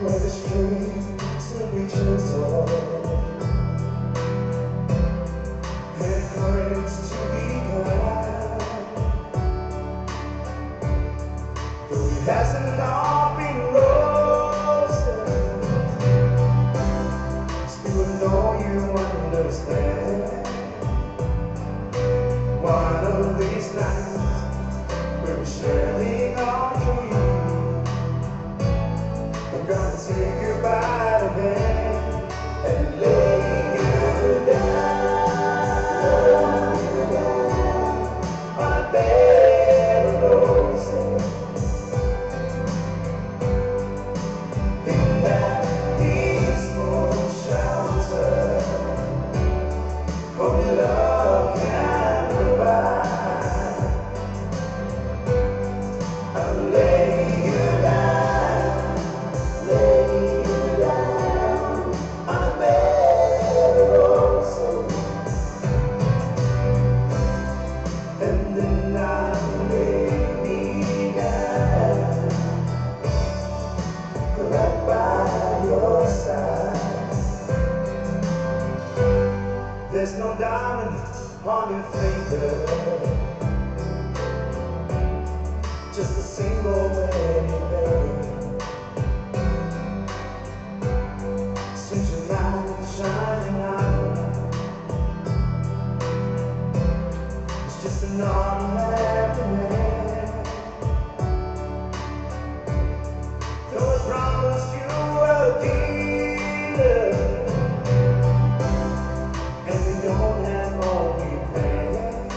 Was a dream to be hasn't all been roses. Still know you understand. One of these nights we'll be sharing our dreams. I'm gonna say goodbye to them and lay you down my bed of roses. In that peaceful shelter only love can provide. I'll lay you down on a bed of roses, and then I'll lay me down right by your side. There's no diamond on your finger, just a single wedding ring. Since your light is shining out, it's just an ordinary man. Though I promised you a dealer, and we don't have all we planned.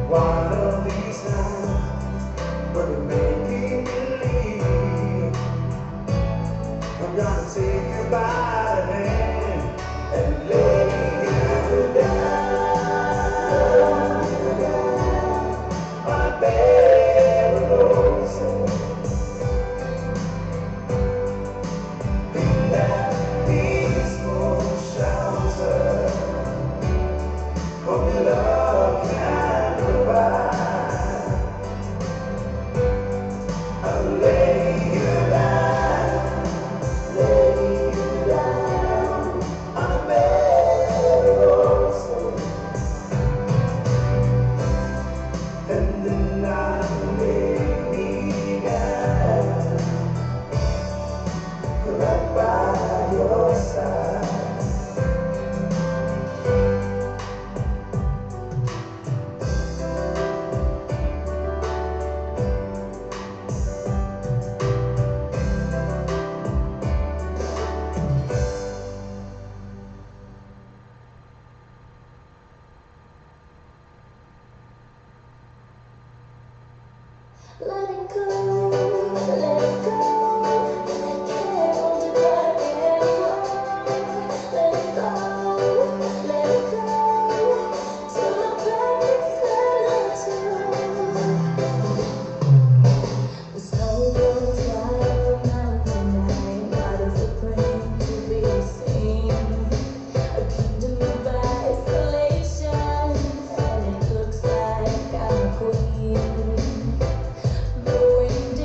One of these nights, we'll be making believe. I'm gonna say goodbye to them and lay you down on a bed of roses. In that peaceful shelter only love can provide. I'll lay you down on a bed of roses, and then I'll lay me down right by your side. Let it go, let it go. Can't hold it back anymore. Let it go, let it go. Till I'm back in the snow goes wild mountain night. Not a footprint to be seen. A kingdom of isolation, and it looks like I'm a queen. Blowing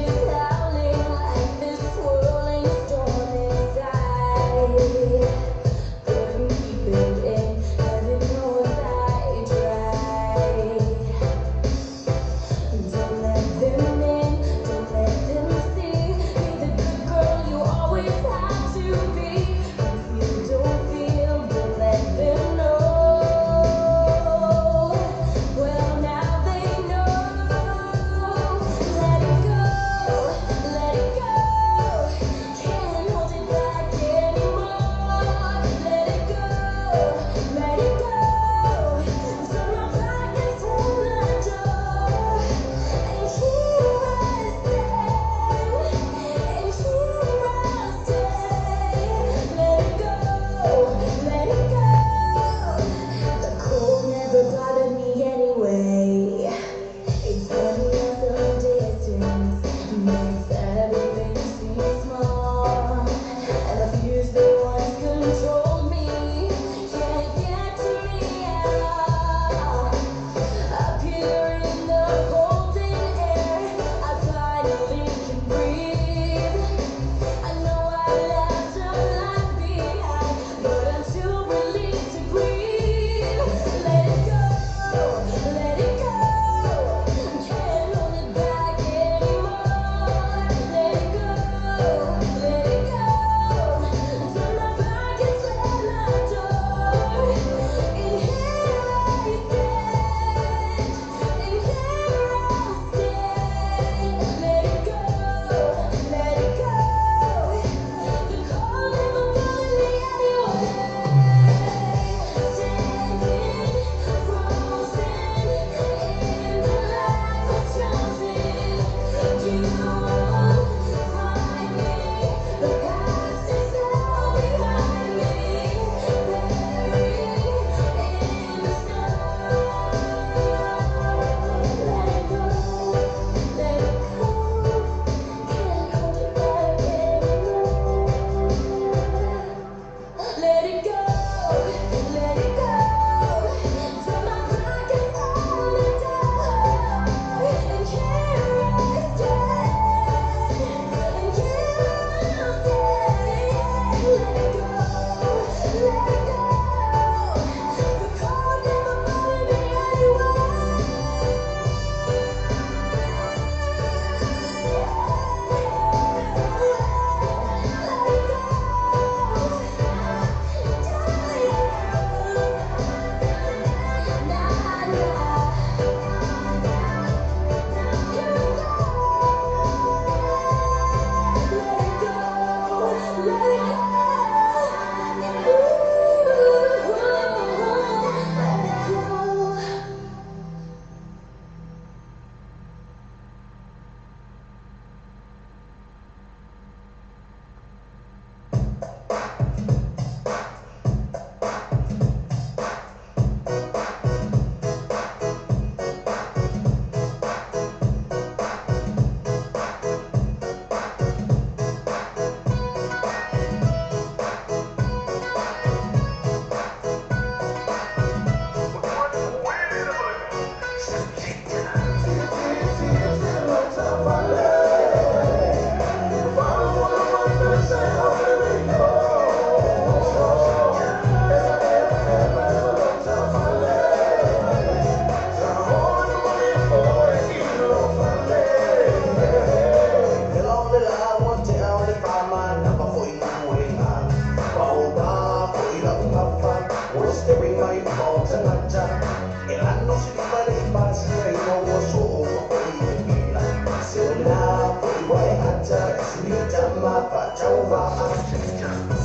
Hãy subscribe cho kênh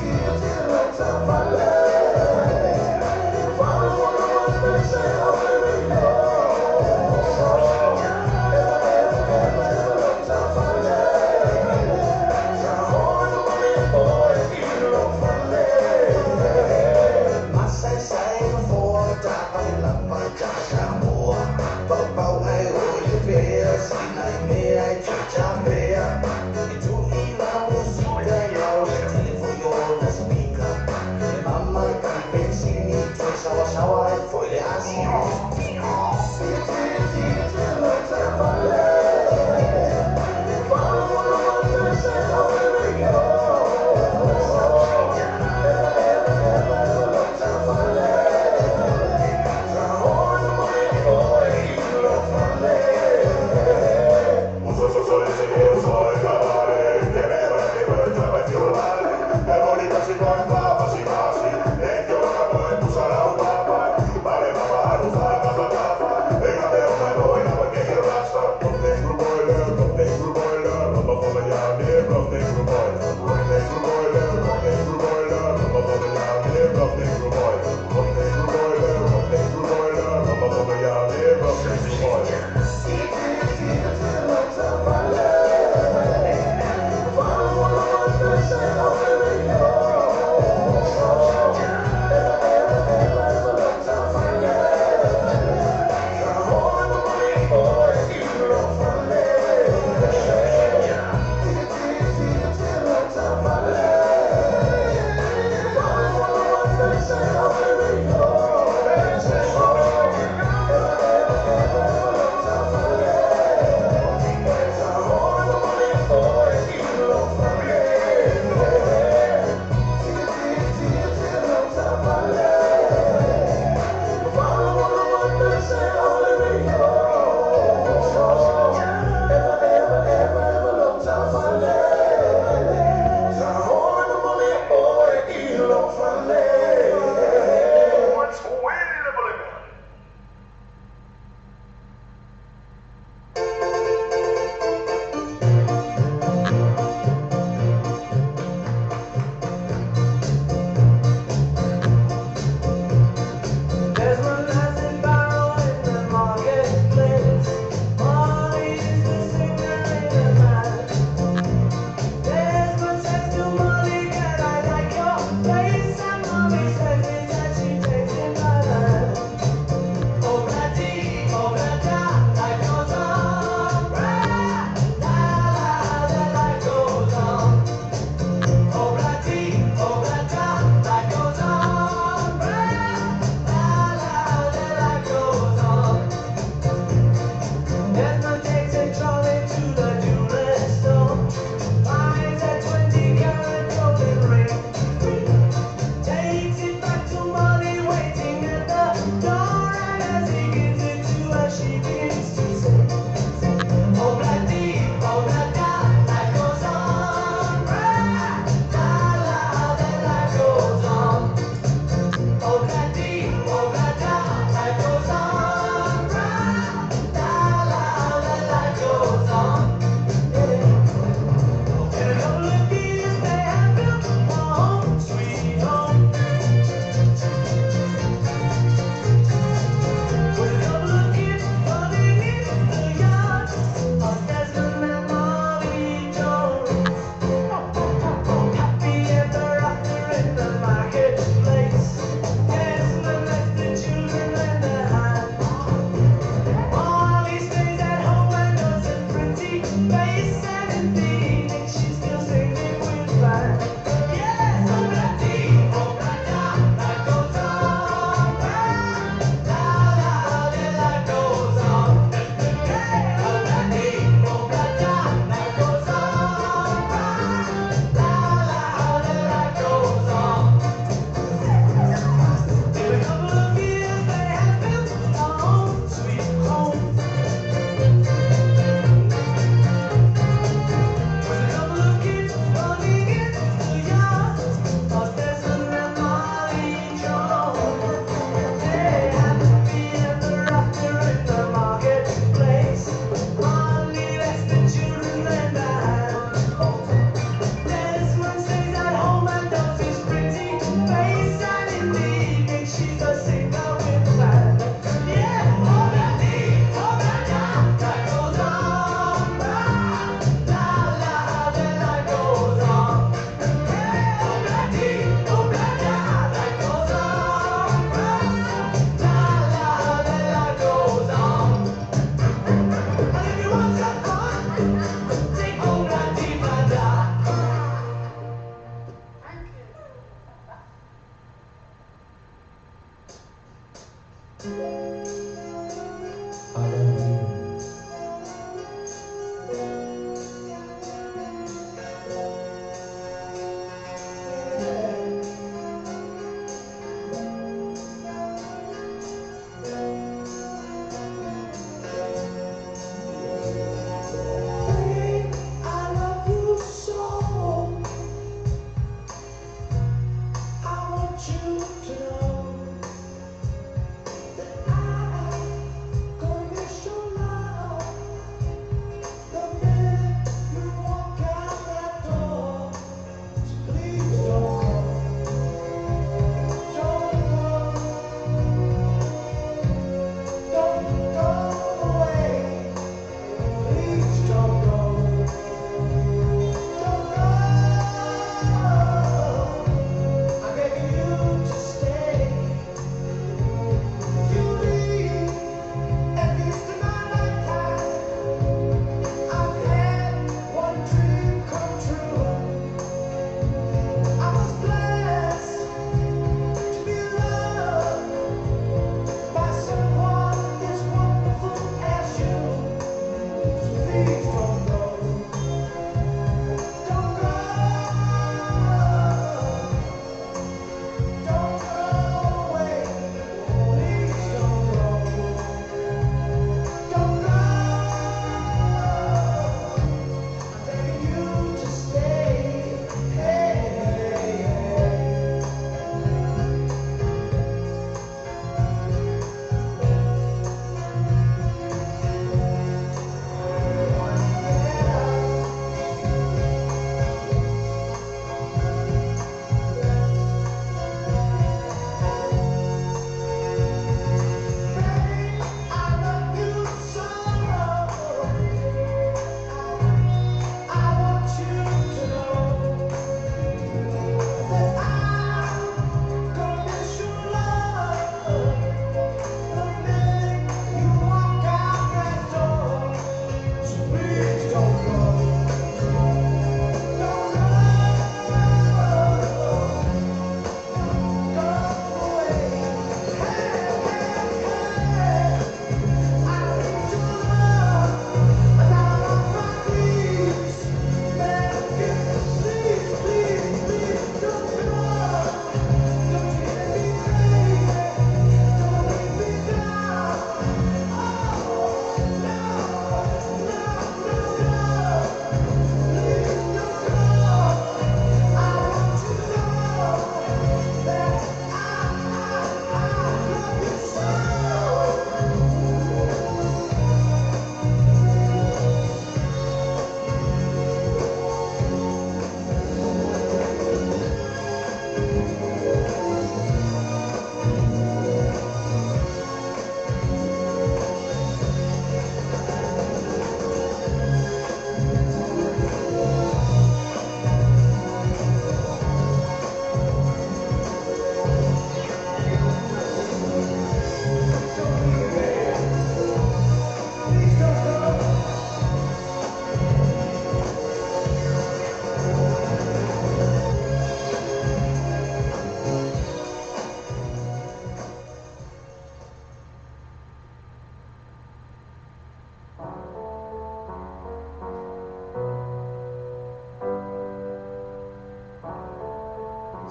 Ghiền Mì Gõ để không bỏ lỡ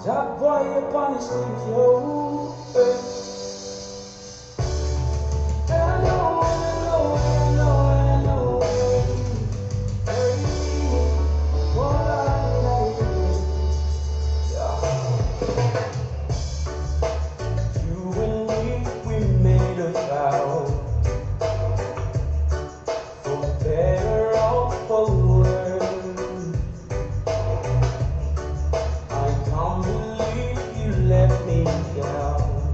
Top boy, you punish me, yo. Let me down.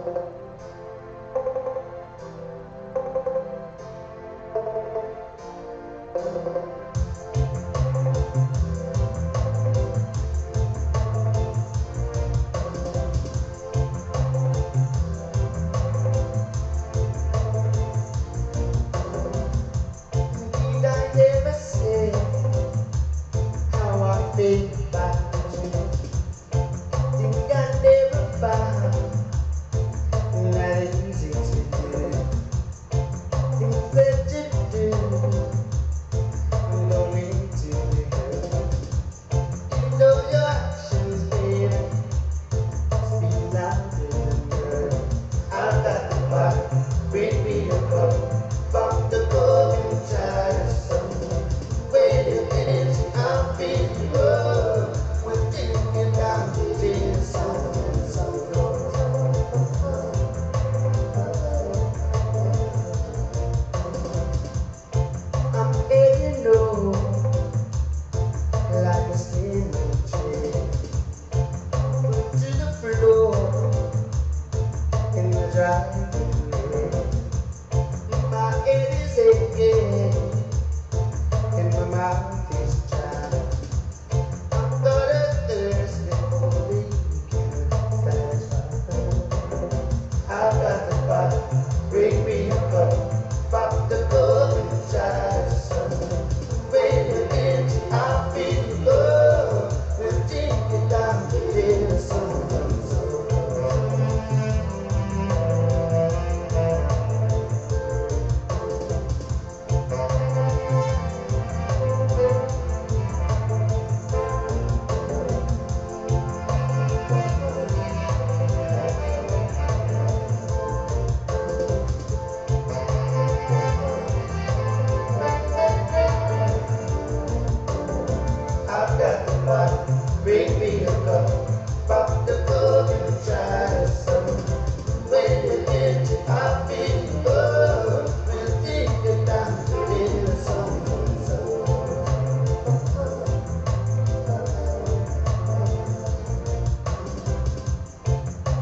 Did I ever say how I feel about you? Think I never found that easy to do. Things that you do, no need to be heard. You know your actions, baby, speak louder than words. I got the vibe, bring me a cup, fuck the golden child. When you finish, I'll feel the love. When thinking down to feel something so low. I'm heading low, like a steaming train. To the floor, in the driving lane. My head is aching, and my mouth is dry. I'm gonna thirsty for the weekend satisfy. I got the fire, bring me a cup, pop the golden child. When you're empty, I feel the love. We'll take it down to dinner, something so. I've got the fire, bring me a cup, pop the golden child. When you're empty, I feel the love. We'll take it down to dinner, something so.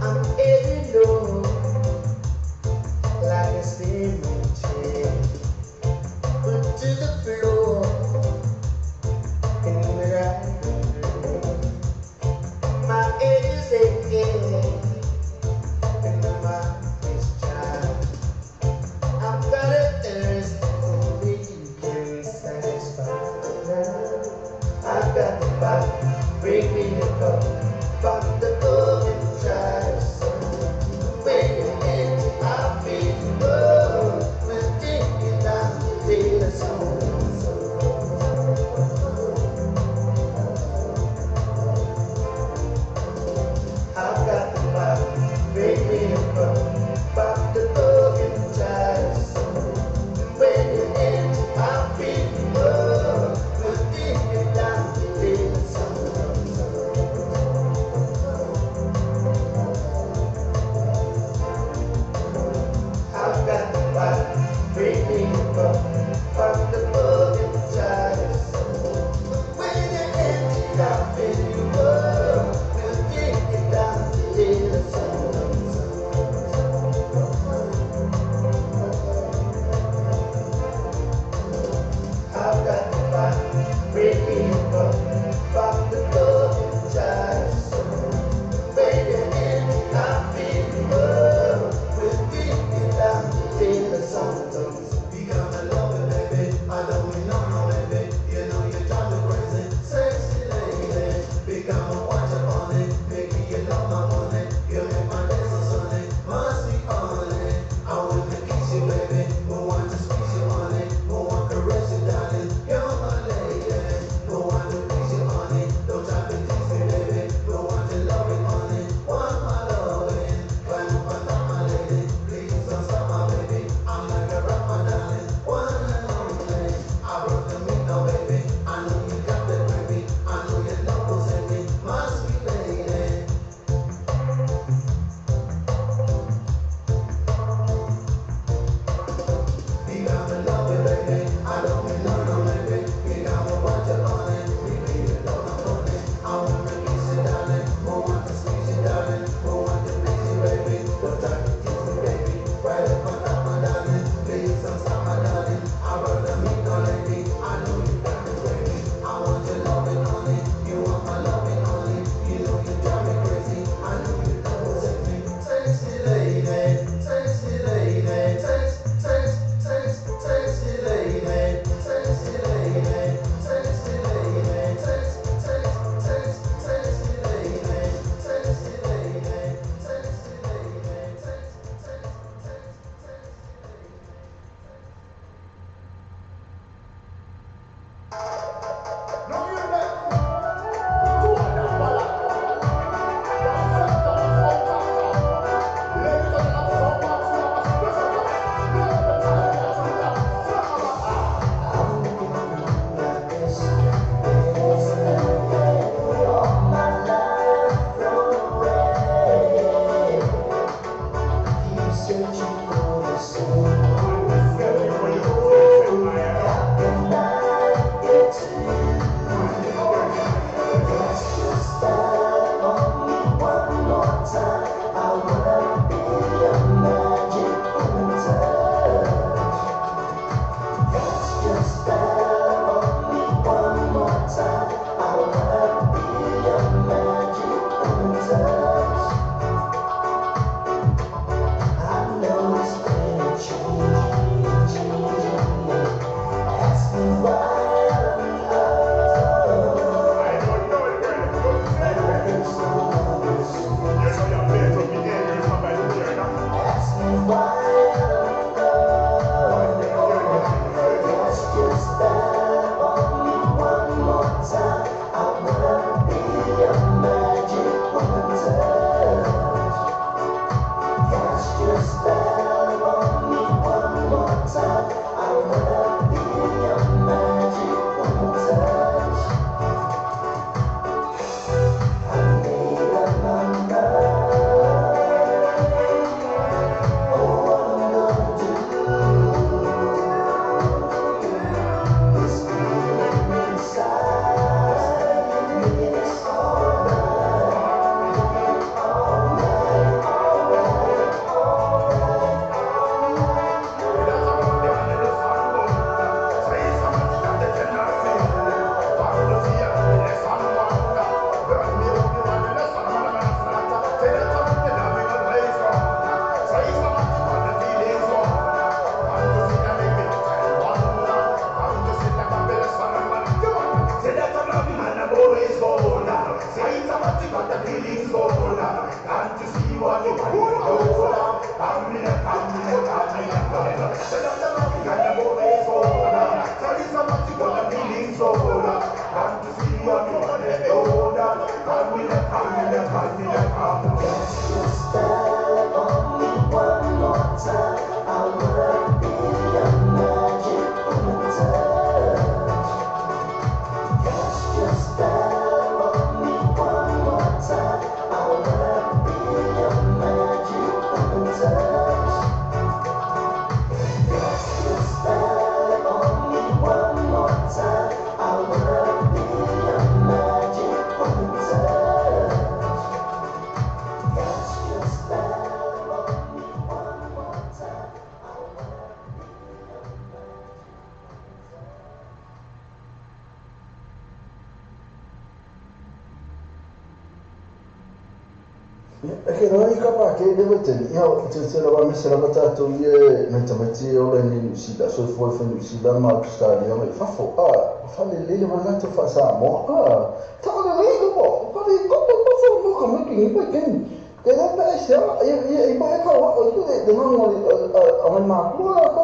I'm heading low, like a steaming chair. Put to the floor, in the driving lane. My head is aching, and my mouth is dry. I've got a thirst for the weekend satisfied. I've got the fire, bring me a cup, pop the golden child. When you're empty, I feel the love. We'll take it down to dinner, something so. I've got the fire, bring me a cup, pop the golden child. When you're empty, I feel the love. We'll take it down to dinner, something so. feeling so good. Can't you see what you want to do? Come in, come in, come in, come in. The love and the body so good. Tell you something you got the feeling so good. Can't you see what you want to do? Come in, come in, come in, come in. Just style on me one more time. I wanna be your magic woman. Cast your spell on me one more time. I wanna be your magic woman. Cast your spell on me one more time. I wanna be your magic woman. Cast your spell on me one more time. I wanna be your magic Ke roi ka pa ke de weten ia o te te rawa me sera bata to ye na tamati o le ni si da so fo fo ni si da ma stadi o me fa fo fa le mana to fa sa mo ta na le go pa le ko fo mo ka me ki pa ken ke da pa sa ye pa ka o tu de no mo o ma ko ko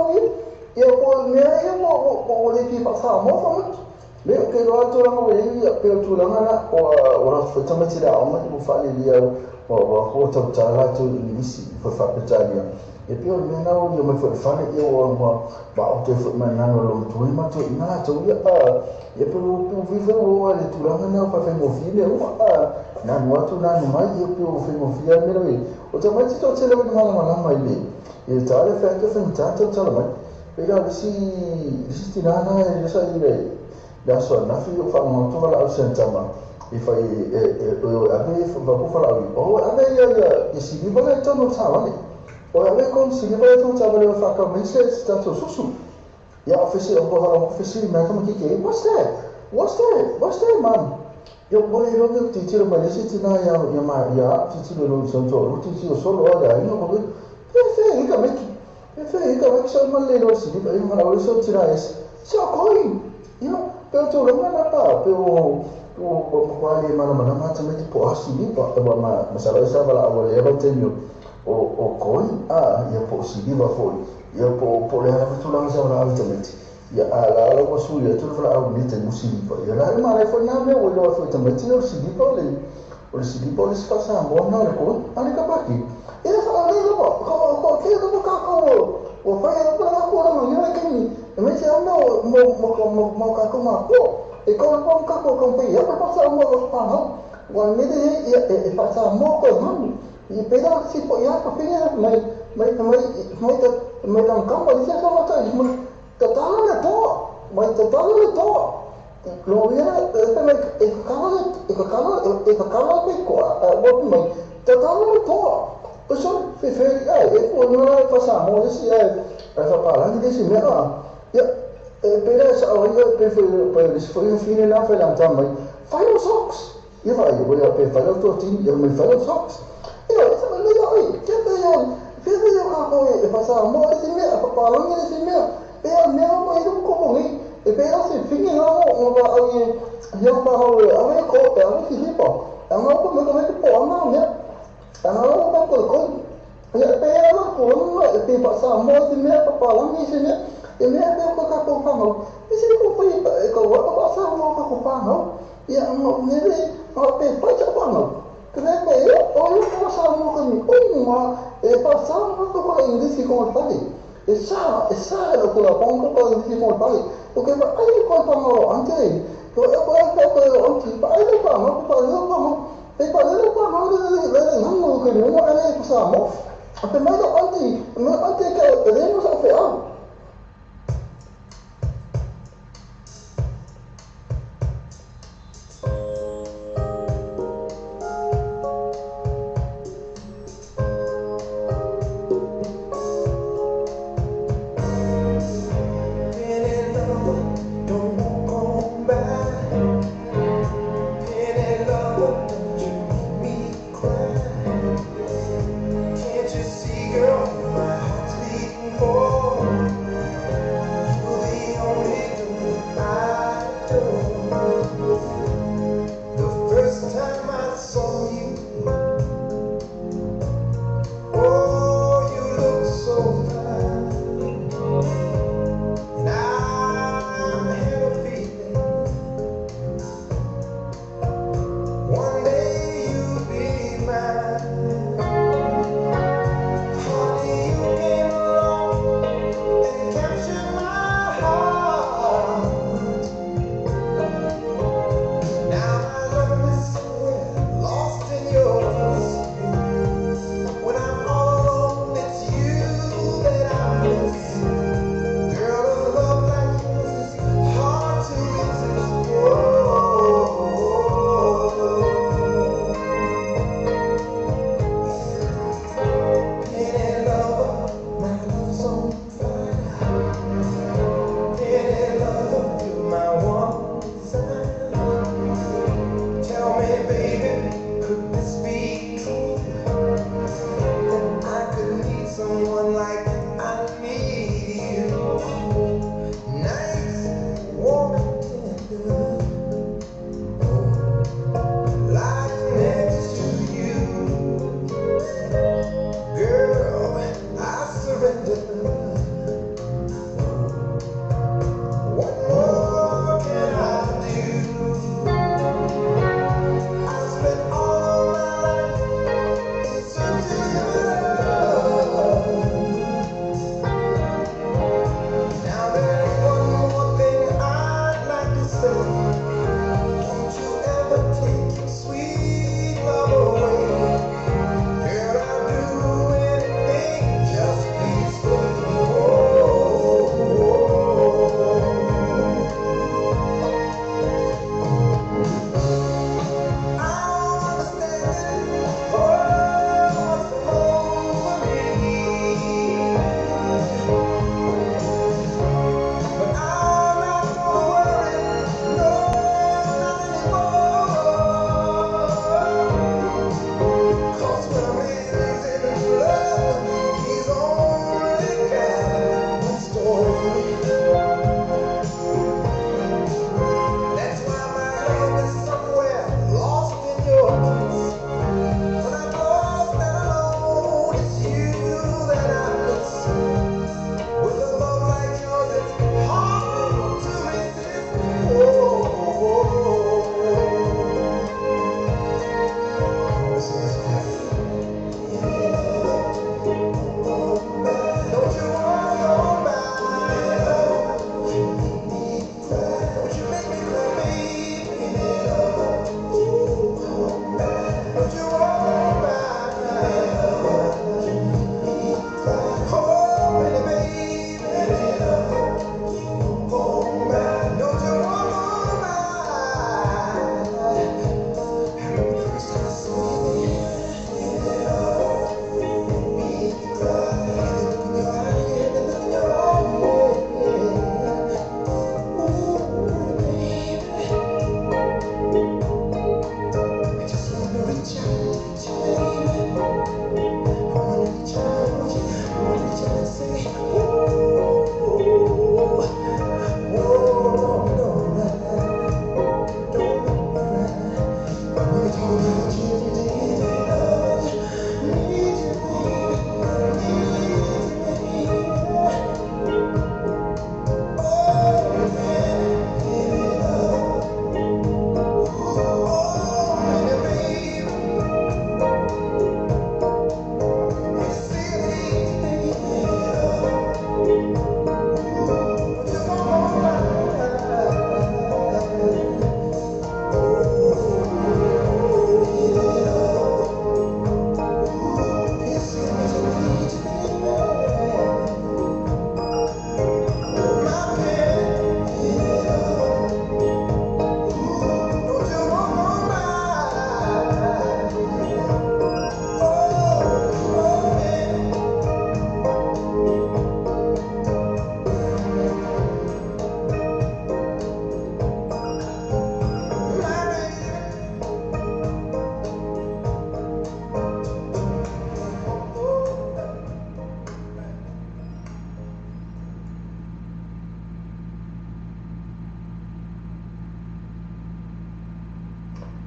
ye ko me ye mo le ki pa sa mo fa mo le ke ro to la mo ye pe tu la na o ra fo tamati da o ma mo fa le dia o tau tala tu isi fa fa petalia e pio me na o yo me fa fa e o ba o te fa ma na no lo tu ma tu na tu ya e pio vive o le tu la na fa fa mo fine o na no tu na no mai e pio fa mo fia me lo o te mai to te le ma na mai le e ta le fa te fa ta to tala mai e ga si ti na e sa ile da so na fi o fa mo to la o sentama if I ave va ku fala o ave ya si vi bale to no tawale o ave kon si vi bale to tawale fa ka mense sta to susu ya office o ho office me ka ke what's that man yo bole ro ke ti tiro bale si tina ya ma ya ti tiro no son to ti tiro solo ada ino ko fe ka me so man le ro si vi bale ma ro so tira es so koi you know pero to ro na pa pero o kwali mana mata me po asili pa ma masala sa bala o le ba tenyo o koi ya po sili ba foi ya po le ha tu lang sa bala ultimate ya ala ko su ya tu fala au ni te musili pa ya la ma le foi na me o lo foi tamati o sili pa le sa sa mo na le ko ani ka pa ki e fa le lo ko ke do ka ko o fa ya pa ko na yo ke ni me se no mo ka ko ma ko e ko pon ka ko pe ya pa sa mo ko pa no wa ni de e pa sa mo ko man e pe da si po ya pa pe ya mai da ka pa si sa mo ta mo total le to lo ya pe me e ka pe ko mo mai total le to o so fe e ko no pa sa mo si fa pa la ni de si me ya pero sa o yo pe foi fine na fe lan tamai file socks ia vai eu ia pe file tortin eu me file socks eu sa le yo que te yo fe yo ka ko e pasa mo si me pa lo ni si me e me mo e ko mo ni e pe se fine na mo ba ai yo pa ho a me ko e a si si po a mo ko me po na me a mo ko ko e pe lo ko no e pe pasa mo si me pa lo ni si me e me ko ka ko pa no e se ko foi ko wa pa sa mo ka ko pa no ya mo me o pe pa cha pa no que me pe o yo pa sa mo ka ni o ma e pa sa mo ko ko indi si ko pa e sa lo ko la pon ko indi si ko pa o que pa ai ko pa no ante ko e ko anti pa ai pa no pa no e pa no le no ko no ale pa sa mo pe me do anti que le no sa fe The first time I saw you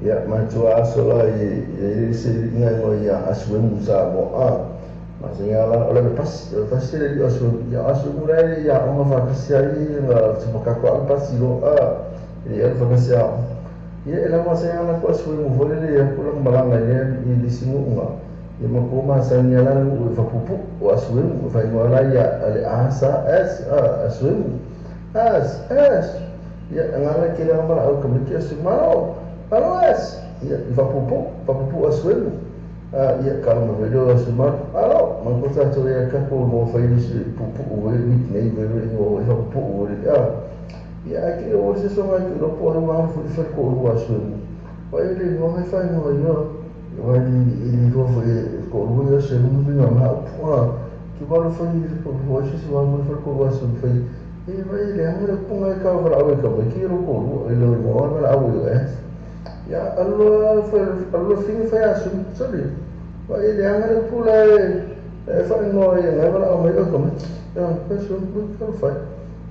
Ya matua asola i se nga ngo ya aswemu sa mo masanya la ole pas le asu ya asu mulai ya on va kasiai nga semaka ko pasi lo ya va kasia ya la masanya la ko aswemu vole le ya pulang malanga ne i disingu nga ya mako masanya la u va pupu o aswemu va ngola ya ale asa aswemu ya ngala kila mala au kamiki asumaro Palas, ya vapupu aswemu. Ya kalau video asumar, alo, mangkota tu ya kaku mo failis pupu uwe mit nei velo ngo vapupu uwe ya aki o se so mai lo po ma fu fer ko uwe aswemu. Wa ile ngo mai fai ngo yo. Wa ile go ko uwe aswemu bi ma po ki ba lo fai ko ho se so ma fer ko aswemu fai. Vai ile ngara punga ka va awe ka ba ki ro ko ile ngo ma awe ya Allah fini faya sum sorry wa ile angare pula fa no ya ngara o mai ko ya pesum ko fa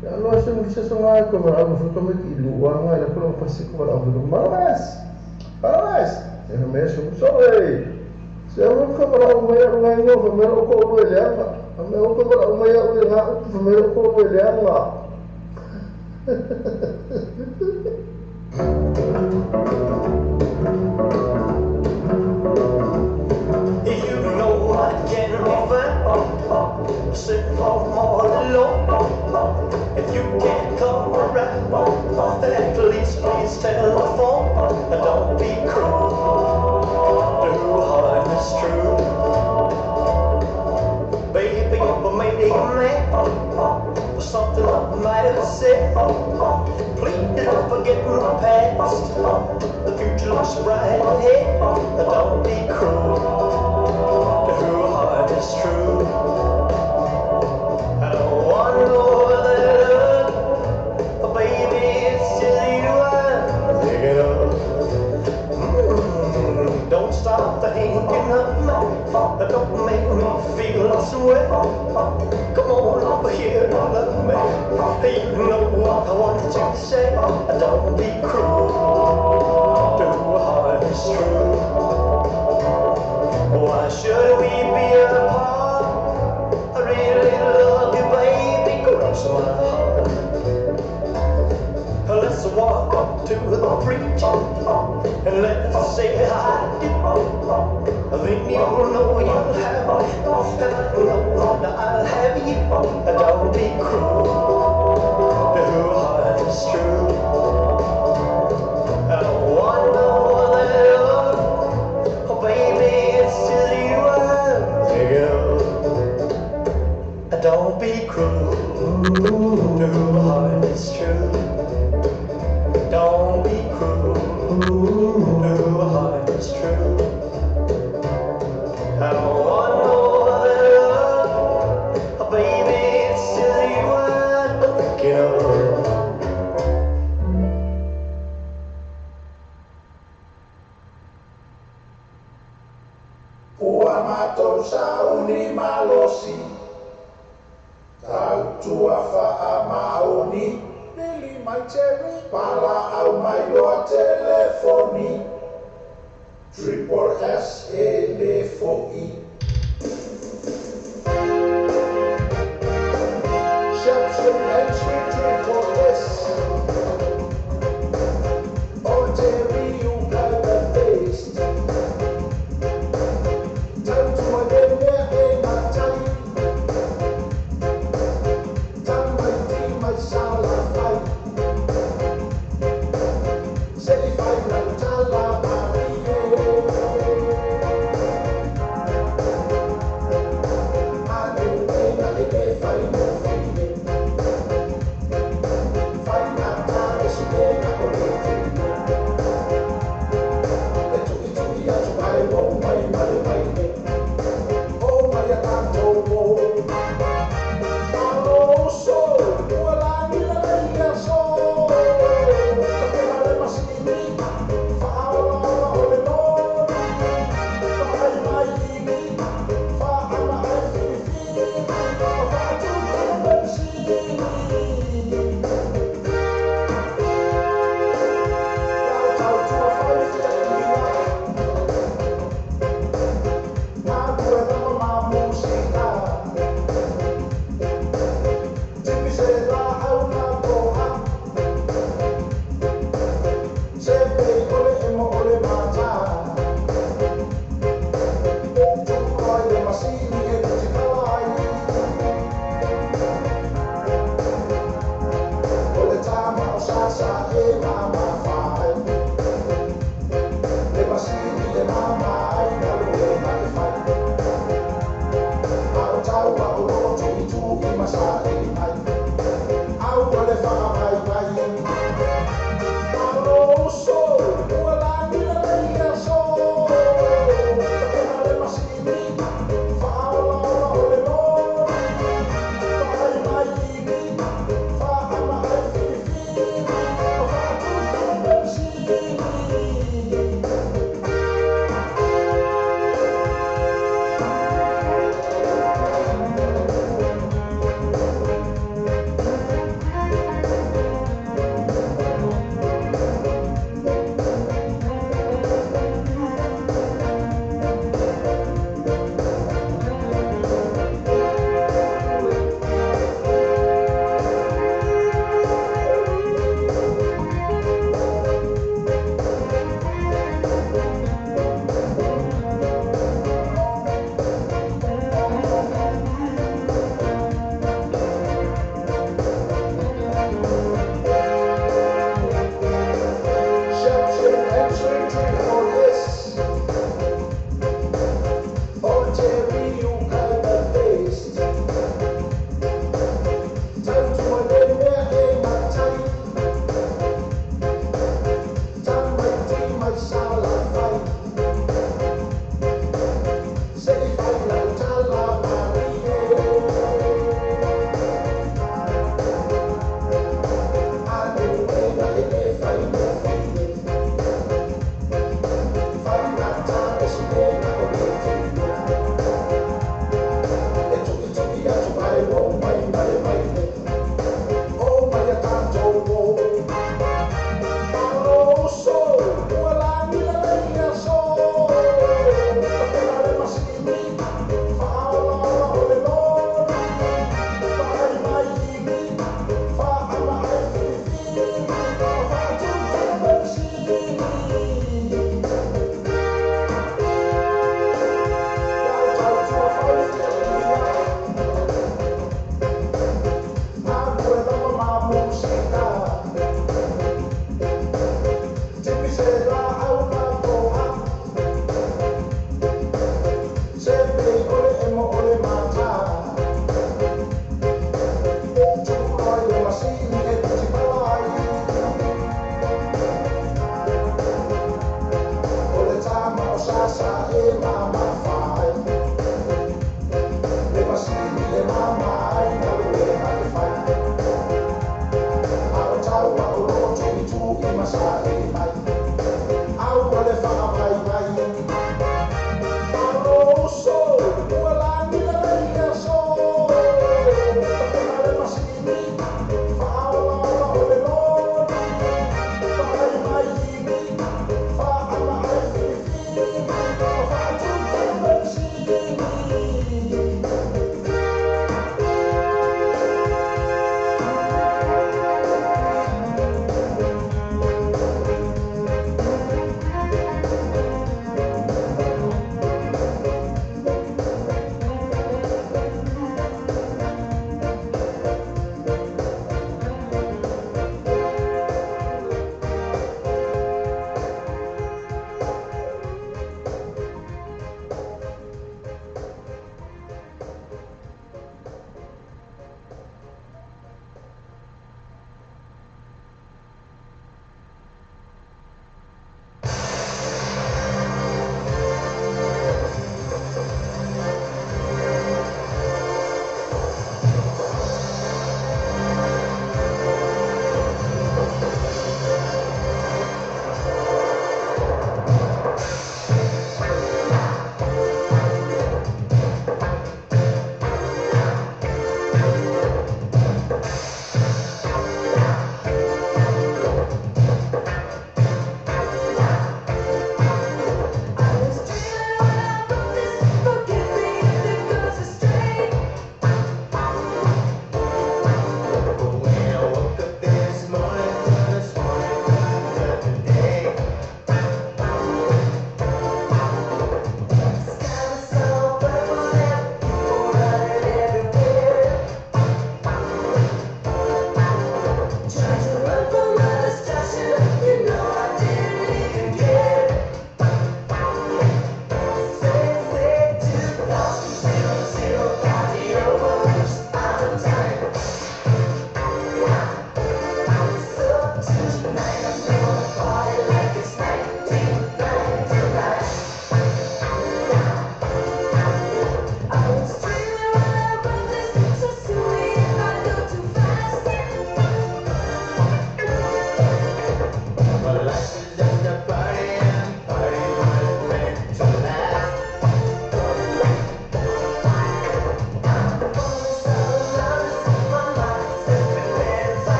ya Allah sum bisa sama ko ba abu ko me ki lu wa ngala ko pasi ko ba abu malas ya me sum sorry se o ko ba o mai o ngai no fa me ko o le ama me o ko ba o mai o le nga fa me ko o le ama You know I can't over, sit for more low. If you can't come around, at least please telephone. Don't be cruel, too hard is true. Baby, you made a man for something I might have said. Please don't forget my past. The future looks bright ahead. Don't be cruel. Too hard is true. I don't want to know that love, baby, it's just you and pick it up. Don't stop thinking of me. Don't make me feel this way. Come on over here and love me. You know what I want you to say. Don't be cruel. Too hard is true. Why should we be apart? I really love you, baby. Cross my heart. Let's walk up to the preacher and let's say I do. Then you'll know you'll have me, and I know that I'll have you. Don't be cruel. Too hard is true. I don't want no other love. Oh, baby, it's just you and me. Don't be cruel. Too hard is true. Don't be cruel. Too hard is true. I don't want no other love. Oh, baby, it's just you I'm thinking of. Ua matou sauni malosi, tau tua wha maoni, nili mai cherry, para au mai loa telefoni, Triple S elefoi. Shepson Entry Triple S, on Terry you got the face. Time to my day, my time. Time my team, my sala fight. Say fight na tala marie. I know when I get fight no feeling. Fight na tala, so then I go get it. Itu ya tuai wong mai mai. Oh my tanto, oh so, wala nila kaya so. Kapela masini, faala oleno, faay may ini, faala ay fifi, faatu bensini. Now to a fight.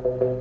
love.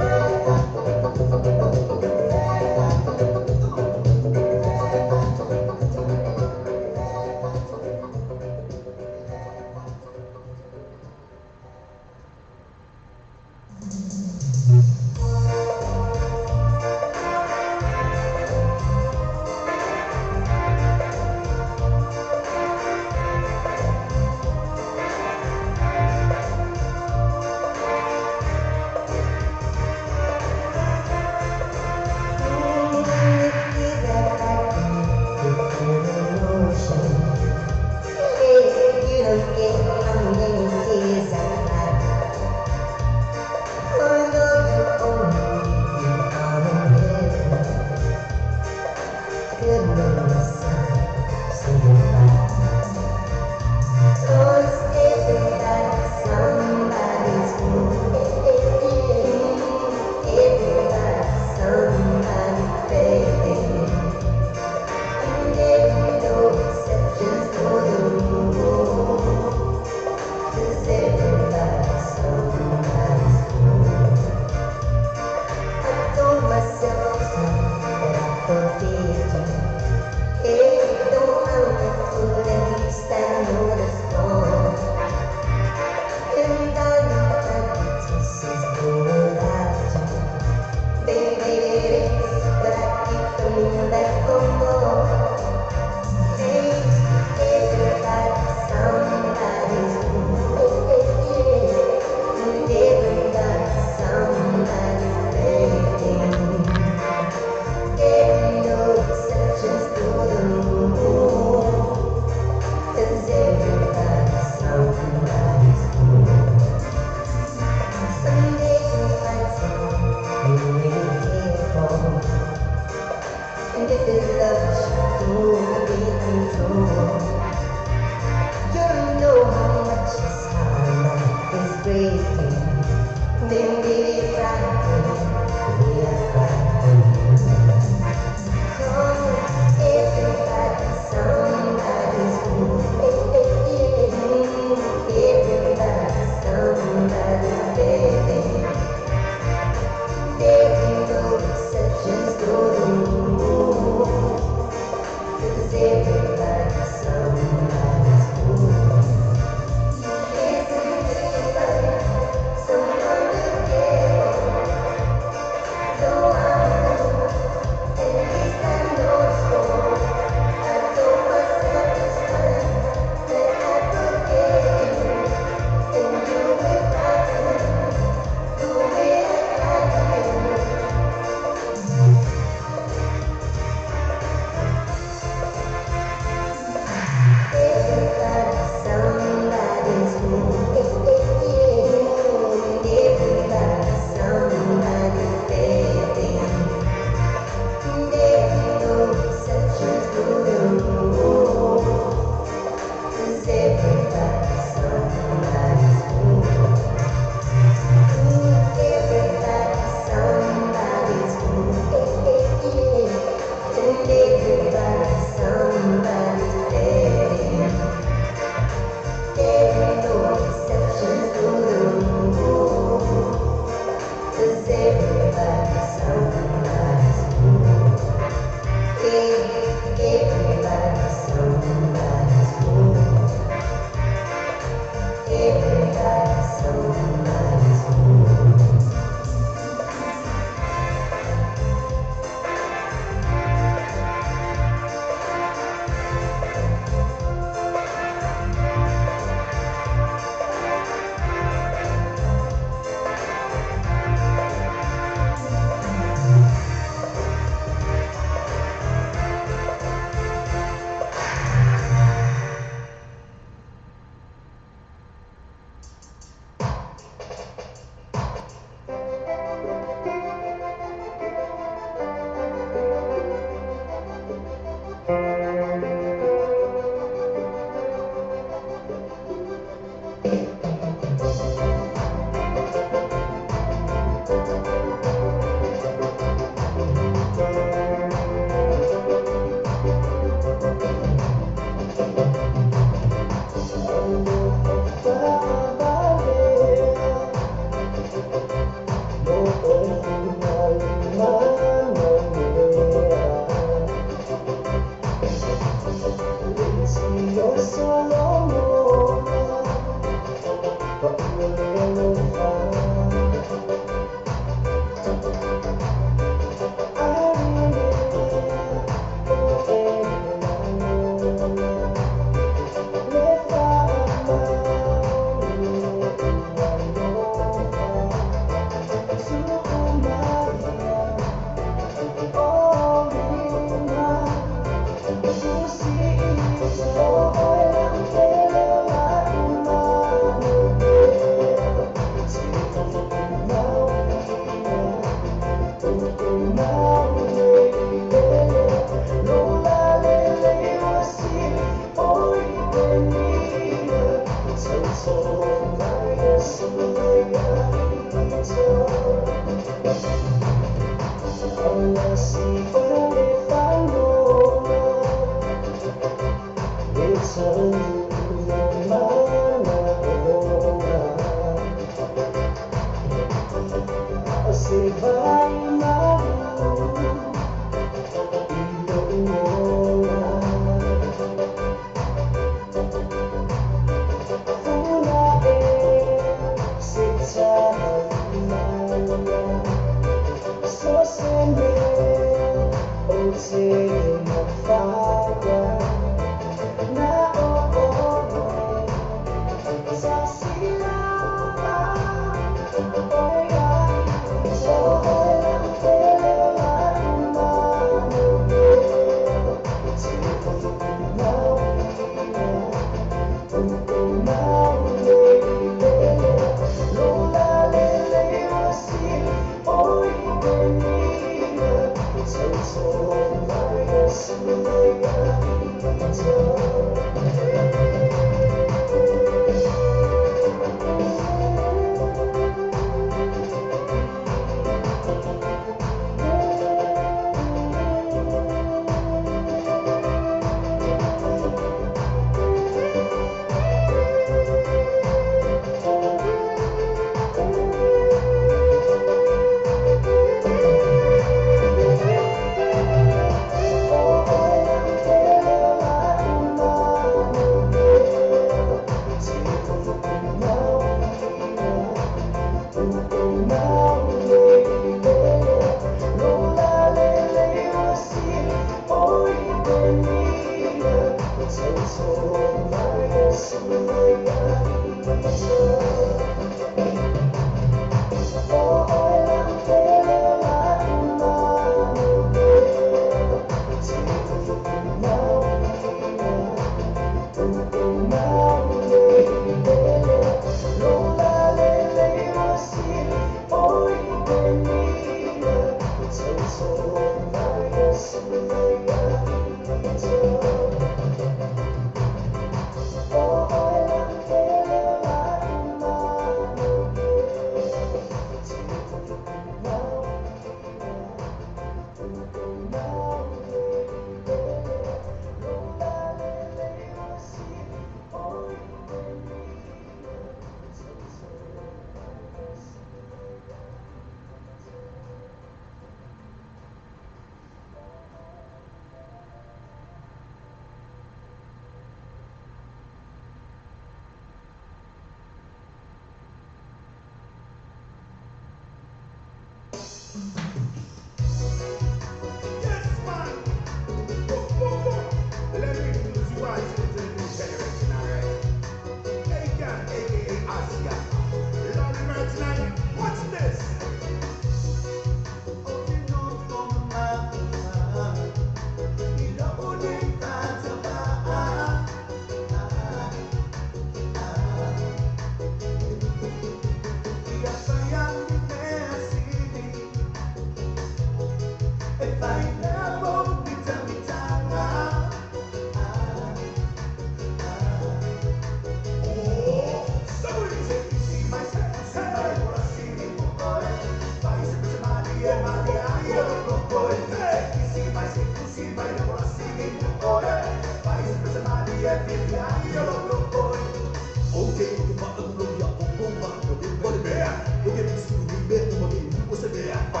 Look at me, see me, bet, I'm a baby, what's a day?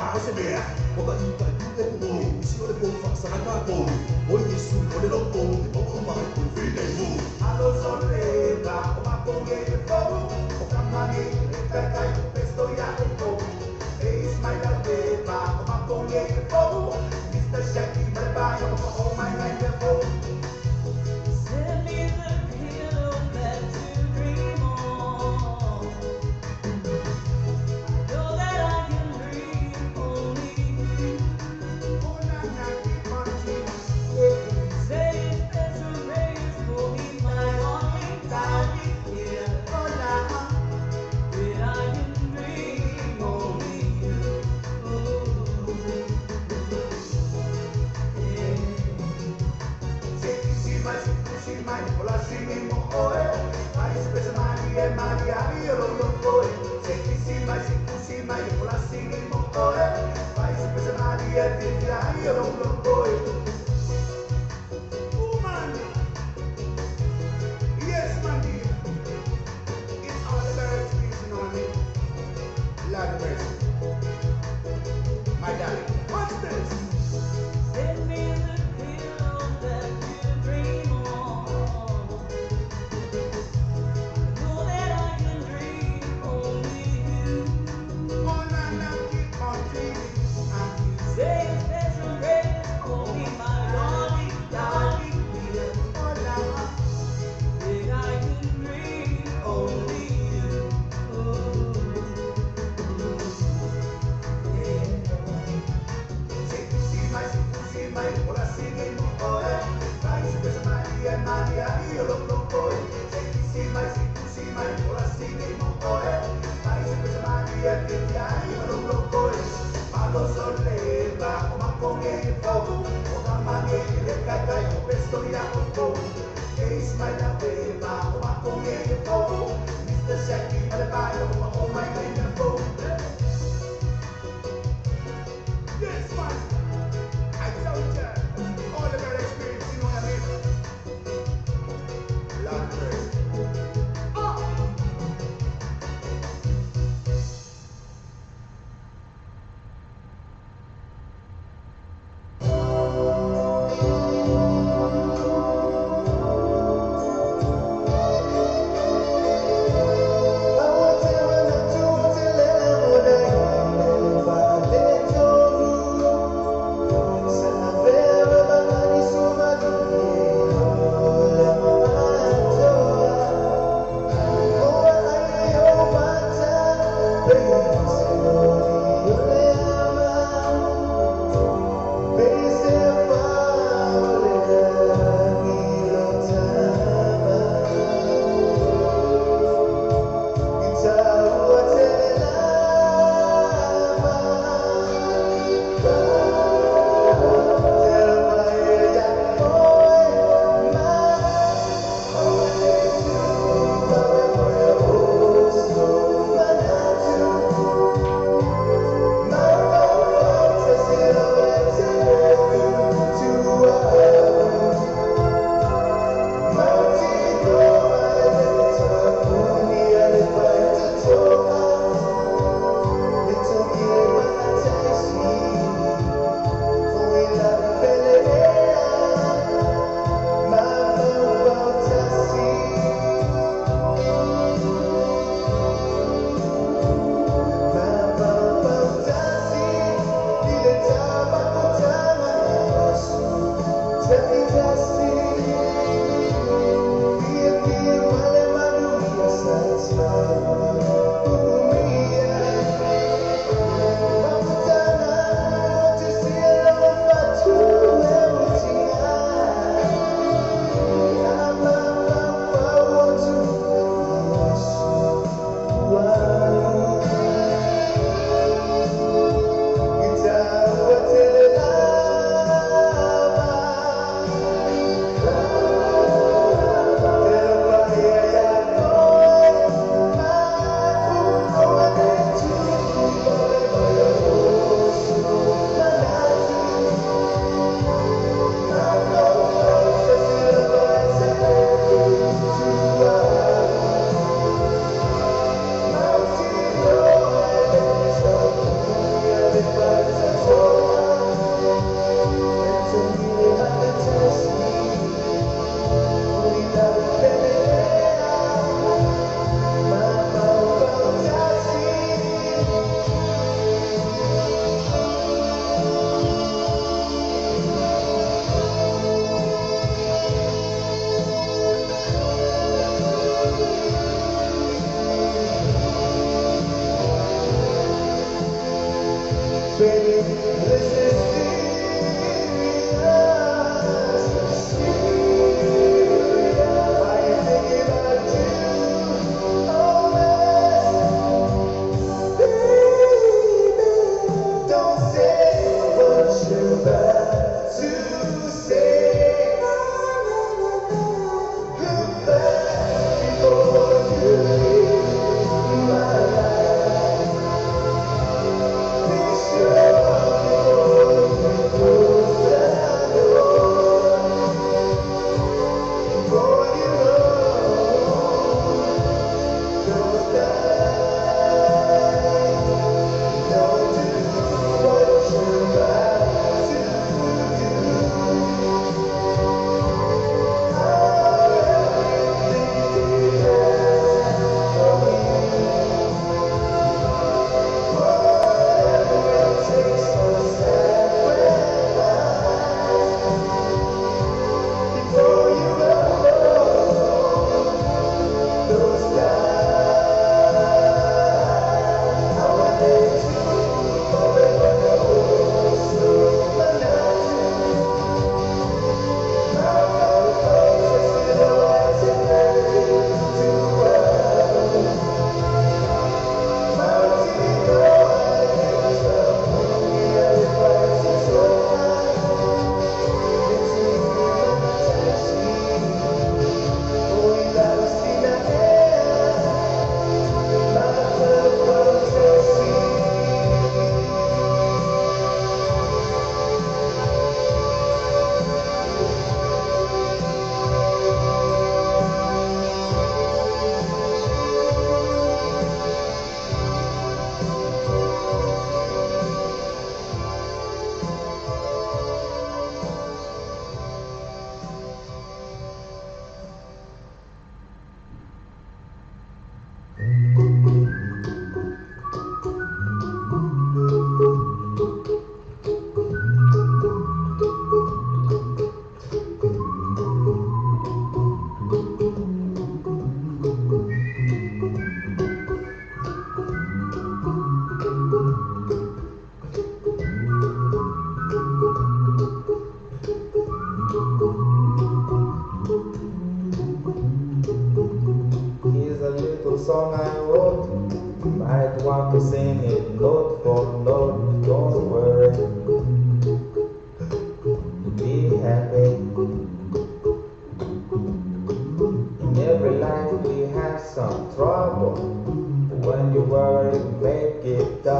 Kakoni, oi Yesu, ole loko, o mai, oi fine mu. Allo soleva, o makonge e fogo, o kamani, e kakai, o pesto ya e fogo. E Ismaila beba, o makonge e fogo, Mr. Shaki, Malabaya, o my name e fogo. Send me the pillow that you dream on. Know that I can dream only you. Oh, na, na, keep on dreaming. Say special grace for me, my only darling dear. Oh, na, That I can dream only you. Mai, hola singing mo oe, mai spesa mani e mani ari lo lo oe. Si mai, hola singing mo oe, mai spesa mani e vivi ari lo lo oe. Woman, yes my dear, it's all about experiencing on me. Lord of mercy, my darling, Constance. Send me the pillow that you dream on. Know that I can dream only you. Oh na na, keep on dreaming. Say a special grace for me, my only darling dear. Oh na, That I can dream only you. si mai, hola singing mo oe, mai spesa mani e mani ari lo lo oe. Si mai, hola singing mo oe, mai spesa mani e vivi ari lo lo oe. Ma lo solleva, o ma con il fuoco, o da mani e cagai, o pesto ya o fuoco. E Ismail aveva, o ma con il fuoco, Mr. Shaki, ma le vai, o mai name e fuoco. Yes, man. I told you, all about experience, you know what I mean? Lord mercy. I want to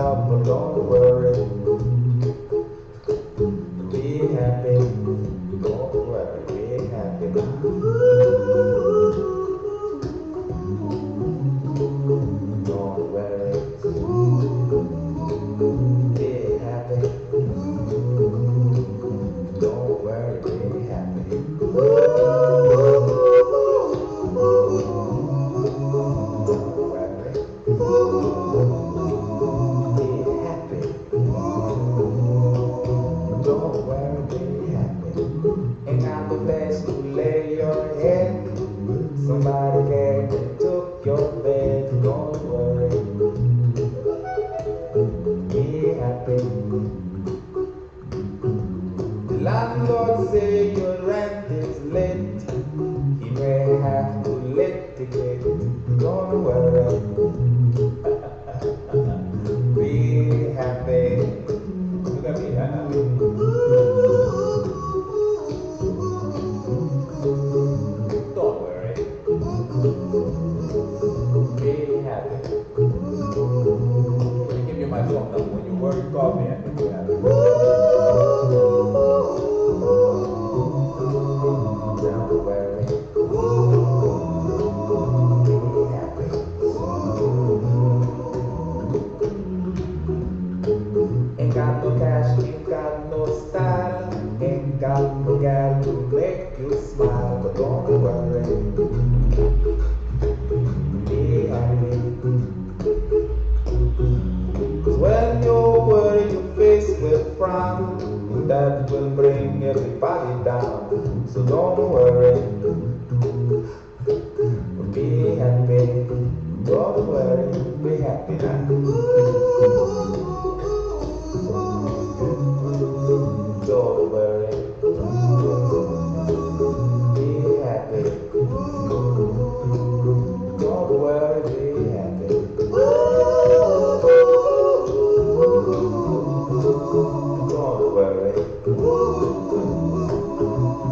love, but don't worry. Be happy. Don't worry, be happy. Don't worry. Be happy. Don't worry, be happy. Don't worry. Be happy. Don't worry, be happy. Ain't got the place to lay your head. Somebody came and took your bed. Don't worry. Be happy. The landlord say your rent is late. He may have to litigate. Don't worry. Be happy. You gotta be happy. Don't worry. Be happy. Let me give you my phone number. When you worry, call me and be happy. Don't worry. Be happy. Ain't got no cash, ain't got no style, ain't got no gal to make you smile, but don't worry. Be happy. 'Cause when you worry, you're faced with frown, and that will bring everybody down. So don't worry. Be happy. Don't worry. Be happy now. Don't worry. Be happy. Don't worry, be happy. Don't worry.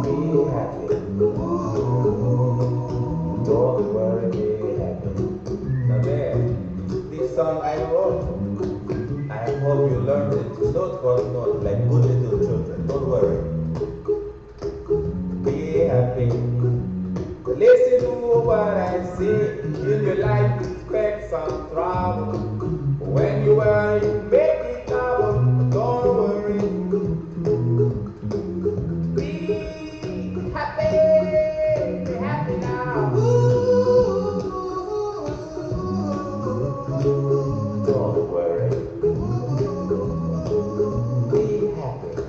Be happy. Don't worry, be happy. Now there, this song I wrote, I hope you learned it note for note like good little children. Don't worry. Be happy. Listen to what I say. In your life, expect some trouble. When you worry, you make it double. Don't worry. Be happy. Be happy now. Don't worry. Be happy.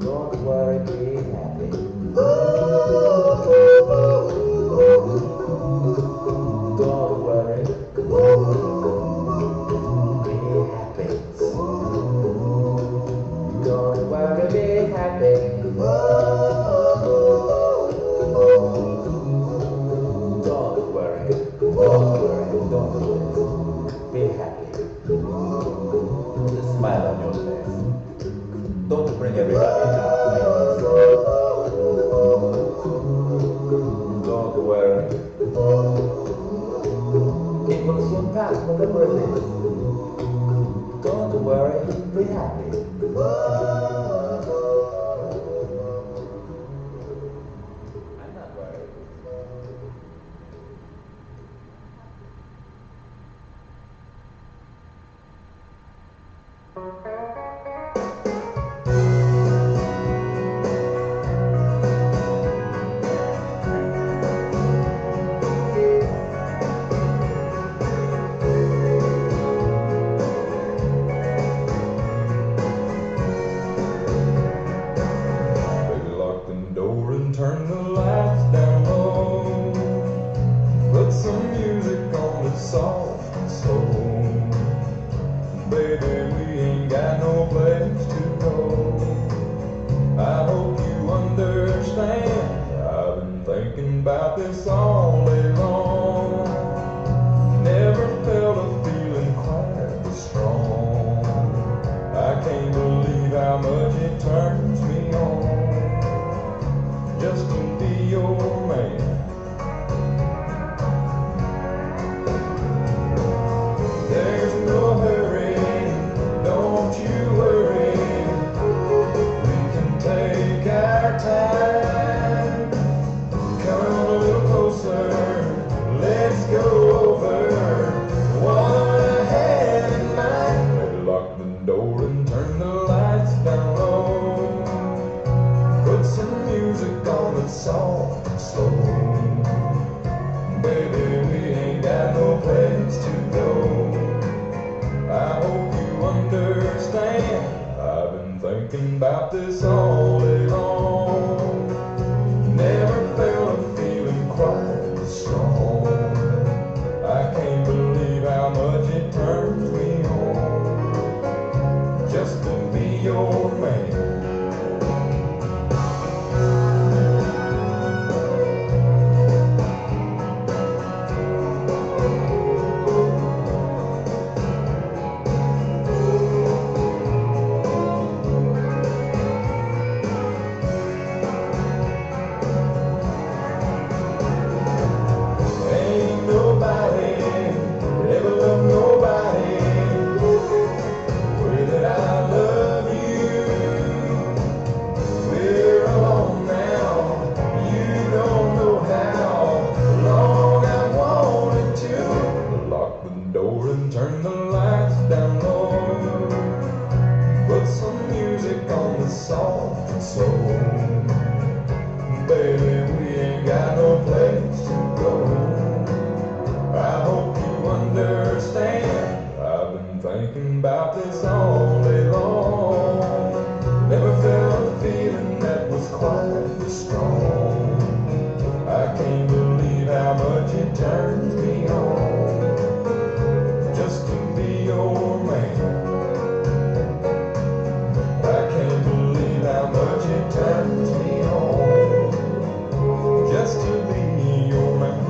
Don't worry, be happy. Don't worry. Be happy. Don't worry, be happy. Don't worry. Don't worry. Don't worry. Be happy. Put a smile on your face. Don't bring everybody down. Don't worry. It will soon pass, whatever it is. Don't worry, be happy. I'm not worried. They locked the door and turned the lights down low. Put some music on that's soft and slow. Baby, we ain't got no place to go. I hope you understand. I've been thinking about this all day long. Never felt a feeling quite this strong. I can't believe how much it turns me on just to be your man. There thinking about this all day long. Never felt a feeling quite as strong. I can't believe how much it turns me on just to be your man. Ain't nobody ever loved nobody the way that I love you. We're alone now, you don't know how long I wanted to lock the door and turn the lights down low, put some music on the soft and slow. Baby, we ain't got no place to go. I hope you understand. I've been thinking about this all day long. Never felt a feeling that was quite as strong. I can't believe how much it turns me on just to be your man. I can't believe how much it turns me on just to be your man.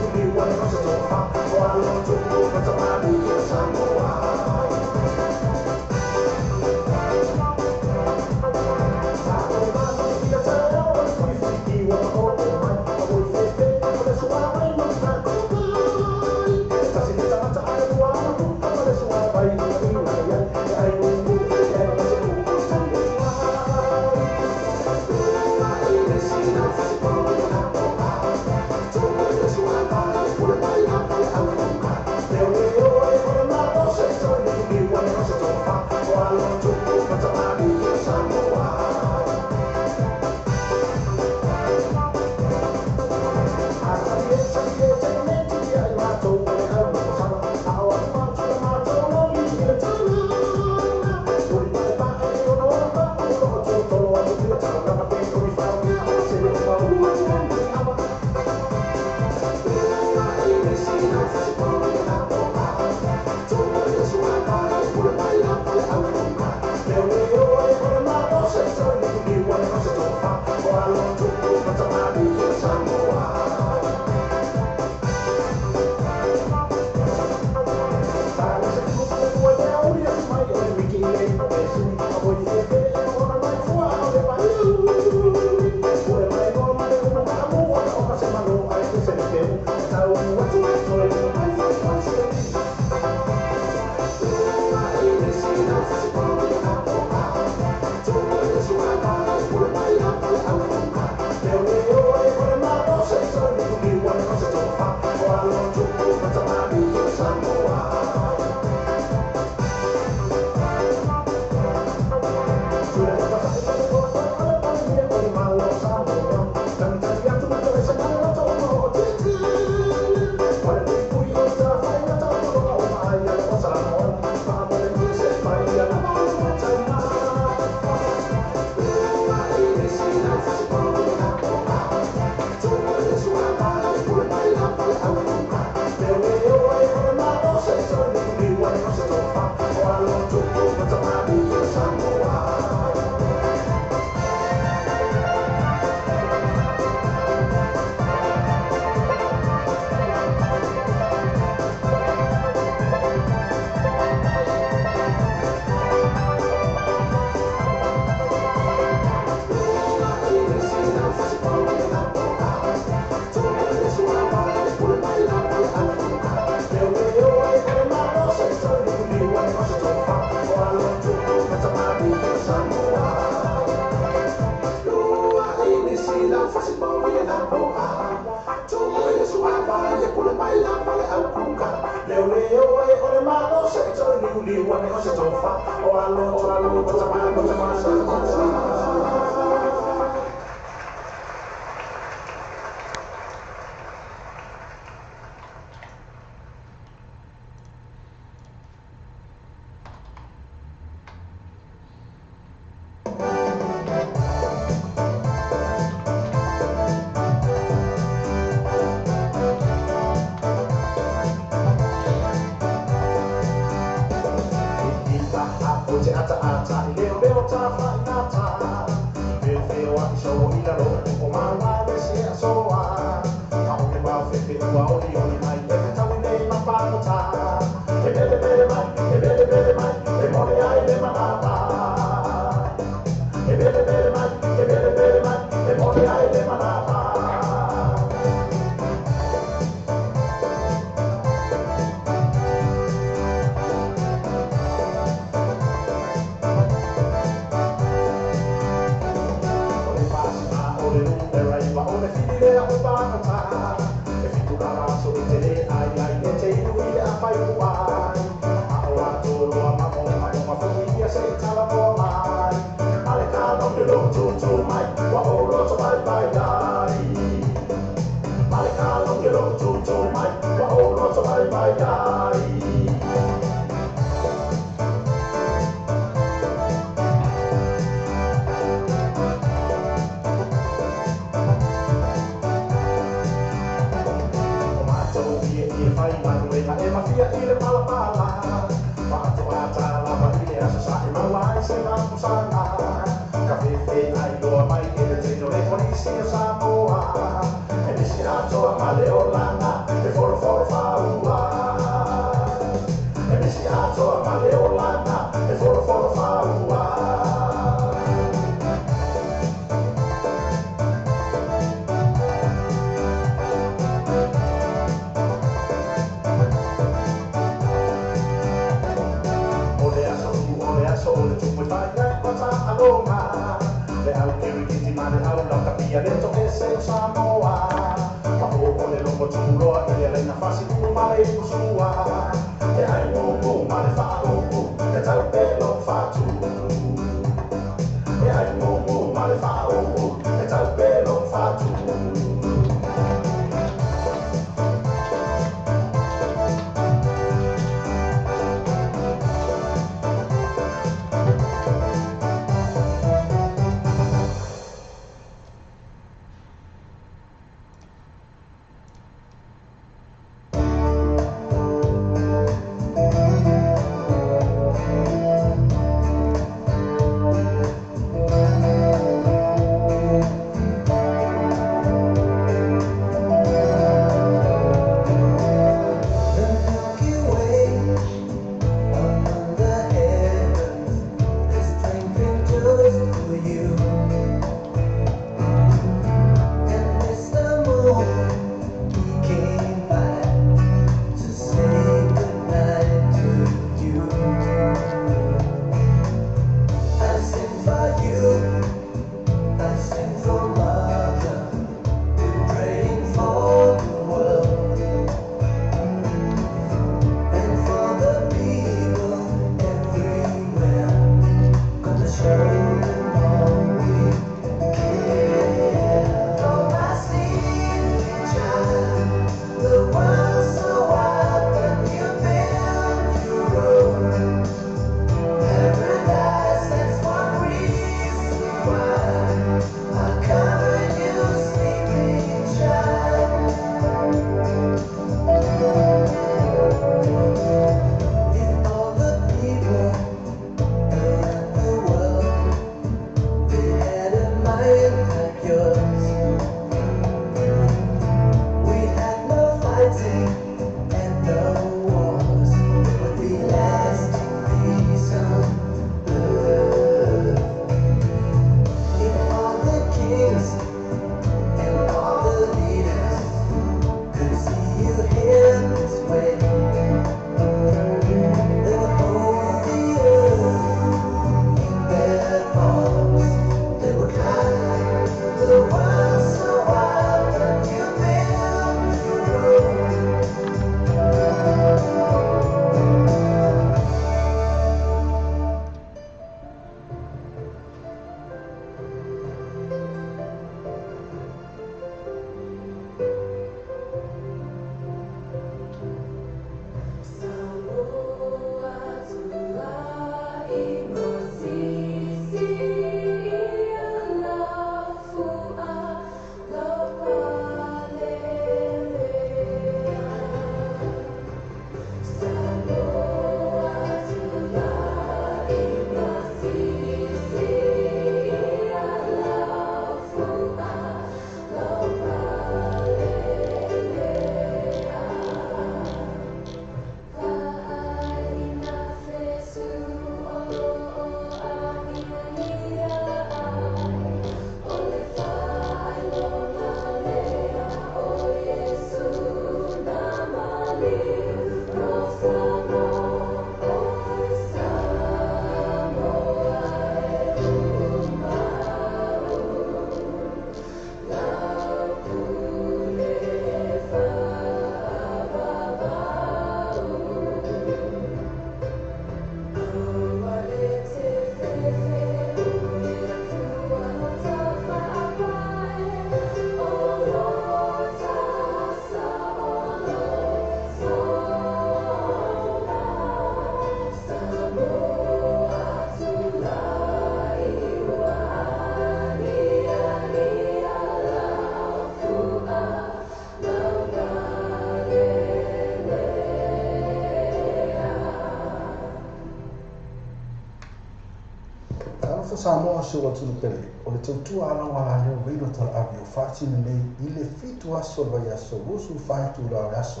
Samoa se o tunu pele o le tautua ala wala leo veilo tala avi o whaatine nei I le fitu aso vai aso rusu whaitu la aso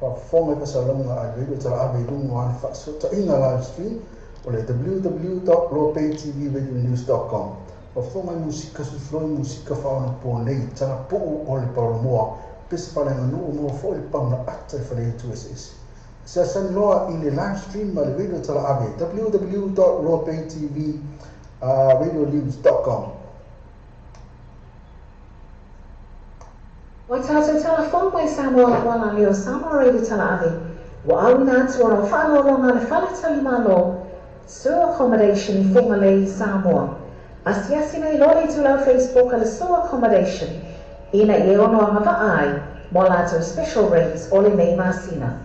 whafonga pasalonga a veilo tala avi rungo ane whaasota inga live stream o le www.lopaytvradionews.com whafonga musika sufloi musika whaona po nei tala po o le paramoa pesa whalenga nuu mo fo le pauna ata I whare tu SS Sa san loa I le live stream ma le veilo tala avi www.lopaytvradionews.com Wai tātou telefon mai Samoa wala leo Samoa radio tala ave. Wa awina atu ora whanolonga le whanatali malo. Sewer accommodation I whunga lei Samoa. Asiasi nei lole tu lau Facebook ala sewer accommodation. Ina I ono anga vaai. Mo lato special rates ole nei masina.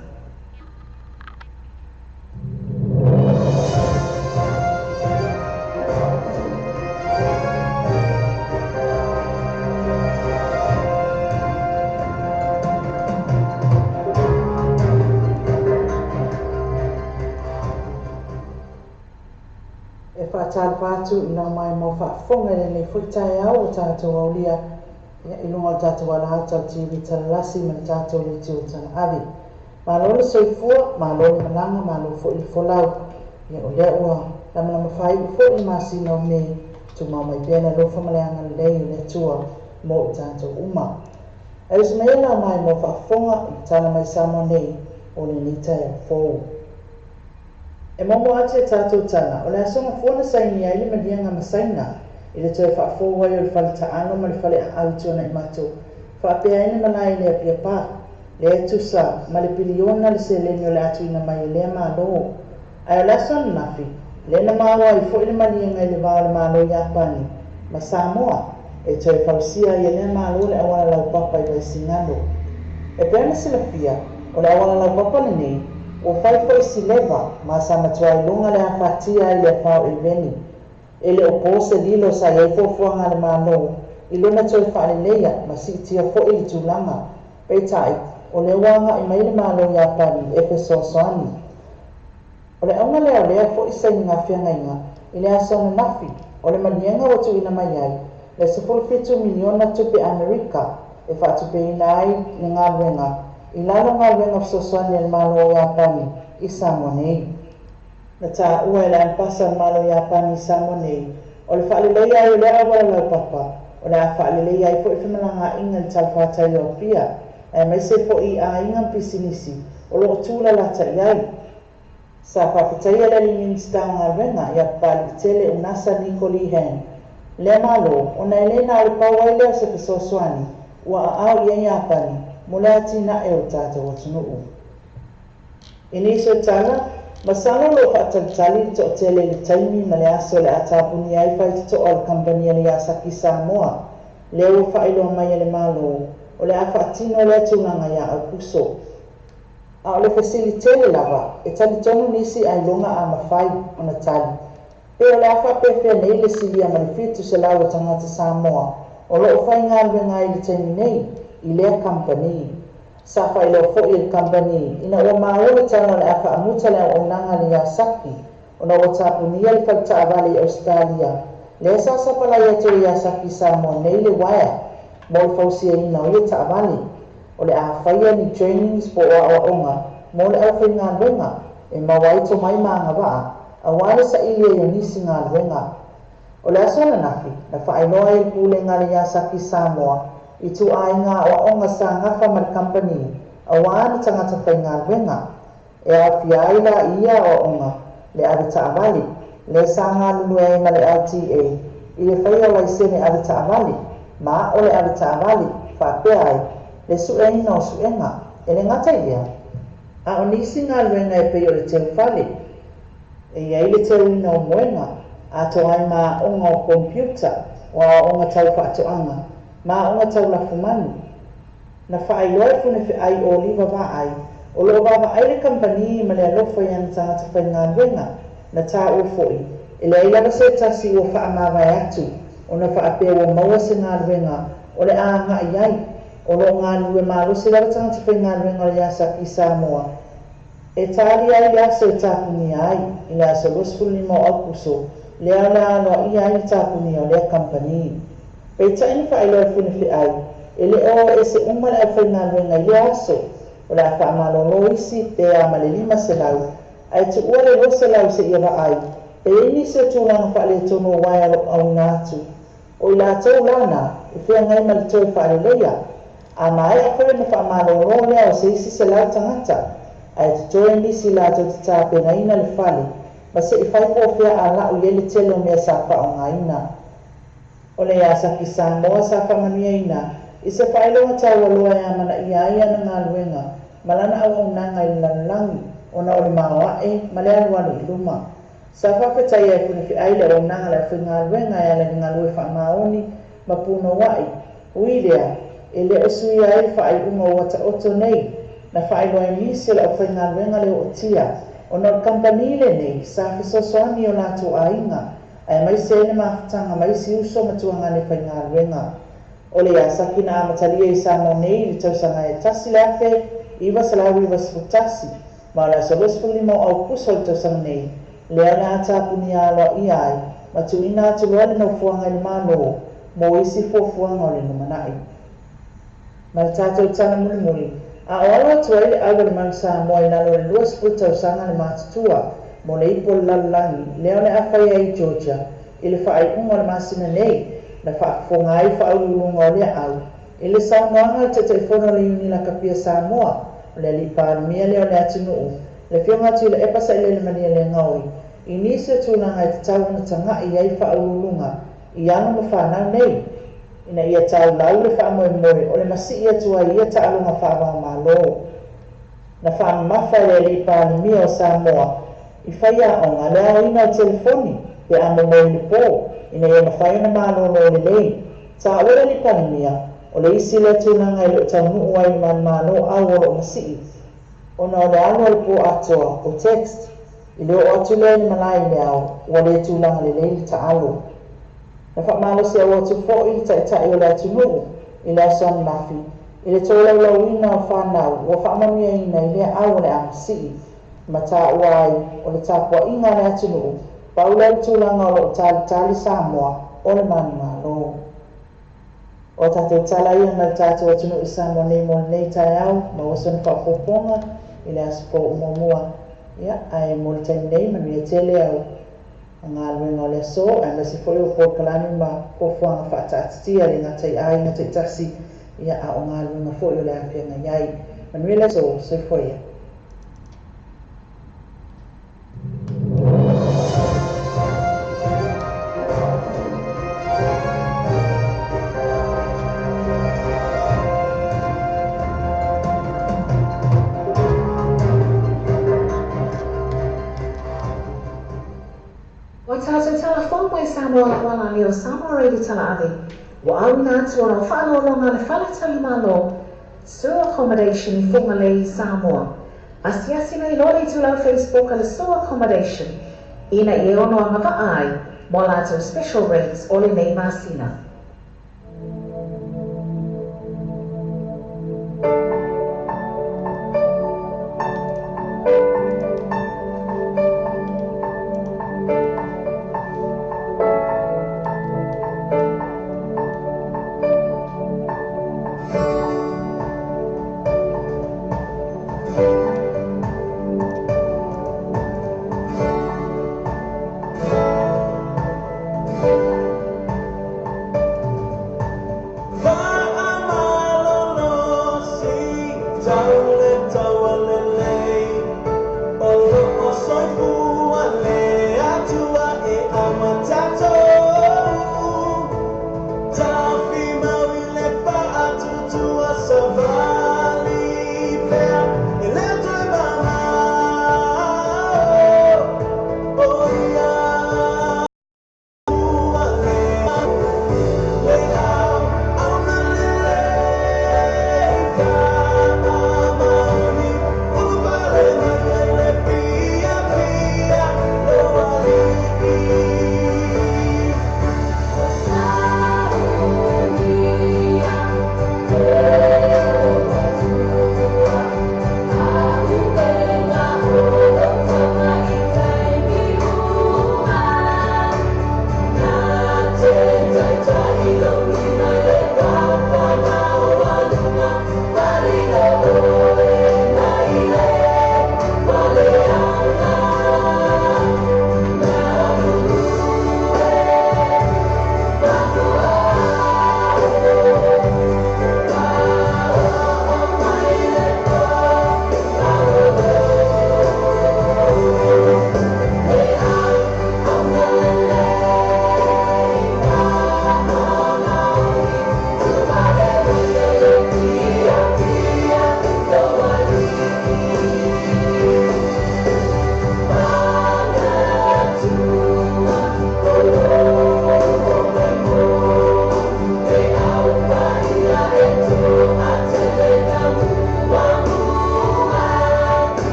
Tāpatu I nā mai mo whaafonga nei whuitai au o tātou aulia I lunga tātou ala atau TV talalasi man tātou le tio tana avi. Mālole soifua, mālole malanga, mālole fo I folau. Ia o lea ua, lama mawhai fo I masina o nei tu mau mai pēna lofa maleanga lei le tua mo I tātou uma. Eus mea la mai mo whaafonga I tana mai samo nei o le nitai a fōu. E momo ate tātou tana, o le asonga fuana saini ai le malianga masaina I le toe whaafōwai o le whale taano ma le whale autona I matou. Whaapea ina manai le apia pā, le etusa ma le piliona le seleni o le atu ina mai lea mālo. Ai o le asona nafi, le na māua I fo I le malianga I le vāo le mālo I apani, ma Samoa e toe whausia I lea mālo le awala lau papa I vai singalo. E pēna silafia, o le awala lau papa le nei, o fai foi sileva ma sa matua lunga le afatia I le fao I veni e le opose lilo sa ye fo fuanga le mano I luna toi fa le leia ma si tia fo I tulanga pe tai o le wanga I mai le malo ia pani e pe soasoani. O le aunga lea lea fo isa I ngā whiangainga I le asana nafi o le manienga o tu ina mai ai le 17 miliona tupe Amerika e whaatupe ina ai le ngā ruenga I lalo ngā ruenga soasoani le malo ia pani I Samoa nei. Na tā ua e le ampasa malo ia pani I Samoa nei o le whaalelei ai o le awala lau papa o le a whaalelei ai fo I whamalanga inga le talwhātai o pia e mai se fo I a inga pisinisi o lo tūla lata I ai. Sa whawhitai le minister ngā ruenga ia pali tele unasa Nicole Hen. Le malo o na elena o le pawai lea se pesosoani ua a au I ia pani mo le atina e o tātou o tunuu. Iniso tala, masala lo whaatalitali to tele le taimi ma le aso le atapuni ai whai to o le kampania le asaki Samoa. Leo whailo mai le malo o le awhaatino le tunanga ia au kuso. A o le fasilitele lava, e tali tonu nisi ai longa a mawhai o na tali. Pe o le awha pepe nei le silia ma le fitu se lau o tangata Samoa, o lo whai ngā ruenga I le taimi nei, I lea kampani. Sa whailo fo I le kampani, ina o maua tala le awha amuta le o nanga le Yasaki, o na o tapunia le whaita avale I Australia. Le sa sapalai atu le Yasaki Samoa nei le waia, mo le fausia ina o le ta avale. O le a whaia ni trainings po o onga, mo le au whi ngā ruenga, e mawaito mai maanga waa, a wale sa ilia I nisi ngā ruenga. O le asona nafi, na whainoa I pule ngā le Yasaki Samoa, I tu ai ngā o onga sa ngafa mar company, a wana tangata whai ngā ruenga, e a whiai la ia o onga, le avita avali, le sa ngā lulu e ma le LTA, I le whaia waisene avita avali, ma o le avita avali, whapea ai, le suenga o suenga, e le ngata ia. A o nisi ngā ruenga e pei o le teu whale, e iai le teu ina o moenga, a to ai ma onga o computer, o a onga tau whaatoanga, ma onga tau la fumani. Na whaai loe fune whi ai o liwa wa ai, o lo wawa ai le kampani ma le alofa I ana tangata whai ngā ruenga, na tā o foi, e le ai lava se tasi o wha amawai atu, o na wha apea o maua se ngā ruenga, o le a ngā iai, o lo ngā lue malo se lava tangata whai ngā ruenga le Yasaki Samoa. E tāri ai le aso e tāpuni ai, I le aso losfuli mo au kuso, le ala aloa I ai tāpuni o le kampani. Pei taini whaeloa fune whi ai, e le o e se umale au whai ngā ruenga I le aso, o le a wha amalolo isi te a male 5 se lau, ai tu ua le 2 se lau se ia wa ai, pe ini se tūlanga wha le tono wai au ngātu. O I la tau lana, I whia ngai mali toi wha le leia, a mai a whare na wha amalolo lea o se isi se lau tangata, ai tu toi nisi la tau te tāpe na ina le whale, ma se I whaipo whia a lau I le tele o mea sa wha o ngā ina. O le Yasaki Samoa sa whamania ina, I se whaeloa tau aloa e amana I aia na ngā luenga, malana au au nanga I lanlangi, o na o le maoa e, ma le aluanu I luma. Sa whakatai e kuni whi aile o nanga le whi ngā luenga e ale ngā lue wha maoni, ma puno wai. Uirea, e le osui ai whaai unga o wata oto nei, na whaeloa e nisi le o whi ngā luenga le o tia, o na kampanile nei, sa whisosoani o nātu a inga, ai mai se ne mafutanga mai si uso matuanga ne whai ngā ruenga. O le Yasaki na amatalia I Samoa nei I tausanga e tasi le afe, iwa salawi iwa sfutasi, ma la solosfuli mo au kuso I tausanga nei, lea na atapuni aloa I ai, matu ina atu loa le no fuanga I malo, mo isi fuanga o le numanai. Ma le tātou tana muli muli, a o alo atu ai le awa le manu Samoa I nalo le lua sfu tausanga le matutua, mo le ipo lalangi, leo le awhai ai Georgia, I le whaai unga le masina nei, na whaafonga ai whaururunga o le au. I le saunoanga te te whono le uni la kapia Samoa, le lipa mia leo le atunuu, le whionga tu le epasa I le mania le ngaui. I nisi tūnanga I te tauana tanga I ai whaururunga, I anu ma whanau nei. Ina ia tau lau le whaamoe moe, o le masi ia tua ia ta alunga whaamau malo. Na whaamawha le lipa mia o Samoa, I whaia onga le au ina o telefoni, pe amo mo le po, ina ia mawhai na malo no le lei. Ta ora li panemia, o le isi le tūnanga I le tau nuu ai man malo au o masii. O na o le alo le po atoa, o text, I le o atu le ni malai le au, ua le tūnanga le lei ta alo. Na wha malo se o atu fo I ta o le atu nuu, I le asoan mafi, I le tōlaulauina o whanau, ua whaamanuiaina I lea au le amasii, ma tā uai o le tāpuaʻiga le atunuu, paula le tulaga o loo talitali Samoa o le manigalo. O tatou tala ia na le tatou atunuu I Samoa nei mo lenei taeau, ma ua sona whaapoponga I le aso umuamua. Ia, ae mo le taimi nei manuia tele au ngā luenga o le aso, ae masi foi o Pōkalani ma kofuanga whaataatitia le ngatai ai ngatai tasi, ia a o ngā luenga foi o le awhianga iai. Manuia le aso, se foi ia. Tātou telefon mai Samoa wala leo Samoa reidi tala ave. Wa awina atu ona whanolonga le whanatali malo. Sewer accommodation I Whangalei Samoa. Asiasi nei lole tulau Facebook ala sewer accommodation. Ina I ono angava ai. Mo lato special rates o le nei masina.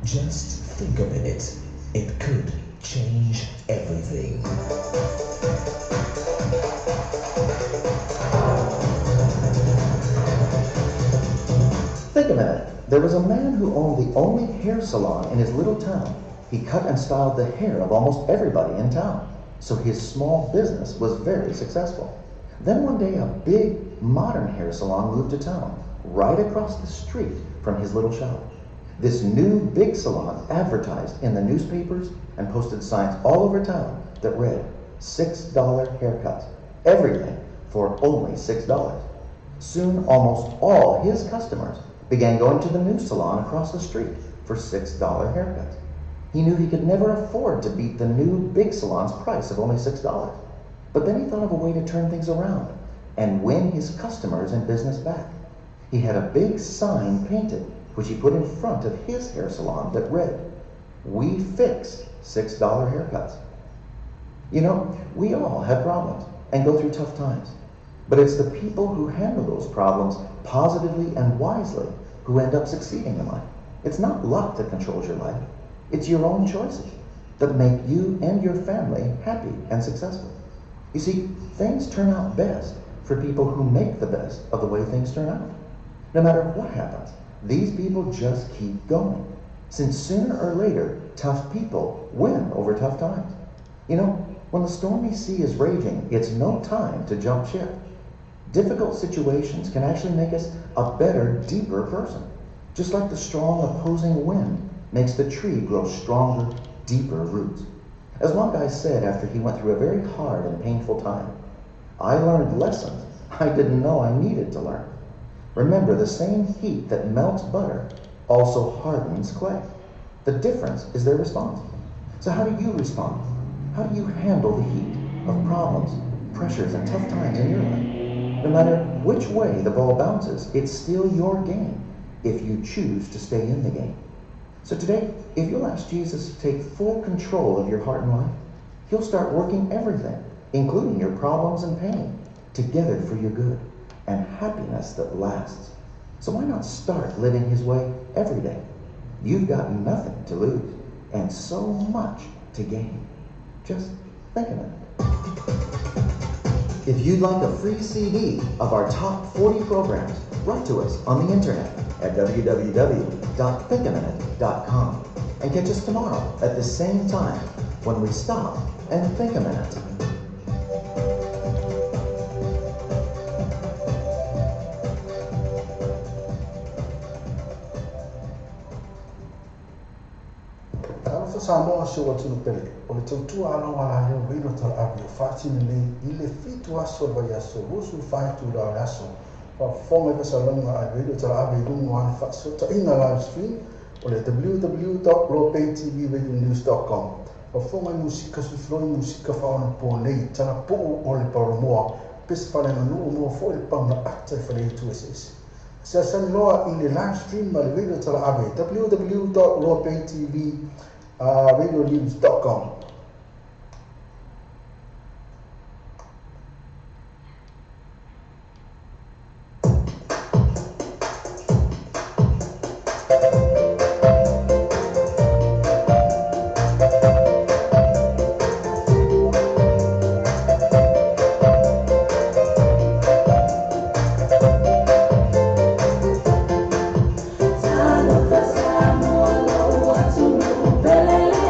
Just think a minute. It could change everything. Think a minute. There was a man who owned the only hair salon in his little town. He cut and styled the hair of almost everybody in town, so his small business was very successful. Then one day, a big, modern hair salon moved to town, right across the street from his little shop. This new big salon advertised in the newspapers and posted signs all over town that read, $6 haircuts, everything for only $6. Soon, almost all his customers began going to the new salon across the street for $6 haircuts. He knew he could never afford to beat the new big salon's price of only $6. But then he thought of a way to turn things around and win his customers and business back. He had a big sign painted, which he put in front of his hair salon that read, "We fix $6 haircuts." You know, we all have problems and go through tough times. But it's the people who handle those problems positively and wisely who end up succeeding in life. It's not luck that controls your life. It's your own choices that make you and your family happy and successful. You see, things turn out best for people who make the best of the way things turn out. No matter what happens, these people just keep going, since sooner or later, tough people win over tough times. You know, when the stormy sea is raging, it's no time to jump ship. Difficult situations can actually make us a better, deeper person. Just like the strong opposing wind makes the tree grow stronger, deeper roots. As one guy said after he went through a very hard and painful time, "I learned lessons I didn't know I needed to learn." Remember, the same heat that melts butter also hardens clay. The difference is their response. So how do you respond? How do you handle the heat of problems, pressures, and tough times in your life? No matter which way the ball bounces, it's still your game if you choose to stay in the game. So today, if you'll ask Jesus to take full control of your heart and life, he'll start working everything, including your problems and pain, together for your good and happiness that lasts. So why not start living his way every day? You've got nothing to lose and so much to gain. Just think of it. If you'd like a free CD of our top 40 programs, write to us on the internet at www.thinkaminute.com and catch us tomorrow at the same time when we stop and think a minute. Alfa Samoa se wa tunu pele. O le tautua ala wala leo wino tala api o whaatini nei I le fitu aso vai aso rusu whaitu rao le aso. Wa fonga ka sa longa a wino tala api lungu ane whaasota ina live stream o le www.lopaytvradionews.com. Wa fonga musika sufloi musika whaona po nei tana po o le paromoa pesa whale na nuu mua fo le pauna ata I whale tu esesi. Sa sani loa I le live stream ma le wino tala api www.lopaytvradionews.com. Samoa, loa, tunu, pelele,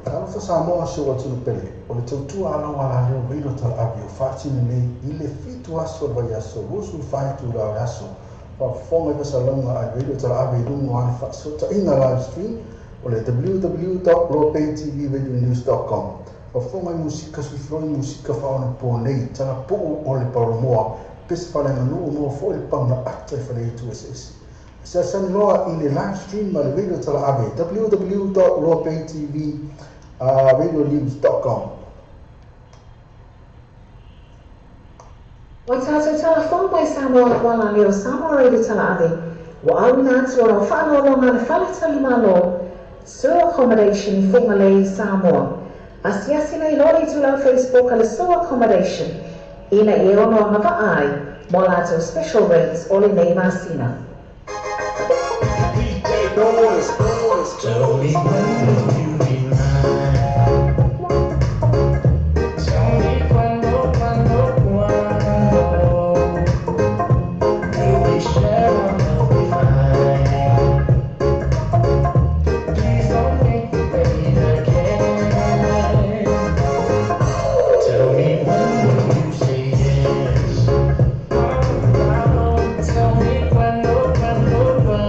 Alfa Samoa se o tunu pele. O le tautua ala wala leo reiro tala avi o whaatine nei i le fitu aso vai aso rusu whaitu rao aso. Pa fonga i pasalonga a reiro tala avi lungo ane whaasota ina live stream o le www.lopaytvradionews.com. Pa fonga i musika suifloi musika whaona po nei tala puu o le paromoa pesi whalenga nuu mo fo le pauna ata i whale itu esesi. Sa sanloa i le live stream ma le reiro tala avi www.lopaytvradionews.com. Wai tātou telefon mai Samoa wala leo Samoa reidi tala ave. Wa awina atu ora whanau longa le whale tali malo. Sewer accommodation i Whangalei, Samoa. Asiasi nei lori tu lau Facebook ale sewer accommodation. Ina i ono ngava ai. Mo lato special rates o le nei masina. Tell me when you be mine. Tell me cuando. Will we share our love divine? Please don't make me wait again. Tell me when will you say yes? Tell me cuando. Tell me when you'll be mine.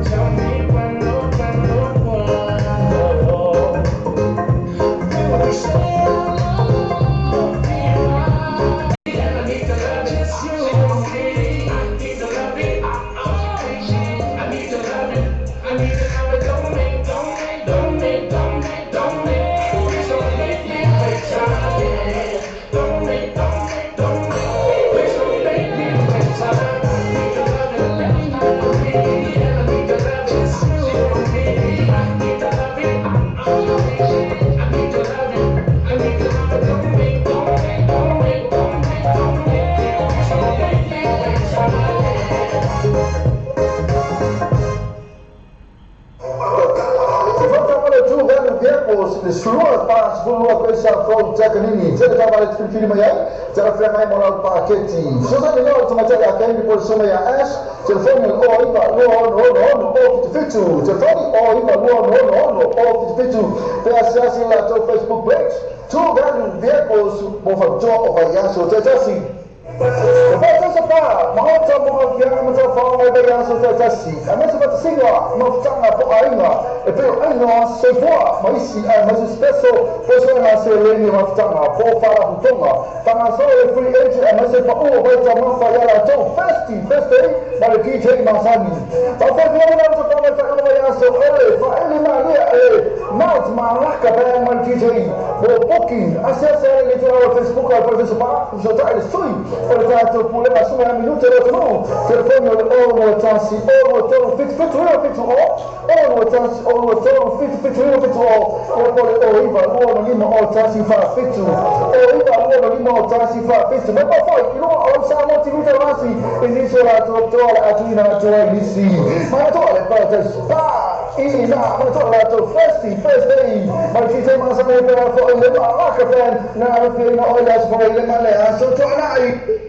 Tell me when. Will we share our love divine? Fau Takanini, Tele Kiri Maya, Telefrena Moral Paketi, Susan Tomatella came before Somaya Ash, Telephone or Iva, Fitu, Telephone or Iva, or Fitu, they are selling a Facebook page. Two value vehicles of a job of a Yaso Tetasi. Mahota mo yang mo fa mo be yang so tasi ama so ta singa mo tanga po ainga e pe ainga so fo mo isi mo spesso poso na se le ni mo tanga po fara butonga tanga so e free agent ama se fa o ba ta mo fa ya la to festi ma le ki je ma sani ta fa ko na so ta ma ta ko ya so fa ele ma la ka ba ma ki je mo booking asese le to Facebook al professor ba so ta le sui Portanto, pure ma sono un minuto e no, telefono o tansi o tono fit o tansi o tono fit o poi Iva o limo o tansi fa fit o Iva o limo o tansi fa fit ma poi o siamo tenuti avanti l'isola totale a Gina Joyce ma tole per spa ma tole festi ma ci siamo sempre per fare la caffè na fino a le scuole ma le associazioni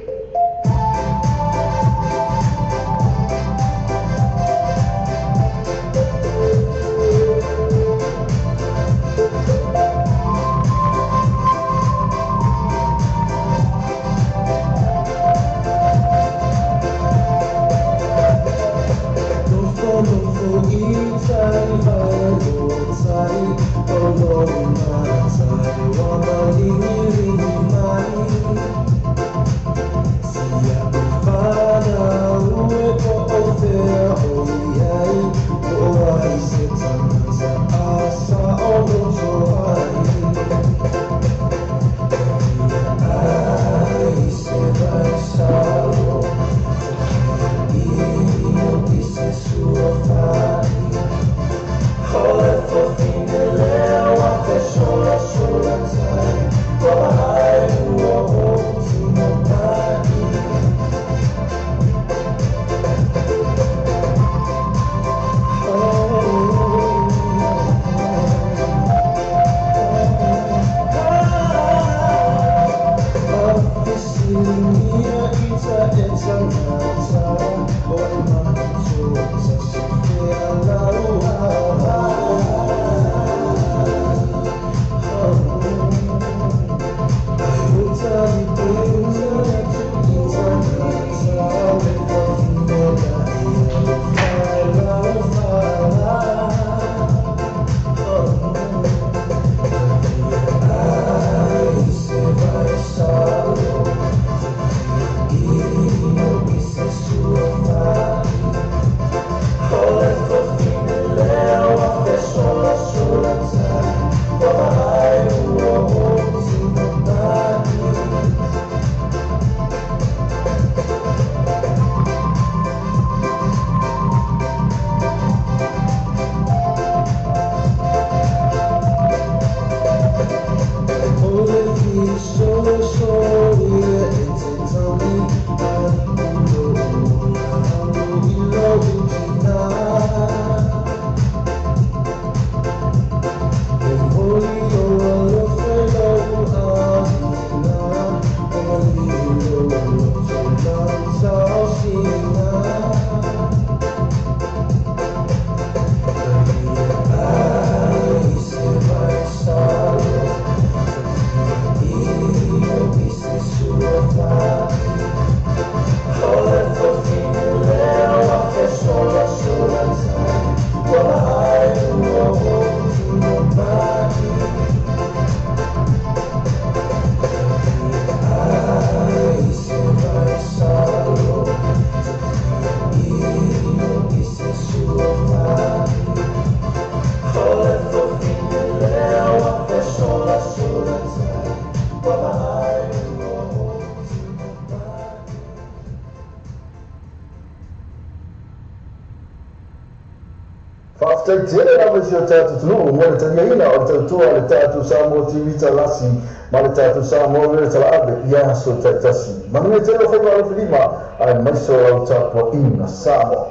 Tele avesio tatu tunu mo te meina o te tua le tatu samo tivita lasi ma le tatu samo le tala abe ya so tasi ma me te lo fa lo filima ai mai so au tapo ina samo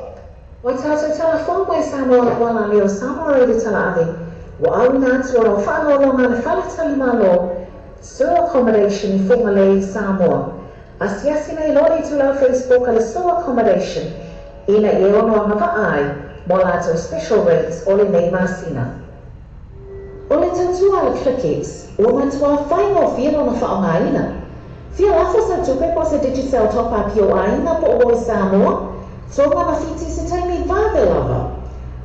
o tatu telefon mai samo wala leo samo re tala ave wa au na tu o fa lo na le fala tali malo Sua accommodation I Fungalei, Samoa. Asiasi nei lori tu lau Facebook ala sua accommodation. Ina I ono anga vaai, mo lato special rates o le nei masina. O le tautua ala Clickix, ua matua whaingo whiano na whaongaina. Fia lafo sa tupe po sa digital top-up o aina po o Samoa, tonga mawhiti se taimi vave lava.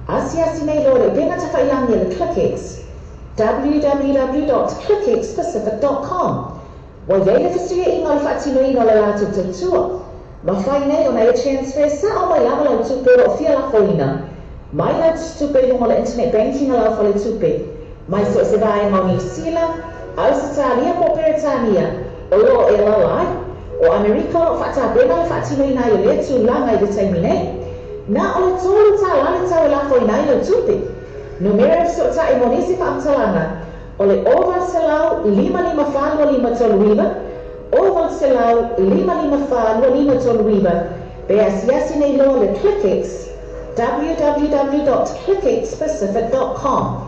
Asiasi nei lori benga ta whaiangi le Clickix. www.clickxpacific.com. Wa yele fisia inga le whaatino ino le lato tautua. Ma whai nei o na e transfer sa o mai lava lau tupe o fia lafo ina. Mai lau tupe lungo le internet banking a lau whale tupe. Mai so se vai mo New Zealand, Australia po Britania, o lo e lalai, o Amerika o whata bena le whaatino ina i le tu langa I le taimi nei. Na o le tolu ta lale tau e lafo ina I lau tupe. Numero so ta e monisi pa amtalanga, o le oval se lau 55 toluiva, oval se lau 55 toluiva, be asiasi nei lo le Clickix, www.clickxpacific.com.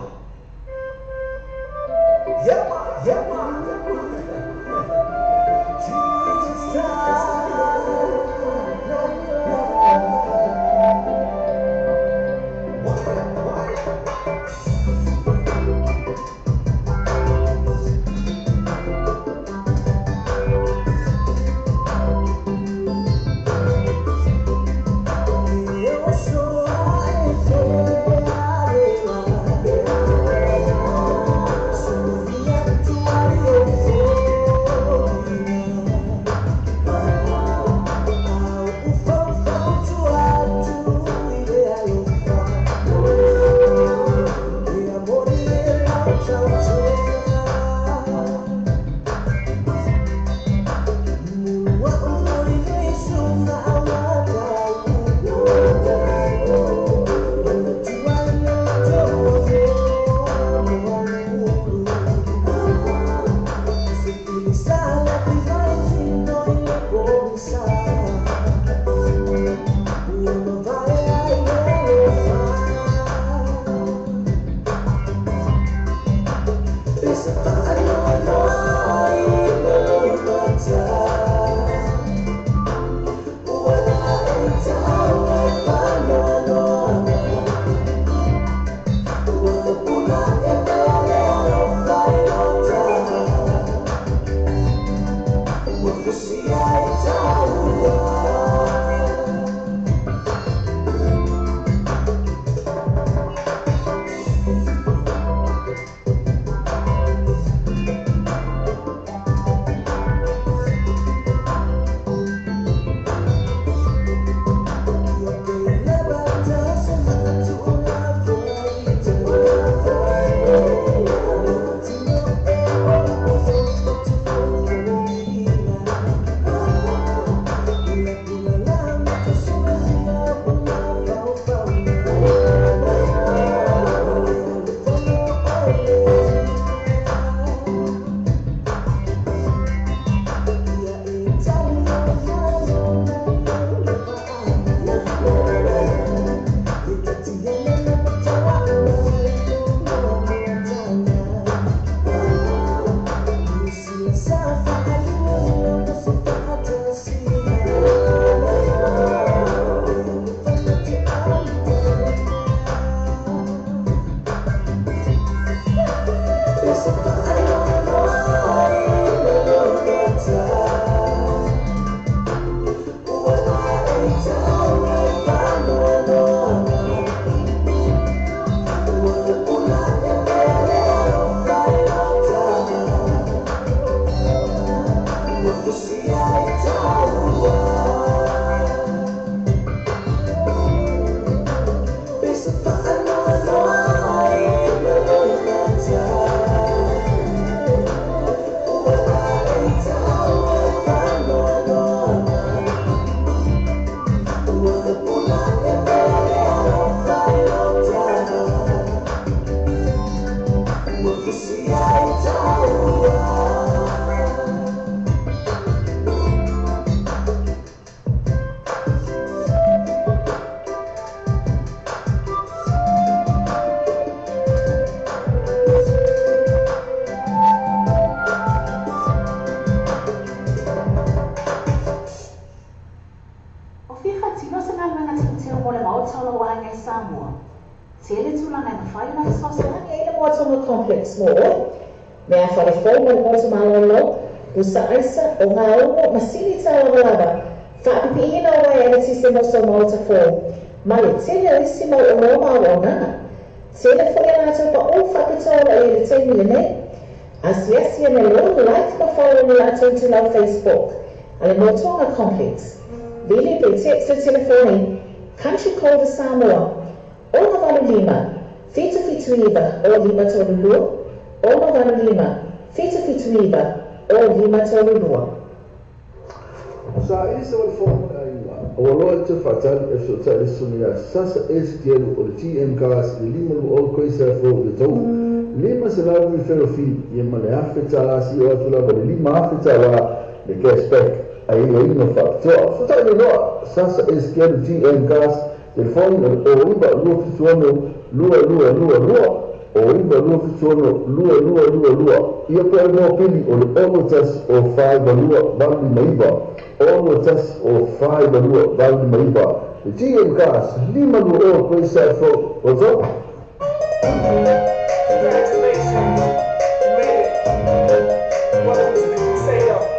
o tolo wa ngai Samoa. Tele tula na whai na sosalani e na moatonga complex mo o. Mea whare whau mo motu malolo, usa aisa o ngā ongo masini tā lava. Whapipi ina o wai ana tise moso mauta fō. Male tele o isi mau o roma o nana. Tele whai ana tau pa o whakatoa e le teimi le ne. Asiasi ana lolo like ma follow ni ato to lau Facebook. Ale motonga complex. Vili pe text o telefoni. Country code Samoa. Ona vale lima. Fitu iwa o lima tolulua. Ona vale lima. Fitu iwa o lima tolulua. Sa isa wal fo o lo te fatal e so tale sumia sasa esquero o TM gas de lima o coisa fo de tau lima se la vi ferofi e male afeta si o tula vale lima afeta la de cashback ai o ino fa so tale no sasa esquero TM gas telefone o iba lua fituano lua o iba lua fituano lua ia koe no pili o le onotas o whai lua vali maiva onotas o whai lua vali maiva le GM Gas lima lua o koe sa fo o to Congratulations, you made it. Welcome to the sale.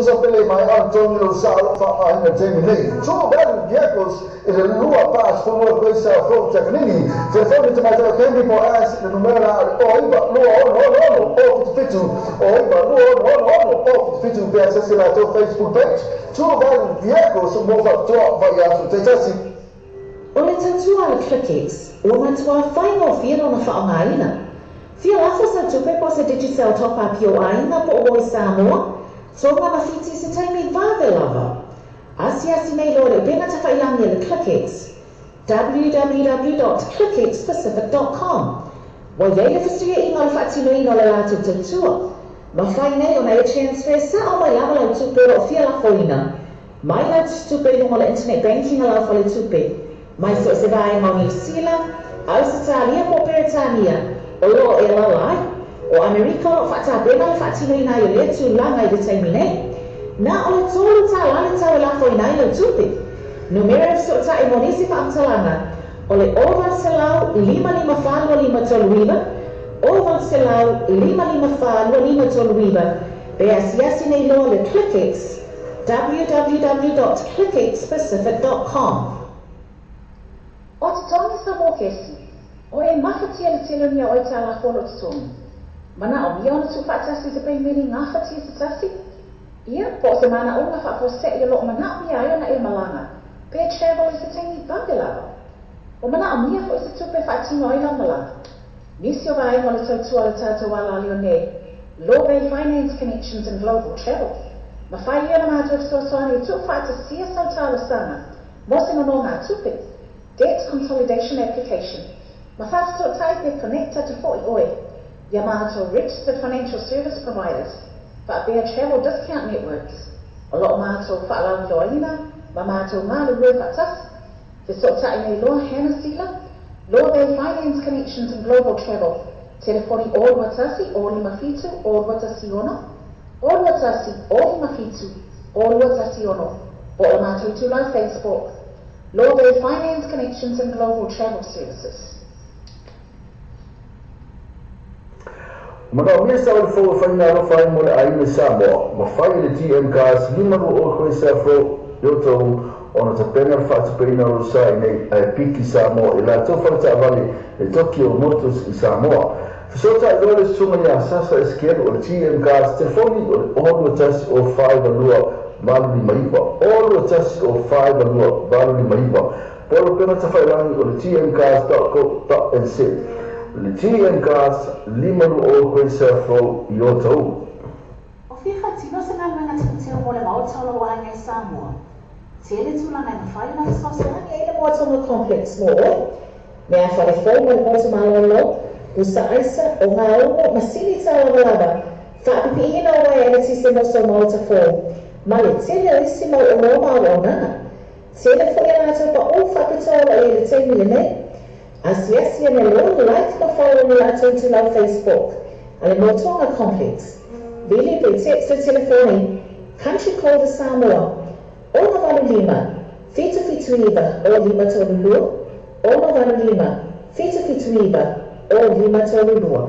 so pele mai Antonio Salfa in Gemini. Two value vehicles in a lower pass for more grace from Technini. The phone to my candy for us the numera oiba no fitu oiba no fitu be accessible to Facebook page. Two value vehicles move up to via to Tetasi. O le tatua le Clickix, ua matua whaingo whiro na whaongaina. Whio lafo sa tupe po sa digital top-up o aina po o Samoa, tonga mawhiti se taimi vave lava. Asi nei lo le benga ta whailangi le Clickix, www.clickixpacific.com. Wa yei le whasuia inga le whatino inga le latu tatua. Ma whai nei o na e transfer sa o mai lava lau tupe o whio lafo ina. Mai lau tupe lungo le internet banking a lau whale tupe. Mai so se vai mau New Zealand, Australia po Britania, o lo e lalai, o Amerika o whata bena le whatino ina i le tu langa i le taimi nei. Na o le tolu ta lani tau e lafo ina i le tupe. Numero so ta e monisi pa amtalanga, o le oval se lau 55 toluiva, oval se lau 55 toluiva, be asiasi nei lo le Clickix, www.clickixpacific.com. O te tongi sa mō kesi, o e mawhatia le telunia o i tā la whono te tongi. Mana o mia ona tu whaatasi te pei meni ngā whatia se tasi? Ia, po se mana o ngā whaafo se i lo mana o mia ai ona e malanga, pe travel i se tengi Babelava. O mana o mia fo i se tupe whaatino i la malanga. Nisi o vai mo le tautua le tātou wala leo nei, Law Bay Finance Connections and Global Travel. Ma whai ia na mātou soasoani e tu whaatasia sau tāla sana, mo se no ngā tupe. Debt Consolidation Application. Mafasta type connected to 40 OI. Yamato Registered Financial Service Providers. But their travel discount networks. A lot of Mato Fa'alau Loina, Mamato Malu Rufatas. The Sotai Law Hannah Sila. Law Bay Finance Connections and Global Travel. Telefoni All Watasi, All Mafitu, All Watasi Ono. All Watasi, All Mafitu, All Watasi Ono. All Mato Tula Facebook. Law Bay Finance Connections and Global Travel Services. Mana mia sa o fo faina ro fai mo le ai me Samoa, ma fai le TM cars lima ro o ko sa fro yo to ona te pena fa te pena ro sa nei ai piki Samoa e la to fa ta vale e Tokyo Motors i Samoa. Fisota dole suma ya sasa esquerdo o TM cars telefoni o tas o 5 lua valu di maipa o tas o 5 lua valu di maipa polo pena te fai langi o tmcars.co.nz. Le TM Cars lima o koe sa fo i o tau. O whiwha tino se ngā mena tūteo mo le mautolo o angai Samoa. Tele tūlanga i mawhai na sosoani e le Moatonga Complex mo oi. Mea whare fōu mo le Moatonga Malolo, usa aisa o ngā ongo masini tā lavalava. Whaapipi hina o wai ane tise moso mauta fōu. Ma le tele alisi mau o roma o nana. Tele fo i anata pa o whapitoa e le teimi le nei. Asiasi ane lo like na follow ni ato into lau Facebook. Ale Moatonga Complex. Vili pe text o telefoni. Country code Samoa. Ona valu lima. Fitu iwa. O lima tolu lua. Ona valu lima. Fitu iwa. O lima tolu lua.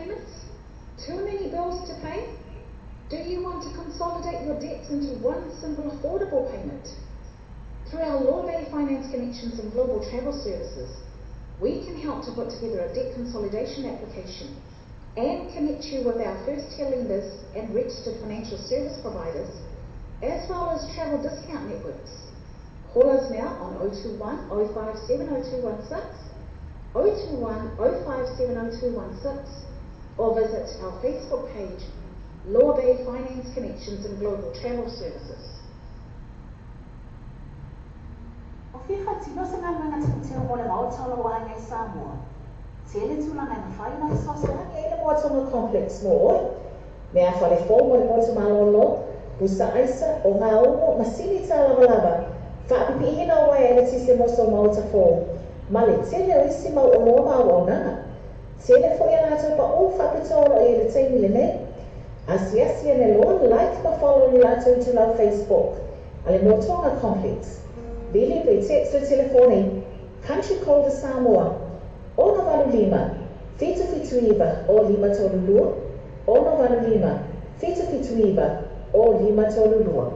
payments? Too many bills to pay? Do you want to consolidate your debts into one simple affordable payment? Through our Law Bay Finance Connections and Global Travel Services, we can help to put together a debt consolidation application and connect you with our first-tier lenders and registered financial service providers, as well as travel discount networks. Call us now on 021 057 0216, 021 057 0216, or visit our Facebook page, Law Bay Finance Connections and Global Travel Services. O whiwha tino sa ngā manga tūteo mo le maotala o angai Samoa. Tele tūlanga na whai mai sosana e le moatonga complex mo oi. Mea whare fō mo le motu malolo, pusa aisa o ngā omo masini tā lava. Whaapipi hina o wai ele tise moso mauta fō. Ma le tele o isi mau o loa mau o nanga. Tele fo ia lātou pa o whapitoro e le teimi le nei. Asiasi ane loa like ma follow ni lātou tu lau Facebook. Ale motonga complex. Bili pe text o telefoni, country code de Samoa, ono valu lima, fitu iwa o lima tolulua, ono valu lima, fitu iwa o lima tolulua.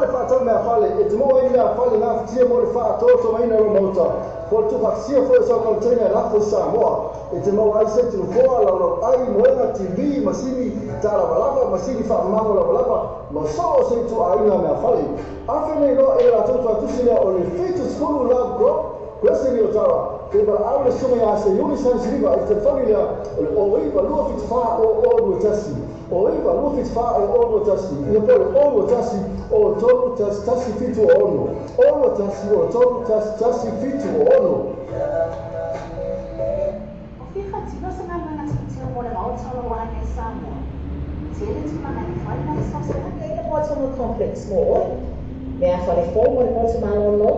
le whātau mea whale, e te moa i mea whale ngā whitia mo le whātoto mai na mauta. Po tu paksia fo so ka tenga la fo Samoa. E te moa ai se te fo ala lo ai moenga TV masini tala balaba masini fa mango la balaba. Ma so se tu ai na mea whale. Afe nei no e la toto atusile o le fetus fulu la gro. Kwese ni o tawa. Ke ba aule sume ya se yuni san siriba e te familia o iwa lua fit fa o lua tasi. O iwa lua fit fa o lua tasi. Ia pole o lua tasi o tolu tasi fitu o ono. O lua tasi o tolu tasi fitu o ono. O whiwha tino sa ngā mana tino mo le mautala wa ane Samoa. Tele tu mana ni whai mai sasa ane i le Motomo Complex mo oi. Mea whale fō mo le Motomo Malolo.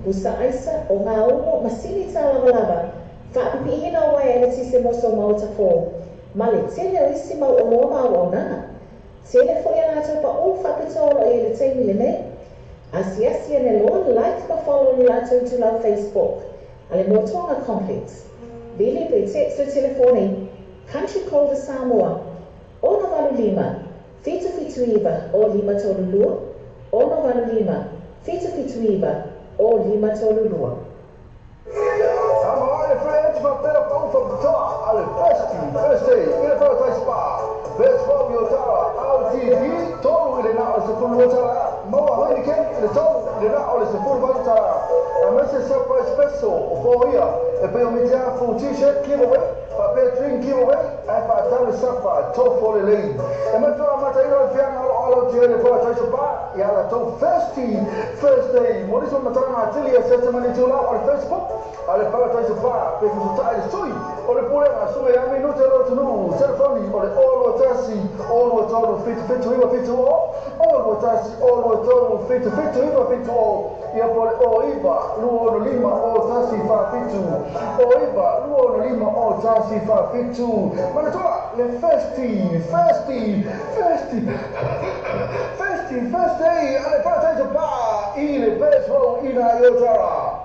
Usa aisa o ngā umo masini tā lava. Whaapipihina o wai ane tise moso mauta fō. Ma le tele o isi mau o loa mau o nana. Tele fo ia nātou pa o whapitolo e le teimi le nei. Asiasi ane loa like ma follow ni lātou tu lau Facebook. Ale Motonga Complex. Vili pe text o telefoni. Country Code Samoa. Ono valu lima. Fitu iwa o lima tolu lua. Ono valu lima. Fitu iwa. O lima tolu lua. Samoa e friends ma pera pau from the top. Ale first day, ina tau tai spa. Best from your tower. Au TV, tolu ile na o se fulu o tala. Maua hoi ni ken, ile tolu ile na o se fulu o tala. A mese surprise special o fo ia. E pe o mitia full t-shirt giveaway. Pa pe drink giveaway. Ai pa tau safa, to fo le lei. E ma toa mata ino fianga alo tiene fo tai spa. Ia la to first day. Moriso matanga atili e sete mani tula o Facebook. Ale pa tai spa. Pe fu tai sui. O le pule ma sume ya mi no te lo tunu. Telefoni o le olo tasi. Olo tolu fitu iwa fitu o. Olo tasi. Olo tolu fitu iwa fitu o. Ia pole o iwa. Luo no lima o tasi fa fitu. O iwa. Luo no lima o tasi fa fitu. Mana toa le first day. Ale pa tai spa. I le best row ina iotara.